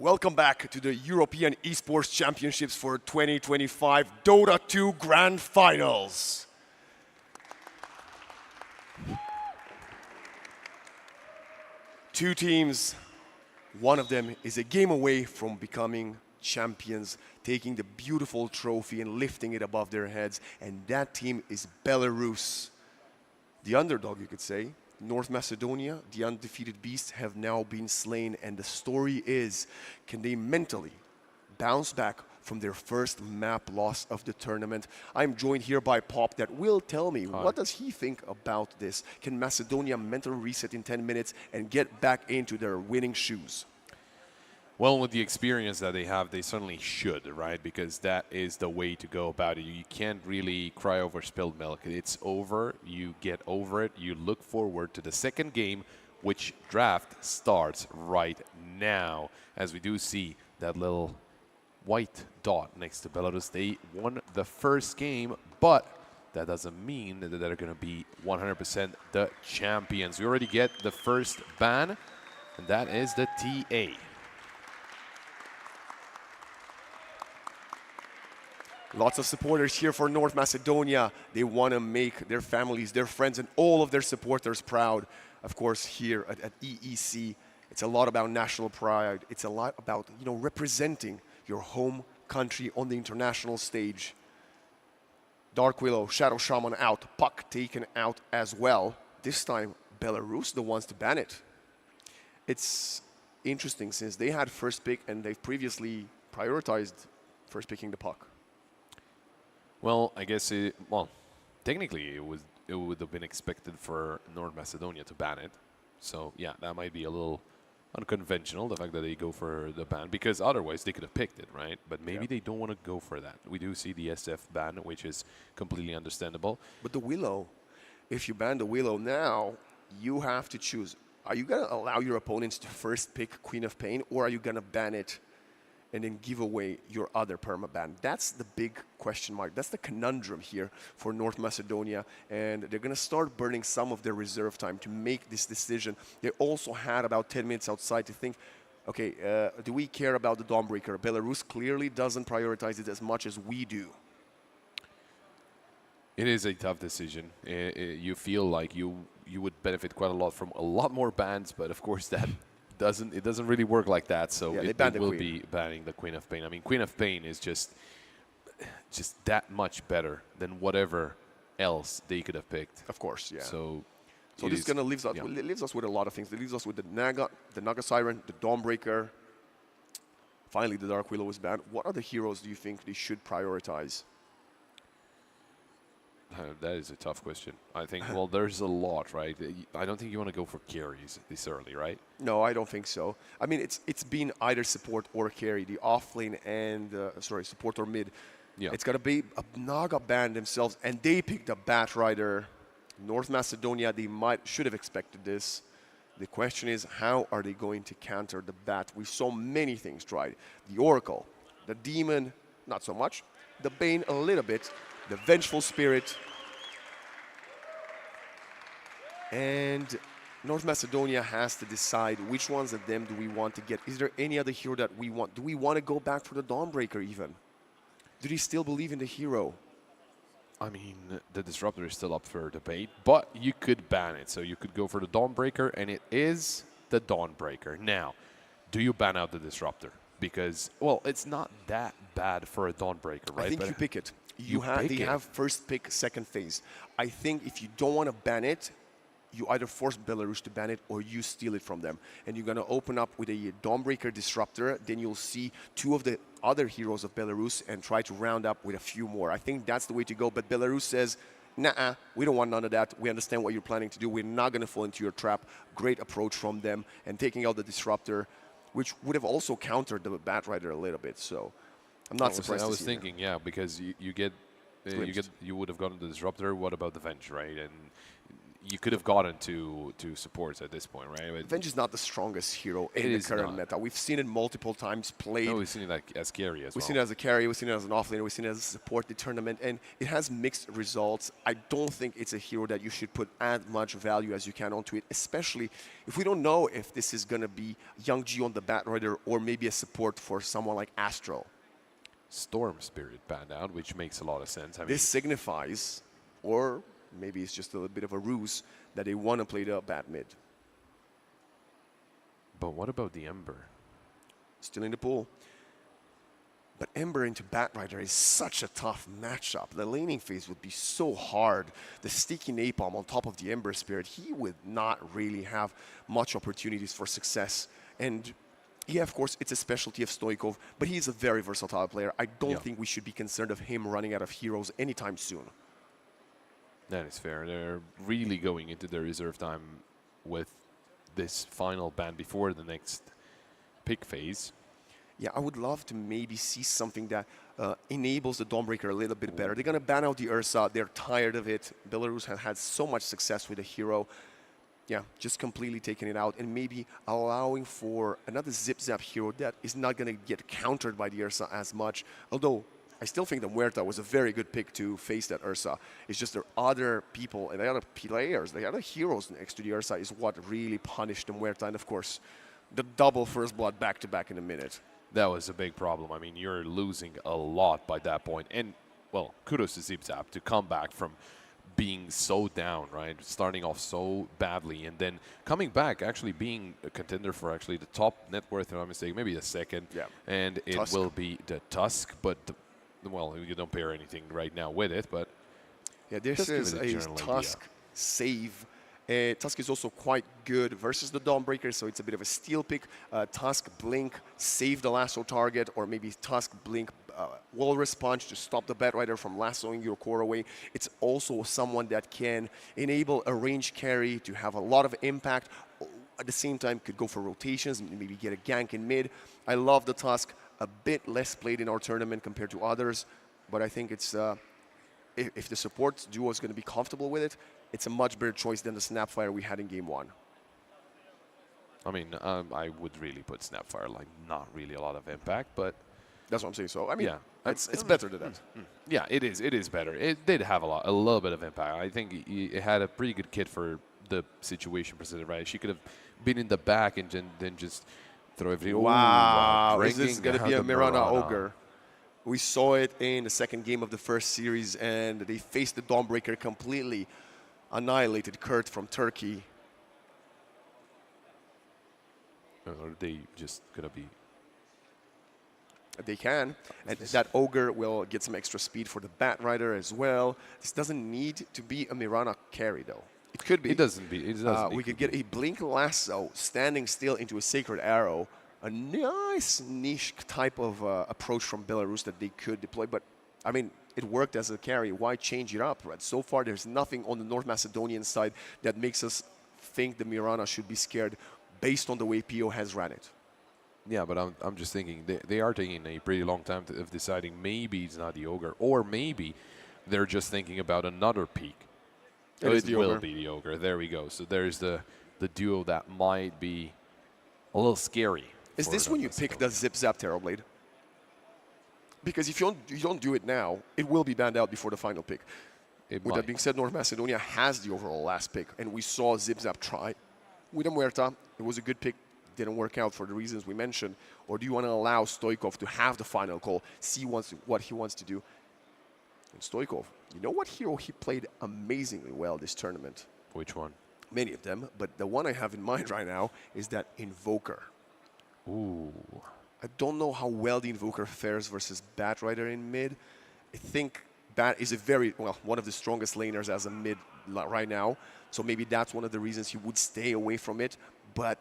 Welcome back to the European Esports Championships for 2025 Dota 2 Grand Finals. Two teams, one of them is a game away from becoming champions, taking the beautiful trophy and lifting it above their heads, and that team is Belarus. The underdog, you could say. North Macedonia, the undefeated beasts, have now been slain, and the story is, can they mentally bounce back from their first map loss of the tournament? I'm joined here by Pop that will tell me what does he think about this. Can Macedonia mentally reset in 10 minutes and get back into their winning shoes? Well, with the experience that they have, they certainly should, right? Because that is the way to go about it. You can't really cry over spilled milk. It's over. You get over it. You look forward to the second game, which draft starts right now. As we do see that little white dot next to Belarus. They won the first game, but that doesn't mean that they're going to be 100% the champions. We already get the first ban, and that is the TA. Lots of supporters here for North Macedonia. They want to make their families, their friends, and all of their supporters proud. Of course, here at EEC, it's a lot about national pride. It's a lot about, representing your home country on the international stage. Dark Willow, Shadow Shaman out, Puck taken out as well. This time, Belarus, the ones to ban it. It's interesting since they had first pick and they've previously prioritized first picking the Puck. Well, I guess technically it would have been expected for North Macedonia to ban it. So yeah, that might be a little unconventional, the fact that they go for the ban, because otherwise they could have picked it, right? But maybe they don't want to go for that. We do see the SF ban, which is completely understandable. But the Willow, if you ban the Willow now, you have to choose. Are you going to allow your opponents to first pick Queen of Pain, or are you going to ban it and then give away your other permaban? That's the big question mark. That's the conundrum here for North Macedonia, and they're going to start burning some of their reserve time to make this decision. They also had about 10 minutes outside to think, okay, do we care about the Dawnbreaker? Belarus clearly doesn't prioritize it as much as we do. It is a tough decision. You feel like you would benefit quite a lot from a lot more bans, but of course that it doesn't really work like that, so yeah, it will be banning the Queen of Pain. I mean, Queen of Pain is just that much better than whatever else they could have picked. Of course, yeah. So this is gonna leaves us with a lot of things. It leaves us with the Naga Siren, the Dawnbreaker. Finally, the Dark Willow was banned. What other heroes do you think they should prioritize? That is a tough question. I think, well, there's a lot, right? I don't think you want to go for carries this early, right? No, I don't think so. I mean, it's been either support or carry, the offlane and, support or mid. Yeah. It's got to be a Naga band themselves, and they picked a Bat Rider. North Macedonia, they should have expected this. The question is, how are they going to counter the Bat? We saw many things tried. The Oracle, the Demon, not so much. The Bane, a little bit. The Vengeful Spirit. And North Macedonia has to decide which ones of them do we want to get. Is there any other hero that we want? Do we want to go back for the Dawnbreaker even? Do they still believe in the hero? I mean, the Disruptor is still up for debate, but you could ban it. So you could go for the Dawnbreaker, and it is the Dawnbreaker. Now, do you ban out the Disruptor? Because, well, it's not that bad for a Dawnbreaker, right? I think you pick it. They have first pick, second phase. I think if you don't want to ban it, you either force Belarus to ban it or you steal it from them. And you're going to open up with a Dawnbreaker Disruptor. Then you'll see two of the other heroes of Belarus and try to round up with a few more. I think that's the way to go. But Belarus says, nah, we don't want none of that. We understand what you're planning to do. We're not going to fall into your trap. Great approach from them. And taking out the Disruptor, which would have also countered the Bat Rider a little bit. So I'm not surprised. I was thinking, yeah, because you would have gotten the Disruptor. What about the Venge, right? And you could have gotten to supports at this point, right? But Venge is not the strongest hero in the current meta. We've seen it multiple times played. No, we've seen it like as carry as well. We've seen it as a carry, we've seen it as an offlaner, we've seen it as a support the tournament, and it has mixed results. I don't think it's a hero that you should put as much value as you can onto it, especially if we don't know if this is going to be Young G on the Bat Rider or maybe a support for someone like Astro. Storm Spirit banned out, which makes a lot of sense. I mean, this signifies, or maybe it's just a little bit of a ruse, that they want to play the Bat mid. But what about the Ember? Still in the pool. But Ember into Bat Rider is such a tough matchup. The laning phase would be so hard. The sticky Napalm on top of the Ember Spirit, he would not really have much opportunities for success. And yeah, of course, it's a specialty of Stoikov, but he's a very versatile player. I don't think we should be concerned of him running out of heroes anytime soon. That is fair. They're really going into their reserve time with this final ban before the next pick phase. Yeah, I would love to maybe see something that enables the Dawnbreaker a little bit better. They're going to ban out the Ursa. They're tired of it. Belarus has had so much success with the hero. Yeah, just completely taking it out and maybe allowing for another zip-zap hero that is not going to get countered by the Ursa as much. Although I still think the Muerta was a very good pick to face that Ursa. It's just there are other people and the other players, the other heroes next to the Ursa is what really punished the Muerta. And of course, the double First Blood back-to-back in a minute. that was a big problem. I mean, you're losing a lot by that point. And, well, kudos to ZipZap to come back from being so down, right? Starting off so badly and then coming back, actually being a contender for actually the top net worth, if I'm not mistaken, maybe the second. Yeah. And it Tusk. will be the Tusk, but, well, you don't pair anything right now with it, but... Yeah, this just give is it a general Tusk idea. save. Tusk is also quite good versus the Dawnbreaker, so it's a bit of a steal pick. Tusk Blink, save the lasso target, or maybe Tusk Blink Walrus Punch to stop the Batrider from lassoing your core away. It's also someone that can enable a range carry to have a lot of impact. At the same time, could go for rotations and maybe get a gank in mid. I love the Tusk, a bit less played in our tournament compared to others, but I think it's if the support duo is going to be comfortable with it, it's a much better choice than the Snapfire we had in game 1. I mean, I would really put Snapfire, like, not really a lot of impact, but... That's what I'm saying. So, I mean, yeah, it's better than that. Yeah, it is. It is better. It did have a little bit of impact. I think it had a pretty good kit for the situation presented, right? She could have been in the back and then just throw everything. Wow, is this bringing going to be a down the Mirana Ogre? We saw it in the second game of the first series, and they faced the Dawnbreaker completely. Annihilated Kurt from Turkey. Or are they just going to be... They can, and that Ogre will get some extra speed for the Batrider as well. This doesn't need to be a Mirana carry, though. It could be. It doesn't be. It doesn't we could get a Blink Lasso standing still into a Sacred Arrow. A nice niche type of approach from Belarus that they could deploy. But, I mean, it worked as a carry. Why change it up, right? So far, there's nothing on the North Macedonian side that makes us think the Mirana should be scared based on the way PO has ran it. Yeah, but I'm just thinking they are taking a pretty long time of deciding maybe it's not the Ogre, or maybe they're just thinking about another peak. It will be the Ogre. There we go. So there's the duo that might be a little scary. Is this when you pick the Zip Zap Terrorblade? Because if you don't do it now, it will be banned out before the final pick. With that being said, North Macedonia has the overall last pick, and we saw Zip Zap try with a Muerta. It was a good pick. Didn't work out for the reasons we mentioned. Or do you want to allow Stoikov to have the final call, see what he wants to do? And Stoikov, you know what hero he played amazingly well this tournament? Which one? Many of them, but the one I have in mind right now is that Invoker. Ooh. I don't know how well the Invoker fares versus Batrider in mid. I think Bat is one of the strongest laners as a mid right now. So maybe that's one of the reasons he would stay away from it. But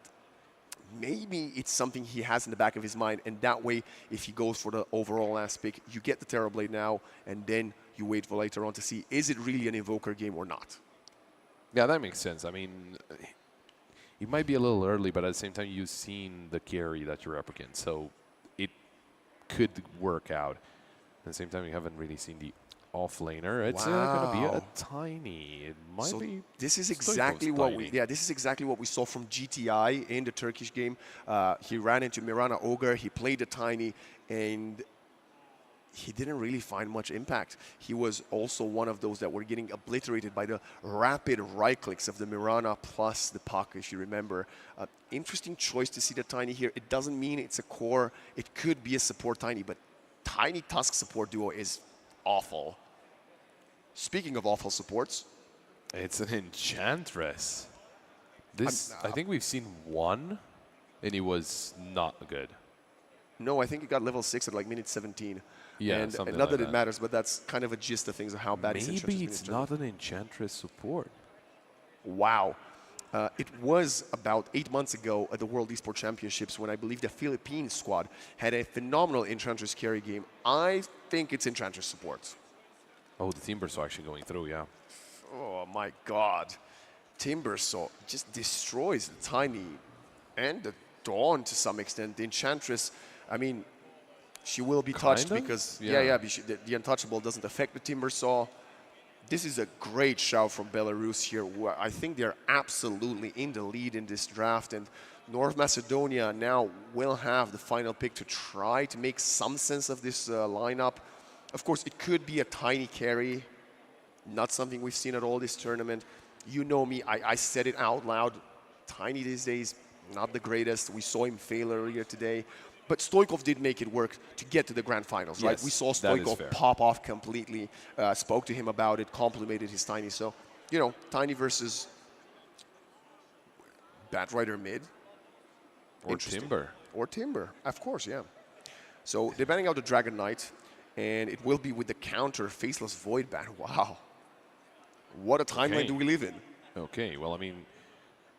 maybe it's something he has in the back of his mind, and that way, if he goes for the overall last pick, you get the Terrorblade now, and then you wait for later on to see, is it really an Invoker game or not? Yeah, that makes sense. I mean, it might be a little early, but at the same time, you've seen the carry that you're up against, so it could work out. At the same time, you haven't really seen the offlaner. It's going to be a tiny. It might be. This is exactly what this is exactly what we saw from GTI in the Turkish game. He ran into Mirana Ogre. He played the tiny, and he didn't really find much impact. He was also one of those that were getting obliterated by the rapid right clicks of the Mirana plus the Puck, if you remember. Interesting choice to see the tiny here. It doesn't mean it's a core. It could be a support tiny, but tiny Tusk support duo is awful. Speaking of awful supports, it's an Enchantress. This I think we've seen one, and it was not good. No, I think it got level 6 at like minute 17. Yeah, and something not like that it matters, but that's kind of a gist of things of how bad maybe it's not an Enchantress support. Wow. It was about 8 months ago at the World Esports Championships when I believe the Philippine squad had a phenomenal Enchantress carry game. I think it's Enchantress support. Oh, the Timbersaw actually going through, yeah. Oh my God. Timbersaw just destroys the Tiny and the Dawn to some extent. The Enchantress, I mean, she will be touched because, the Untouchable doesn't affect the Timbersaw. This is a great shout from Belarus here. I think they're absolutely in the lead in this draft, and North Macedonia now will have the final pick to try to make some sense of this lineup. Of course, it could be a tiny carry, not something we've seen at all this tournament. You know me, I said it out loud. Tiny these days, not the greatest. We saw him fail earlier today. But Stoikov did make it work to get to the grand finals, right? Yes, We saw that is Stoikov fair. pop off completely, spoke to him about it, complimented his Tiny. So, you know, Tiny versus Batrider mid. Or Interesting. Timber. Or Timber, of course, yeah. So they're banning out the Dragon Knight, and it will be with the counter Faceless Void ban. Wow. What a timeline Okay. do we live in? Okay, well, I mean,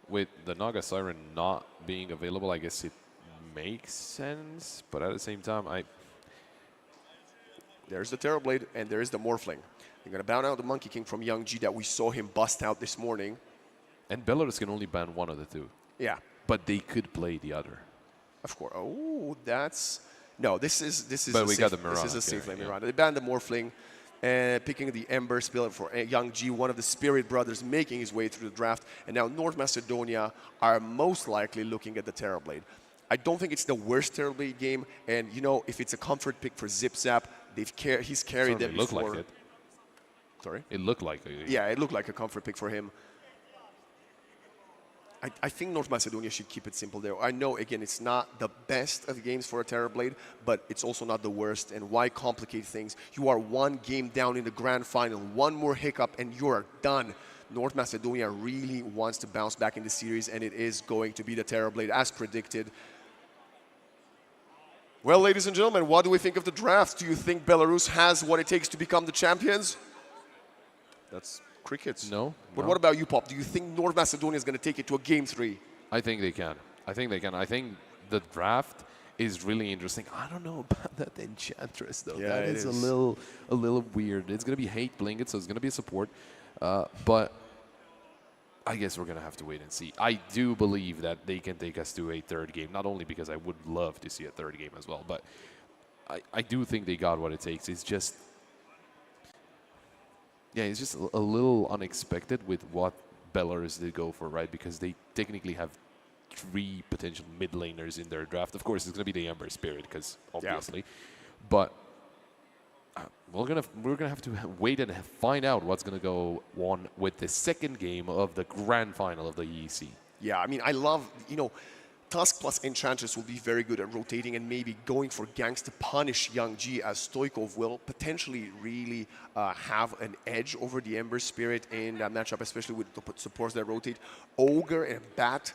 with the Naga Siren not being available, I guess it makes sense. But at the same time, There's the Terrorblade, and there's the Morphling. They're going to ban out the Monkey King from Young G that we saw him bust out this morning. And Belarus can only ban one of the two. Yeah, But they could play the other. of course. Oh, that's... No, this is But a we safe, got the This is a Mirana safe lane here, yeah. Mirana. They banned the Morphling, picking the Ember Spirit for Young G, one of the Spirit brothers making his way through the draft. And now North Macedonia are most likely looking at the Terrorblade. I don't think it's the worst Terrorblade game. And, you know, if it's a comfort pick for Zip Zap, he's carried them Certainly looked before. like it. Sorry? It looked like it. Yeah, it looked like a comfort pick for him. I think North Macedonia should keep it simple there. I know, again, it's not the best of games for a Terrorblade, but it's also not the worst. And why complicate things? You are one game down in the grand final, one more hiccup, and you are done. North Macedonia really wants to bounce back in the series, and it is going to be the Terrorblade, as predicted. Well, ladies and gentlemen, what do we think of the draft? Do you think Belarus has what it takes to become the champions? That's crickets. No. But no. what about you, Pop? Do you think North Macedonia is going to take it to a game 3? I think they can. I think the draft is really interesting. I don't know about that Enchantress, though. Yeah, that it is is. a little weird. It's going to be hate blanket, so it's going to be a support. But I guess we're going to have to wait and see. I do believe that they can take us to a third game, not only because I would love to see a third game as well, but I do think they got what it takes. It's just... Yeah, it's just a little unexpected with what Belarus did go for, right? Because they technically have 3 potential mid laners in their draft. Of course, it's going to be the Ember Spirit, because obviously. But we're gonna have to wait and find out what's going to go on with the second game of the grand final of the EEC. Yeah, I mean, I love, you know, Tusk plus Enchantress will be very good at rotating and maybe going for ganks to punish Young G, as Stoikov will potentially really have an edge over the Ember Spirit in that matchup, especially with the supports that rotate. Ogre and Bat,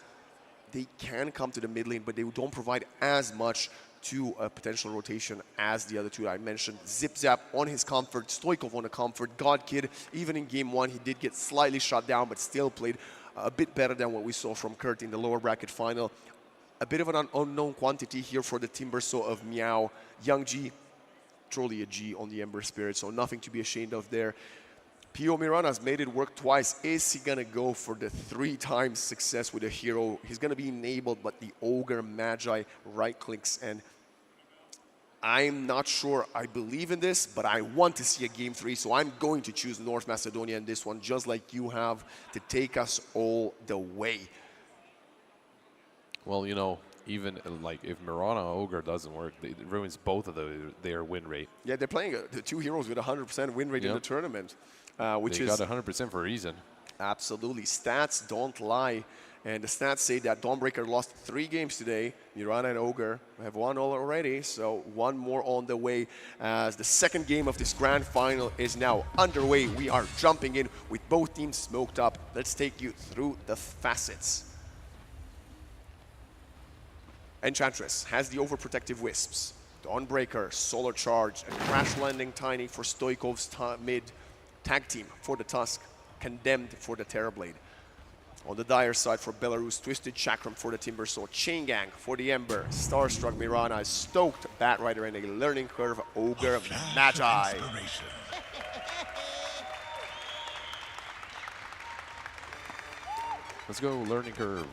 they can come to the mid lane, but they don't provide as much to a potential rotation as the other two I mentioned. Zip Zap on his comfort, Stoikov on a comfort. God Kid, even in game 1, he did get slightly shot down, but still played a bit better than what we saw from Kurt in the lower bracket final. A bit of an unknown quantity here for the Timbersaw of Meow. Young G, truly a G on the Ember Spirit, so nothing to be ashamed of there. Pio Mirana's made it work twice. Is he going to go for the 3 times success with a hero? He's going to be enabled, but the Ogre Magi right-clicks, and I'm not sure I believe in this, but I want to see a game 3, so I'm going to choose North Macedonia in this one, just like you have, to take us all the way. Well, you know, even like if Mirana Ogre doesn't work, it ruins both of their win rate. Yeah, they're playing the 2 heroes with 100% win rate in the tournament, which they is... got 100% for a reason. Absolutely. Stats don't lie. And the stats say that Dawnbreaker lost 3 games today. Mirana and Ogre have won all already, so 1 more on the way as the second game of this grand final is now underway. We are jumping in with both teams smoked up. Let's take you through the facets. Enchantress has the overprotective Wisps. Dawnbreaker, Solar Charge, and Crash Landing Tiny for Stoikov's mid. Tag Team for the Tusk, Condemned for the Terrorblade. On the Dire side for Belarus, Twisted Chakram for the Timbersaw, Chain Gang for the Ember, Starstruck Mirana, Stoked Batrider, and a Learning Curve Ogre Magi. Let's go, Learning Curve.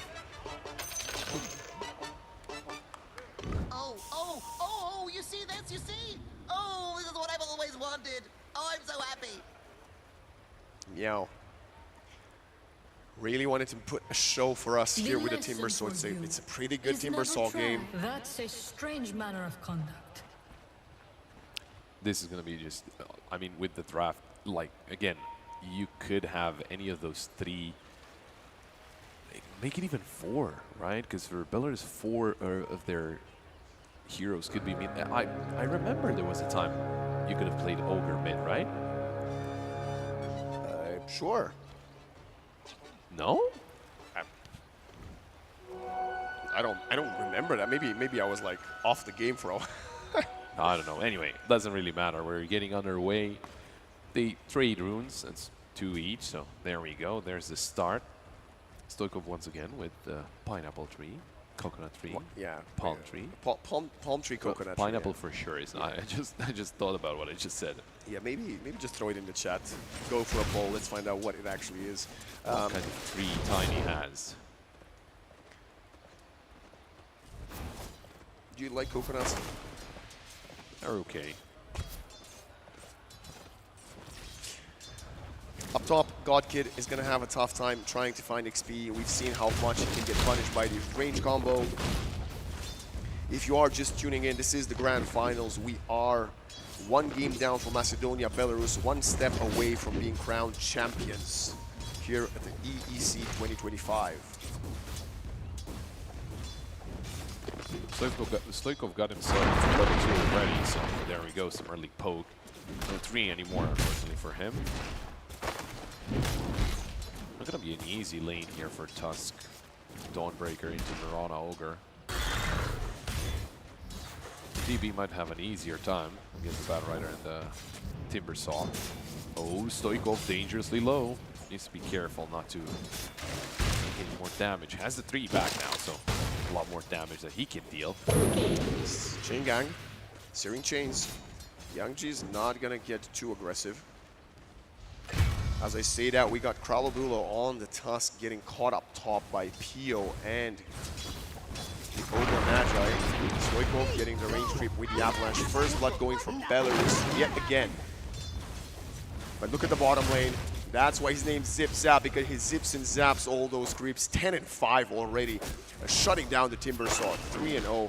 Oh, you see this, you see? Oh, this is what I've always wanted. Oh, I'm so happy. Meow. Really wanted to put a show for us here with the Timbersaw. It's a pretty good Timbersaw game. That's a strange manner of conduct. This is going to be just, I mean, with the draft, like, again, you could have any of those 3, make it even 4, right? Because for Belarus, 4 of their heroes could be mid. I remember there was a time you could have played Ogre mid, right? Sure. No? I don't remember that. Maybe I was like off the game for a while. I don't know. Anyway, doesn't really matter. We're getting underway. They trade runes. It's 2 each, so there we go. There's the start. Stoikov once again with the pineapple tree, coconut tree, Yeah. palm tree. Palm tree, coconut Pineapple tree. for sure is not. I just thought about what I just said. Yeah, maybe just throw it in the chat. Go for a poll. Let's find out what it actually is. What kind of tree Tiny has? Do you like coconuts? They're okay. Up top, Godkid is going to have a tough time trying to find XP. We've seen how much he can get punished by the range combo. If you are just tuning in, this is the grand finals. We are 1 game down from Macedonia, Belarus, 1 step away from being crowned champions here at the EEC 2025. Stoikov got himself to level 2 already, so there we go, some early poke. No 3 anymore, unfortunately, for him. Not gonna be an easy lane here for Tusk. Dawnbreaker into Mirana Ogre. DB might have an easier time against the Battle Rider and the Timbersaw. Oh, Stoikov dangerously low. Needs to be careful not to get any more damage. Has the 3 back now, so a lot more damage that he can deal. Chain gang, searing chains. Youngji is not gonna get too aggressive. As I say that, we got Kralabulo on the Tusk getting caught up top by Pio and the Ogre Magi. Stoikov getting the range creep with the Avalanche. First blood going from Belarus yet again. But look at the bottom lane. That's why his name's Zip Zap, because he zips and zaps all those creeps. 10 and 5 already, shutting down the Timbersaw. 3-0.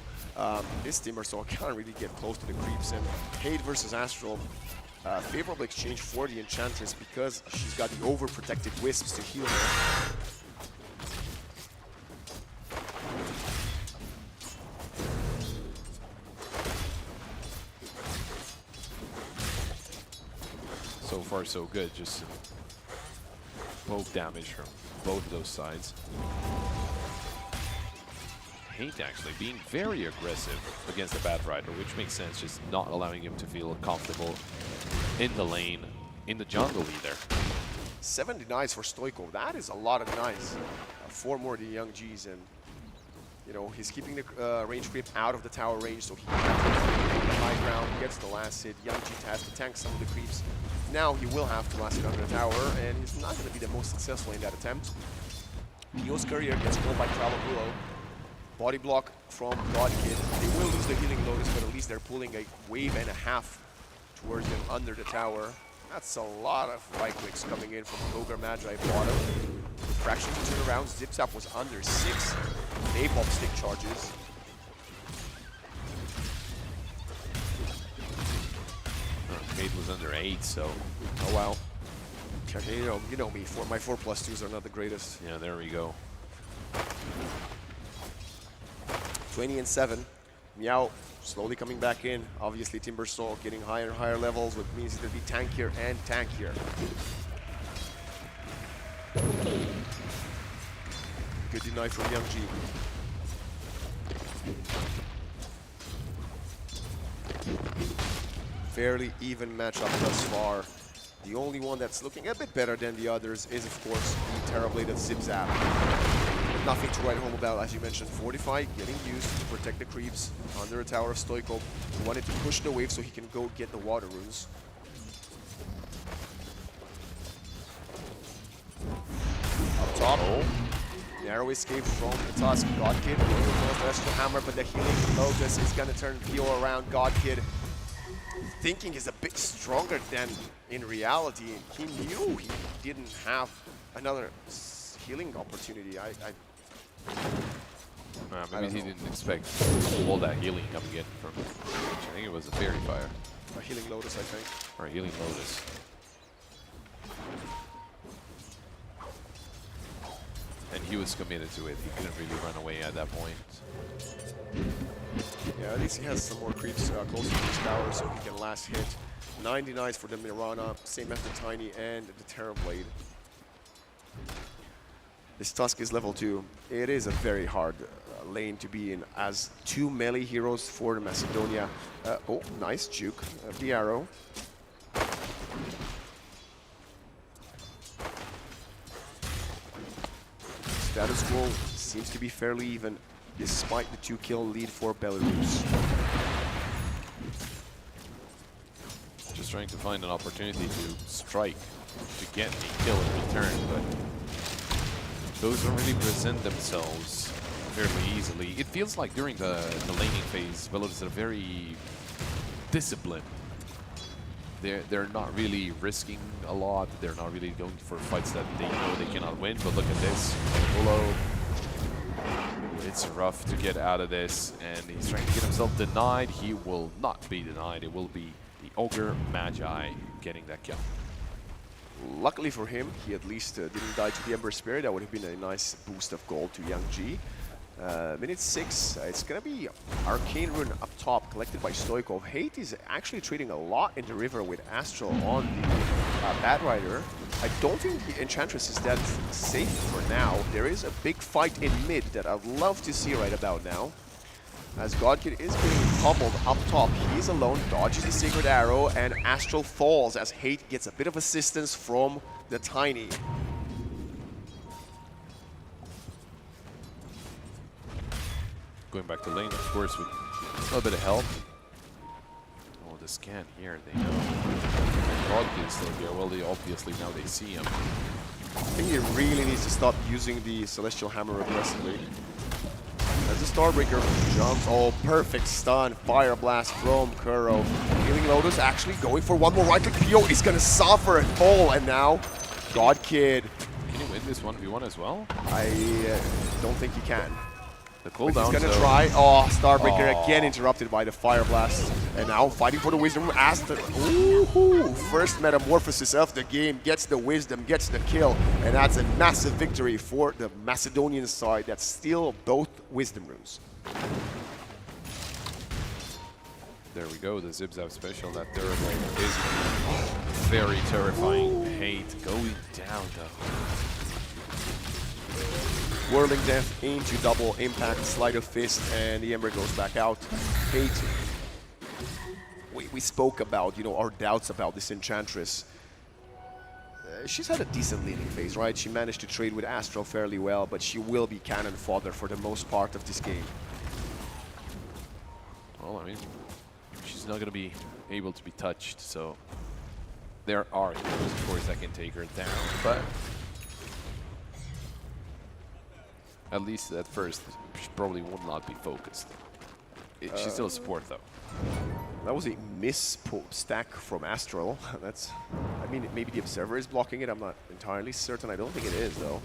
This Timbersaw can't really get close to the creeps. And Hade versus Astral, favorable exchange for the Enchantress because she's got the overprotected Wisps to heal her. So far, so good. Just poke damage from both of those sides. Hate actually being very aggressive against the Bat Rider, which makes sense, just not allowing him to feel comfortable in the lane, in the jungle either. 70 denies for Stoikov. That is a lot of denies. 4 more to Young G's, and you know he's keeping the range creep out of the tower range, so he can the high ground, gets the last hit. Young G has to tank some of the creeps. Now he will have to last it under the tower, and he's not going to be the most successful in that attempt. Pio's courier gets killed by Kralabulo. Body block from Godkid. They will lose the healing Lotus, but at least they're pulling a wave and a half towards them under the tower. That's a lot of right clicks coming in from Ogre Magi bottom. Fraction to turn around. Zipzap was under 6 napalm stick charges. Hade was under 8, so oh wow. Okay, you know me. My 4+2s are not the greatest. yeah, there we go. 20 and 7. Meow slowly coming back in. Obviously, Timbersaw getting higher and higher levels, which means it'll be tankier and tankier. Good deny from Young G. Fairly even matchup thus far. The only one that's looking a bit better than the others is, of course, the Terrorblade of Zipzap. Nothing to write home about, as you mentioned. Fortify getting used to protect the creeps under a tower of Stoikov. He wanted to push the wave so he can go get the water runes. Up top, narrow escape from the Tusk. Godkid with the Astral Hammer, but the healing Lotus is going to turn Pio around. Godkid thinking is a bit stronger than in reality. He knew he didn't have another healing opportunity. Maybe he didn't expect all that healing coming in from. I think it was a Fairy Fire. A healing Lotus, I think. Or a healing Lotus. And he was committed to it. He couldn't really run away at that point. Yeah, at least he has some more creeps closer to his tower so he can last hit. 99 for the Mirana, same as the Tiny and the Terrorblade. This Tusk is level 2. It is a very hard lane to be in as 2 melee heroes for the Macedonia. Oh, nice juke of the arrow. Status quo seems to be fairly even despite the 2-kill lead for Belarus. Just trying to find an opportunity to strike, to get a kill in return, but those don't really present themselves fairly easily. It feels like during the laning phase, Belarus are very disciplined. They're not really risking a lot. They're not really going for fights that they know they cannot win. But look at this. Olo. It's rough to get out of this, and he's trying to get himself denied. He will not be denied. It will be the Ogre Magi getting that kill. Luckily for him, he at least didn't die to the Ember Spirit. That would have been a nice boost of gold to Young G. Minute 6, it's gonna be Arcane Rune up top, collected by Stoikov. Hate is actually trading a lot in the river with Astral on the Bat Rider. I don't think the Enchantress is that safe for now. There is a big fight in mid that I'd love to see right about now. As Godkid is getting pummeled up top, he's alone, dodges the Sacred Arrow, and Astral falls as Hate gets a bit of assistance from the Tiny. Going back to lane, of course, with a little bit of help. Oh, the scan here, they know. Godkid is still here. Well, they obviously now they see him. I think he really needs to stop using the Celestial Hammer aggressively. As the Starbreaker jumps, oh, perfect stun, Fire Blast from Kuro. Healing Lotus actually going for one more right-click. PO is gonna suffer and fall, and now Godkid. Can you win this 1v1 as well? I don't think he can. The cooldown. He's gonna try. Oh, Starbreaker again interrupted by the Fire Blast. And now fighting for the Wisdom as the first metamorphosis of the game, gets the Wisdom, gets the kill, and that's a massive victory for the Macedonian side that steal both Wisdom runes. There we go, the Zip-Zap special. That third lane is very terrifying. Hate going down though. Whirling Death into double impact, Sleight of Fist, and the Ember goes back out. Hate. We spoke about, our doubts about this Enchantress. She's had a decent leading phase, right? She managed to trade with Astral fairly well, but she will be cannon fodder for the most part of this game. Well, I mean, she's not going to be able to be touched, so there are heroes, of course, that can take her down, but at least at first, she probably will not be focused. She's still a support, though. That was a miss stack from Astral. That's, I mean, maybe the Observer is blocking it. I'm not entirely certain. I don't think it is, though.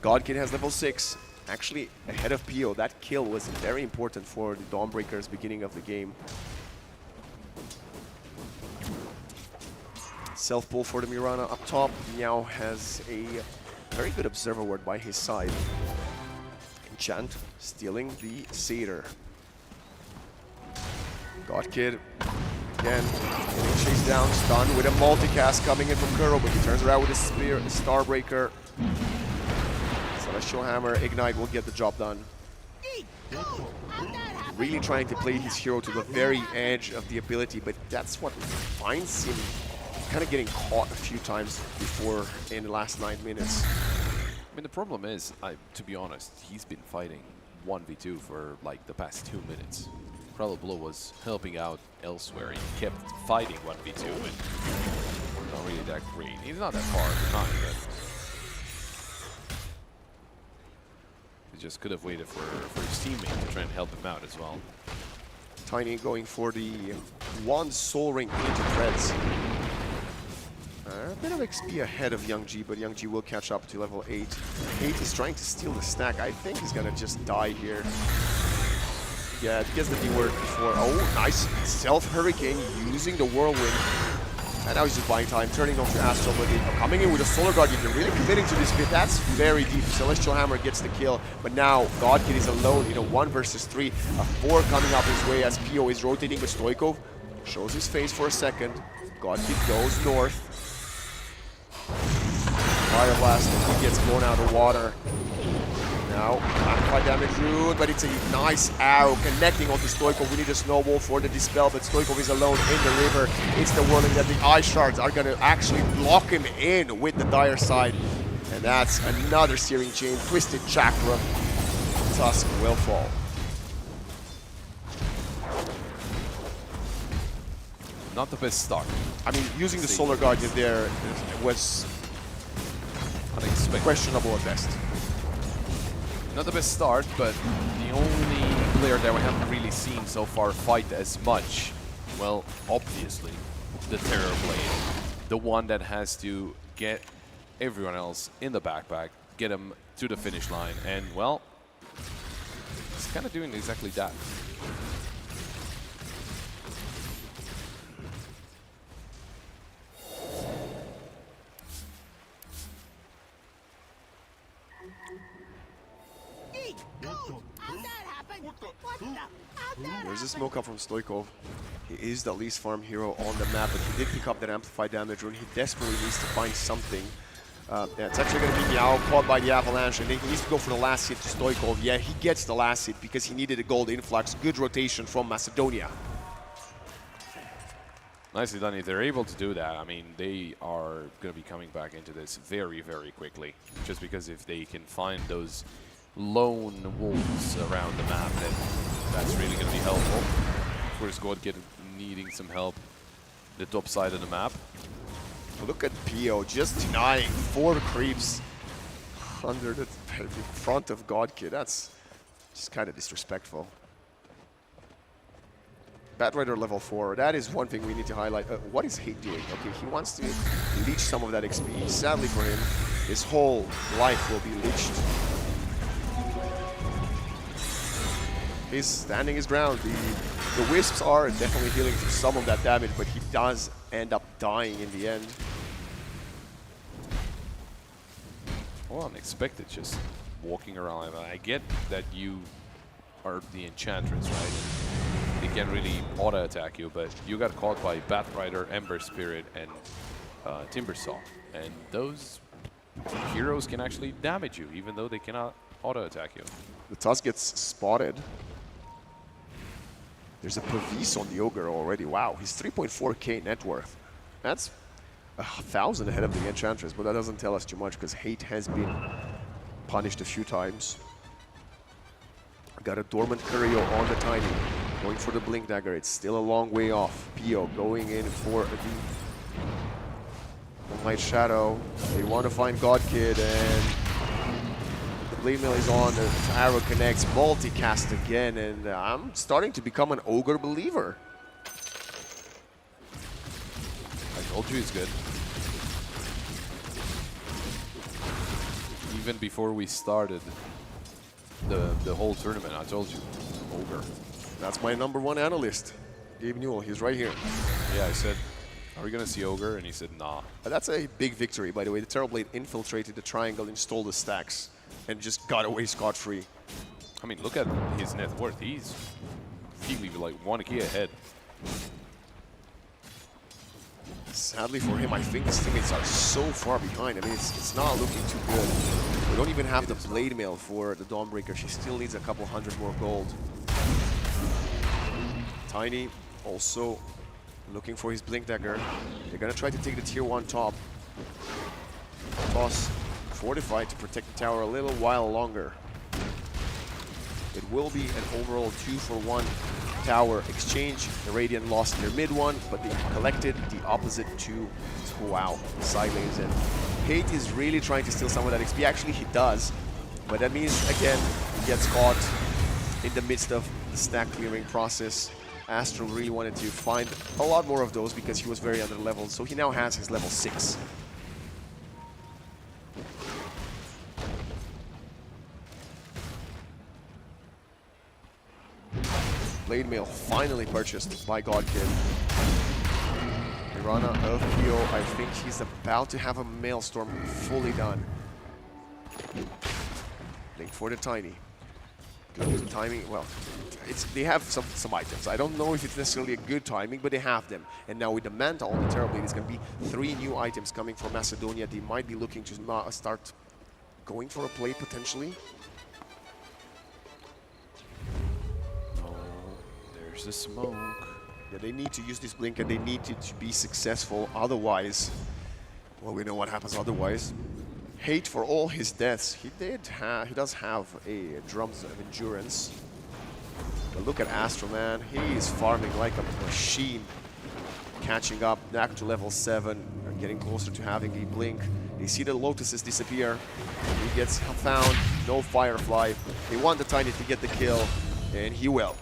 Godkid has level 6, actually ahead of PO. That kill was very important for the Dawnbreakers beginning of the game. Self-pull for the Mirana up top. Meow has a very good Observer ward by his side. Enchant stealing the Satyr. Godkid again getting chased down, stunned with a multicast coming in from Kuro, but he turns around with a spear, a Starbreaker. Celestial Hammer, Ignite will get the job done. Really trying to play his hero to the very edge of the ability, but that's what finds him kind of getting caught a few times before in the last 9 minutes. I mean, the problem is, to be honest, he's been fighting 1v2 for like the past 2 minutes. Blow was helping out elsewhere. He kept fighting 1v2, but not really that great. He's not that far behind, but he just could have waited for his teammate to try and help him out as well. Tiny going for the one Soul Ring into Threads. A bit of XP ahead of Young G, but Young G will catch up to level 8. 8 is trying to steal the stack. I think he's gonna just die here. Yeah, he gets the D word before. Oh, nice self-hurricane using the Whirlwind. And now he's just buying time, turning on to Astral, but coming in with a Solar Guardian. They're really committing to this bit. That's very deep. Celestial Hammer gets the kill, but now Godkid is alone in a 1 versus 3. A 4 coming up his way as PO is rotating, but Stoikov shows his face for a second. Godkid goes north. Fire Blast, and he gets blown out of water. Now, amplified damage rune, but it's a nice arrow connecting onto Stoikov. We need a snowball for the dispel, but Stoikov is alone in the river. It's the whirling that the ice shards are going to actually block him in with the dire side. And that's another searing chain, twisted chakra. Tusk will fall. Not the best start. I mean, using the Solar Guardian there was unexpected, questionable at best. Not the best start, but the only player that we haven't really seen so far fight as much, well, obviously, the Terror Blade. The one that has to get everyone else in the backpack, get them to the finish line, and, well, he's kind of doing exactly that. There's a smoke up from Stoikov. He is the least farm hero on the map, but he did pick up that amplified damage rune. He desperately needs to find something. Yeah, it's actually going to be Yao caught by the avalanche, and then he needs to go for the last hit to Stoikov. Yeah, he gets the last hit because he needed a gold influx. Good rotation from Macedonia. Nicely done. If they're able to do that, I mean, they are going to be coming back into this very, very quickly. Just because if they can find those lone wolves around the map, then that's really going to be helpful. Of course, Godkid needing some help the top side of the map. Look at PO just denying 4 creeps under the in front of Godkid. That's just kind of disrespectful. Batrider level 4, that is one thing we need to highlight. What is Hate doing? Okay, he wants to leech some of that XP. Sadly for him, his whole life will be leeched. He's standing his ground. The Wisps are definitely healing through some of that damage, but he does end up dying in the end. Well, unexpected, just walking around. I get that you are the Enchantress, right? They can't really auto-attack you, but you got caught by Batrider, Ember Spirit, and Timbersaw. And those heroes can actually damage you, even though they cannot auto-attack you. The Tusk gets spotted. There's a Pavis on the Ogre already. Wow, he's 3.4k net worth. That's 1,000 ahead of the Enchantress, but that doesn't tell us too much because Hate has been punished a few times. Got a Dormant Curio on the Tiny. Going for the Blink Dagger. It's still a long way off. Pio going in for the Moonlight Shadow. They want to find Godkid, and the Blade Mill is on. The arrow connects. Multicast again, and I'm starting to become an Ogre believer. I told you he's good. Even before we started the whole tournament, I told you, Ogre. That's my #1 analyst, Gabe Newell. He's right here. Yeah, I said, are we going to see Ogre? And he said, nah. That's a big victory, by the way. The Terrorblade infiltrated the triangle, installed the stacks, and just got away scot-free. I mean, look at his net worth. He's like 1k ahead. Sadly for him, I think his teammates are so far behind. I mean, it's not looking too good. We don't even have the Blade Mail for the Dawnbreaker. She still needs a couple hundred more gold. Tiny also looking for his Blink Dagger. They're gonna try to take the tier 1 top. Boss fortified to protect the tower a little while longer. It will be an overall 2-for-1 tower exchange. The Radiant lost their mid one, but they collected the opposite 2. Wow, side lanes, and Hate is really trying to steal some of that XP. Actually, he does, but that means, again, he gets caught in the midst of the stack clearing process. Astral really wanted to find a lot more of those because he was very under-leveled, so he now has his level 6. Blade Mail finally purchased by Godkid. And Mirana of Pio, I think he's about to have a Maelstrom fully done. Link for the Tiny. Good timing, well, they have some items. I don't know if it's necessarily a good timing, but they have them. And now with the Manta on the Terrorblade, it's going to be 3 new items coming from Macedonia. They might be looking to start going for a play potentially. Oh, there's the smoke. Yeah, they need to use this blink and they need to be successful. Otherwise, well, we know what happens otherwise. Hate for all his deaths. He does have a drums of endurance. But look at Astro, man. He is farming like a machine. Catching up back to level 7, getting closer to having a blink. They see the Lotuses disappear. He gets found, no Firefly. They want the Tiny to get the kill, and he will.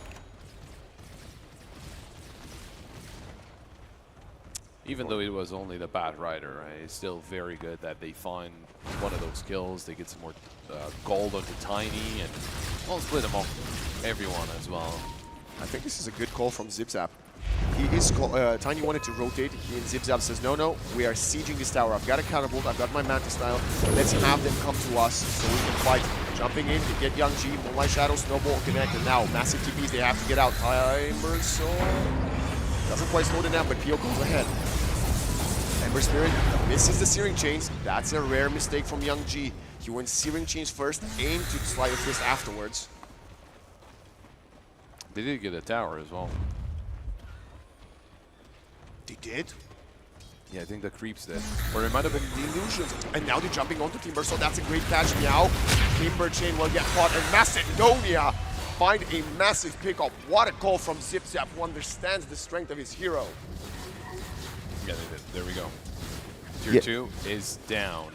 Even though it was only the Bat Rider, right, it's still very good that they find one of those kills. They get some more gold onto Tiny, and we'll split them off everyone as well. I think this is a good call from ZipZap. Tiny wanted to rotate. He and ZipZap says, no, we are sieging this tower. I've got a Catapult, I've got my Manta style. Let's have them come to us so we can fight. Jumping in to get Young G, Moonlight Shadow, Snowball, connect, and now massive TPs, they have to get out. Timer, so doesn't quite slow them down, but Pio goes ahead. Ember Spirit misses the Searing Chains. That's a rare mistake from Young G. He went Searing Chains first, aimed to Slide of Fist afterwards. They did get a tower as well. They did? Yeah, I think the creeps did. Or it might have been the Illusions. And now they're jumping onto Timber, so that's a great catch. Meow. Timber Chain will get caught, and Macedonia find a massive pickup. What a call from ZipZap, who understands the strength of his hero. Yeah, they did. There we go. Tier 2 is down.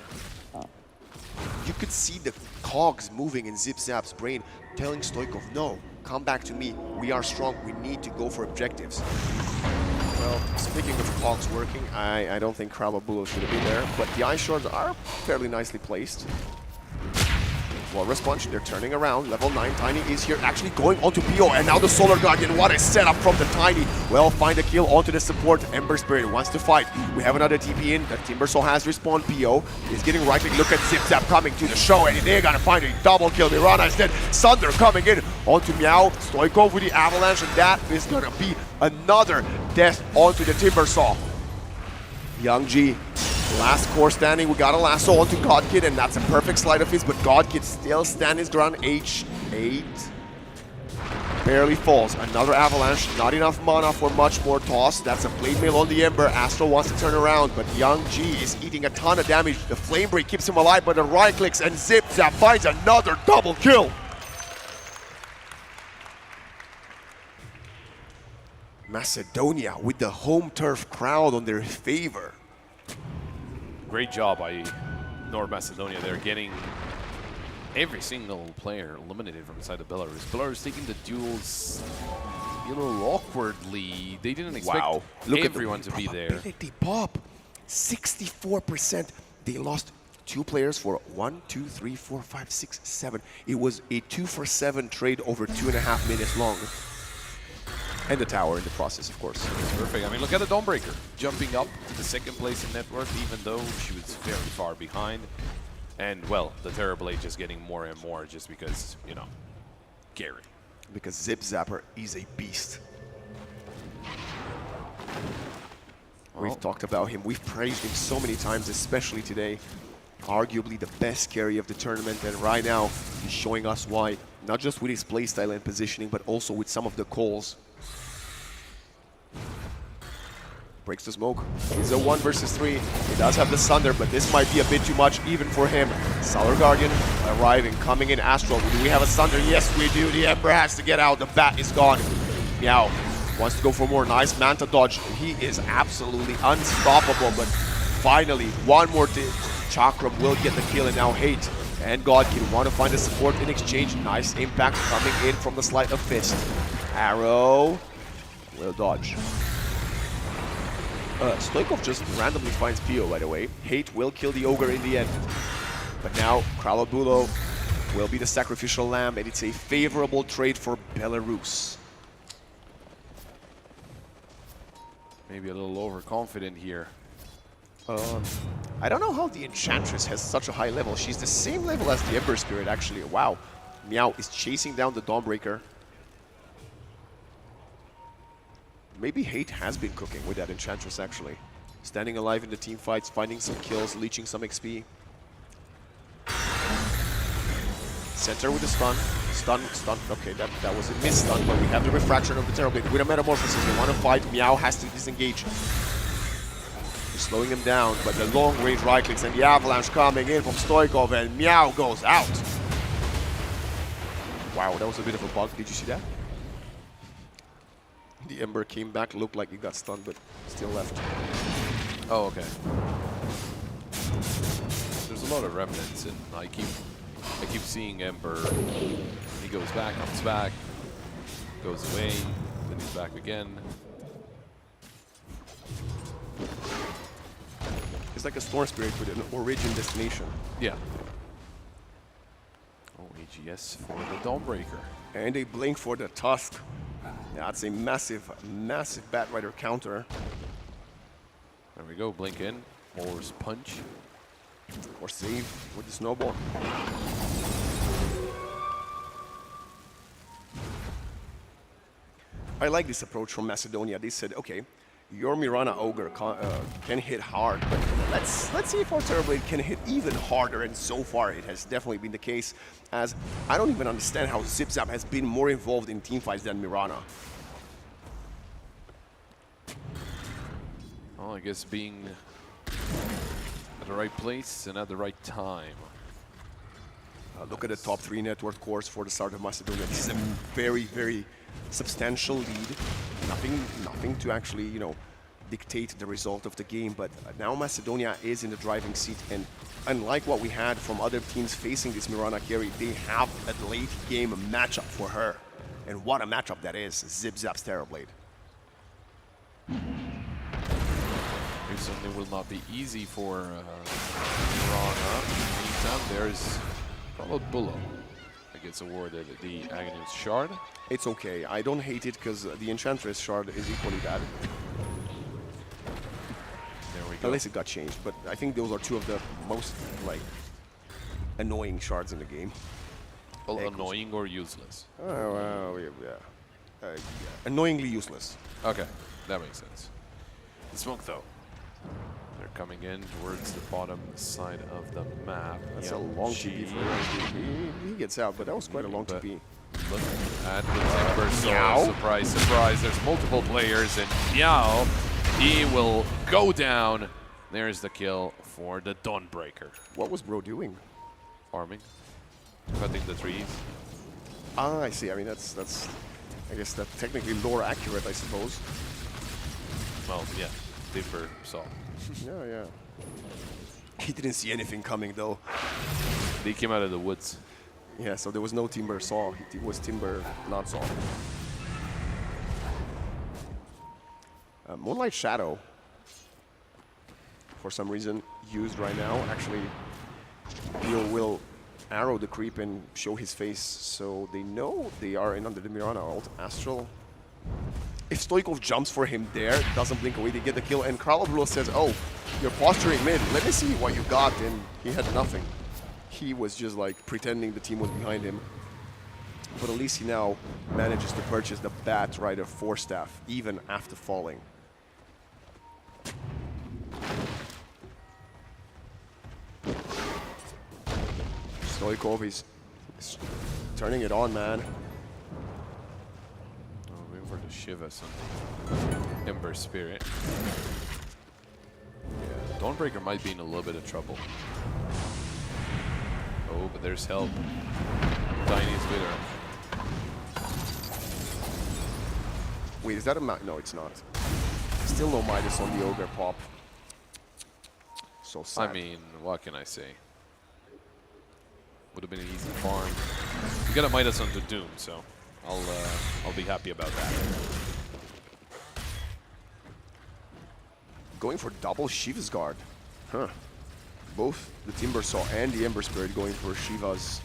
You could see the cogs moving in ZipZap's brain, telling Stoikov, no, come back to me. We are strong. We need to go for objectives. Well, speaking of cogs working, I don't think Krababulo should have been there, but the Ice Shards are fairly nicely placed. Walrus Punch, they're turning around. Level 9 Tiny is here, actually going onto Pio, and now the Solar Guardian. What a setup from the Tiny. Well, find a kill onto the support. Ember Spirit wants to fight. We have another TP in. The Timbersaw has respawned. Pio is getting right. Look at ZipZap coming to the show, and they're gonna find a double kill. Mirana is dead. Sunder coming in onto Meow. Stoikov with the Avalanche, and that is gonna be another death onto the Timbersaw. Young G. Last core standing, we got a lasso onto Godkid, and that's a perfect slide of his, but Godkid still stands his ground. H8 barely falls. Another Avalanche, not enough mana for much more toss. That's a Blade Mail on the Ember. Astro wants to turn around, but Young G is eating a ton of damage. The Flame Break keeps him alive, but the right clicks, and ZipZap finds another double kill. Macedonia with the home turf crowd on their favor. Great job by North Macedonia. They're getting every single player eliminated from inside the Belarus. Belarus taking the duels a little awkwardly. They didn't expect everyone to be there. Probability pop, 64%. They lost 2 players for 1, 2, 3, 4, 5, 6, 7. It was a 2-for-7 trade over 2.5 minutes long. And the tower in the process, of course. Perfect. I mean, look at the Dawnbreaker jumping up to the 2nd place in net worth, even though she was very far behind. And, well, the Terrorblade just getting more and more just because, you know, Gary. Because ZipZapper is a beast. Well, we've talked about him. We've praised him so many times, especially today. Arguably the best carry of the tournament, and right now he's showing us why. Not just with his playstyle and positioning, but also with some of the calls. Breaks the smoke. He's a 1 versus 3. He does have the Sunder, but this might be a bit too much even for him. Solar Guardian arriving, coming in. Astro, do we have a Sunder? Yes, we do. The Ember has to get out. The Bat is gone. Meow wants to go for more. Nice Manta dodge. He is absolutely unstoppable, but finally, one more Chakram will get the kill, and now Hate and Godkin want to find a support in exchange. Nice impact coming in from the Sleight of Fist. Arrow will dodge. Stoikov just randomly finds Pio, by the way. Hate will kill the Ogre in the end. But now, Kralabulo will be the sacrificial lamb, and it's a favorable trade for Belarus. maybe a little overconfident here. I don't know how the Enchantress has such a high level. She's the same level as the Ember Spirit, actually. Wow. Meow is chasing down the Dawnbreaker. Maybe Hate has been cooking with that Enchantress, actually. Standing alive in the team fights, finding some kills, leeching some XP. Center with the stun. Stun. Okay, that was a miss stun, but we have the refraction of the Terrorblade with a Metamorphosis. They want to fight. Meow has to disengage. Slowing him down, but the long-range right clicks and the avalanche coming in from Stoikov, and Meow goes out. Wow, that was a bit of a bug. Did you see that? The Ember came back, looked like he got stunned, but still left. Oh, okay. There's a lot of remnants, and I keep seeing Ember. He goes back, comes back, goes away, then he's back again. It's like a Storm Spirit with an origin destination. Yeah. Oh, AGS for the Dawnbreaker. And they blink for the Tusk. That's a massive Batrider counter. There we go, blink in. Moore's punch. Or save with the snowball. I like this approach from Macedonia. They said, okay, your Mirana Ogre can hit hard, but let's see if our Terrorblade can hit even harder, and so far it has definitely been the case, as I don't even understand how ZipZap has been more involved in teamfights than Mirana. Well, I guess being at the right place and at the right time. Look at the top 3 net worth cores for the start of Macedonia. This is a very, very substantial lead. Nothing to actually, you know, dictate the result of the game, but now Macedonia is in the driving seat, and unlike what we had from other teams facing this Mirana carry, they have a late game matchup for her. And what a matchup that is, ZipZap's Terrorblade. It certainly will not be easy for Mirana. In the meantime, there's probably Bullo that gets awarded the Aghanim Shard. It's okay. I don't hate it because the Enchantress Shard is equally bad. There we go. Unless it got changed, but I think those are two of the most, like, annoying shards in the game. Well, annoying or useless? Yeah. Annoyingly useless. Okay, that makes sense. The smoke, though. They're coming in towards the bottom side of the map. That's a long TP for him. He gets out, but that was quite a long TP. Look at the Timber Sword. Surprise, surprise. There's multiple players, and Meow, he will go down. There's the kill for the Dawnbreaker. What was Bro doing? Farming. Cutting the trees. Ah, I see. I mean, that's I guess that's technically lore accurate, I suppose. Well, yeah. Timber saw. Yeah. He didn't see anything coming, though. They came out of the woods. Yeah, so there was no Timber saw. It was Timber not saw. Moonlight Shadow, for some reason, used right now. Actually, Pio will arrow the creep and show his face, so they know they are in under the Mirana ult. Astral. If Stoikov jumps for him there, doesn't blink away, they get the kill, and Kralobrulo says, oh, you're posturing mid, let me see what you got, and he had nothing. He was just like pretending the team was behind him. But at least he now manages to purchase the Batrider 4-staff, even after falling. Stoikov is turning it on, man. For the Shiva, some Ember Spirit. Yeah, Dawnbreaker might be in a little bit of trouble. Oh, but there's help. Tiny's with her. Wait, is that a No, it's not. Still no Midas on the Ogre pop. So sad. I mean, what can I say? Would have been an easy farm. We got a Midas onto Doom, so I'll be happy about that. Going for double Shiva's Guard. Huh. Both the Timber Saw and the Ember Spirit going for Shiva's.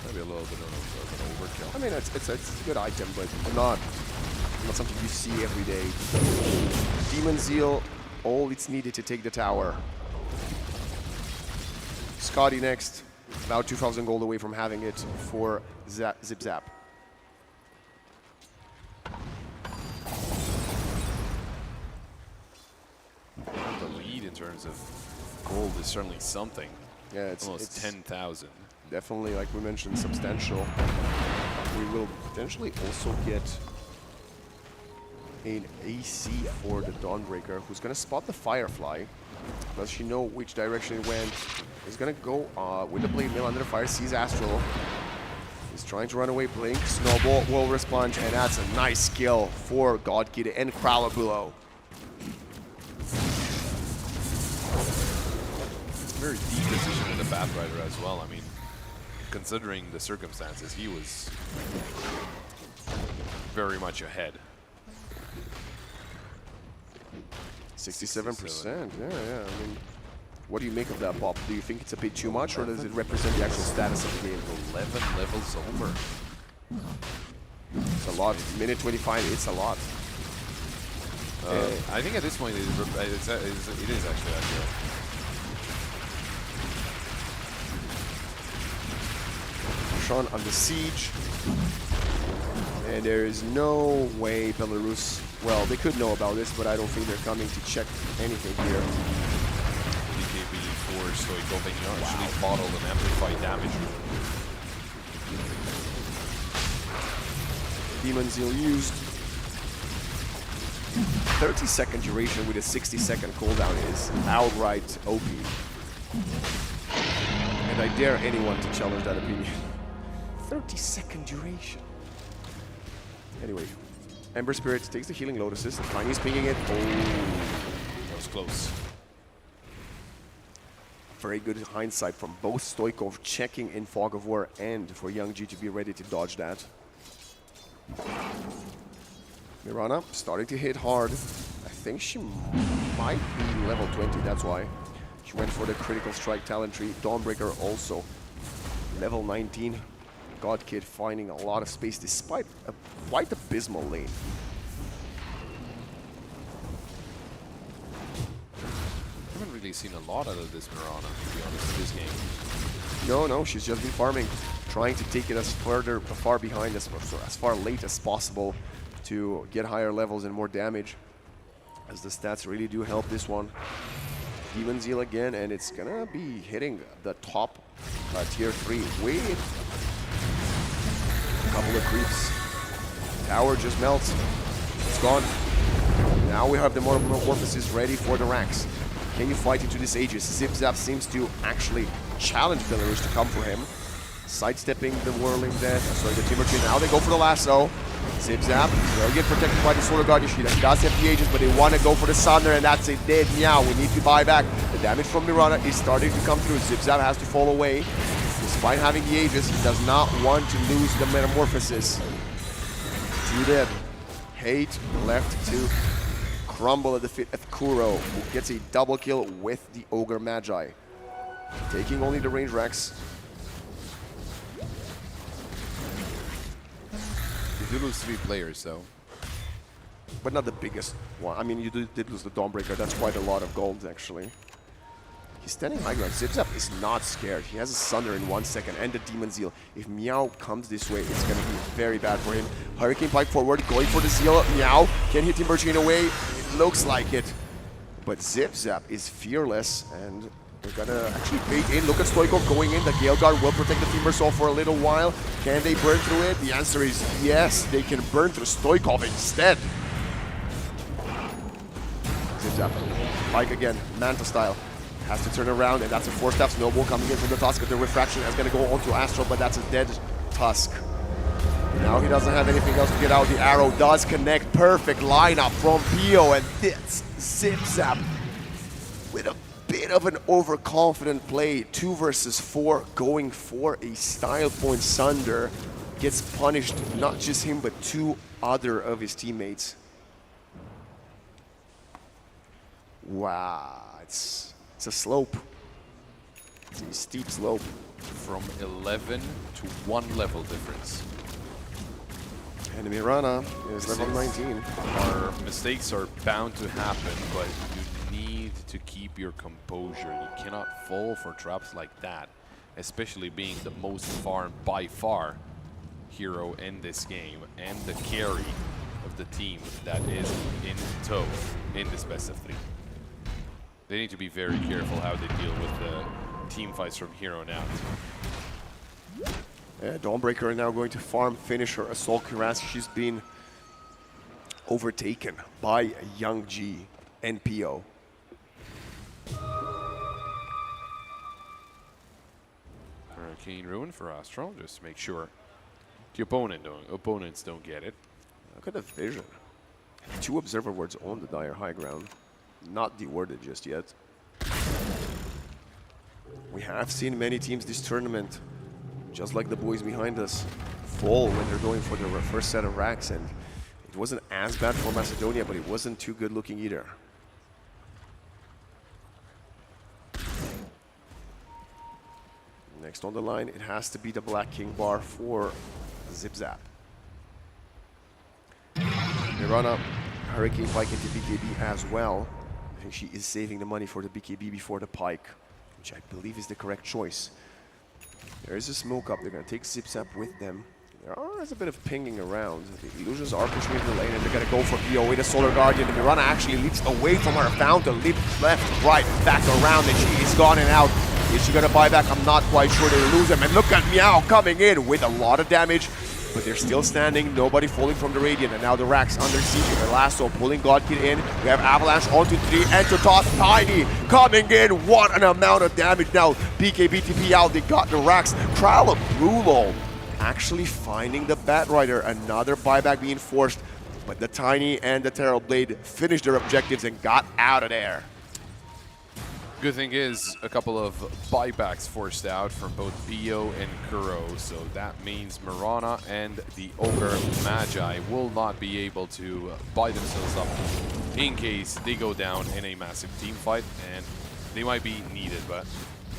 Maybe a little bit of an overkill. I mean, it's a good item, but not not something you see every day. Demon Zeal, all it's needed to take the tower. Scotty next, about 2,000 gold away from having it for Zip Zap. The lead in terms of gold is certainly something. Yeah, it's almost 10,000. Definitely, like we mentioned, substantial. We will potentially also get an AC for the Dawnbreaker, who's going to spot the Firefly. Does she know which direction it went? He's going to go with the Blade Mill under the fire, sees Astral. He's trying to run away, Blink, Snowball will respond, and that's a nice kill for Godkid and Crowler below. Very deep position in the Batrider as well. I mean, considering the circumstances, he was very much ahead. 67%, yeah. I mean, what do you make of that, Bob? Do you think it's a bit too much, or does it represent the actual status of the game? 11 levels over. It's a lot. Minute 25, it's a lot. I think at this point it is actually accurate. Sean under siege. And there is no way Belarus, well, they could know about this, but I don't think they're coming to check anything here. BKB for Stoikov, and you actually bottled and amplified damage. Demon Zeal used. 30-second duration with a 60-second cooldown is outright OP. And I dare anyone to challenge that opinion. 30-second duration. Anyway, Ember Spirit takes the Healing Lotuses. Tiny's pinging it. Oh, that was close. Very good hindsight from both Stoikov checking in Fog of War and for Young G to be ready to dodge that. Mirana starting to hit hard. I think she might be level 20, that's why. She went for the Critical Strike talent tree. Dawnbreaker also level 19. Godkid finding a lot of space despite a quite abysmal lane. I haven't really seen a lot out of this Mirana, to be honest, in this game. No, she's just been farming, trying to take it as far behind as far late as possible to get higher levels and more damage, as the stats really do help this one. Demon Zeal again, and it's gonna be hitting the top tier 3 with a couple of creeps. Tower just melts. It's gone. Now we have the Metamorphosis ready for the ranks. Can you fight into this Aegis? Zip Zap seems to actually challenge Belarus to come for him. Sidestepping the Whirling Death, sorry, the Timber Tree. Now they go for the lasso. Zip Zap will get protected by the Solar Guard Yoshida. He does have the Aegis, but they want to go for the Sunder, and that's a dead Meow. We need to buy back. The damage from Mirana is starting to come through. Zip Zap has to fall away. Despite having the Aegis, he does not want to lose the Metamorphosis. 2 dead. Hate left to crumble at the feet of Kuro, who gets a double kill with the Ogre Magi. Taking only the range Rex. You do lose 3 players, though. But not the biggest one. I mean, you did lose the Dawnbreaker. That's quite a lot of gold, actually. He's standing high ground. Zip Zap is not scared. He has a Sunder in 1 second and the Demon Zeal. If Meow comes this way, it's going to be very bad for him. Hurricane Pike forward, going for the Zeal. Meow can hit Timber Chain away. It looks like it. But Zip Zap is fearless, and they're going to actually bait in. Look at Stoikov going in. The Gale Guard will protect the Timbersaw for a little while. Can they burn through it? The answer is yes. They can burn through Stoikov instead. Zip Zap. Pike again, Manta style. Has to turn around, and that's a 4-step snowball coming in from the Tusk. The refraction is going to go onto Astral, but that's a dead Tusk. Now he doesn't have anything else to get out. The arrow does connect. Perfect lineup from Pio, and this Zip Zap with a bit of an overconfident play. 2 versus 4, going for a style point Sunder. Gets punished, not just him, but 2 other of his teammates. Wow, it's a slope. It's a steep slope. From 11 to 1 level difference. And Mirana is level 19. Our mistakes are bound to happen, but you need to keep your composure. You cannot fall for traps like that, especially being the most farmed by far hero in this game and the carry of the team that is in tow in this best of 3. They need to be very careful how they deal with the team fights from here on out. Dawnbreaker now going to farm finish her Assault Cuirass. She's been overtaken by Young G and PO. Hurricane Ruin for Astral, just make sure the opponents don't get it. Look at the vision. 2 observer wards on the dire high ground. Not dewarded just yet. We have seen many teams this tournament, just like the boys behind us, fall when they're going for their first set of racks, and it wasn't as bad for Macedonia, but it wasn't too good looking either. Next on the line, it has to be the Black King bar for Zip Zap. Mirana, Hurricane Pike into BKB as well. I think she is saving the money for the BKB before the Pike, which I believe is the correct choice. There is a smoke up. They're going to take Zip Zap with them. There's a bit of pinging around. The Illusions are pushing into the lane, and they're going to go for PO with a Solar Guardian. And Mirana actually leaps away from her fountain, leaps left, right, back around, and she is gone and out. Is she going to buy back? I'm not quite sure. They lose him. And look at Meow coming in with a lot of damage. But they're still standing, nobody falling from the Radiant, and now the Rax under siege. The Lasso pulling Godkid in. We have Avalanche onto 3, and to toss Tiny coming in. What an amount of damage now. PK BTP out, they got the Rax. Trial of Brulo actually finding the Batrider. Another buyback being forced, but the Tiny and the Terrorblade finished their objectives and got out of there. Good thing is a couple of buybacks forced out from both PO and Kuro, so that means Mirana and the Ogre Magi will not be able to buy themselves up in case they go down in a massive team fight, and they might be needed, but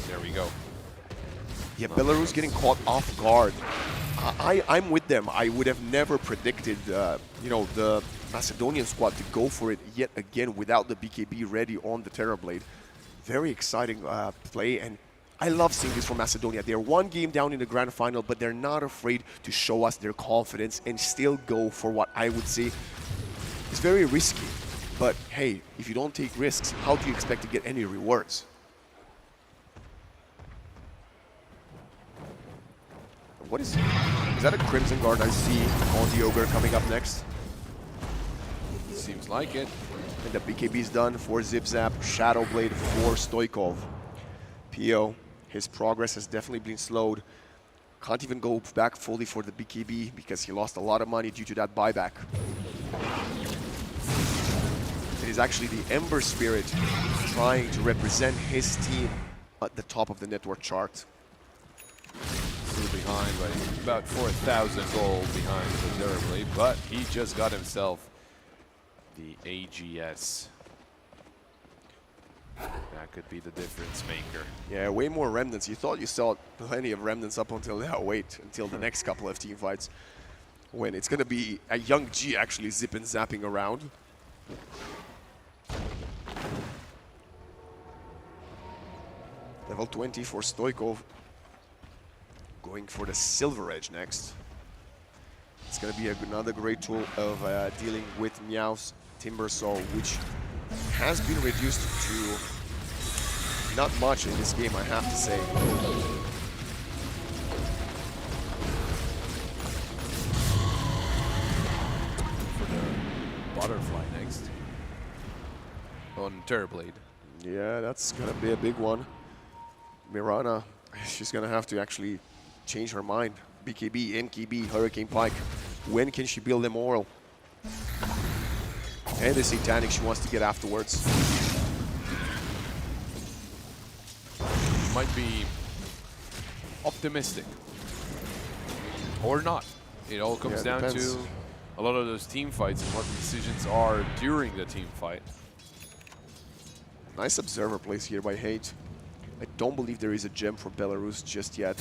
there we go. Yeah, Belarus getting caught off guard. I'm with them. I would have never predicted, you know, the Macedonian squad to go for it yet again without the BKB ready on the Terrorblade. Very exciting play, and I love seeing this from Macedonia. They're one game down in the grand final, but they're not afraid to show us their confidence and still go for what I would say is very risky. But hey, if you don't take risks, how do you expect to get any rewards? What is that a Crimson Guard I see on the Ogre coming up next? Seems like it. And the BKB is done for Zip Zap, Shadow Blade for Stoikov. PO, his progress has definitely been slowed. Can't even go back fully for the BKB because he lost a lot of money due to that buyback. It is actually the Ember Spirit trying to represent his team at the top of the network chart. Still behind by about 4,000 gold behind the Terrorblade, but he just got himself the AGS. That could be the difference maker. Yeah, way more remnants. You thought you saw plenty of remnants up until now. Wait until the next couple of team fights, when it's going to be a Young G actually zipping, zapping around. Level 20 for Stoikov. Going for the Silver Edge next. It's going to be another great tool of dealing with Meow's Timber Saw, which has been reduced to not much in this game, I have to say. For the Butterfly next. On Terrorblade. Yeah, that's going to be a big one. Mirana, she's going to have to actually change her mind. BKB, MKB, Hurricane Pike. When can she build them all? And the Satanic she wants to get afterwards. Might be optimistic. Or not. It all comes down to a lot of those team fights and what the decisions are during the team fight. Nice observer place here by Hate. I don't believe there is a gem for Belarus just yet.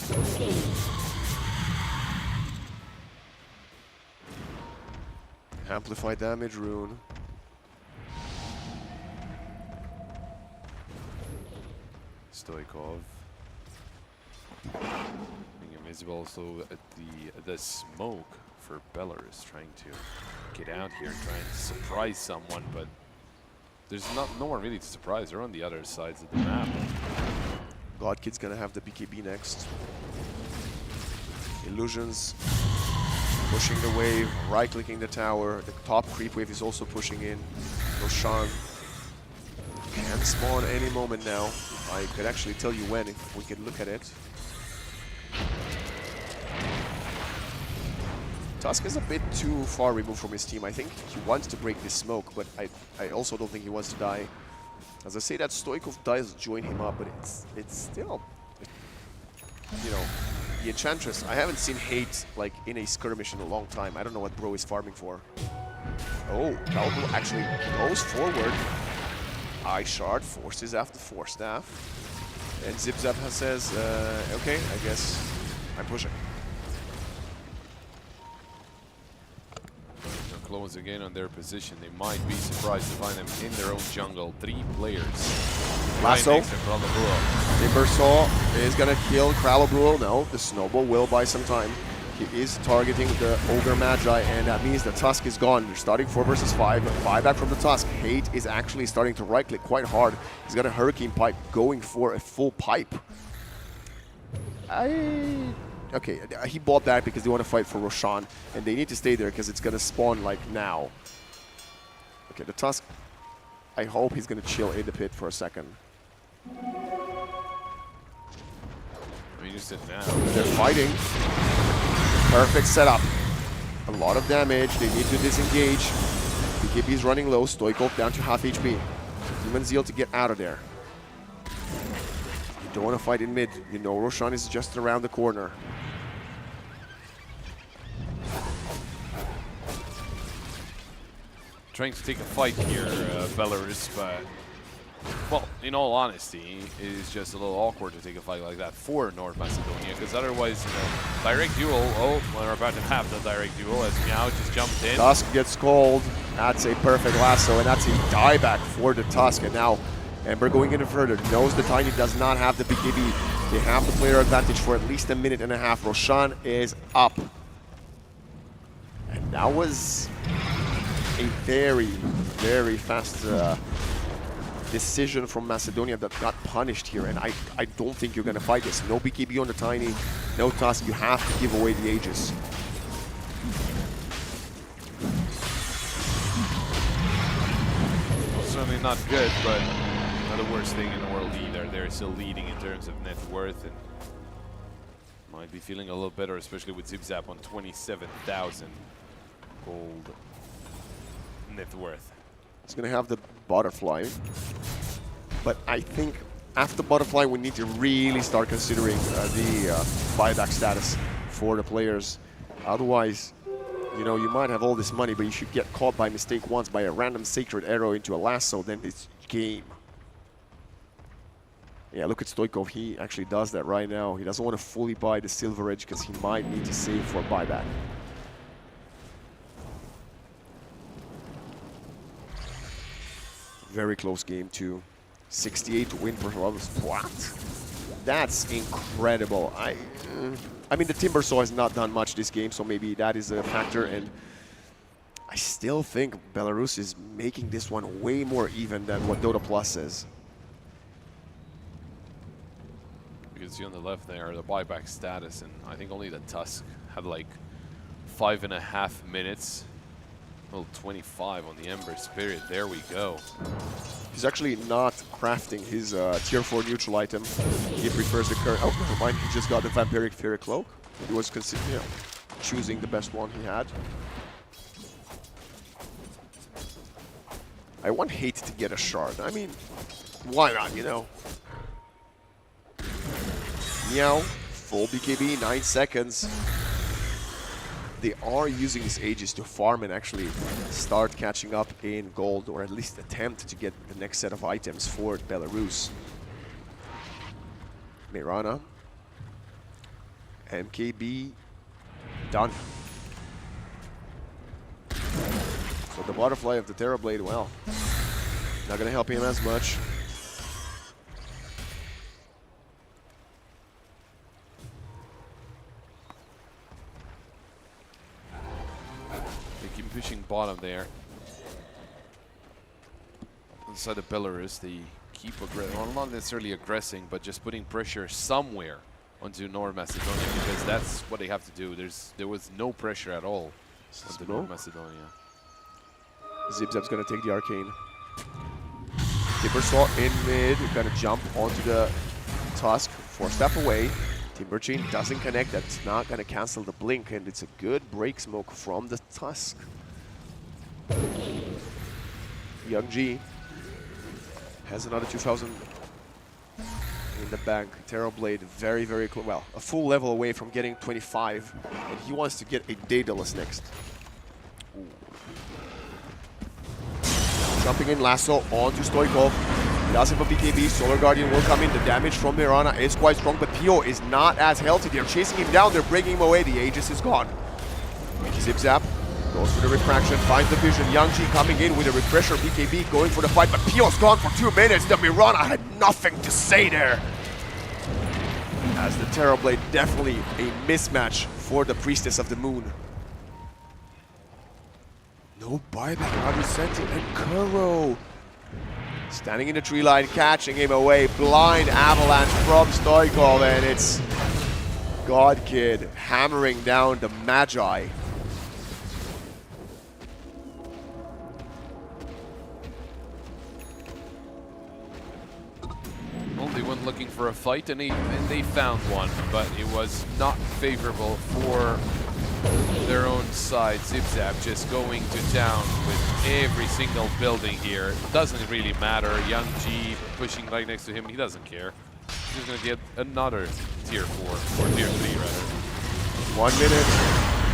Amplify damage rune. Stoikov. Being invisible also at the smoke for Belarus, trying to get out here and trying to surprise someone, but there's no one really to surprise. They're on the other sides of the map. Godkid's gonna have the BKB next. Illusions pushing the wave, right-clicking the tower. The top creep wave is also pushing in. Roshan can spawn any moment now. I could actually tell you when if we could look at it. Tusk is a bit too far removed from his team. I think he wants to break this smoke, but I also don't think he wants to die. As I say that, Stoikov does join him up, but it's still, you know, the Enchantress. I haven't seen hate like in a skirmish in a long time. I don't know what Bro is farming for. Oh, Calvo actually goes forward. Eye Shard forces after Force Staff. And Zipzap says, okay, I guess I'm pushing. They're close again on their position. They might be surprised to find them in their own jungle. 3 players. Lasso. Right next to Kralabruo. Timbersaw is gonna kill Kralabruo. No, the snowball will buy some time. He is targeting the Ogre Magi, and that means the Tusk is gone. They're starting 4 versus 5. Buyback from the Tusk. Hate is actually starting to right-click quite hard. He's got a Hurricane Pipe going for a full pipe. Okay, he bought that because they want to fight for Roshan, and they need to stay there because it's going to spawn like now. Okay, the Tusk, I hope he's going to chill in the pit for a second. I mean, you said now. They're fighting. Perfect setup. A lot of damage. They need to disengage. BKB is running low. Stoikov down to half HP. Demon Zeal to get out of there. You don't want to fight in mid. You know Roshan is just around the corner. Trying to take a fight here, Belarus, but, well, in all honesty, it is just a little awkward to take a fight like that for North Macedonia, because otherwise, you know, direct duel, oh, we're about to have the direct duel as Meow just jumped in. Tusk gets called. That's a perfect lasso, and that's a dieback for the Tusk, and now Ember going in further, knows the Tiny does not have the BKB. They have the player advantage for at least a minute and a half. Roshan is up. And that was a very, very fast decision from Macedonia that got punished here, and I don't think you're going to fight this. No BKB on the Tiny, no Tusk. You have to give away the Aegis. Well, certainly not good, but not the worst thing in the world either. They're still leading in terms of net worth, and might be feeling a little better, especially with Zipzap on 27,000 gold net worth. He's going to have the Butterfly, but I think after Butterfly we need to really start considering the buyback status for the players. Otherwise, you know, you might have all this money, but you should get caught by mistake once by a random Sacred Arrow into a lasso, then it's game. Yeah, look at Stoikov. He actually does that right now. He doesn't want to fully buy the Silver Edge because he might need to save for buyback. Very close game too. 68 to win for Belarus. What? That's incredible. I mean, the Timbersaw has not done much this game, so maybe that is a factor. And I still think Belarus is making this one way more even than what Dota Plus is. You can see on the left there the buyback status, and I think only the Tusk had like 5.5 minutes. Well, 25 on the Ember Spirit. There we go. He's actually not crafting his tier 4 neutral item. He prefers the current. Oh, never mind. He just got the Vampiric Fury Cloak. He was choosing the best one he had. I want Hate to get a shard. I mean, why not, you know? Meow, full BKB, 9 seconds. They are using these Aegis to farm and actually start catching up in gold, or at least attempt to get the next set of items for Belarus. Mirana. MKB. Done. the butterfly of the Terrorblade, well, not gonna help him as much. They keep pushing bottom there. Inside of Belarus, they keep well, not necessarily aggressing, but just putting pressure somewhere onto North Macedonia, because that's what they have to do. There was no pressure at all onto North Macedonia. ZipZap's gonna take the arcane. Timbersaw in mid, gonna jump onto the Tusk, 4-step away. Timber Chain doesn't connect, that's not gonna cancel the blink, and it's a good break smoke from the Tusk. Young G has another 2,000 in the bank. Terrorblade very, very close. Well, a full level away from getting 25, and he wants to get a Daedalus next. Ooh. Jumping in, lasso onto Stoikov. He does have a BKB. Solar Guardian will come in. The damage from Mirana is quite strong, but Pio is not as healthy. They're chasing him down. They're breaking him away. The Aegis is gone. ZipZap goes for the refraction, finds the vision. Youngji coming in with a refresher BKB, going for the fight, but Pio's gone for 2 minutes. The Mirana had nothing to say there. As the Terrorblade, definitely a mismatch for the Priestess of the Moon. No buyback, Radusenti and Kuro. Standing in the tree line, catching him away. Blind avalanche from Stoikov, and it's God Kid hammering down the Magi. Well, they went looking for a fight, and they found one, but it was not favorable for their own side. ZipZap just going to town with every single building here. It doesn't really matter. Young G pushing right next to him, he doesn't care. He's going to get another tier 4, or tier 3 rather. 1 minute.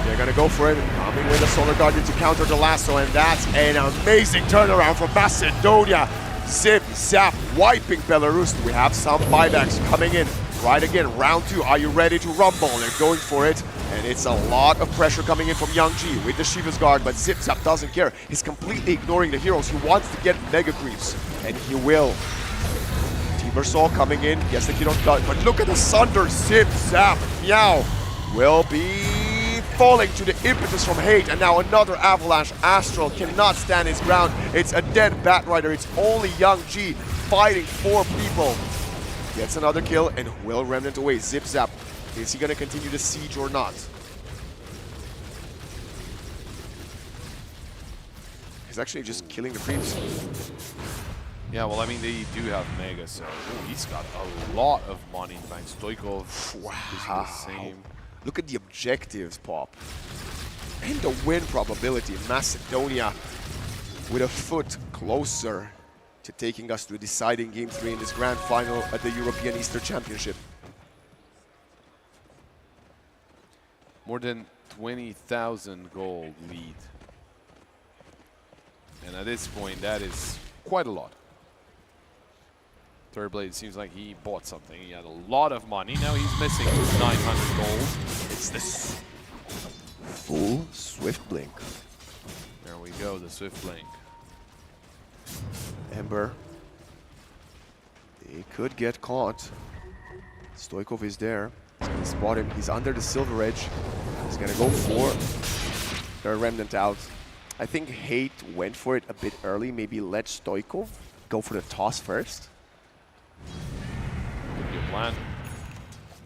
They're going to go for it. Coming with a Solar Guardian to counter the lasso, and that's an amazing turnaround from Macedonia. ZipZap wiping Belarus. We have some buybacks coming in. Right again, round 2. Are you ready to rumble? They're going for it. And it's a lot of pressure coming in from Young G with the Shiva's Guard, but ZipZap doesn't care. He's completely ignoring the heroes. He wants to get Mega Creeps, and he will. Timbersaw coming in. Yes, the kid on gun, but look at the Sunder. ZipZap, meow, will be falling to the impetus from Hate, and now another Avalanche. Astral cannot stand his ground. It's a dead Batrider. It's only Young G fighting 4 people. Gets another kill and will remnant away. ZipZap, is he going to continue the siege or not? He's actually just killing the creeps. Yeah, well, I mean, they do have Mega, so he's got a lot of money in bank. Stoikov is the same. Look at the objectives, Pop. And the win probability. Macedonia with a foot closer to taking us to a deciding Game 3 in this grand final at the European Easter Championship. More than 20,000 gold lead. And at this point, that is quite a lot. Terrorblade seems like he bought something. He had a lot of money. Now he's missing 900 gold. It's this full Swift Blink. There we go, the Swift Blink. Ember. He could get caught. Stoikov is there. He's going to spot him. He's under the Silver Edge. He's going to go for the Remnant out. I think Hate went for it a bit early. Maybe let Stoikov go for the toss first. Could be a plan.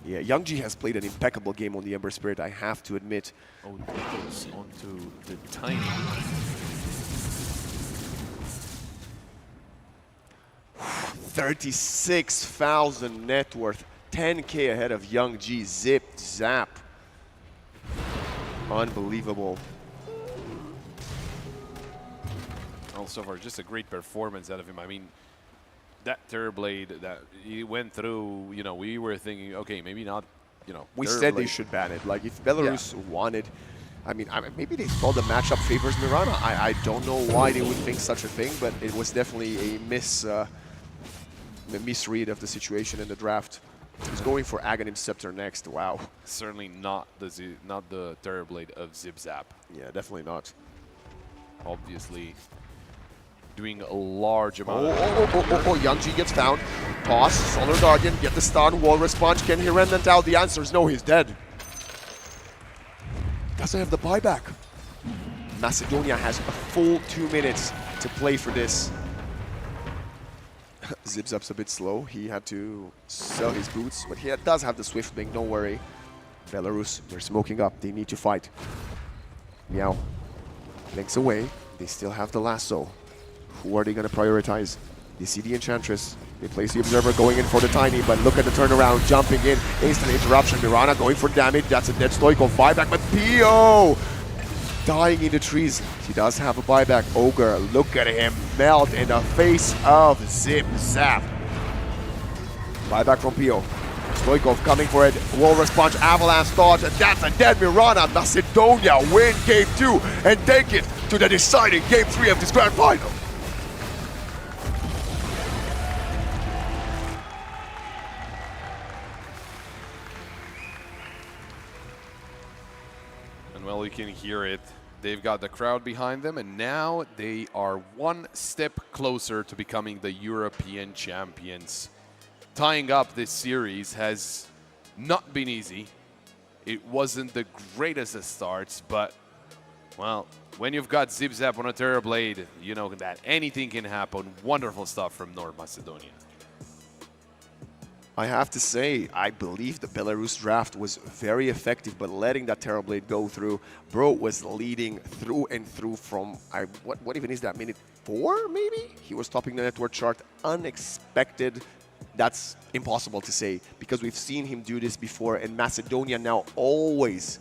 Yeah, Young G has played an impeccable game on the Ember Spirit, I have to admit. Oh, goes onto the Tiny. 36,000 net worth, 10K ahead of Young G. ZipZap. Unbelievable. Well, so far, just a great performance out of him. I mean, that Terrorblade that he went through, you know, we were thinking, okay, maybe not, you know. We said they should ban it. Like, if Belarus wanted, I mean, maybe they thought the matchup favors Mirana. I don't know why they would think such a thing, but it was definitely a misread of the situation in the draft. He's going for Aghanim Scepter next. Wow. Certainly not the Terrorblade of ZipZap. Yeah, definitely not. obviously doing a large amount Yanji gets found. Toss, Solar Guardian, get the stun, wall response. Can he remnant out? The answer is no, he's dead. Doesn't have the buyback. Macedonia has a full 2 minutes to play for this. Zipzap's a bit slow. He had to sell his boots, but he does have the Swift Blink, don't worry. Belarus, they're smoking up. They need to fight. Meow. Blinks away. They still have the lasso. Who are they going to prioritize? They see the Enchantress. They place the Observer going in for the Tiny, but look at the turnaround, jumping in. Instant interruption. Mirana going for damage. That's a dead Stoikov. Buyback, but Pio dying in the trees. He does have a buyback. Ogre, look at him melt in the face of Zip Zap. Buyback from Pio. Stoikov coming for it. Wall response, Avalanche thought. That's a dead Mirana. Macedonia win game 2 and take it to the deciding game 3 of this grand final. And well, you can hear it. They've got the crowd behind them, and now they are one step closer to becoming the European champions. Tying up this series has not been easy. It wasn't the greatest of starts, but, well, when you've got Zip-Zap on a Terrorblade, you know that anything can happen. Wonderful stuff from North Macedonia. I have to say, I believe the Belarus draft was very effective, but letting that Terrorblade go through, bro was leading through and through from, what even is that, minute 4 maybe? He was topping the network chart, unexpected. That's impossible to say because we've seen him do this before, and Macedonia now always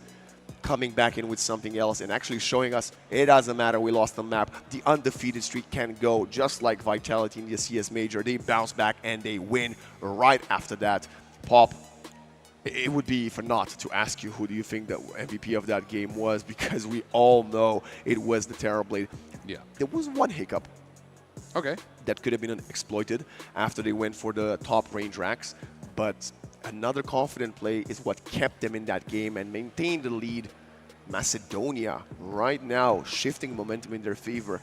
coming back in with something else and actually showing us it doesn't matter, we lost the map. The undefeated streak can go, just like Vitality in the CS Major. They bounce back and they win right after that. Pop, it would be for not to ask you who do you think the MVP of that game was, because we all know it was the Terrorblade. Yeah. There was one hiccup. Okay. That could have been exploited after they went for the top range racks, but another confident play is what kept them in that game and maintained the lead. Macedonia right now shifting momentum in their favor.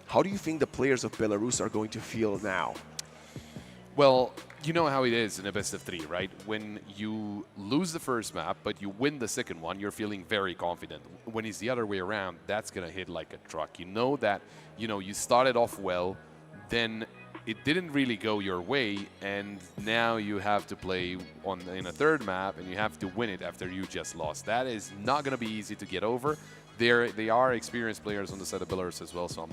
How do you think the players of Belarus are going to feel now? Well, you know how it is in a best of 3, right? When you lose the first map, but you win the second one, you're feeling very confident. When it's the other way around, that's going to hit like a truck. You know that, you started off well, then it didn't really go your way, and now you have to play in a third map, and you have to win it after you just lost. That is not going to be easy to get over. They are experienced players on the side of Belarus as well, so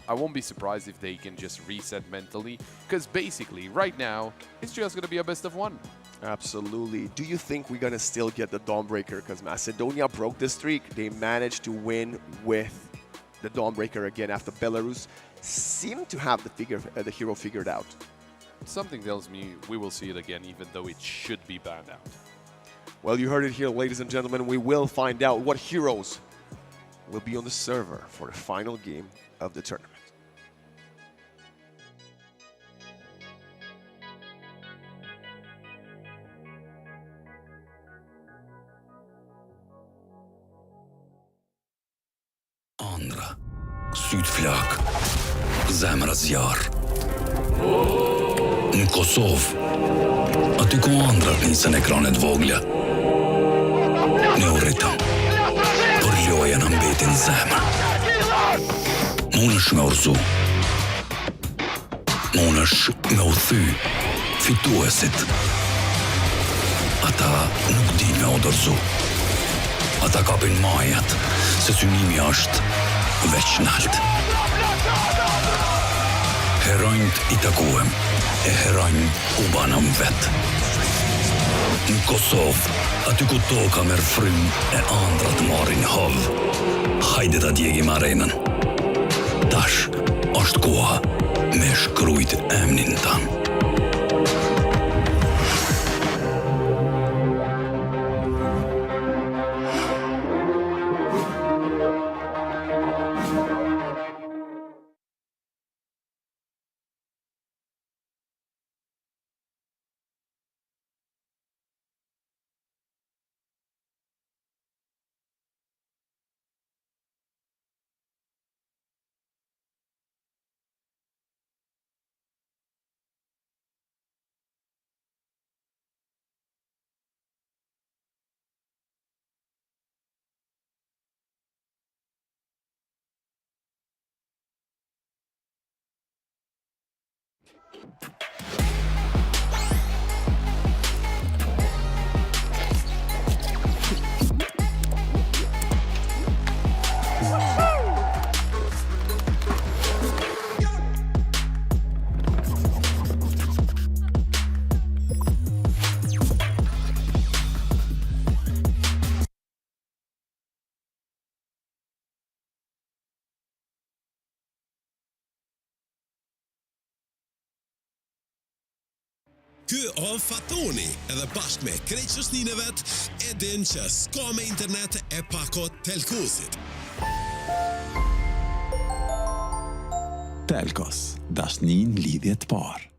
I won't be surprised if they can just reset mentally, because basically right now it's just going to be a best of 1. Absolutely. Do you think we're going to still get the Dawnbreaker? Because Macedonia broke the streak. They managed to win with the Dawnbreaker again after Belarus seemed to have the hero figured out. Something tells me we will see it again, even though it should be banned out. Well, you heard it here, ladies and gentlemen. We will find out what heroes will be on the server for the final game of the tournament. Andra. Sydflak. Zemras jar. Kosov. Aty ku andrat nisën ekranet vogla. Ne u rritëm. Por loja në mbetin zemër. Mund është me urzu. Mund është me u thy fituesit. Ata nuk din me u dorëzu. Ata kapin majat, se synimi është veç nalt. Heronjt I takuem, e heronj u banëm vet. Në Kosovë, aty ku toka merr frym e andrat marrin hov. Hajde ta djegim arenën. Tash është koha me shkrujt emnin tan. Kő on fatoni edhe bashkë me kreqëshninë vet e din që s'ka me internet e pakot telkusit. Telkos, dashnin lidhje të parë.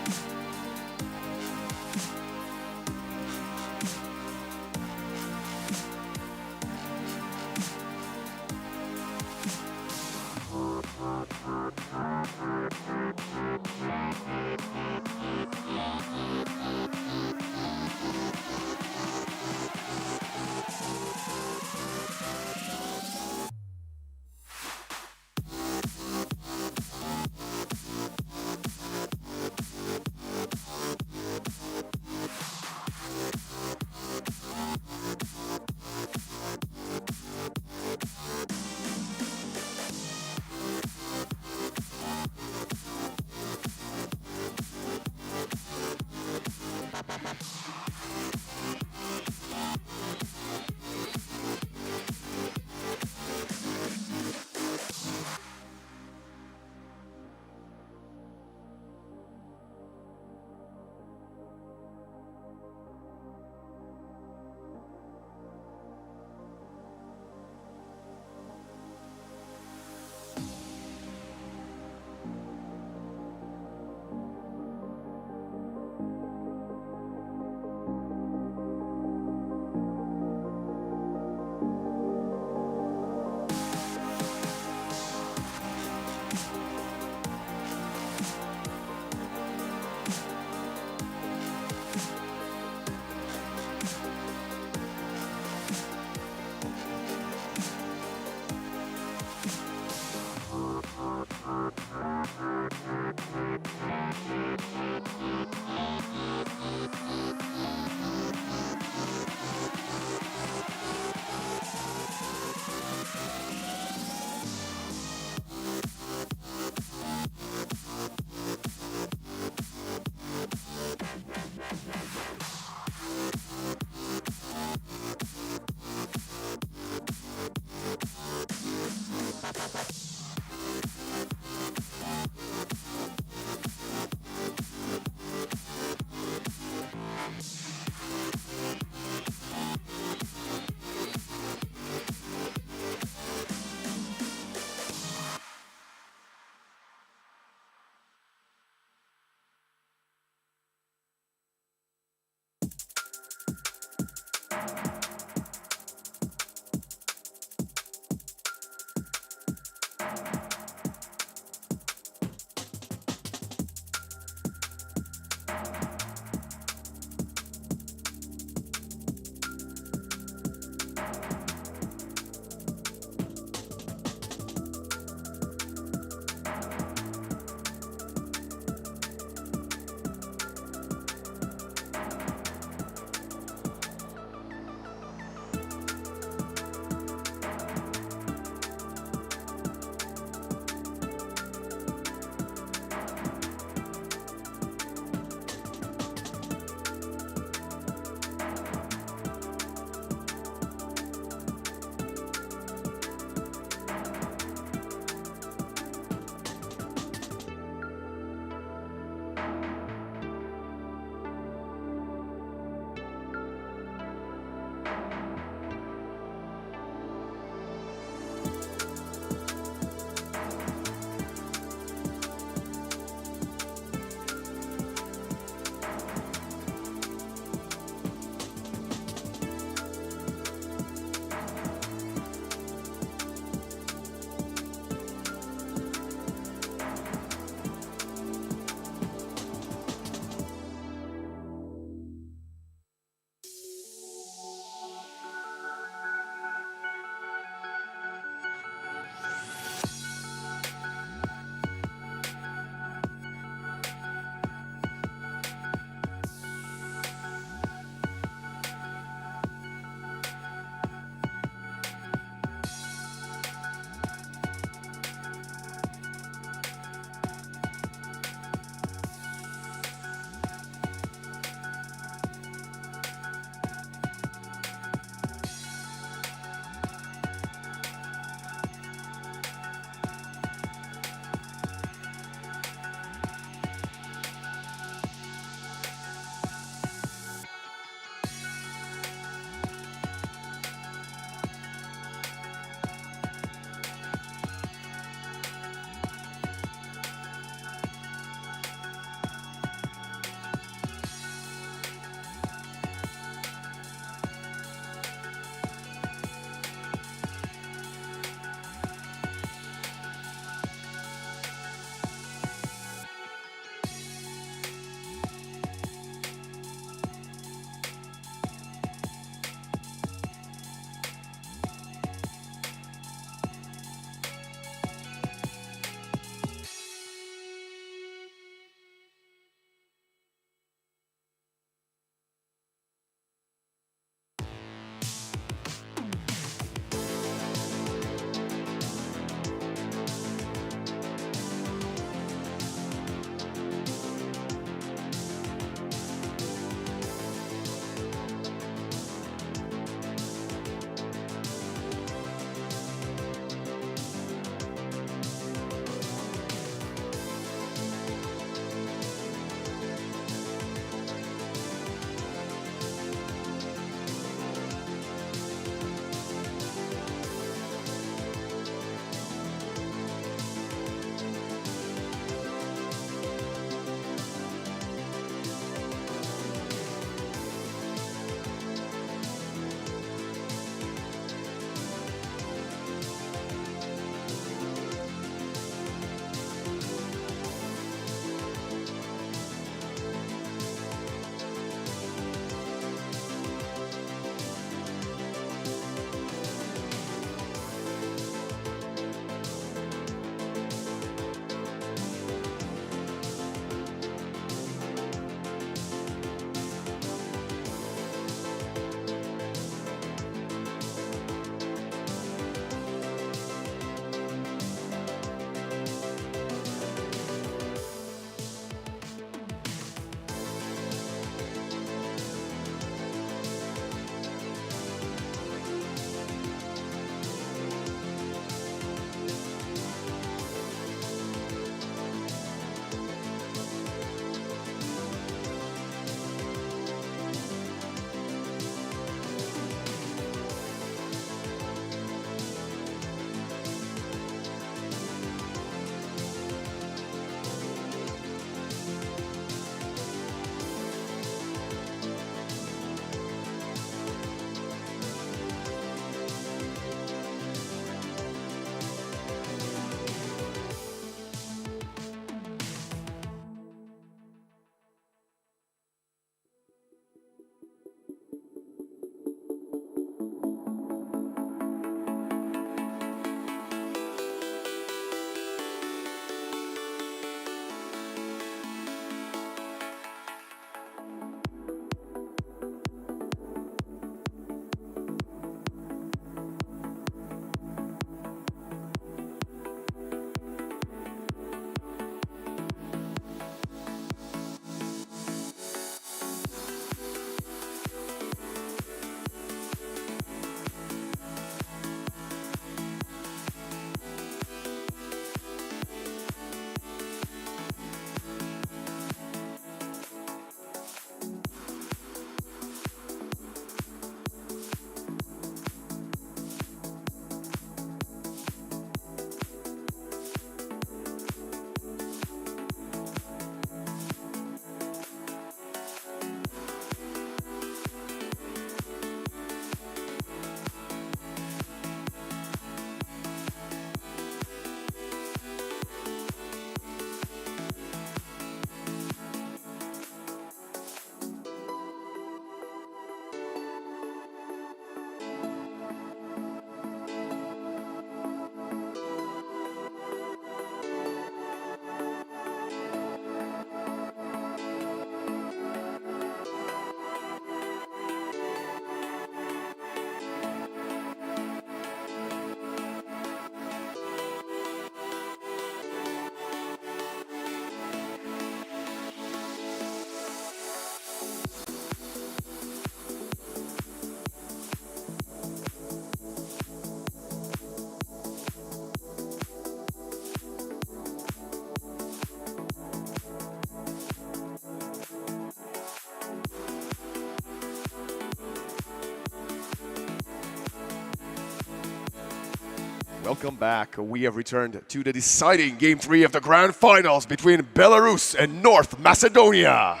Welcome back. We have returned to the deciding Game 3 of the Grand Finals between Belarus and North Macedonia.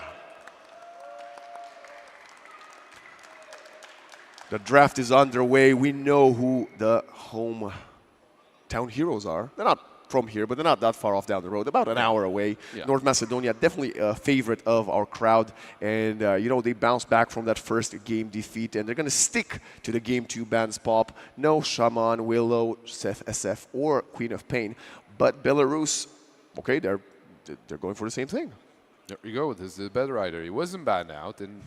The draft is underway. We know who the hometown heroes are. They're not from here, but they're not that far off down the road, about an hour away. Yeah. North Macedonia, definitely a favorite of our crowd. And, you know, they bounced back from that first game defeat, and they're going to stick to the Game 2 bans pop. No Shaman, Willow, Seth SF, or Queen of Pain. But Belarus, okay, they're going for the same thing. There you go. This is the bed rider. He wasn't banned out, and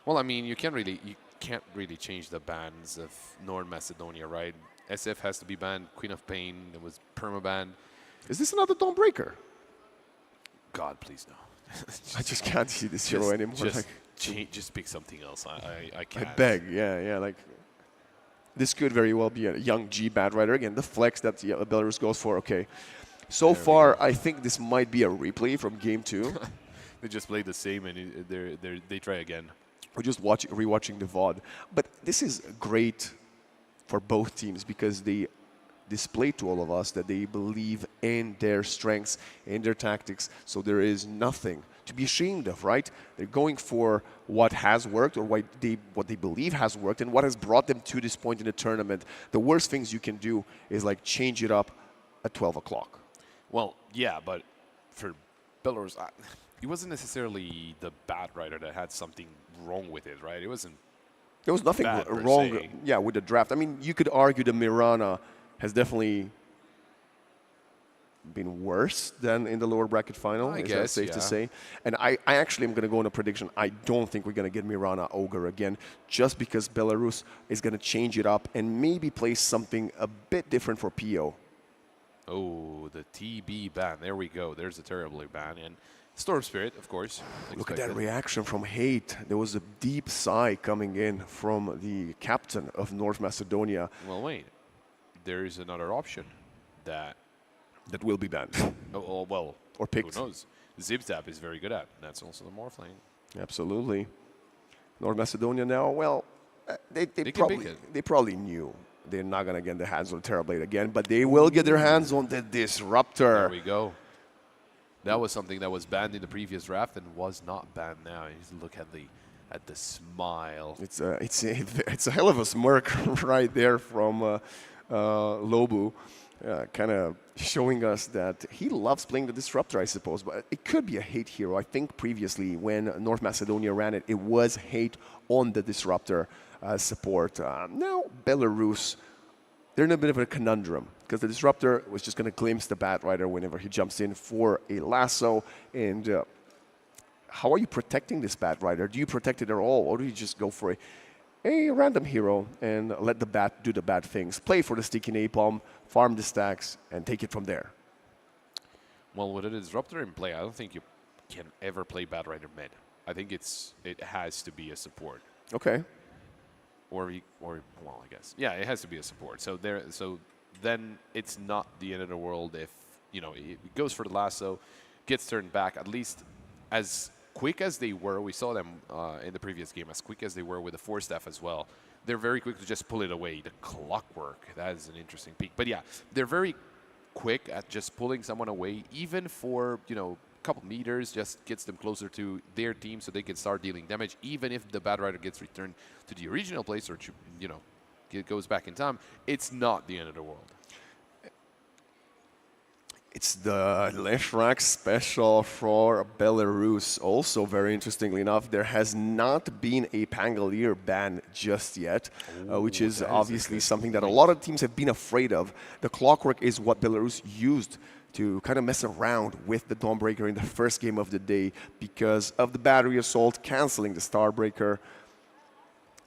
well, I mean, you can't really change the bans of North Macedonia, right? SF has to be banned. Queen of Pain, it was perma-banned. Is this another Dawnbreaker? God, please no. I just can't see this hero anymore. Just pick something else. I can't. I beg, yeah. Like, this could very well be a young G bad rider. Again, the flex that Belarus goes for. Okay, so far I think this might be a replay from Game 2. They just played the same, and they try again. We're just rewatching the VOD. But this is great for both teams because they display to all of us that they believe in their strengths, in their tactics, so there is nothing to be ashamed of, right? They're going for what has worked or what they believe has worked and what has brought them to this point in the tournament. The worst things you can do is like change it up at 12 o'clock. Well, yeah, but for Belarus, it wasn't necessarily the bad rider that had something wrong with it, right? It wasn't. There was nothing wrong, yeah, with the draft. I mean, you could argue the Mirana has definitely been worse than in the lower bracket final. I is guess, that safe to say? And I actually am going to go on a prediction. I don't think we're going to get Mirana Ogre again, just because Belarus is going to change it up and maybe play something a bit different for PO. Oh, the TB ban. There we go. There's a terrible ban. And Storm Spirit, of course. Look at that reaction from Hate. There was a deep sigh coming in from the captain of North Macedonia. Well, wait. There is another option that will be banned. Oh, well, or picked. Who knows? Zipzap is very good at. That's also the morph lane. Absolutely. North Macedonia now, well, they probably knew they're not going to get their hands on Terrorblade again, but they will get their hands on the Disruptor. There we go. That was something that was banned in the previous draft and was not banned now. You just look at the smile. It's a hell of a smirk right there from Lobu, kind of showing us that he loves playing the Disruptor, I suppose. But it could be a Hate hero. I think previously when North Macedonia ran it, it was Hate on the Disruptor support. Now Belarus, they're in a bit of a conundrum because the Disruptor was just going to glimpse the Bat Rider whenever he jumps in for a lasso. And how are you protecting this Bat Rider? Do you protect it at all, or do you just go for a random hero and let the Bat do the bad things? Play for the sticky napalm, farm the stacks, and take it from there. Well, with a Disruptor in play, I don't think you can ever play Bat Rider mid. I think it has to be a support. Okay. Or well, I guess. Yeah, it has to be a support. So then it's not the end of the world if, you know, it goes for the lasso, gets turned back, at least as quick as they were. We saw them in the previous game, as quick as they were with the Force Staff as well. They're very quick to just pull it away. The clockwork, that is an interesting peak. But yeah, they're very quick at just pulling someone away, even for, you know, a couple meters, just gets them closer to their team so they can start dealing damage. Even if the Bad Rider gets returned to the original place or, you know, it goes back in time, it's not the end of the world. It's the Leshrac special for Belarus. Also, very interestingly enough, there has not been a Pangolier ban just yet, which is obviously something that a lot of teams have been afraid of. The Clockwork is what Belarus used to kind of mess around with the Dawnbreaker in the first game of the day because of the Battery Assault, canceling the Starbreaker.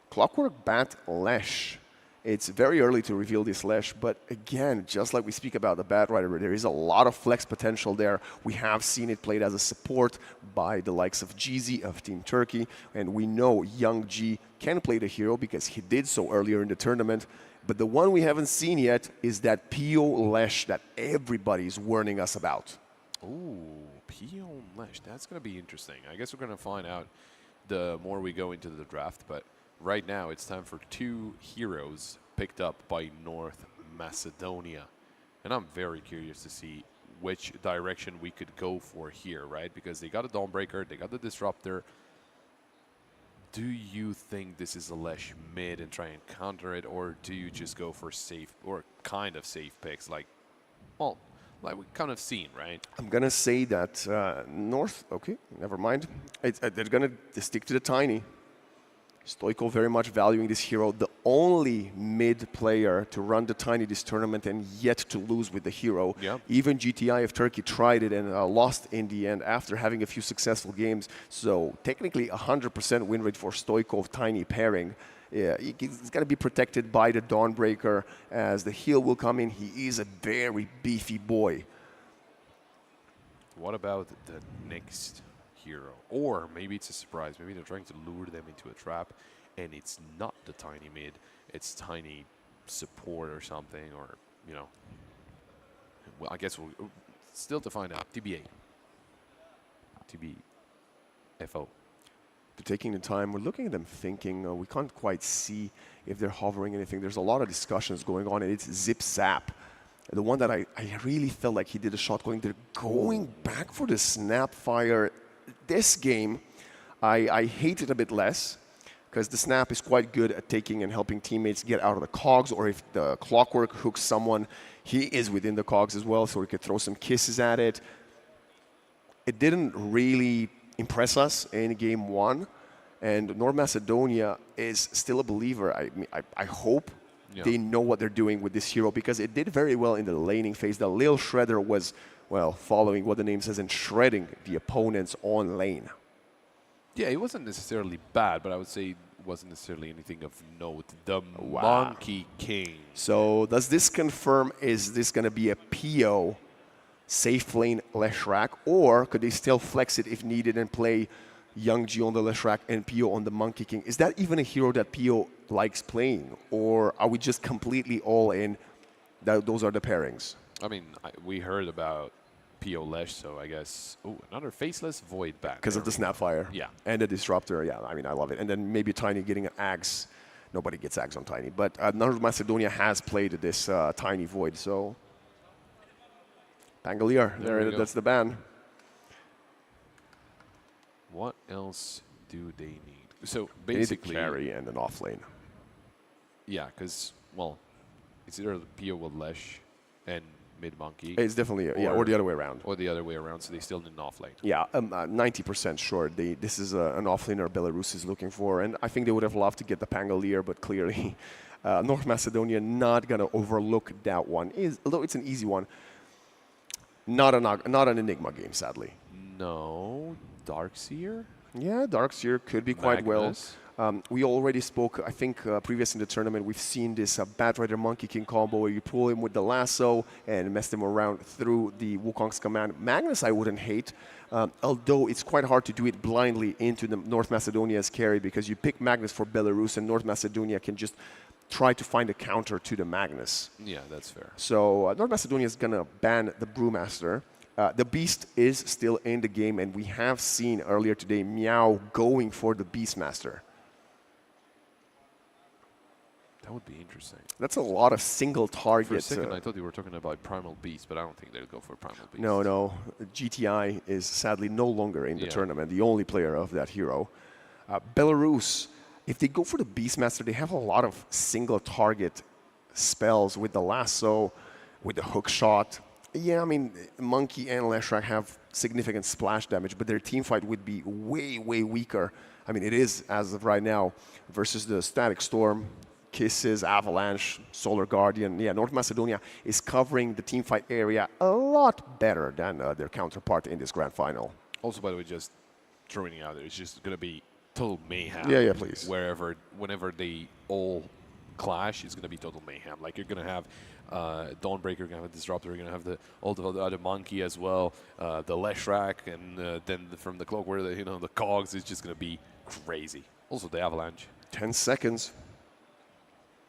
Clockwork Bat Lesh. It's very early to reveal this Lesh, but again, just like we speak about the Bat Rider, there is a lot of flex potential there. We have seen it played as a support by the likes of Jeezy of Team Turkey, and we know Young G can play the hero because he did so earlier in the tournament. But the one we haven't seen yet is that PO Lesh that everybody's warning us about. Ooh, PO Lesh, that's going to be interesting. I guess we're going to find out the more we go into the draft, but right now it's time for two heroes picked up by North Macedonia. And I'm very curious to see which direction we could go for here, right? Because they got a Dawnbreaker, they got the Disruptor. Do you think this is a Lesh mid and try and counter it, or do you just go for safe or kind of safe picks like, well, like we kind of seen, right? I'm going to say that North, okay, never mind. They're going to stick to the Tiny. Stoico very much valuing this hero, the only mid player to run the Tiny this tournament and yet to lose with the hero. Yeah. Even GTI of Turkey tried it and lost in the end after having a few successful games. So technically 100% win rate for Stoico of Tiny pairing. Yeah, he's going to be protected by the Dawnbreaker as the heal will come in. He is a very beefy boy. What about the next hero? Or maybe it's a surprise. Maybe they're trying to lure them into a trap, and it's not the Tiny mid. It's Tiny support or something, or, you know. Well, I guess we'll still to find out. TBA. TBFO. Taking the time, we're looking at them thinking, we can't quite see if they're hovering anything. There's a lot of discussions going on, and it's Zip Zap. The one that I really felt like he did a shot going, they're going back for the Snapfire. This game, I hate it a bit less, because the Snap is quite good at taking and helping teammates get out of the cogs, or if the Clockwork hooks someone, he is within the cogs as well, so we could throw some kisses at it. It didn't really impress us in game one, and North Macedonia is still a believer. I hope they know what they're doing with this hero, because it did very well in the laning phase. The Lil Shredder was, well, following what the name says and shredding the opponents on lane. Yeah, it wasn't necessarily bad, but I would say it wasn't necessarily anything of note. The Monkey King. So does this confirm, is this going to be a PO safe lane Leshrac, or could they still flex it if needed and play Young G on the Leshrac and PO on the Monkey King? Is that even a hero that PO likes playing, or are we just completely all in that those are the pairings? I mean, we heard about PO Lesh, so I guess, another Faceless Void back. Because of the Snapfire. Yeah. And the Disruptor, yeah, I mean, I love it. And then maybe Tiny getting an Axe. Nobody gets Axe on Tiny, but North Macedonia has played this Tiny Void, so Pangolier, that's the ban. What else do they need? So They need basically, a carry and an off lane. yeah, because, well, it's either the PO with Lesh and mid Monkey. It's definitely, or the other way around. Or the other way around, so they still need an off lane. Yeah, 90% sure. This is an offlaner Belarus is looking for, and I think they would have loved to get the Pangolier, but clearly North Macedonia not going to overlook that one. Although it's an easy one, not an Enigma game, sadly. No, Darkseer? Yeah, Darkseer could be quite Magnus. well. We already spoke, I think, previous in the tournament, we've seen this Batrider Monkey King combo where you pull him with the lasso and mess him around through the Wukong's command. Magnus I wouldn't hate, although it's quite hard to do it blindly into the North Macedonia's carry, because you pick Magnus for Belarus and North Macedonia can just try to find a counter to the Magnus. Yeah, that's fair. So North Macedonia is going to ban the Brewmaster. The Beast is still in the game, and we have seen earlier today Meow going for the Beastmaster. That would be interesting. That's a lot of single targets. For a second, I thought you were talking about Primal Beast, but I don't think they'd go for Primal Beast. No. GTI is sadly no longer in the tournament, the only player of that hero. Belarus, if they go for the Beastmaster, they have a lot of single target spells with the lasso, with the hook shot. Yeah, I mean, Monkey and Leshrac have significant splash damage, but their team fight would be way, way weaker. I mean, it is, as of right now, versus the Static Storm, Kisses, Avalanche, Solar Guardian. Yeah, North Macedonia is covering the team fight area a lot better than their counterpart in this grand final. Also, by the way, just throwing it out there, it's just going to be total mayhem. Yeah, please. Whenever they all clash, it's going to be total mayhem. Like, you're going to have Dawnbreaker, you're going to have a Disruptor, you're going to have the other Monkey as well, the Leshrac, and then from the Cloak, where the Cogs is just going to be crazy. Also, the Avalanche. 10 seconds.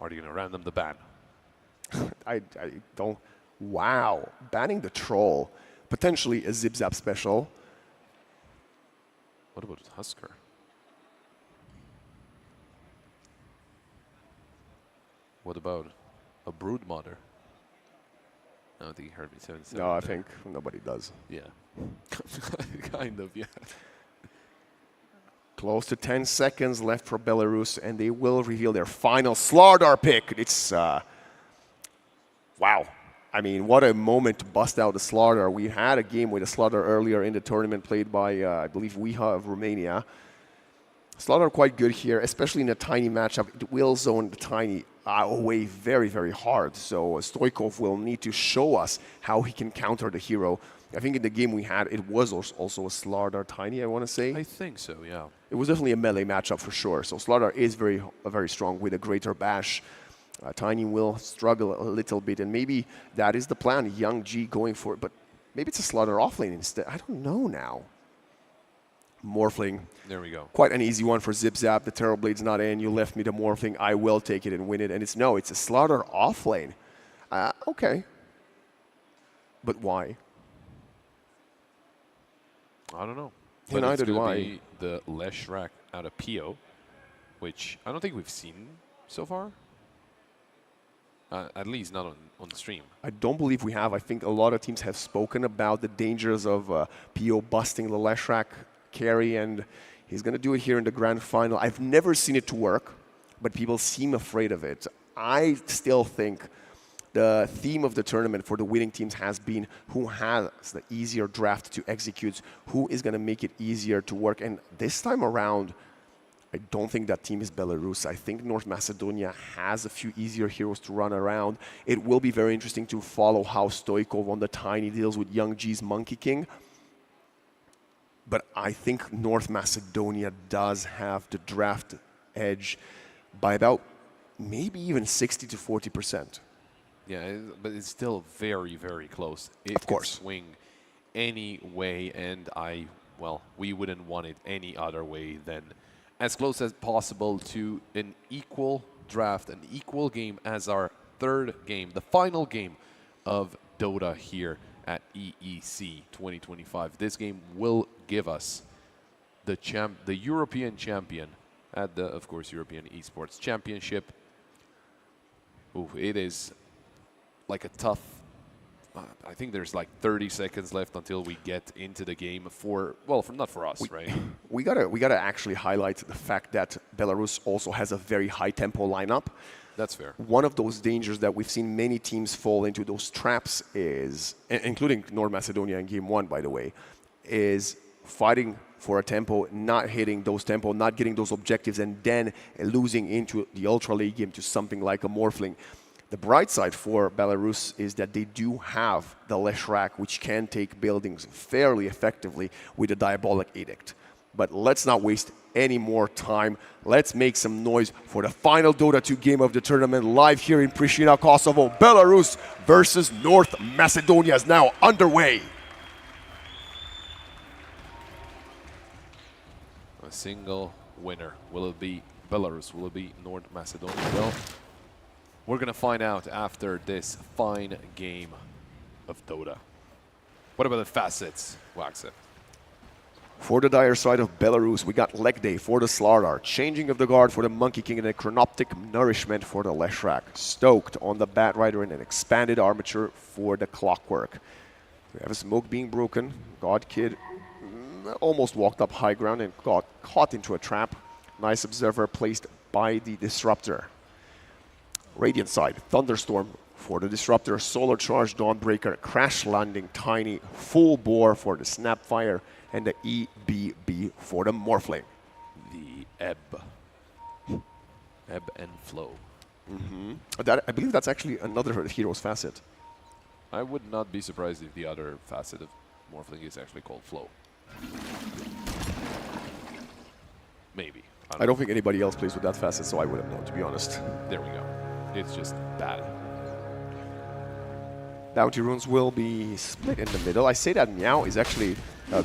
Are they going to random the ban? I don't. Wow. Banning the Troll. Potentially a Zip Zap special. What about Husker? What about a Broodmother? I don't think he heard me. 7-7. No, I think nobody does. Yeah. Kind of, yeah. Close to 10 seconds left for Belarus, and they will reveal their final Slardar pick. It's, wow. I mean, what a moment to bust out the Slardar. We had a game with a Slardar earlier in the tournament played by, I believe, Wiha of Romania. Slardar quite good here, especially in a tiny matchup. It will zone the tiny away very, very hard. So Stoikov will need to show us how he can counter the hero. I think in the game we had, it was also a Slardar tiny, I want to say. I think so, yeah. It was definitely a melee matchup for sure. So Slardar is very strong with a greater bash. Tiny will struggle a little bit, and maybe that is the plan. Young G going for it, but maybe it's a Slardar offlane instead. I don't know now. Morphling. There we go. Quite an easy one for Zip Zap. The Terror Blade's not in. You left me the Morphling. I will take it and win it. And it's a Slardar offlane. Okay. But why? I don't know. Yeah, neither do I. Be the Leshrac out of PO, which I don't think we've seen so far. At least not on the stream. I don't believe we have. I think a lot of teams have spoken about the dangers of PO busting the Leshrac carry, and he's going to do it here in the grand final. I've never seen it to work, but people seem afraid of it. I still think the theme of the tournament for the winning teams has been who has the easier draft to execute, who is going to make it easier to work. And this time around, I don't think that team is Belarus. I think North Macedonia has a few easier heroes to run around. It will be very interesting to follow how Stoikov on the tiny deals with Young G's Monkey King. But I think North Macedonia does have the draft edge by about maybe even 60 to 40%. Yeah, but it's still very, very close. It of course. Can swing any way, and we wouldn't want it any other way than as close as possible to an equal draft, an equal game as our third game, the final game of Dota here at EEC 2025. This game will give us the European champion at the, of course, European Esports Championship. Ooh, it is like a tough, I think there's like 30 seconds left until we get into the game not for us, right? We gotta actually highlight the fact that Belarus also has a very high tempo lineup. That's fair. One of those dangers that we've seen many teams fall into, those traps, is, including North Macedonia in game one, by the way, is fighting for a tempo, not hitting those tempo, not getting those objectives, and then losing into the Ultra League game to something like a Morphling. The bright side for Belarus is that they do have the Leshrac, which can take buildings fairly effectively with the Diabolic Edict. But let's not waste any more time. Let's make some noise for the final Dota 2 game of the tournament live here in Pristina, Kosovo. Belarus versus North Macedonia is now underway. A single winner. Will it be Belarus? Will it be North Macedonia? Well, we're going to find out after this fine game of Dota. What about the facets, Waxit? For the dire side of Belarus, we got Leg Day for the Slardar, changing of the guard for the Monkey King, and a Chronoptic Nourishment for the Leshrac. Stoked on the Bat Rider and an expanded armature for the Clockwork. We have a smoke being broken. God Kid almost walked up high ground and got caught into a trap. Nice observer placed by the Disruptor. Radiant side, Thunderstorm for the Disruptor, Solar Charge, Dawnbreaker, Crash Landing, Tiny, Full Bore for the Snapfire, and the EBB for the Morphling. The Ebb. Ebb and Flow. I believe that's actually another hero's facet. I would not be surprised if the other facet of Morphling is actually called Flow. Maybe. I don't think anybody else plays with that facet, so I wouldn't know, to be honest. There we go. It's just bad. Bounty runes will be split in the middle. I say that Meow is actually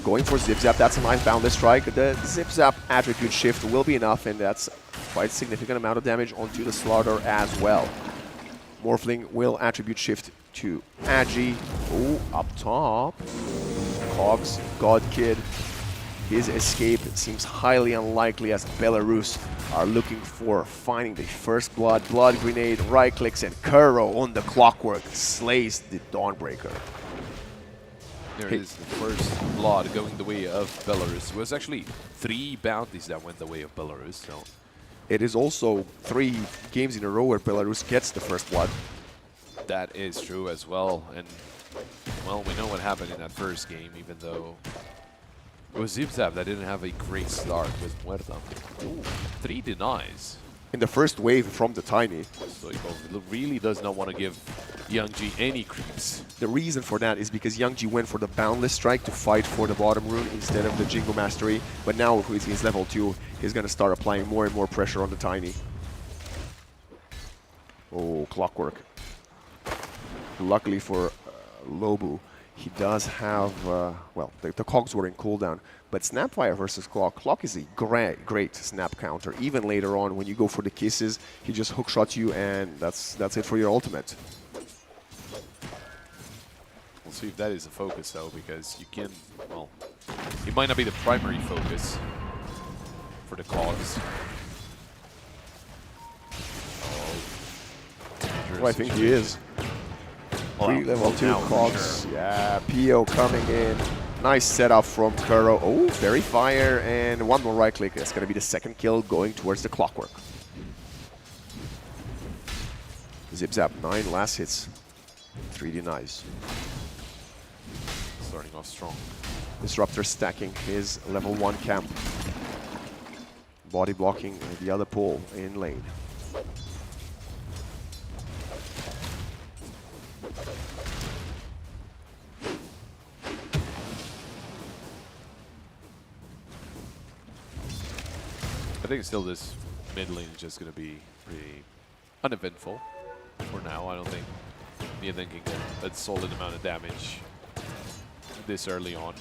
going for Zip Zap. That's a nice boundless strike. The Zip Zap attribute shift will be enough, and that's quite a significant amount of damage onto the Slardar as well. Morphling will attribute shift to Agi. Oh, up top. Cogs, God Kid. his escape seems highly unlikely as Belarus are looking for finding the first blood. Blood grenade, right clicks, and Kuro on the clockwork slays the Dawnbreaker. There is the first blood going the way of Belarus. It was actually 3 bounties that went the way of Belarus. So it is also 3 games in a row where Belarus gets the first blood. that is true as well. And well, we know what happened in that first game, even though it was ZipZap that didn't have a great start with Muerta. Ooh, 3 denies. In the first wave from the Tiny. Stoikov really does not want to give Youngji any creeps. The reason for that is because Youngji went for the Boundless Strike to fight for the bottom rune instead of the Jingo Mastery. But now with his level 2, he's going to start applying more and more pressure on the Tiny. Oh, Clockwork. Luckily for Lobu, he does have, well, the cogs were in cooldown. But Snapfire versus Clock. Clock is a great snap counter. Even later on, when you go for the kisses, he just hookshots you, and that's it for your ultimate. We'll see if that is a focus, though, because you can, well, it might not be the primary focus for the cogs. Oh, I think he is. 3 level 2 cogs. Sure. Yeah, Pio coming in. Nice setup from Kuro. Oh, Fairy Fire and one more right click. That's going to be the second kill going towards the Clockwork. ZipZap, 9 last hits. 3 denies. Starting off strong. Disruptor stacking his level 1 camp. Body blocking the other pole in lane. I think still this mid lane is just going to be pretty uneventful for now. I don't think Niaden can get a solid amount of damage this early on.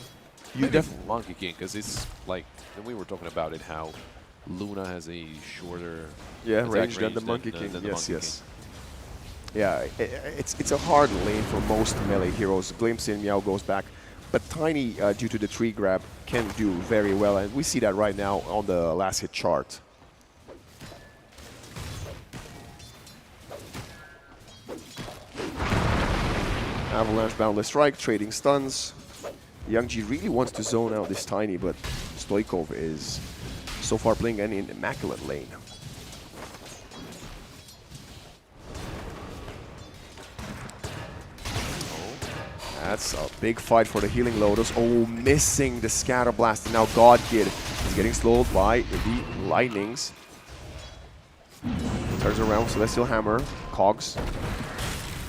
You definitely Monkey King, because it's like, and we were talking about it, how Luna has a shorter range than the Monkey King. Yes. Yeah, it's a hard lane for most melee heroes. Glimpse in Meow goes back. But Tiny, due to the tree grab, can do very well, and we see that right now on the last hit chart. Avalanche, Boundless Strike, trading stuns. Youngji really wants to zone out this Tiny, but Stoikov is so far playing an immaculate lane. That's a big fight for the healing Lotus. Oh, missing the Scatter Blast. And now God Kid is getting slowed by the Lightnings. Turns around, Celestial Hammer. Cogs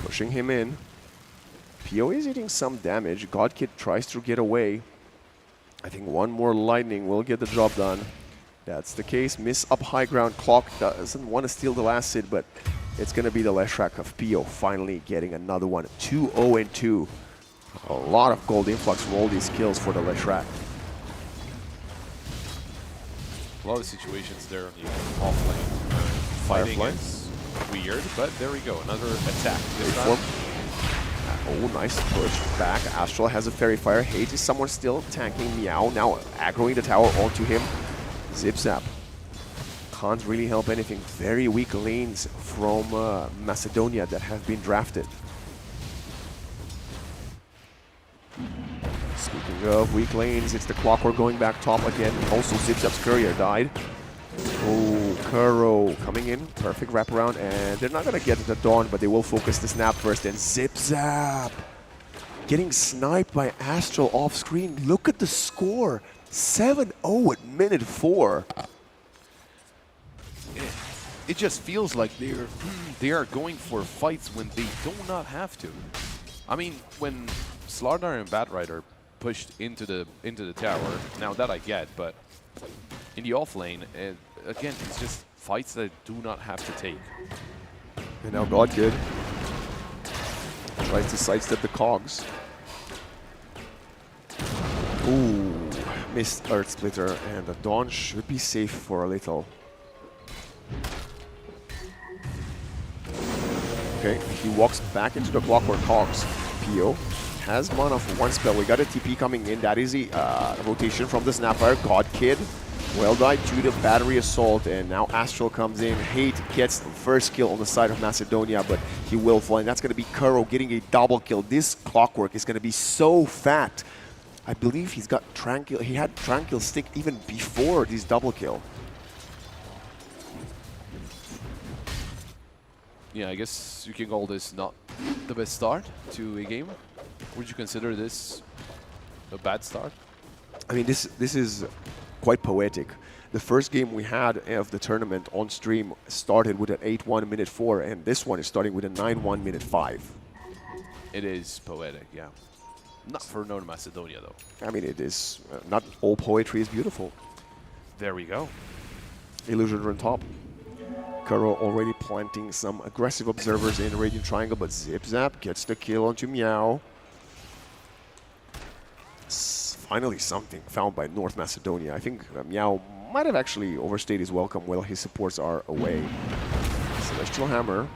pushing him in. Pio is eating some damage. God Kid tries to get away. I think one more Lightning will get the job done. That's the case. Miss up high ground. Clock doesn't want to steal the last hit, but it's going to be the Leshrac of Pio finally getting another one. 2-0-2. A lot of gold influx from all these kills for the Leshrac. A lot of situations there on the off lane. Fighting is weird, but there we go. Another attack. This time. Oh, nice push back. Astral has a Fairy Fire. Hate is someone still tanking Meow. Now aggroing the tower onto him. ZipZap. Can't really help anything. Very weak lanes from Macedonia that have been drafted. Speaking of weak lanes, it's the Clockwork going back top again. Also, ZipZap's Courier died. Oh, Kuro coming in. Perfect wraparound, and they're not going to get the Dawn, but they will focus the snap first. And ZipZap getting sniped by Astral off screen. Look at the score. 7-0 at minute 4. It just feels like they are going for fights when they do not have to. I mean, when Slardar and Batrider pushed into the tower, now that I get, but in the off lane, again, it's just fights that do not have to take. And now God Kid tries to sidestep the cogs. Ooh, missed Earth Splitter, and the Dawn should be safe for a little. Okay, he walks back into the Clockwork cogs. Pio has mana for one spell. We got a TP coming in. That is a rotation from the Snapfire. God Kid well died to the battery assault, and now Astral comes in. Hate gets the first kill on the side of Macedonia, but he will fall, and that's going to be Kuro getting a double kill. This Clockwork is going to be so fat. I believe he's got Tranquil. He had Tranquil Stick even before this double kill. Yeah, I guess you can call this not the best start to a game. Would you consider this a bad start? I mean, this is quite poetic. The first game we had of the tournament on stream started with an 8-1 minute 4, and this one is starting with a 9-1 minute 5. It is poetic, yeah. Not for North Macedonia, though. I mean, it is. Not all poetry is beautiful. There we go. Illusion on top. Kuro already planting some aggressive observers in Radiant Triangle, but Zip Zap gets the kill onto Meow. Finally something found by North Macedonia. I think Meow might have actually overstayed his welcome while his supports are away. Celestial Hammer.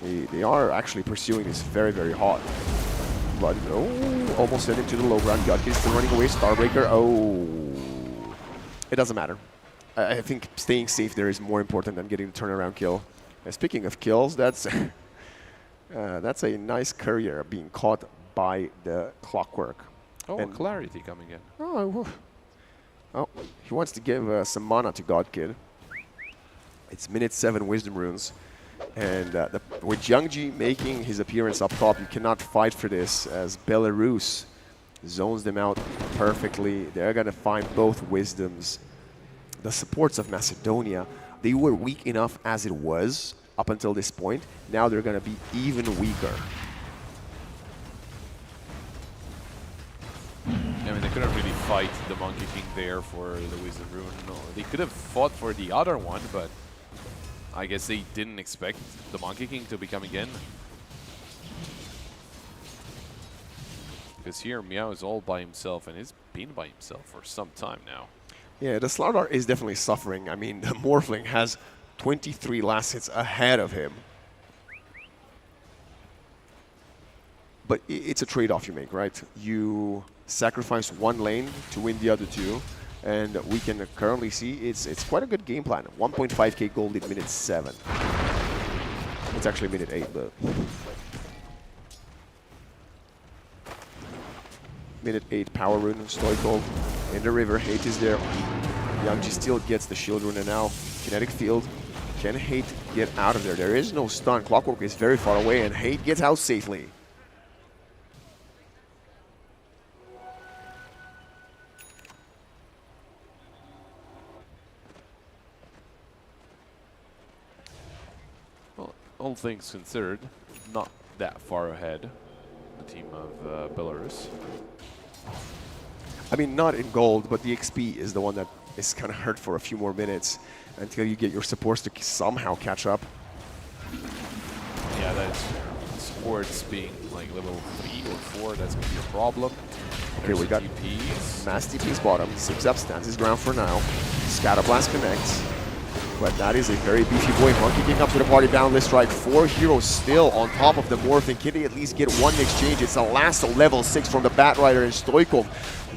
They are actually pursuing this very, very hot. But oh, almost sent into the low ground. Godkid still running away. Starbreaker. Oh, it doesn't matter. I think staying safe there is more important than getting the turnaround kill. Speaking of kills, that's that's a nice courier being caught by the Clockwork. Oh, and Clarity coming in. Oh, he wants to give some mana to Godkid. It's minute 7 Wisdom Runes. And with Youngji making his appearance up top, you cannot fight for this as Belarus zones them out perfectly. They're going to find both Wisdoms. The supports of Macedonia, they were weak enough as it was up until this point. Now they're going to be even weaker. I mean, they couldn't really fight the Monkey King there for the Wisdom Rune. No, they could have fought for the other one, but I guess they didn't expect the Monkey King to be coming in. Because here, Meow is all by himself, and he's been by himself for some time now. Yeah, the Slardar is definitely suffering. I mean, the Morphling has 23 last hits ahead of him. But it's a trade-off you make, right? You sacrifice one lane to win the other two, and we can currently see it's quite a good game plan. 1.5k gold in minute 7. It's actually minute 8, but minute 8 power rune, Stoikov in the river. Hate is there. Youngji still gets the shield rune, and now kinetic field. Can Hate get out of there? There is no stun. Clockwork is very far away, and Hate gets out safely. All things considered, not that far ahead, the team of Belarus. I mean, not in gold, but the XP is the one that is kind of hurt for a few more minutes until you get your supports to somehow catch up. Yeah, that's supports being like level 3 or 4, that's going to be a problem. Okay, we got mass TP's bottom. Zip Zap stands his ground for now. Scatterblast connects. But that is a very beefy boy. Monkey King up to the party, boundless strike. 4 heroes still on top of the Morphing. Can he at least get one exchange? It's the last of level 6 from the Batrider and Stoikov.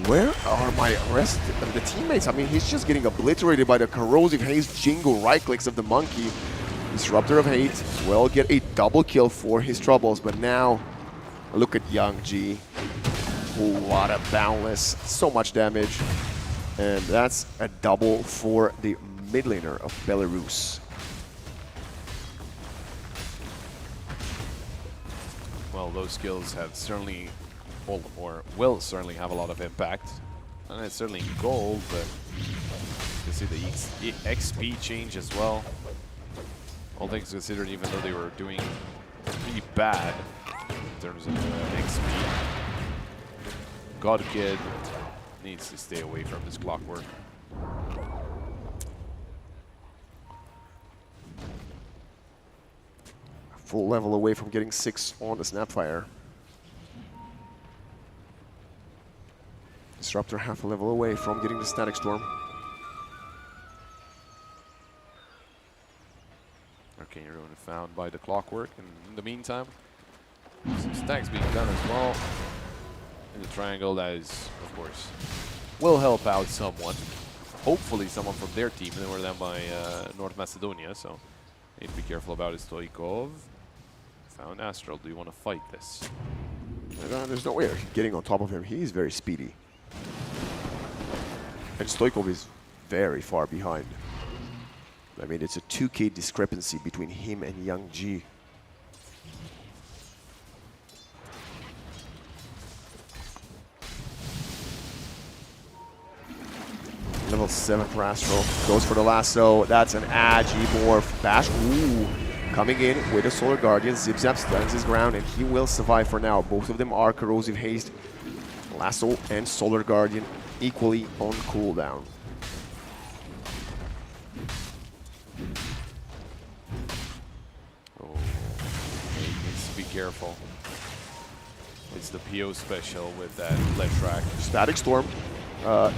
Where are my rest of the teammates? I mean, he's just getting obliterated by the Corrosive Haze Jingle right clicks of the Monkey. Disruptor of Hate will get a double kill for his troubles. But now, look at Youngji. What a boundless. So much damage. And that's a double for the mid laner of Belarus. Well, those skills have certainly, or will certainly have a lot of impact. And it's certainly gold, but you can see the XP change as well. All things considered, even though they were doing pretty bad in terms of XP. God Kid needs to stay away from this Clockwork. Full level away from getting 6 on the Snapfire. Disruptor half a level away from getting the Static Storm. Arcane Rune found by the Clockwork, and in the meantime, Some stacks being done as well. In the triangle, that is, of course, will help out someone. Hopefully someone from their team. They were done by North Macedonia, so need to be careful about it. Stoikov found Astral. Do you want to fight this? There's no way of getting on top of him. He's very speedy. And Stoikov is very far behind. I mean, it's a 2K discrepancy between him and Young G. Level 7 for Astral. Goes for the lasso. That's an Agi morph. Bash. Ooh. Coming in with a Solar Guardian. Zip-Zap stands his ground, and he will survive for now. Both of them are Corrosive Haste. Lasso and Solar Guardian equally on cooldown. Oh, he needs to be careful. It's the PO special with that Leshrac. Static Storm.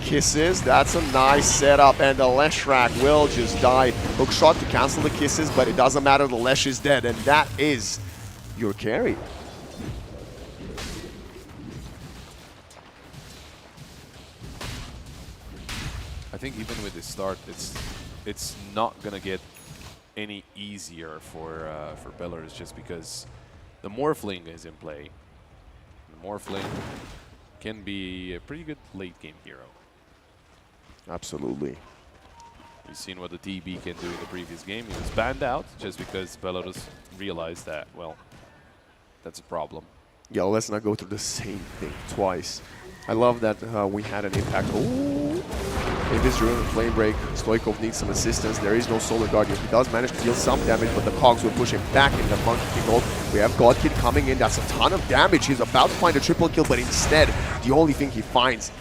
Kisses, that's a nice setup, and the Leshrac will just die. Hook shot to cancel the kisses, but it doesn't matter, the Lesh is dead, and that is your carry. I think even with this start, it's not gonna get any easier for Belarus, just because the Morphling is in play. The Morphling can be a pretty good late game hero. Absolutely. We've seen what the TB can do in the previous game. He was banned out just because Belarus realized that, well, that's a problem. Yeah, let's not go through the same thing twice. I love that we had an impact. Oh, in this room, Flame Break, Stoikov needs some assistance. There is no Solar Guardian. He does manage to deal some damage, but the Cogs will push him back in the Monkey King ult. We have Godkid coming in. That's a ton of damage. He's about to find a triple kill, but instead, the only thing he finds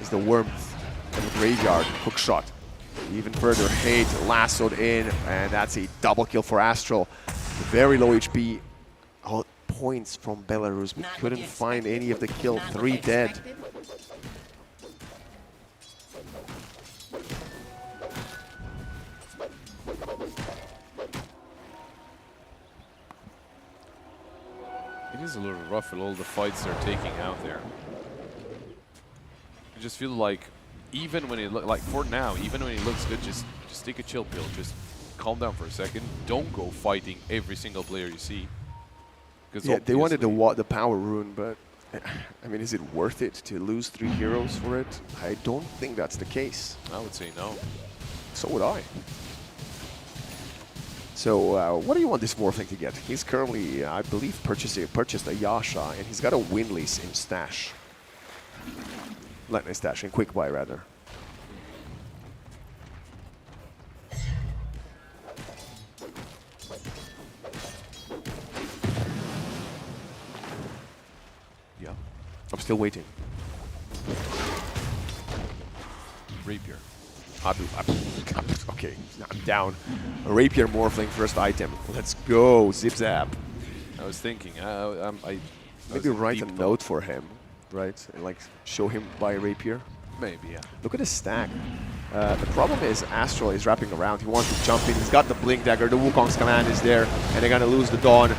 is the Warmth and the Graveyard hook shot. Even further hate, lassoed in, and that's a double kill for Astral. Very low HP. All points from Belarus. We couldn't find any of the kill. 3 dead. It is a little rough with all the fights they're taking out there. I just feel like even when it like for now, even when it looks good, just take a chill pill. Just calm down for a second. Don't go fighting every single player you see. Yeah, they wanted the power rune, but I mean, is it worth it to lose 3 heroes for it? I don't think that's the case. I would say no. So would I. So what do you want this Morphling to get? He's currently, I believe, purchased a Yasha, and he's got a Windlace in stash. Not in stash, in quick buy rather. Yeah. I'm still waiting. Rapier. Okay, I'm down. A Rapier Morphling first item. Let's go, Zip Zap. I was thinking, maybe write a note for him, right? And like show him by Rapier. Maybe, yeah. Look at his stack. The problem is Astral is wrapping around. He wants to jump in. He's got the Blink Dagger. The Wukong's command is there, and they're gonna lose the Dawn.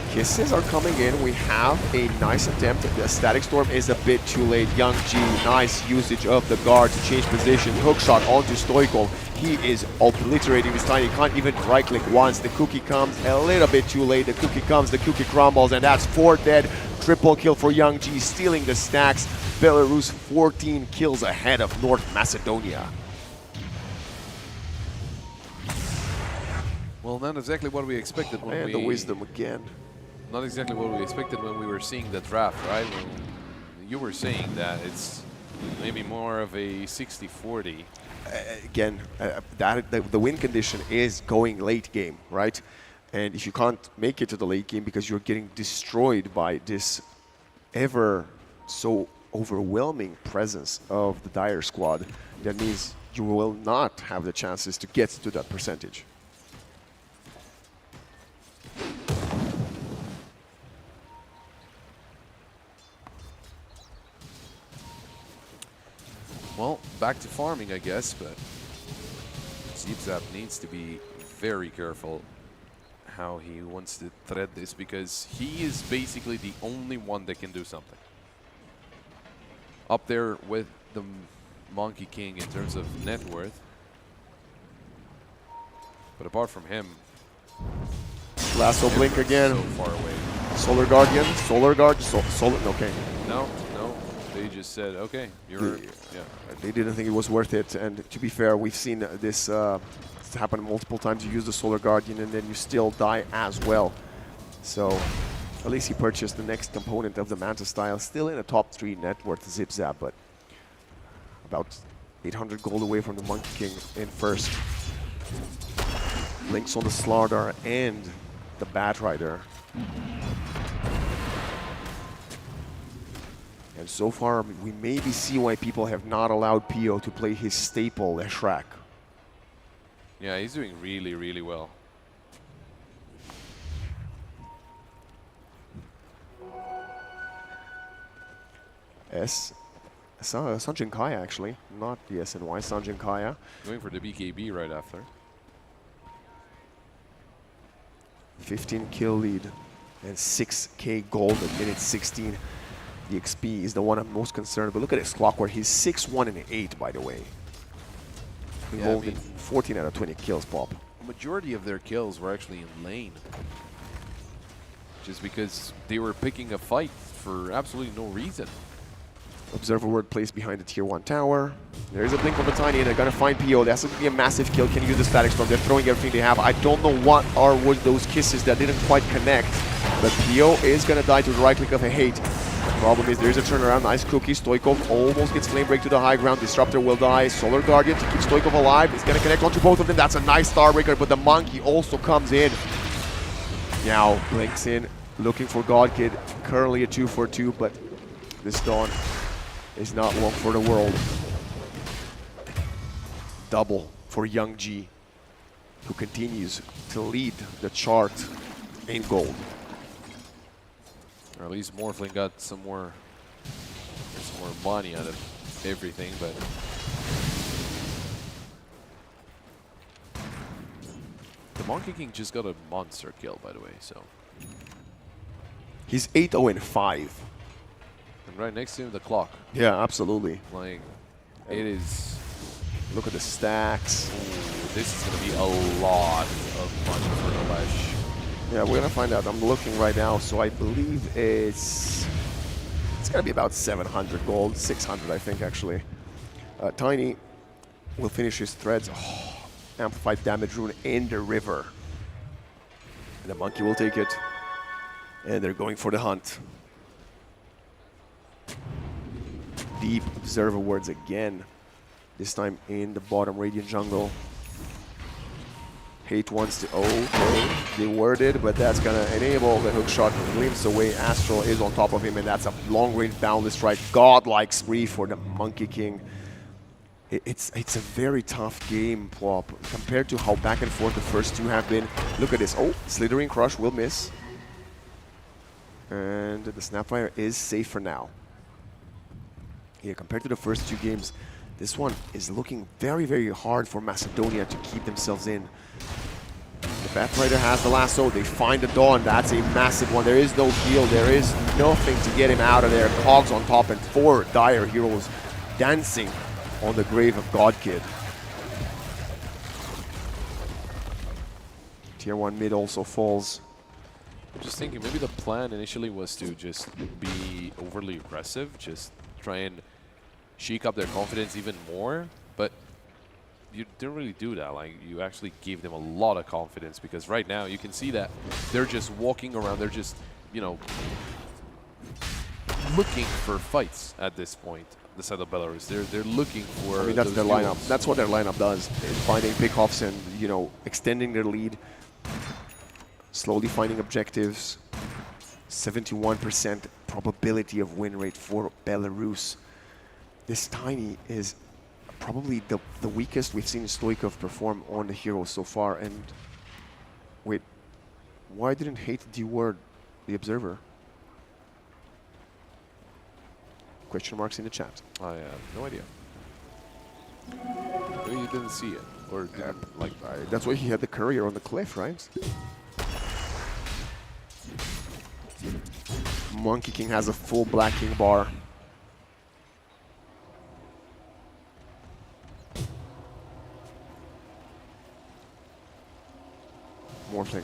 Kisses are coming in. We have a nice attempt. The Static Storm is a bit too late. Young G, nice usage of the guard to change position. Hookshot onto Stoikov. He is obliterating this time. He can't even right-click once. The cookie comes a little bit too late. The cookie comes, the cookie crumbles, and that's 4 dead. Triple kill for Young G, stealing the stacks. Belarus 14 kills ahead of North Macedonia. Well, not exactly what we expected when and the Wisdom again. Not exactly what we expected when we were seeing the draft, right? When you were saying that it's maybe more of a 60-40. Again, the win condition is going late game, right? And if you can't make it to the late game because you're getting destroyed by this ever so overwhelming presence of the Dire squad, that means you will not have the chances to get to that percentage. Well, back to farming, I guess, but Zip Zap needs to be very careful how he wants to thread this, because he is basically the only one that can do something. Up there with the Monkey King in terms of net worth. But apart from him, Lasso blink again. so far away. Solar Guardian, Solar Guard, Solar. Okay. No, they just said, okay, you're. Yeah. They didn't think it was worth it. And to be fair, we've seen this happen multiple times. You use the Solar Guardian and then you still die as well. So at least he purchased the next component of the Manta style. Still in a top 3 net worth Zip Zap, but about 800 gold away from the Monkey King in first. Links on the Slardar and the Bat Rider. And so far, we maybe see why people have not allowed Pio to play his staple, Shrek. Yeah, he's doing really, really well. Sanjin Kaya, actually, not the SNY, Sanjin Kaya. Going for the BKB right after. 15 kill lead and 6k gold at minute 16. The XP is the one I'm most concerned about. Look at his clockwork. He's 6-1 and 8, by the way. Involved in 14 out of 20 kills, Pop. The majority of their kills were actually in lane. Just because they were picking a fight for absolutely no reason. Observer word placed behind the tier 1 tower. There's a blink from the Tiny, and they're gonna find PO. That's gonna be a massive kill. Can use the static storm. They're throwing everything they have. I don't know what was those kisses that didn't quite connect, but PO is gonna die to the right click of a hate. Problem is there's a turnaround. Nice cookie. Stoikov almost gets flame break to the high ground. Disruptor will die. Solar Guardian to keep Stoikov alive. It's gonna connect onto both of them. That's a nice Starbreaker, but the monkey also comes in. Now blinks in, looking for God Kid. Currently a 2-for-2, but this Dawn is not long for the world. Double for Young G, who continues to lead the chart in gold. Or at least Morphling got some more money out of everything, but the Monkey King just got a monster kill, by the way, so. He's 8-0 and 5. And right next to him, the clock. Yeah, absolutely. Like, it is. Look at the stacks. Ooh, this is going to be a lot of money for Alesh. Yeah, we're gonna find out. I'm looking right now, so I believe it's gonna be about 700 gold, 600 I think actually. Tiny will finish his threads. Oh, amplified damage rune in the river. And the monkey will take it. And they're going for the hunt. Deep observer wards again. This time in the bottom Radiant jungle. Hate wants to, okay, they worded, but that's gonna enable the hook shot. Glimpse away, Astral is on top of him, and that's a long-range boundless strike. Godlike spree for the Monkey King. It's a very tough game, Plop, compared to how back and forth the first two have been. Look at this. Oh, Slithering Crush will miss. And the Snapfire is safe for now. Yeah, compared to the first two games, this one is looking very, very hard for Macedonia to keep themselves in. The Bat Rider has the lasso. They find the Dawn. That's a massive one. There is no heal. There is nothing to get him out of there. Cogs on top and 4 Dire Heroes dancing on the grave of God Kid. Tier 1 mid also falls. I'm just thinking maybe the plan initially was to just be overly aggressive, just try and shake up their confidence even more, but you didn't really do that. Like, you actually gave them a lot of confidence, because right now you can see that they're just walking around, they're just, you know, looking for fights at this point. The side of Belarus, they're looking for. I mean, that's their lineup. duels. That's what their lineup does. Is finding pickoffs and, you know, extending their lead, slowly finding objectives. 71% probability of win rate for Belarus. This Tiny is probably the weakest we've seen Stoikov perform on the heroes so far. And wait, why didn't Hate deword the Observer? Question marks in the chat. I have no idea. Maybe you didn't see it, or didn't, like. That's why he had the courier on the cliff, right? Monkey King has a full Black King bar. Morphling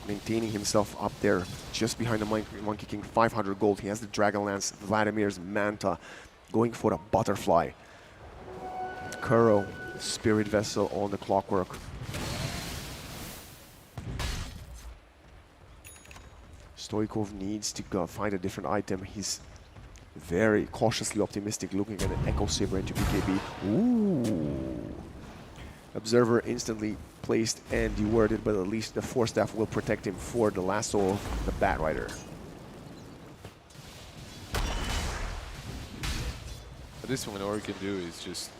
maintaining himself up there, just behind the Monkey King, 500 gold. He has the Dragonlance, Vladimir's Manta, going for the Butterfly. Kuro, Spirit Vessel on the Clockwork. Stoikov needs to go find a different item. He's very cautiously optimistic, looking at an Echo Saber into BKB. Ooh. Observer instantly placed and deworded, but at least the Force Staff will protect him for the lasso of the Bat Rider. At this point, all he can do is just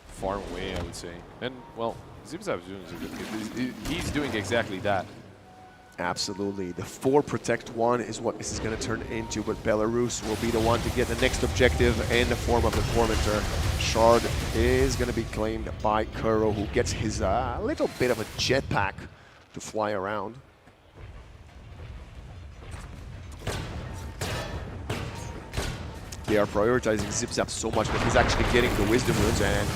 farm away, I would say. And, well, Zipzap's doing he's doing exactly that. Absolutely. The 4 protect 1 is what this is going to turn into, but Belarus will be the one to get the next objective in the form of the Tormentor. Shard is going to be claimed by Kuro, who gets his little bit of a jetpack to fly around. They are prioritizing Zipzap so much that he's actually getting the Wisdom Runes, and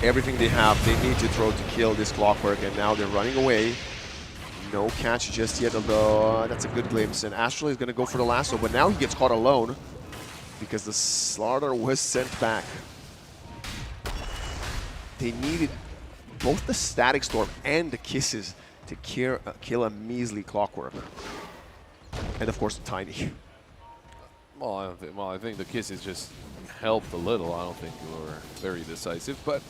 everything they have, they need to throw to kill this Clockwork, and now they're running away. No catch just yet, although that's a good glimpse. And Astral is going to go for the lasso, but now he gets caught alone because the Slaughter was sent back. They needed both the Static Storm and the Kisses to kill a measly Clockwork. And of course, the Tiny. Well, I think the Kisses just helped a little. I don't think they were very decisive, but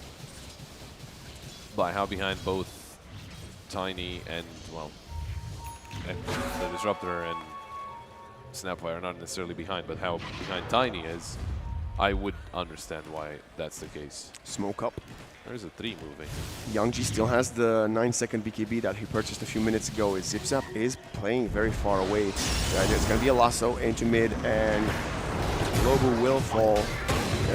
by how behind both Tiny and, well, and the Disruptor and Snapfire are not necessarily behind, but how behind Tiny is, I would understand why that's the case. Smoke up. There's a 3 moving. Youngji still has the 9-second BKB that he purchased a few minutes ago. Zipzap is playing very far away. There's going to be a lasso into mid, and Lobu will fall.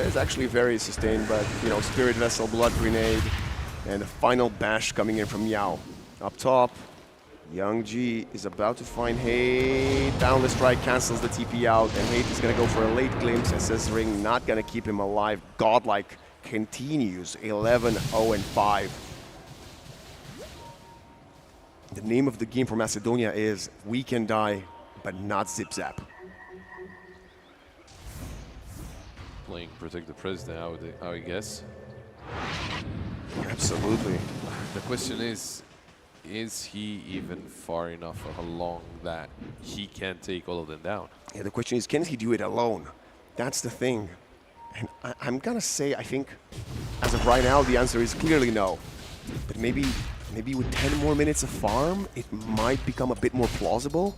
It's actually very sustained, but, you know, Spirit Vessel, Blood Grenade, and the final bash coming in from Yao. Up top, Young G is about to find Hate. Boundless Strike cancels the TP out, and Hate is going to go for a late glimpse. SS Ring not going to keep him alive. Godlike continues 11-0-5. The name of the game for Macedonia is We Can Die, but not Zipzap. Playing Protect the President, I would guess. Absolutely. The question is he even far enough along that he can take all of them down? Yeah, the question is, can he do it alone? That's the thing. And I'm gonna say, I think, as of right now, the answer is clearly no. But maybe with 10 more minutes of farm, it might become a bit more plausible.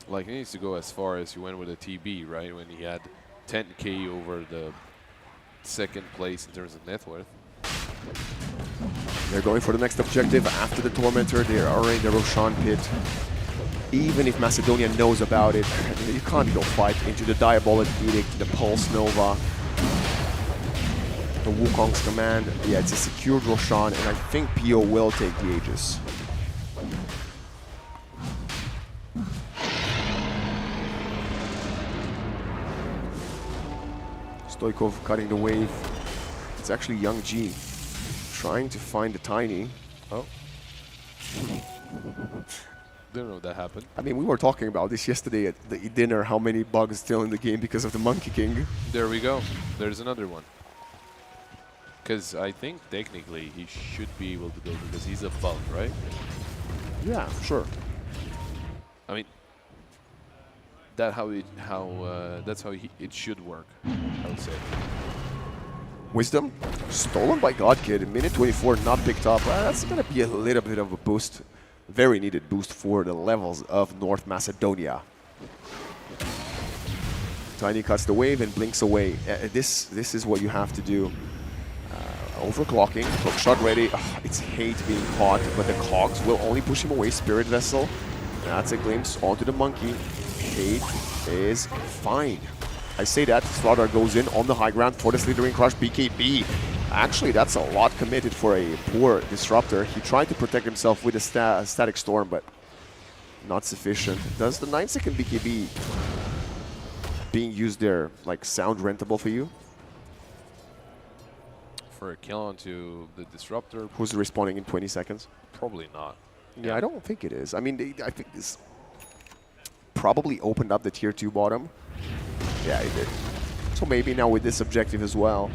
Like, he needs to go as far as he went with a TB, right? When he had 10k over the second place in terms of net worth. They're going for the next objective after the Tormentor. They are in the Roshan pit. Even if Macedonia knows about it, you can't go fight into the Diabolic Edict, the Pulse Nova, the Wukong's command. Yeah, it's a secured Roshan, and I think PO will take the Aegis. Stoikov cutting the wave. It's actually Young G trying to find the Tiny. Oh. Didn't know that happened. I mean, we were talking about this yesterday at the dinner, how many bugs still in the game because of the Monkey King. There we go. There's another one. Because I think technically he should be able to go because he's above, right? Yeah, sure. I mean, that's how it should work, I would say. Wisdom, stolen by Godkid, minute 24, not picked up. That's going to be a little bit of a boost, very needed boost for the levels of North Macedonia. Tiny cuts the wave and blinks away. This is what you have to do. Overclocking, hook shot ready. It's Hate being caught, but the cogs will only push him away. Spirit Vessel, that's a glimpse onto the monkey. Hate is fine. I say that, Slaughter goes in on the high ground for the Slithering Crush. BKB Actually, that's a lot committed for a poor Disruptor. He tried to protect himself with a Static Storm, but not sufficient. Does the 9-second BKB being used there like sound rentable for you? For a kill onto the Disruptor, Who's respawning in 20 seconds? probably not. Yeah, I don't think it is. I mean, I think this probably opened up the tier 2 bottom. Yeah, it did. So maybe now with this objective as well.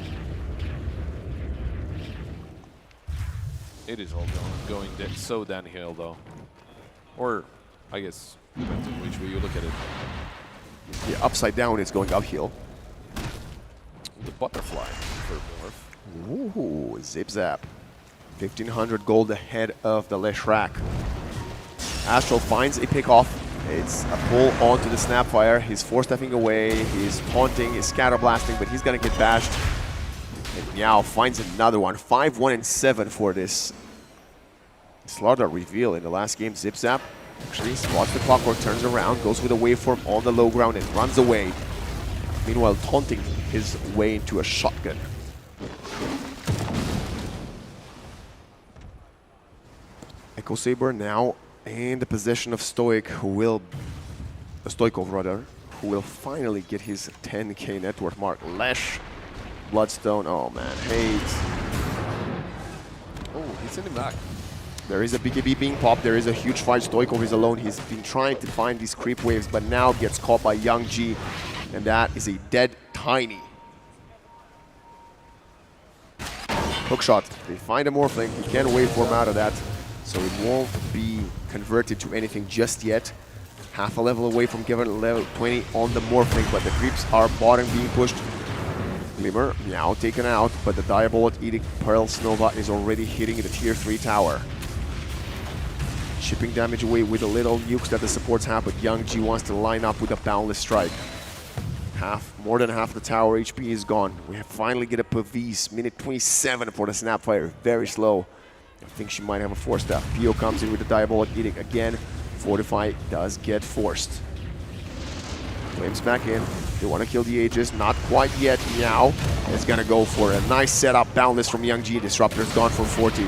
It is all going so downhill, though. Or, I guess, depends on which way you look at it. Yeah, upside down it's going uphill. The butterfly for Morph. Ooh, zip zap. 1,500 gold ahead of the Leshrac. Astral finds a pick off. It's a pull onto the Snapfire. He's four-stepping away. He's taunting, he's scatter blasting, but he's gonna get bashed. And Meow finds another one. 5-1 and 7 for this Slaughter reveal in the last game. Zip zap actually spots the clockwork, turns around, goes with a waveform on the low ground and runs away. Meanwhile, taunting his way into a shotgun. Echo Saber now in the possession of Stoic, Stoikov rather, who will finally get his 10k net worth mark. Lesh, Bloodstone, oh man, Hate. Oh, he's sending back. There is a BKB being popped, there is a huge fight. Stoikov is alone, he's been trying to find these creep waves, but now gets caught by Young G, and that is a dead Tiny. Hookshot, they find a Morphling, he can't waveform out of that, so it won't be converted to anything just yet. Half a level away from giving level 20 on the Morphling, but the creeps are bottom being pushed. Glimmer, Meow taken out, but the Diabolic Edict Pearl Nova is already hitting the tier 3 tower. Chipping damage away with the little nukes that the supports have, but Young G wants to line up with a Boundless Strike. More than half the tower HP is gone. We have finally get a Pavise, minute 27 for the Snapfire, very slow. I think she might have a force staff. Pio comes in with the Diabolic Edict again. Fortify does get forced. Flames back in. They want to kill the Aegis. Not quite yet. Meow is going to go for a nice setup. Boundless from Young G. Disruptor's gone for 40.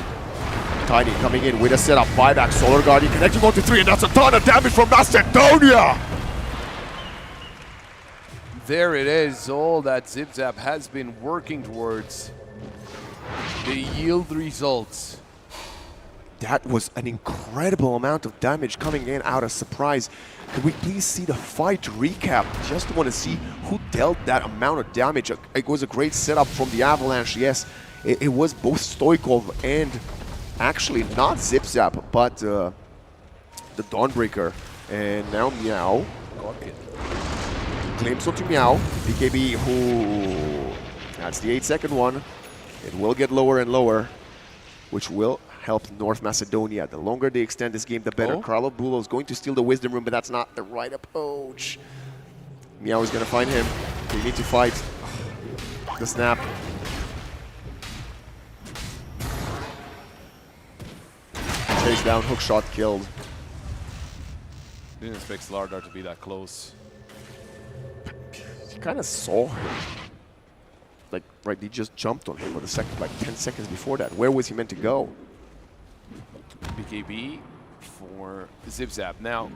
Tiny coming in with a setup. Buyback. Solar Guardian connecting 1 to 3, and that's a ton of damage from Macedonia! There it is. All that Zip Zap has been working towards. They yield results. That was an incredible amount of damage coming in out of Surprise. Could we please see the fight recap? Just want to see who dealt that amount of damage. It was a great setup from the Avalanche, yes. It was both Stoikov and actually not Zip Zap, but the Dawnbreaker. And now Meow. Claims onto Meow. BKB, who... That's the 8-second one. It will get lower and lower, which will help North Macedonia. The longer they extend this game, the better. Carlo Bulo is going to steal the Wisdom Room, but that's not the right approach. Meow is going to find him. They need to fight the snap. Chase down, hookshot killed. Didn't expect Slardar to be that close. He kind of saw him. Like, right, he just jumped on him for the second, like 10 seconds before that. Where was he meant to go? BKB for Zip Zap. Now,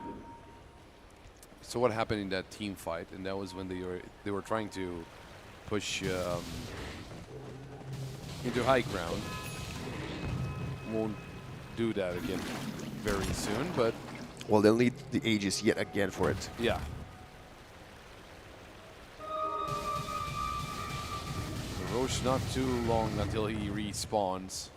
so what happened in that team fight? And that was when they were trying to push into high ground. Won't do that again very soon, but well, they'll need the Aegis yet again for it. Yeah. Roche not too long until he respawns.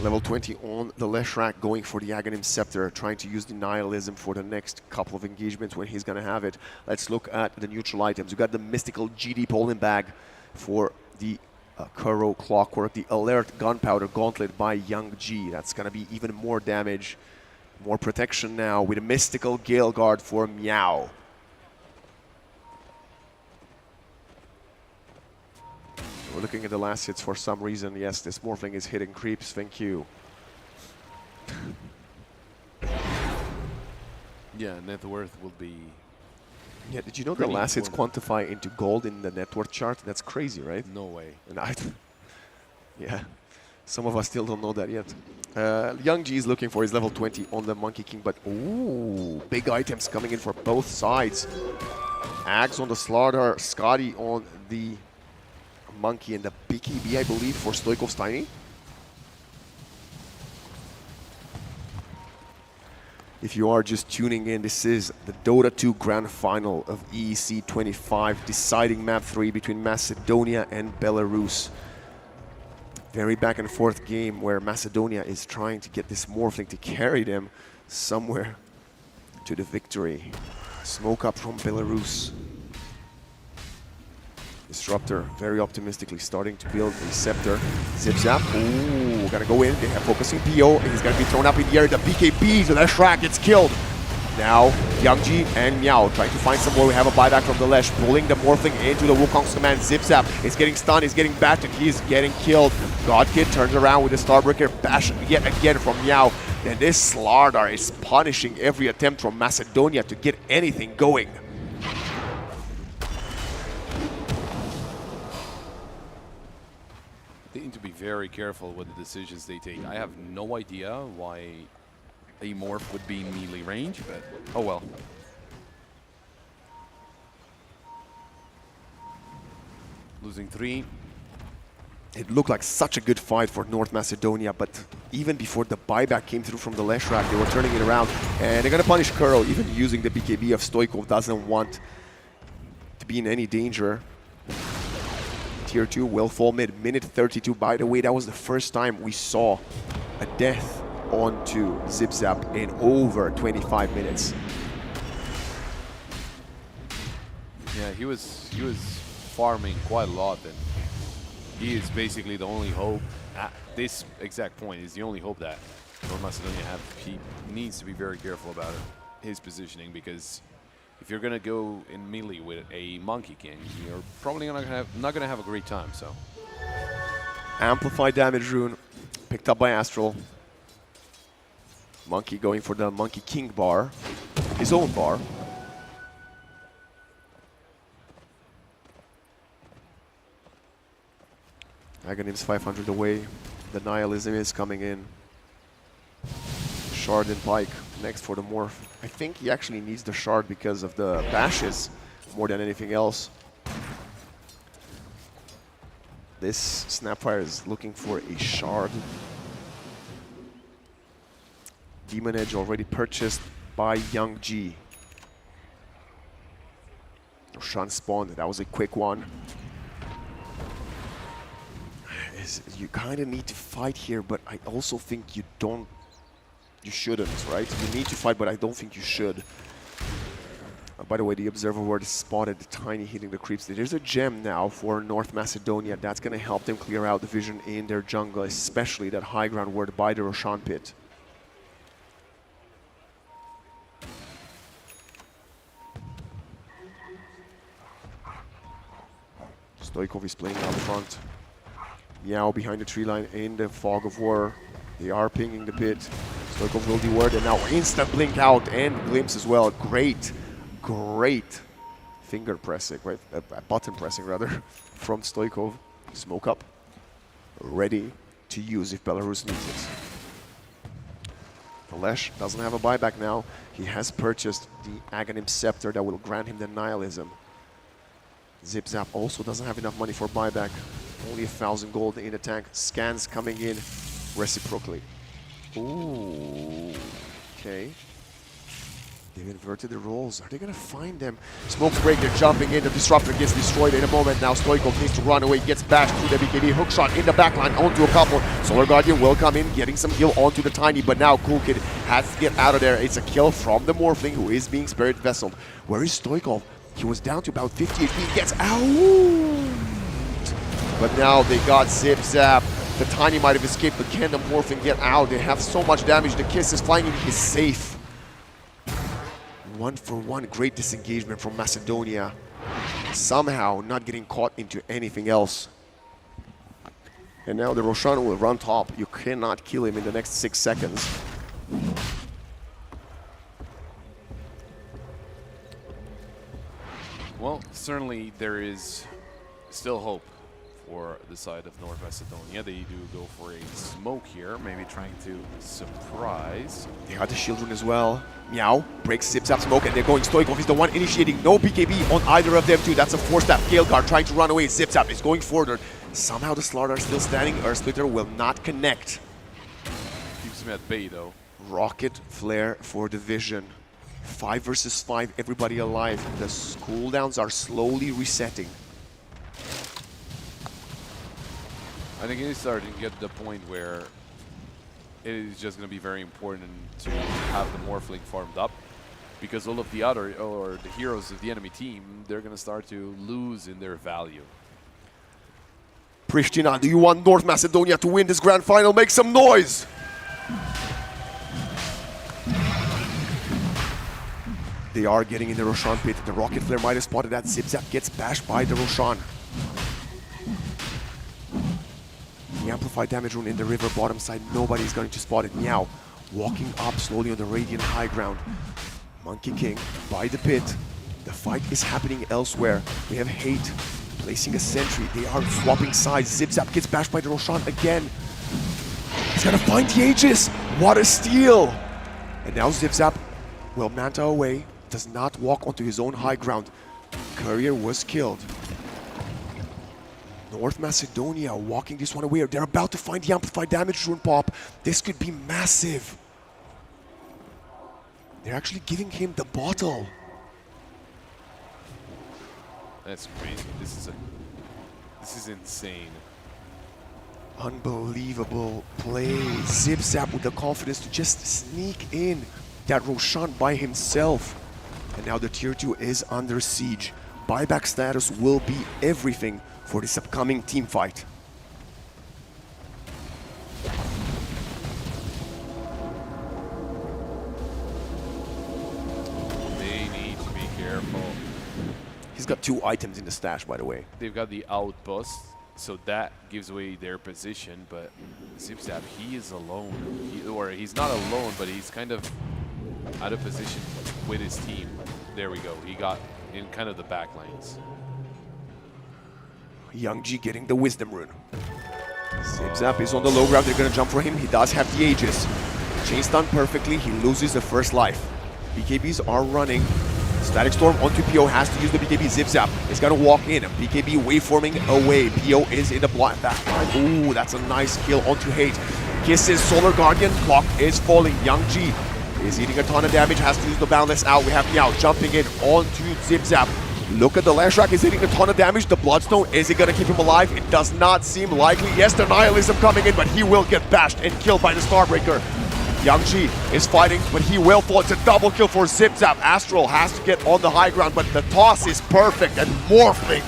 Level 20 on the Leshrac, going for the Aghanim Scepter, trying to use the Nihilism for the next couple of engagements when he's going to have it. Let's look at the neutral items. We got the Mystical GD Pollen Bag for the Kuro Clockwork, the Alert Gunpowder Gauntlet by Young G. That's going to be even more damage, more protection now with a Mystical Gale Guard for Meow. We're looking at the last hits for some reason. Yes, this Morphling is hitting creeps. Thank you. Yeah, net worth will be Yeah, did you know the last hits quantify into gold in the net worth chart? That's crazy, right? No way. And yeah, some of us still don't know that yet. Young G is looking for his level 20 on the Monkey King, but ooh, big items coming in for both sides. Ags on the Slardar, Scotty on the Monkey, and the BKB, I believe, for Stoikov's Tiny. If you are just tuning in, this is the Dota 2 Grand Final of EEC 25, deciding map 3 between Macedonia and Belarus. Very back and forth game where Macedonia is trying to get this Morphling to carry them somewhere to the victory. Smoke up from Belarus. Disruptor very optimistically starting to build a Scepter. Zip Zap, ooh, gotta go in. They have focusing PO, and he's gonna be thrown up in the air. The BKB to the Shrek gets killed. Now, Youngji and Meow trying to find somewhere. We have a buyback from the Lesh, pulling the Morphling into the Wukong's command. Zip Zap is getting stunned, he's getting battered, he's getting killed. Godkid turns around with the Starbreaker, bash yet again from Meow. And this Slardar is punishing every attempt from Macedonia to get anything going. They need to be very careful with the decisions they take. I have no idea why a Morph would be in melee range, but oh well. Losing 3. It looked like such a good fight for North Macedonia, but even before the buyback came through from the Leshrak, they were turning it around, and they're gonna punish Kuro, even using the BKB of Stoikov doesn't want to be in any danger. Tier 2 will fall mid, minute 32. By the way, that was the first time we saw a death onto Zip Zap in over 25 minutes. Yeah, he was farming quite a lot, and he is basically the only hope at this exact point. Is the only hope that North Macedonia have. He needs to be very careful about his positioning, because if you're gonna go in melee with a Monkey King, you're probably not gonna have a great time. So, Amplified damage rune picked up by Astral. Monkey going for the Monkey King bar, his own bar. Aghanim's 500 away. The Nihilism is coming in. Shard and Pike next for the Morph. I think he actually needs the Shard because of the bashes more than anything else. This Snapfire is looking for a Shard. Demon Edge already purchased by Young G. Roshan spawned, that was a quick one. You kind of need to fight here, but I also think you shouldn't, right? You need to fight, but I don't think you should. By the way, the Observer Ward is spotted, Tiny hitting the creeps. There's a gem now for North Macedonia. That's going to help them clear out the vision in their jungle, especially that high ground ward by the Roshan pit. Stoikov is playing out front. Meow behind the tree line in the fog of war. They are pinging the pit. Stoikov will deward, and now instant blink out and glimpse as well. Great finger pressing, right? Button pressing rather, from Stoikov. Smoke up, ready to use if Belarus needs it. Lesh doesn't have a buyback now. He has purchased the Aghanim Scepter that will grant him the Nihilism. Zip Zap also doesn't have enough money for buyback. Only 1,000 gold in the tank. Scans coming in reciprocally. Ooh, okay. They've inverted the roles. Are they gonna find them? Smoke's break, they're jumping in. The Disruptor gets destroyed in a moment. Now Stoikov needs to run away, gets bashed through the BKB. Hookshot in the backline onto a couple. Solar Guardian will come in, getting some heal onto the Tiny, but now Cool Kid has to get out of there. It's a kill from the Morphling, who is being Spirit Vesseled. Where is Stoikov? He was down to about 50 HP. He gets out! But now they got Zip Zap. The Tiny might have escaped, but can the Morphling get out? They have so much damage. The Kiss is flying in. He's safe. 1-for-1, great disengagement from Macedonia. Somehow not getting caught into anything else. And now the Roshan will run top. You cannot kill him in the next 6 seconds. Well, certainly there is still hope for the side of North Macedonia. They do go for a smoke here, maybe trying to surprise. They got the shield rune as well. Meow breaks Zipzap smoke, and they're going Stoikov. He's the one initiating. No BKB on either of them too. That's a 4-step. Kael'Gar trying to run away. Zipzap is going forward. Somehow the Slardar are still standing. Earth Splitter will not connect. Keeps him at bay though. Rocket Flare for the Vision. 5 versus 5, everybody alive. The cooldowns are slowly resetting. I think it is starting to get to the point where it is just going to be very important to have the Morphling farmed up, because all of the other, or the heroes of the enemy team, they're going to start to lose in their value. Pristina, do you want North Macedonia to win this grand final? Make some noise! They are getting in the Roshan pit. The Rocket Flare might have spotted that. Zipzap gets bashed by the Roshan. The amplified damage rune in the river bottom side. Nobody's going to spot it. Meow walking up slowly on the Radiant high ground. Monkey King by the pit. The fight is happening elsewhere. We have Hate placing a sentry. They are swapping sides. Zipzap gets bashed by the Roshan again. He's gonna find the Aegis. What a steal! And now Zipzap will Manta away. Does not walk onto his own high ground. Courier was killed. North Macedonia walking this one away. They're about to find the amplified damage rune pop. This could be massive. They're actually giving him the bottle. That's crazy. This is insane. Unbelievable play. Zipzap with the confidence to just sneak in that Roshan by himself. And now the tier 2 is under siege. Buyback status will be everything for this upcoming team fight. They need to be careful. He's got 2 items in the stash, by the way. They've got the outpost, so that gives away their position, but Zipzap, he is alone. Or he's not alone, but he's kind of out of position with his team. There we go. He got in kind of the back lanes. Young G getting the Wisdom Rune. Zipzap is on the low ground. They're going to jump for him. He does have the Aegis. Chain stun perfectly. He loses the first life. BKBs are running. Static Storm onto PO. Has to use the BKB. Zipzap is going to walk in. BKB waveforming away. PO is in the block. Ooh, that's a nice kill onto Hate. Kisses Solar Guardian. Clock is falling. Young G is eating a ton of damage. Has to use the Boundless out. We have Meow jumping in onto Zipzap. Look at the Lashrak, is hitting a ton of damage. The Bloodstone, is it going to keep him alive? It does not seem likely. Yes, the Nihilism coming in, but he will get bashed and killed by the Starbreaker. Young G is fighting, but he will fall. It's a double kill for Zipzap. Astral has to get on the high ground, but the toss is perfect, and Morphling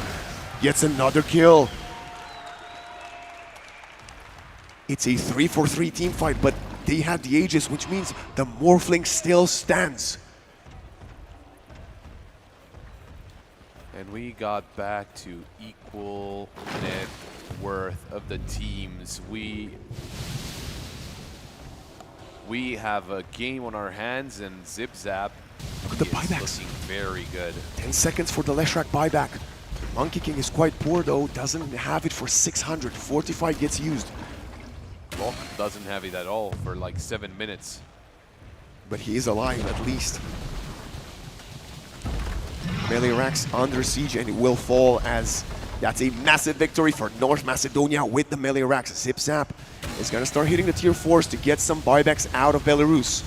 gets another kill. It's a 3-for-3 team fight, but they have the Aegis, which means the Morphling still stands. And we got back to equal net worth of the teams. We have a game on our hands, and Zipzap Look at the buybacks. Looking very good. 10 seconds for the Leshrak buyback. Monkey King is quite poor though, doesn't have it for 600. 45 gets used. Rock doesn't have it at all for like 7 minutes. But he is alive at least. Melee Racks under siege, and it will fall as that's a massive victory for North Macedonia with the Melee Racks. Zipzap is going to start hitting the tier 4s to get some buybacks out of Belarus.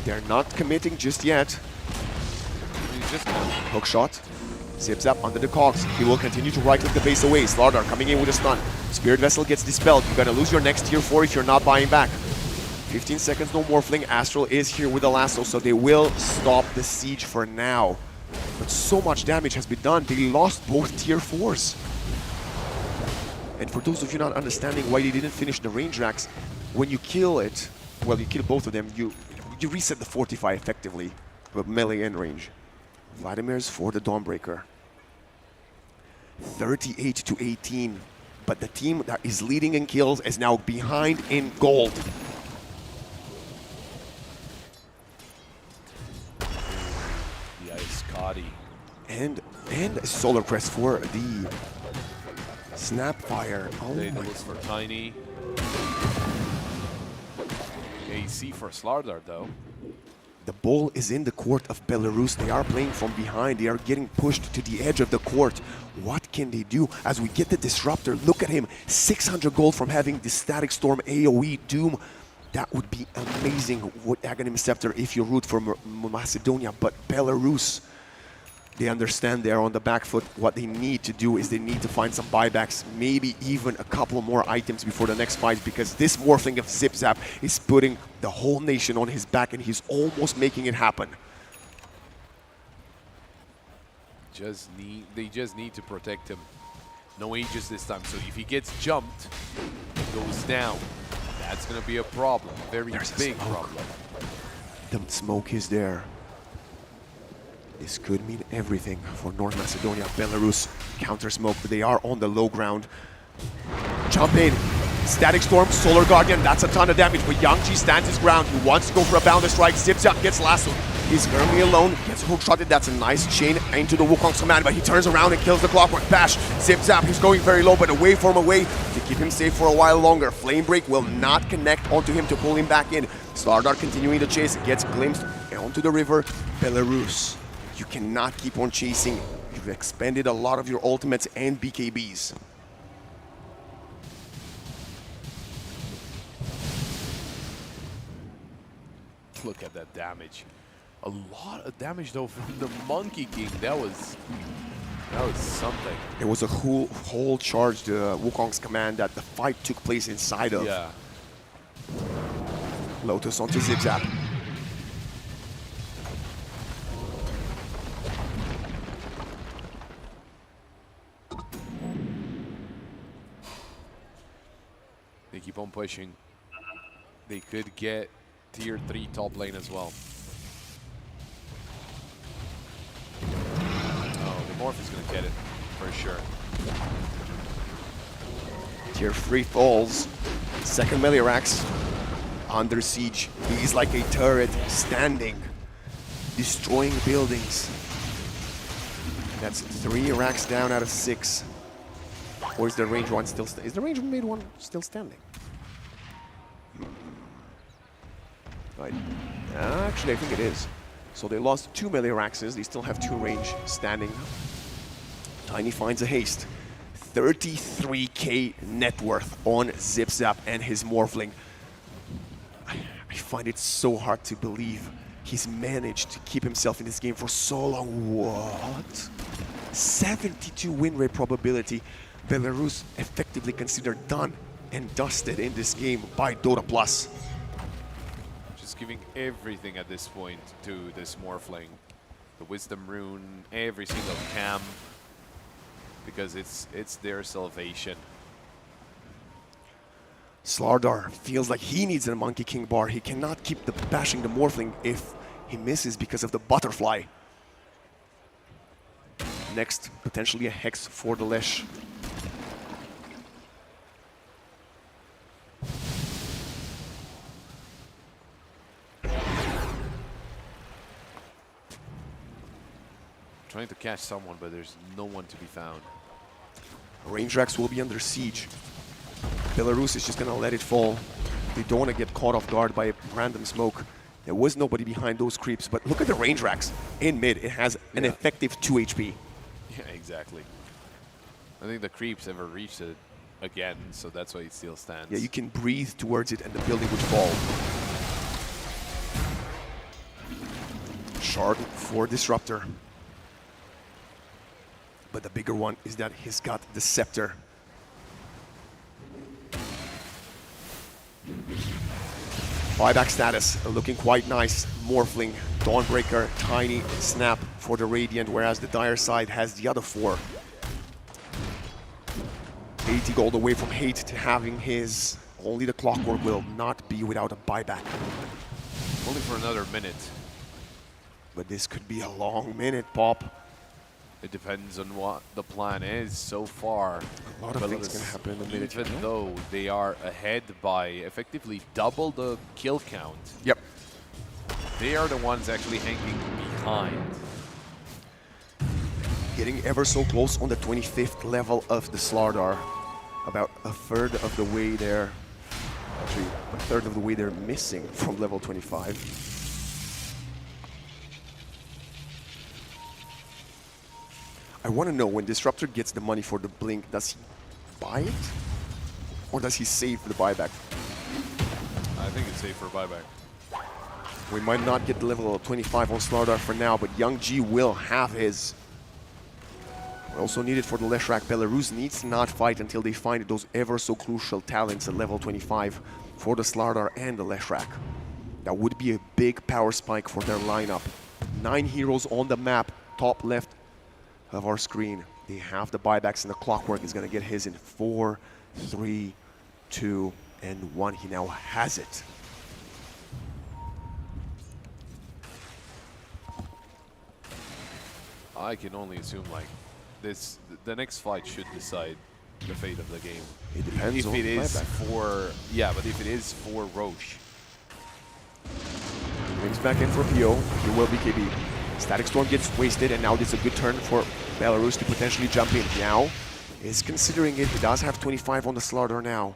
They're not committing just yet. Hook shot. Zipzap under the cogs. He will continue to right-click the base away. Slardar coming in with a stun. Spirit Vessel gets dispelled. You're going to lose your next tier 4 if you're not buying back. 15 seconds, no Morphling. Astral is here with a lasso, so they will stop the siege for now. But so much damage has been done. They lost both tier 4s. And for those of you not understanding why they didn't finish the range racks, when you kill it, well, you kill both of them, you reset the Fortify effectively with melee and range. Vladimir's for the Dawnbreaker. 38-18, but the team that is leading in kills is now behind in gold. And a Solar Crest for the Snapfire. Oh my Daedalus for Tiny. AC for Slardar, though. The ball is in the court of Belarus. They are playing from behind. They are getting pushed to the edge of the court. What can they do as we get the Disruptor? Look at him, 600 gold from having the Static Storm AoE Doom. That would be amazing with Aghanim Scepter if you root for Macedonia, but Belarus, they understand they're on the back foot. What they need to do is they need to find some buybacks, maybe even a couple more items before the next fight, because this morphling of Zip Zap is putting the whole nation on his back, and he's almost making it happen. They just need to protect him. No Aegis this time, so if he gets jumped, goes down. That's gonna be a problem, very big problem. The smoke is there. This could mean everything for North Macedonia. Belarus counter smoke, but they are on the low ground. Jump in. Static Storm, Solar Guardian, that's a ton of damage, but Yang Chi stands his ground. He wants to go for a boundless strike. Zips up, gets lassoed. He's currently alone, gets hook-shotted. That's a nice chain into the Wukong's command, but he turns around and kills the Clockwork Bash. Zip Zap, he's going very low, but a waveform away to keep him safe for a while longer. Flame Break will not connect onto him to pull him back in. Slardar continuing the chase, gets glimpsed onto the river. Belarus, you cannot keep on chasing. You've expended a lot of your ultimates and BKBs. Look at that damage. A lot of damage though from the Monkey King. That was something. It was a whole charged Wukong's command that the fight took place inside of. Yeah. Lotus onto Zip Zap. They keep on pushing. They could get tier 3 top lane as well. Oh, the Morph is going to get it for sure. Tier 3 falls. Second Meliarax under siege. He's like a turret standing, destroying buildings. That's 3 racks down out of 6. Or is the range one still? Is the range mid one still standing? Actually, I think it is. So they lost 2 Meliaraxes. They still have 2 range standing. Tiny finds a haste. 33k net worth on Zip Zap and his Morphling. I find it so hard to believe he's managed to keep himself in this game for so long. What? 72 win rate probability. Belarus effectively considered done and dusted in this game by Dota Plus. Just giving everything at this point to this Morphling. The Wisdom Rune, every single cam, because it's their salvation. Slardar feels like he needs a Monkey King bar. He cannot keep bashing the Morphling if he misses because of the Butterfly. Next, potentially a Hex for the Lesh. Trying to catch someone, but there's no one to be found. Range racks will be under siege. Belarus is just gonna let it fall. They don't want to get caught off guard by a random smoke. There was nobody behind those creeps, but look at the range racks. In mid, it has an effective 2 HP. Yeah, exactly. I think the creeps ever reached it again, so that's why it still stands. Yeah, you can breathe towards it and the building would fall. Shard for Disruptor. But the bigger one is that he's got the Scepter. Buyback status looking quite nice. Morphling, Dawnbreaker, Tiny, Snap for the Radiant, whereas the Dire side has the other 4. 80 gold away from Hate to having his. Only the Clockwork will not be without a buyback. Only for another minute. But this could be a long minute, Pop. It depends on what the plan is so far. A lot of things can happen in a minute. Even though they are ahead by effectively double the kill count. Yep. They are the ones actually hanging behind. Getting ever so close on the 25th level of the Slardar. About a third of the way there. Actually, a third of the way they're missing from level 25. I want to know, when Disruptor gets the money for the Blink, does he buy it? Or does he save the buyback? I think it's safe for buyback. We might not get the level of 25 on Slardar for now, but Young G will have his. We also need it for the Leshrac. Belarus needs to not fight until they find those ever so crucial talents at level 25 for the Slardar and the Leshrac. That would be a big power spike for their lineup. 9 heroes on the map, top left of our screen. They have the buybacks, and the Clockwork is going to get his in 4, 3, 2, and 1. He now has it. I can only assume like this, the next fight should decide the fate of the game. It depends if on it the is buyback. for, yeah, but if it is for Roche. Brings back in for PO. He will be KB. Static Storm gets wasted, and now this is a good turn for Belarus to potentially jump in. Now is considering it. He does have 25 on the Slardar now.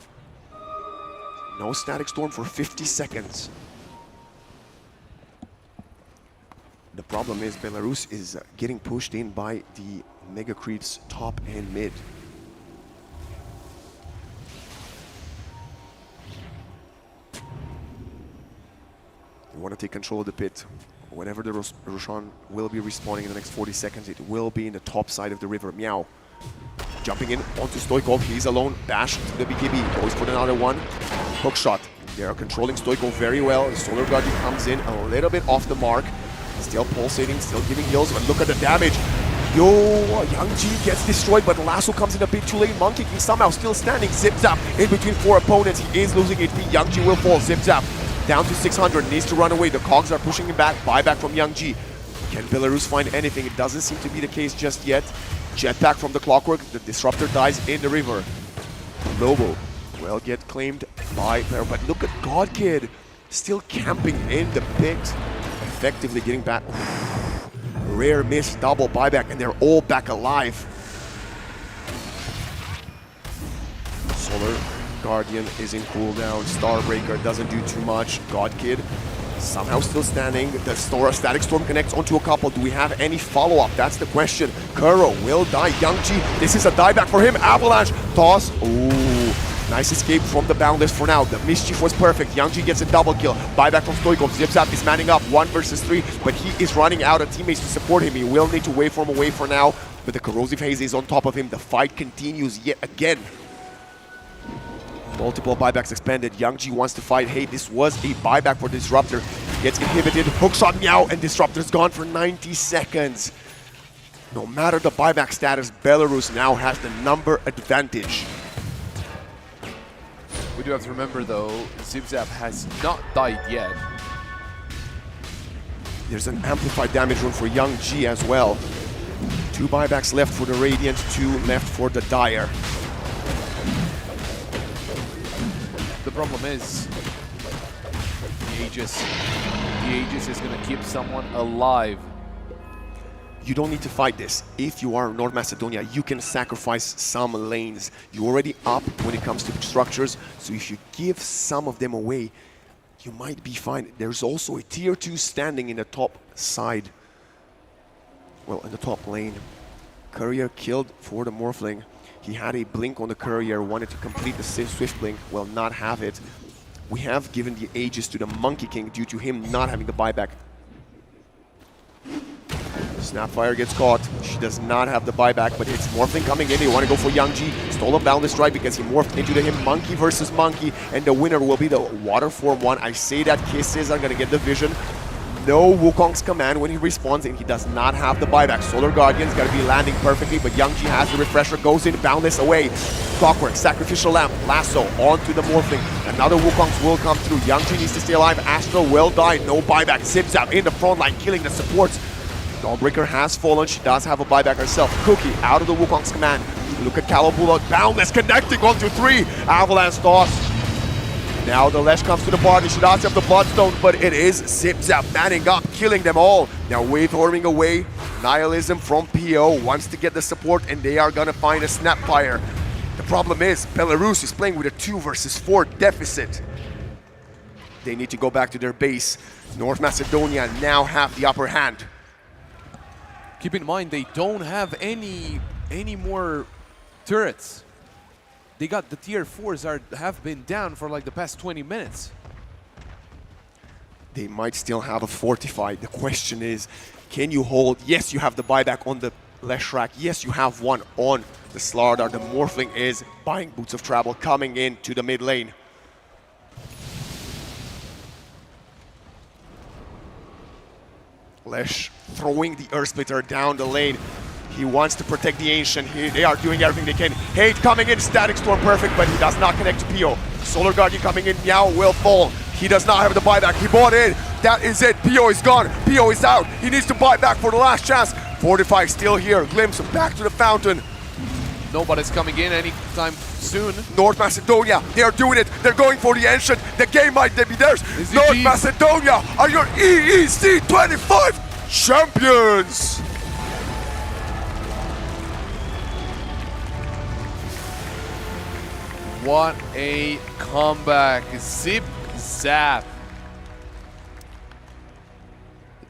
No Static Storm for 50 seconds. The problem is Belarus is getting pushed in by the Mega Creeps top and mid. They want to take control of the pit. Whenever the Roshan will be respawning in the next 40 seconds, it will be in the top side of the river. Meow. Jumping in onto Stoikov. He's alone. Bash to the BKB. Goes for another one. Hook shot. They are controlling Stoikov very well. The Solar Guardian comes in a little bit off the mark. Still pulsating, still giving heals, but look at the damage. Yo, Young G gets destroyed, but Lasso comes in a bit too late. Monkey King somehow still standing. Zip Zap in between 4 opponents. He is losing HP. Young G will fall. Zip Zap down to 600. Needs to run away. The Cogs are pushing him back. Buyback from Young G. Can Belarus find anything? It doesn't seem to be the case just yet. Jetpack from the Clockwork. The Disruptor dies in the river. Lobo will get claimed by Belarus. But look at God Kid still camping in the pit. Effectively getting back. Rare miss, double buyback, and they're all back alive. Solar Guardian is in cooldown. Starbreaker doesn't do too much. God Kid somehow still standing. The Static Storm connects onto a couple. Do we have any follow-up? That's the question. Kuro will die. Young G, this is a dieback for him. Avalanche toss. Ooh. Nice escape from the Boundless for now. The Mischief was perfect. Young G gets a double kill. Buyback from Stoikov. Zipzap is manning up 1 versus 3, but he is running out of teammates to support him. He will need to waveform away for now, but the Corrosive Haze is on top of him. The fight continues yet again. Multiple buybacks expanded. Young G wants to fight. Hey, this was a buyback for Disruptor. Gets inhibited. Hookshot Meow, and Disruptor's gone for 90 seconds. No matter the buyback status, Belarus now has the number advantage. We do have to remember though, Zipzap has not died yet. There's an amplified damage rune for Young G as well. 2 buybacks left for the Radiant, 2 left for the Dire. The problem is the Aegis is going to keep someone alive. You don't need to fight this. If you are North Macedonia, you can sacrifice some lanes. You're already up when it comes to structures, so if you give some of them away, you might be fine. There's also a tier 2 standing in the top side. Well, in the top lane. Courier killed for the Morphling. He had a blink on the Courier, wanted to complete the Swift blink, will not have it. We have given the Aegis to the Monkey King due to him not having the buyback. Snapfire gets caught. She does not have the buyback, but it's Morphling coming in. They want to go for Young G. Stole a Boundless Strike because he morphed into him. Monkey versus Monkey, and the winner will be the Water Form 1. I say that Kisses are going to get the vision. No Wukong's command when he responds, and he does not have the buyback. Solar Guardian's got to be landing perfectly, but Young G has the refresher, goes in, Boundless away. Clockwork, Sacrificial Lamp, Lasso, onto the Morphling. Another Wukong's will come through. Young G needs to stay alive. Astral will die, no buyback. Zipzap in the front line, killing the supports. Dawnbreaker has fallen. She does have a buyback herself. Cookie out of the Wukong's command. Look at Calabula. Boundless connecting onto 3. Avalanche toss. Now the Lesh comes to the party. She does have the Bloodstone, but it is Zipzap manning up, killing them all. Now waveforming away. Nihilism from PO wants to get the support, and they are gonna find a Snapfire. The problem is Belarus is playing with a 2 versus 4 deficit. They need to go back to their base. North Macedonia now have the upper hand. Keep in mind, they don't have any more turrets. They got the tier 4s have been down for like the past 20 minutes. They might still have a fortified. The question is, can you hold? Yes, you have the buyback on the Leshrak. Yes, you have one on the Slardar. The Morphling is buying Boots of Travel, coming in to the mid lane. Lesh throwing the Earth Splitter down the lane. He wants to protect the Ancient. They are doing everything they can. Hate coming in, Static Storm perfect, but he does not connect to Pio. Solar Guardian coming in, Meow will fall. He does not have the buyback. He bought in. That is it. Pio is gone. Pio is out. He needs to buy back for the last chance. Fortify still here. Glimpse back to the fountain. Nobody's coming in anytime soon. North Macedonia, they are doing it. They're going for the Ancient. The game might be theirs. North Macedonia are your EEC 25 champions. What a comeback. Zip Zap.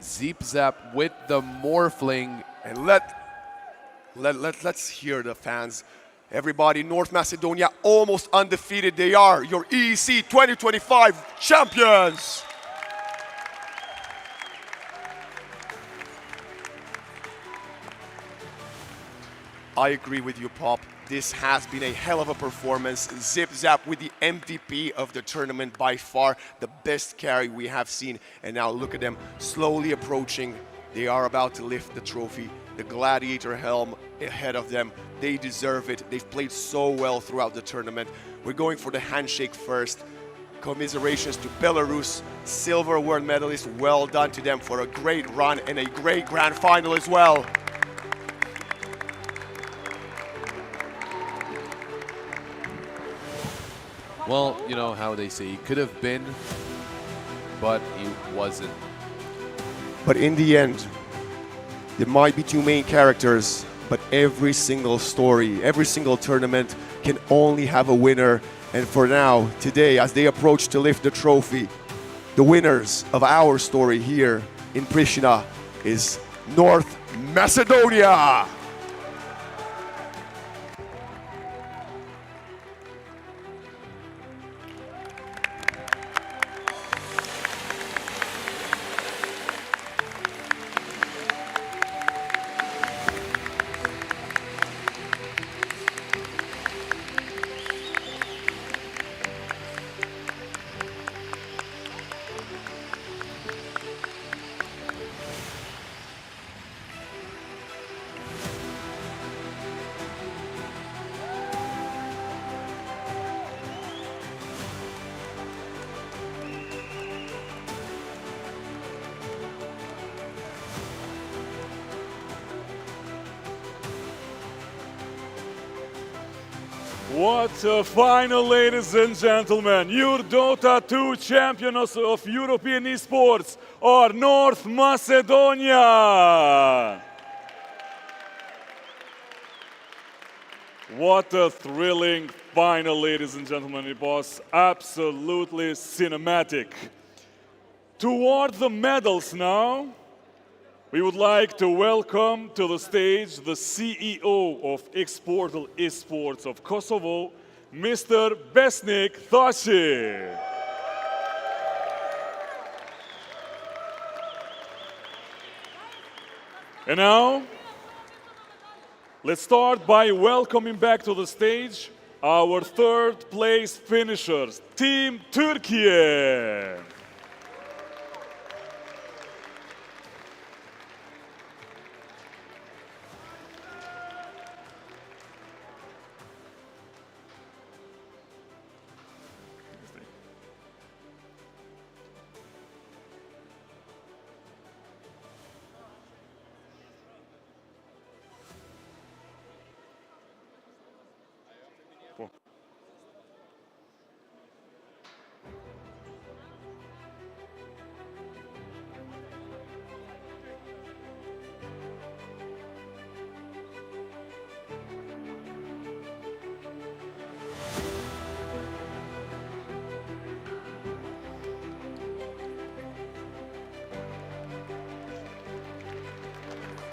Zip Zap with the Morphling. And let's hear the fans. Everybody, North Macedonia almost undefeated. They are your EEC 2025 champions. I agree with you, Pop. This has been a hell of a performance. Zip Zap with the MVP of the tournament, by far the best carry we have seen. And now look at them slowly approaching. They are about to lift the trophy. The Gladiator helm ahead of them. They deserve it. They've played so well throughout the tournament. We're going for the handshake first. Commiserations to Belarus, silver world medalist. Well done to them for a great run and a great grand final as well. Well, you know how they say it could have been, but it wasn't. But in the end, there might be two main characters, but every single story, every single tournament can only have a winner. And for now, today, as they approach to lift the trophy, the winners of our story here in Pristina is North Macedonia. What a final, ladies and gentlemen. Your Dota 2 champions of European esports are North Macedonia. What a thrilling final, ladies and gentlemen. It was absolutely cinematic. Toward the medals now, we would like to welcome to the stage the CEO of Exportal Esports of Kosovo, Mr. Besnik Thaci. And now, let's start by welcoming back to the stage our third place finishers, Team Turkey.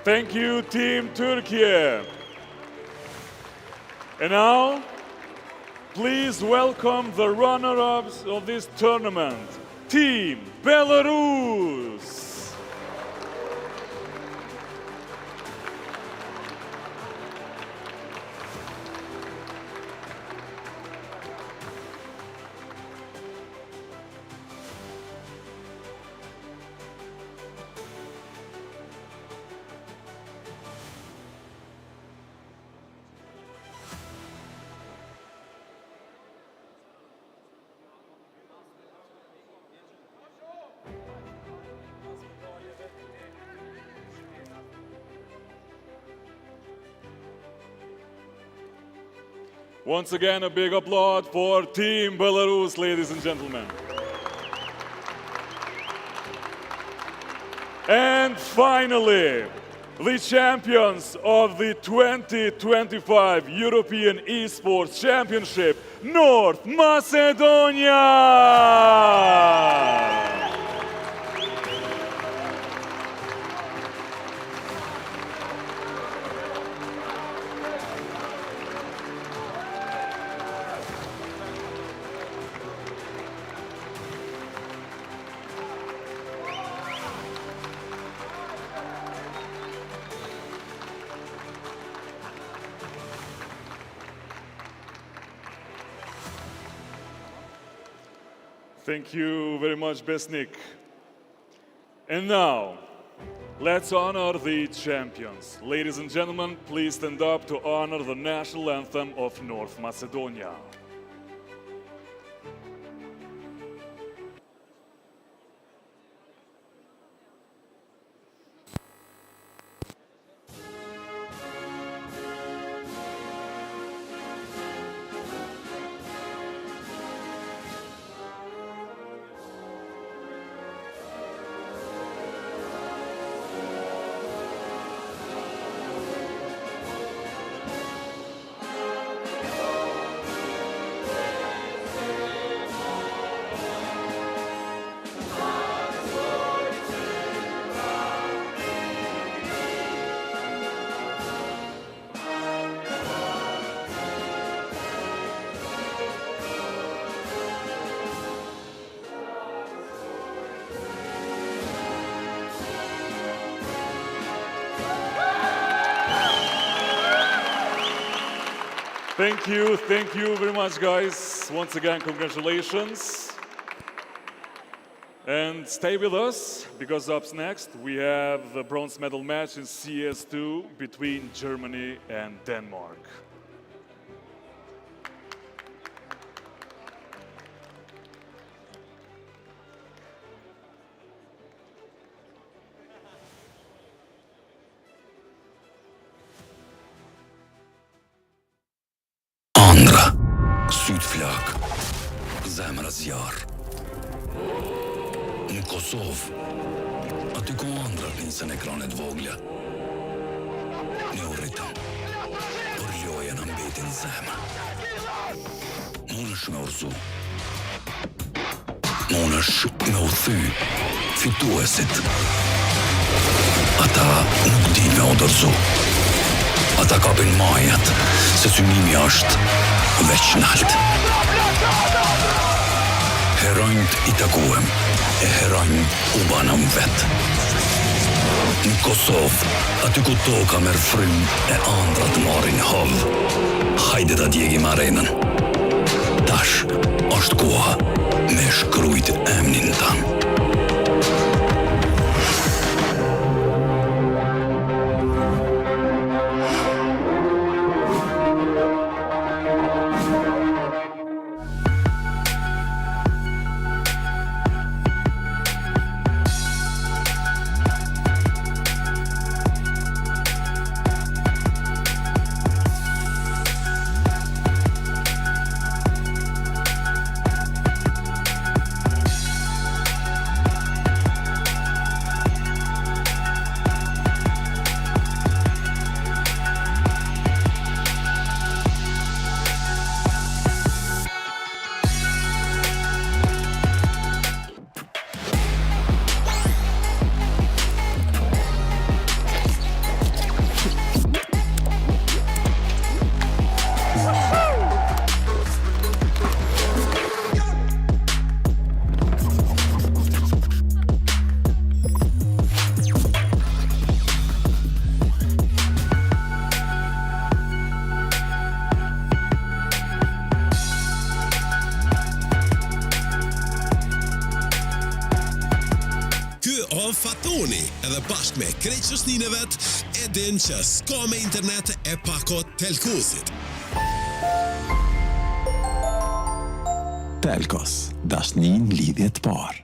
Thank you, Team Turkey. And now, please welcome the runner-ups of this tournament, Team Belarus. Once again, a big applaud for Team Belarus, ladies and gentlemen. And finally, the champions of the 2025 European Esports Championship, North Macedonia! Thank you very much, Besnik. And now, let's honor the champions. Ladies and gentlemen, please stand up to honor the national anthem of North Macedonia. Thank you very much, guys. Once again, congratulations. And stay with us, because up next we have the bronze medal match in CS2 between Germany and Denmark. Sydflak, zemras jar. Në Kosovë, aty ku ëndrat nisën ekranet vogla. Ne u rritëm, por loja në mbeti në zemër. Munësh me urzu. Munësh me u thy fituesit. Ata nuk din me u dorëzu. Ata kapin majat, se synimi është veç nalt. Heronjt I takuem, e heronjt u banëm vet. Në Kosovë, aty ku toka merr frym e ëndrat marrin hov. Hajde ta djegim arenën. Tash është koha me shkrujt emnin tan. Fatoni edhe bashkë me krejqëshnin e vetë e din që s'ka me internet e pakot Telkosit. Telkos, dashnin lidhjet par.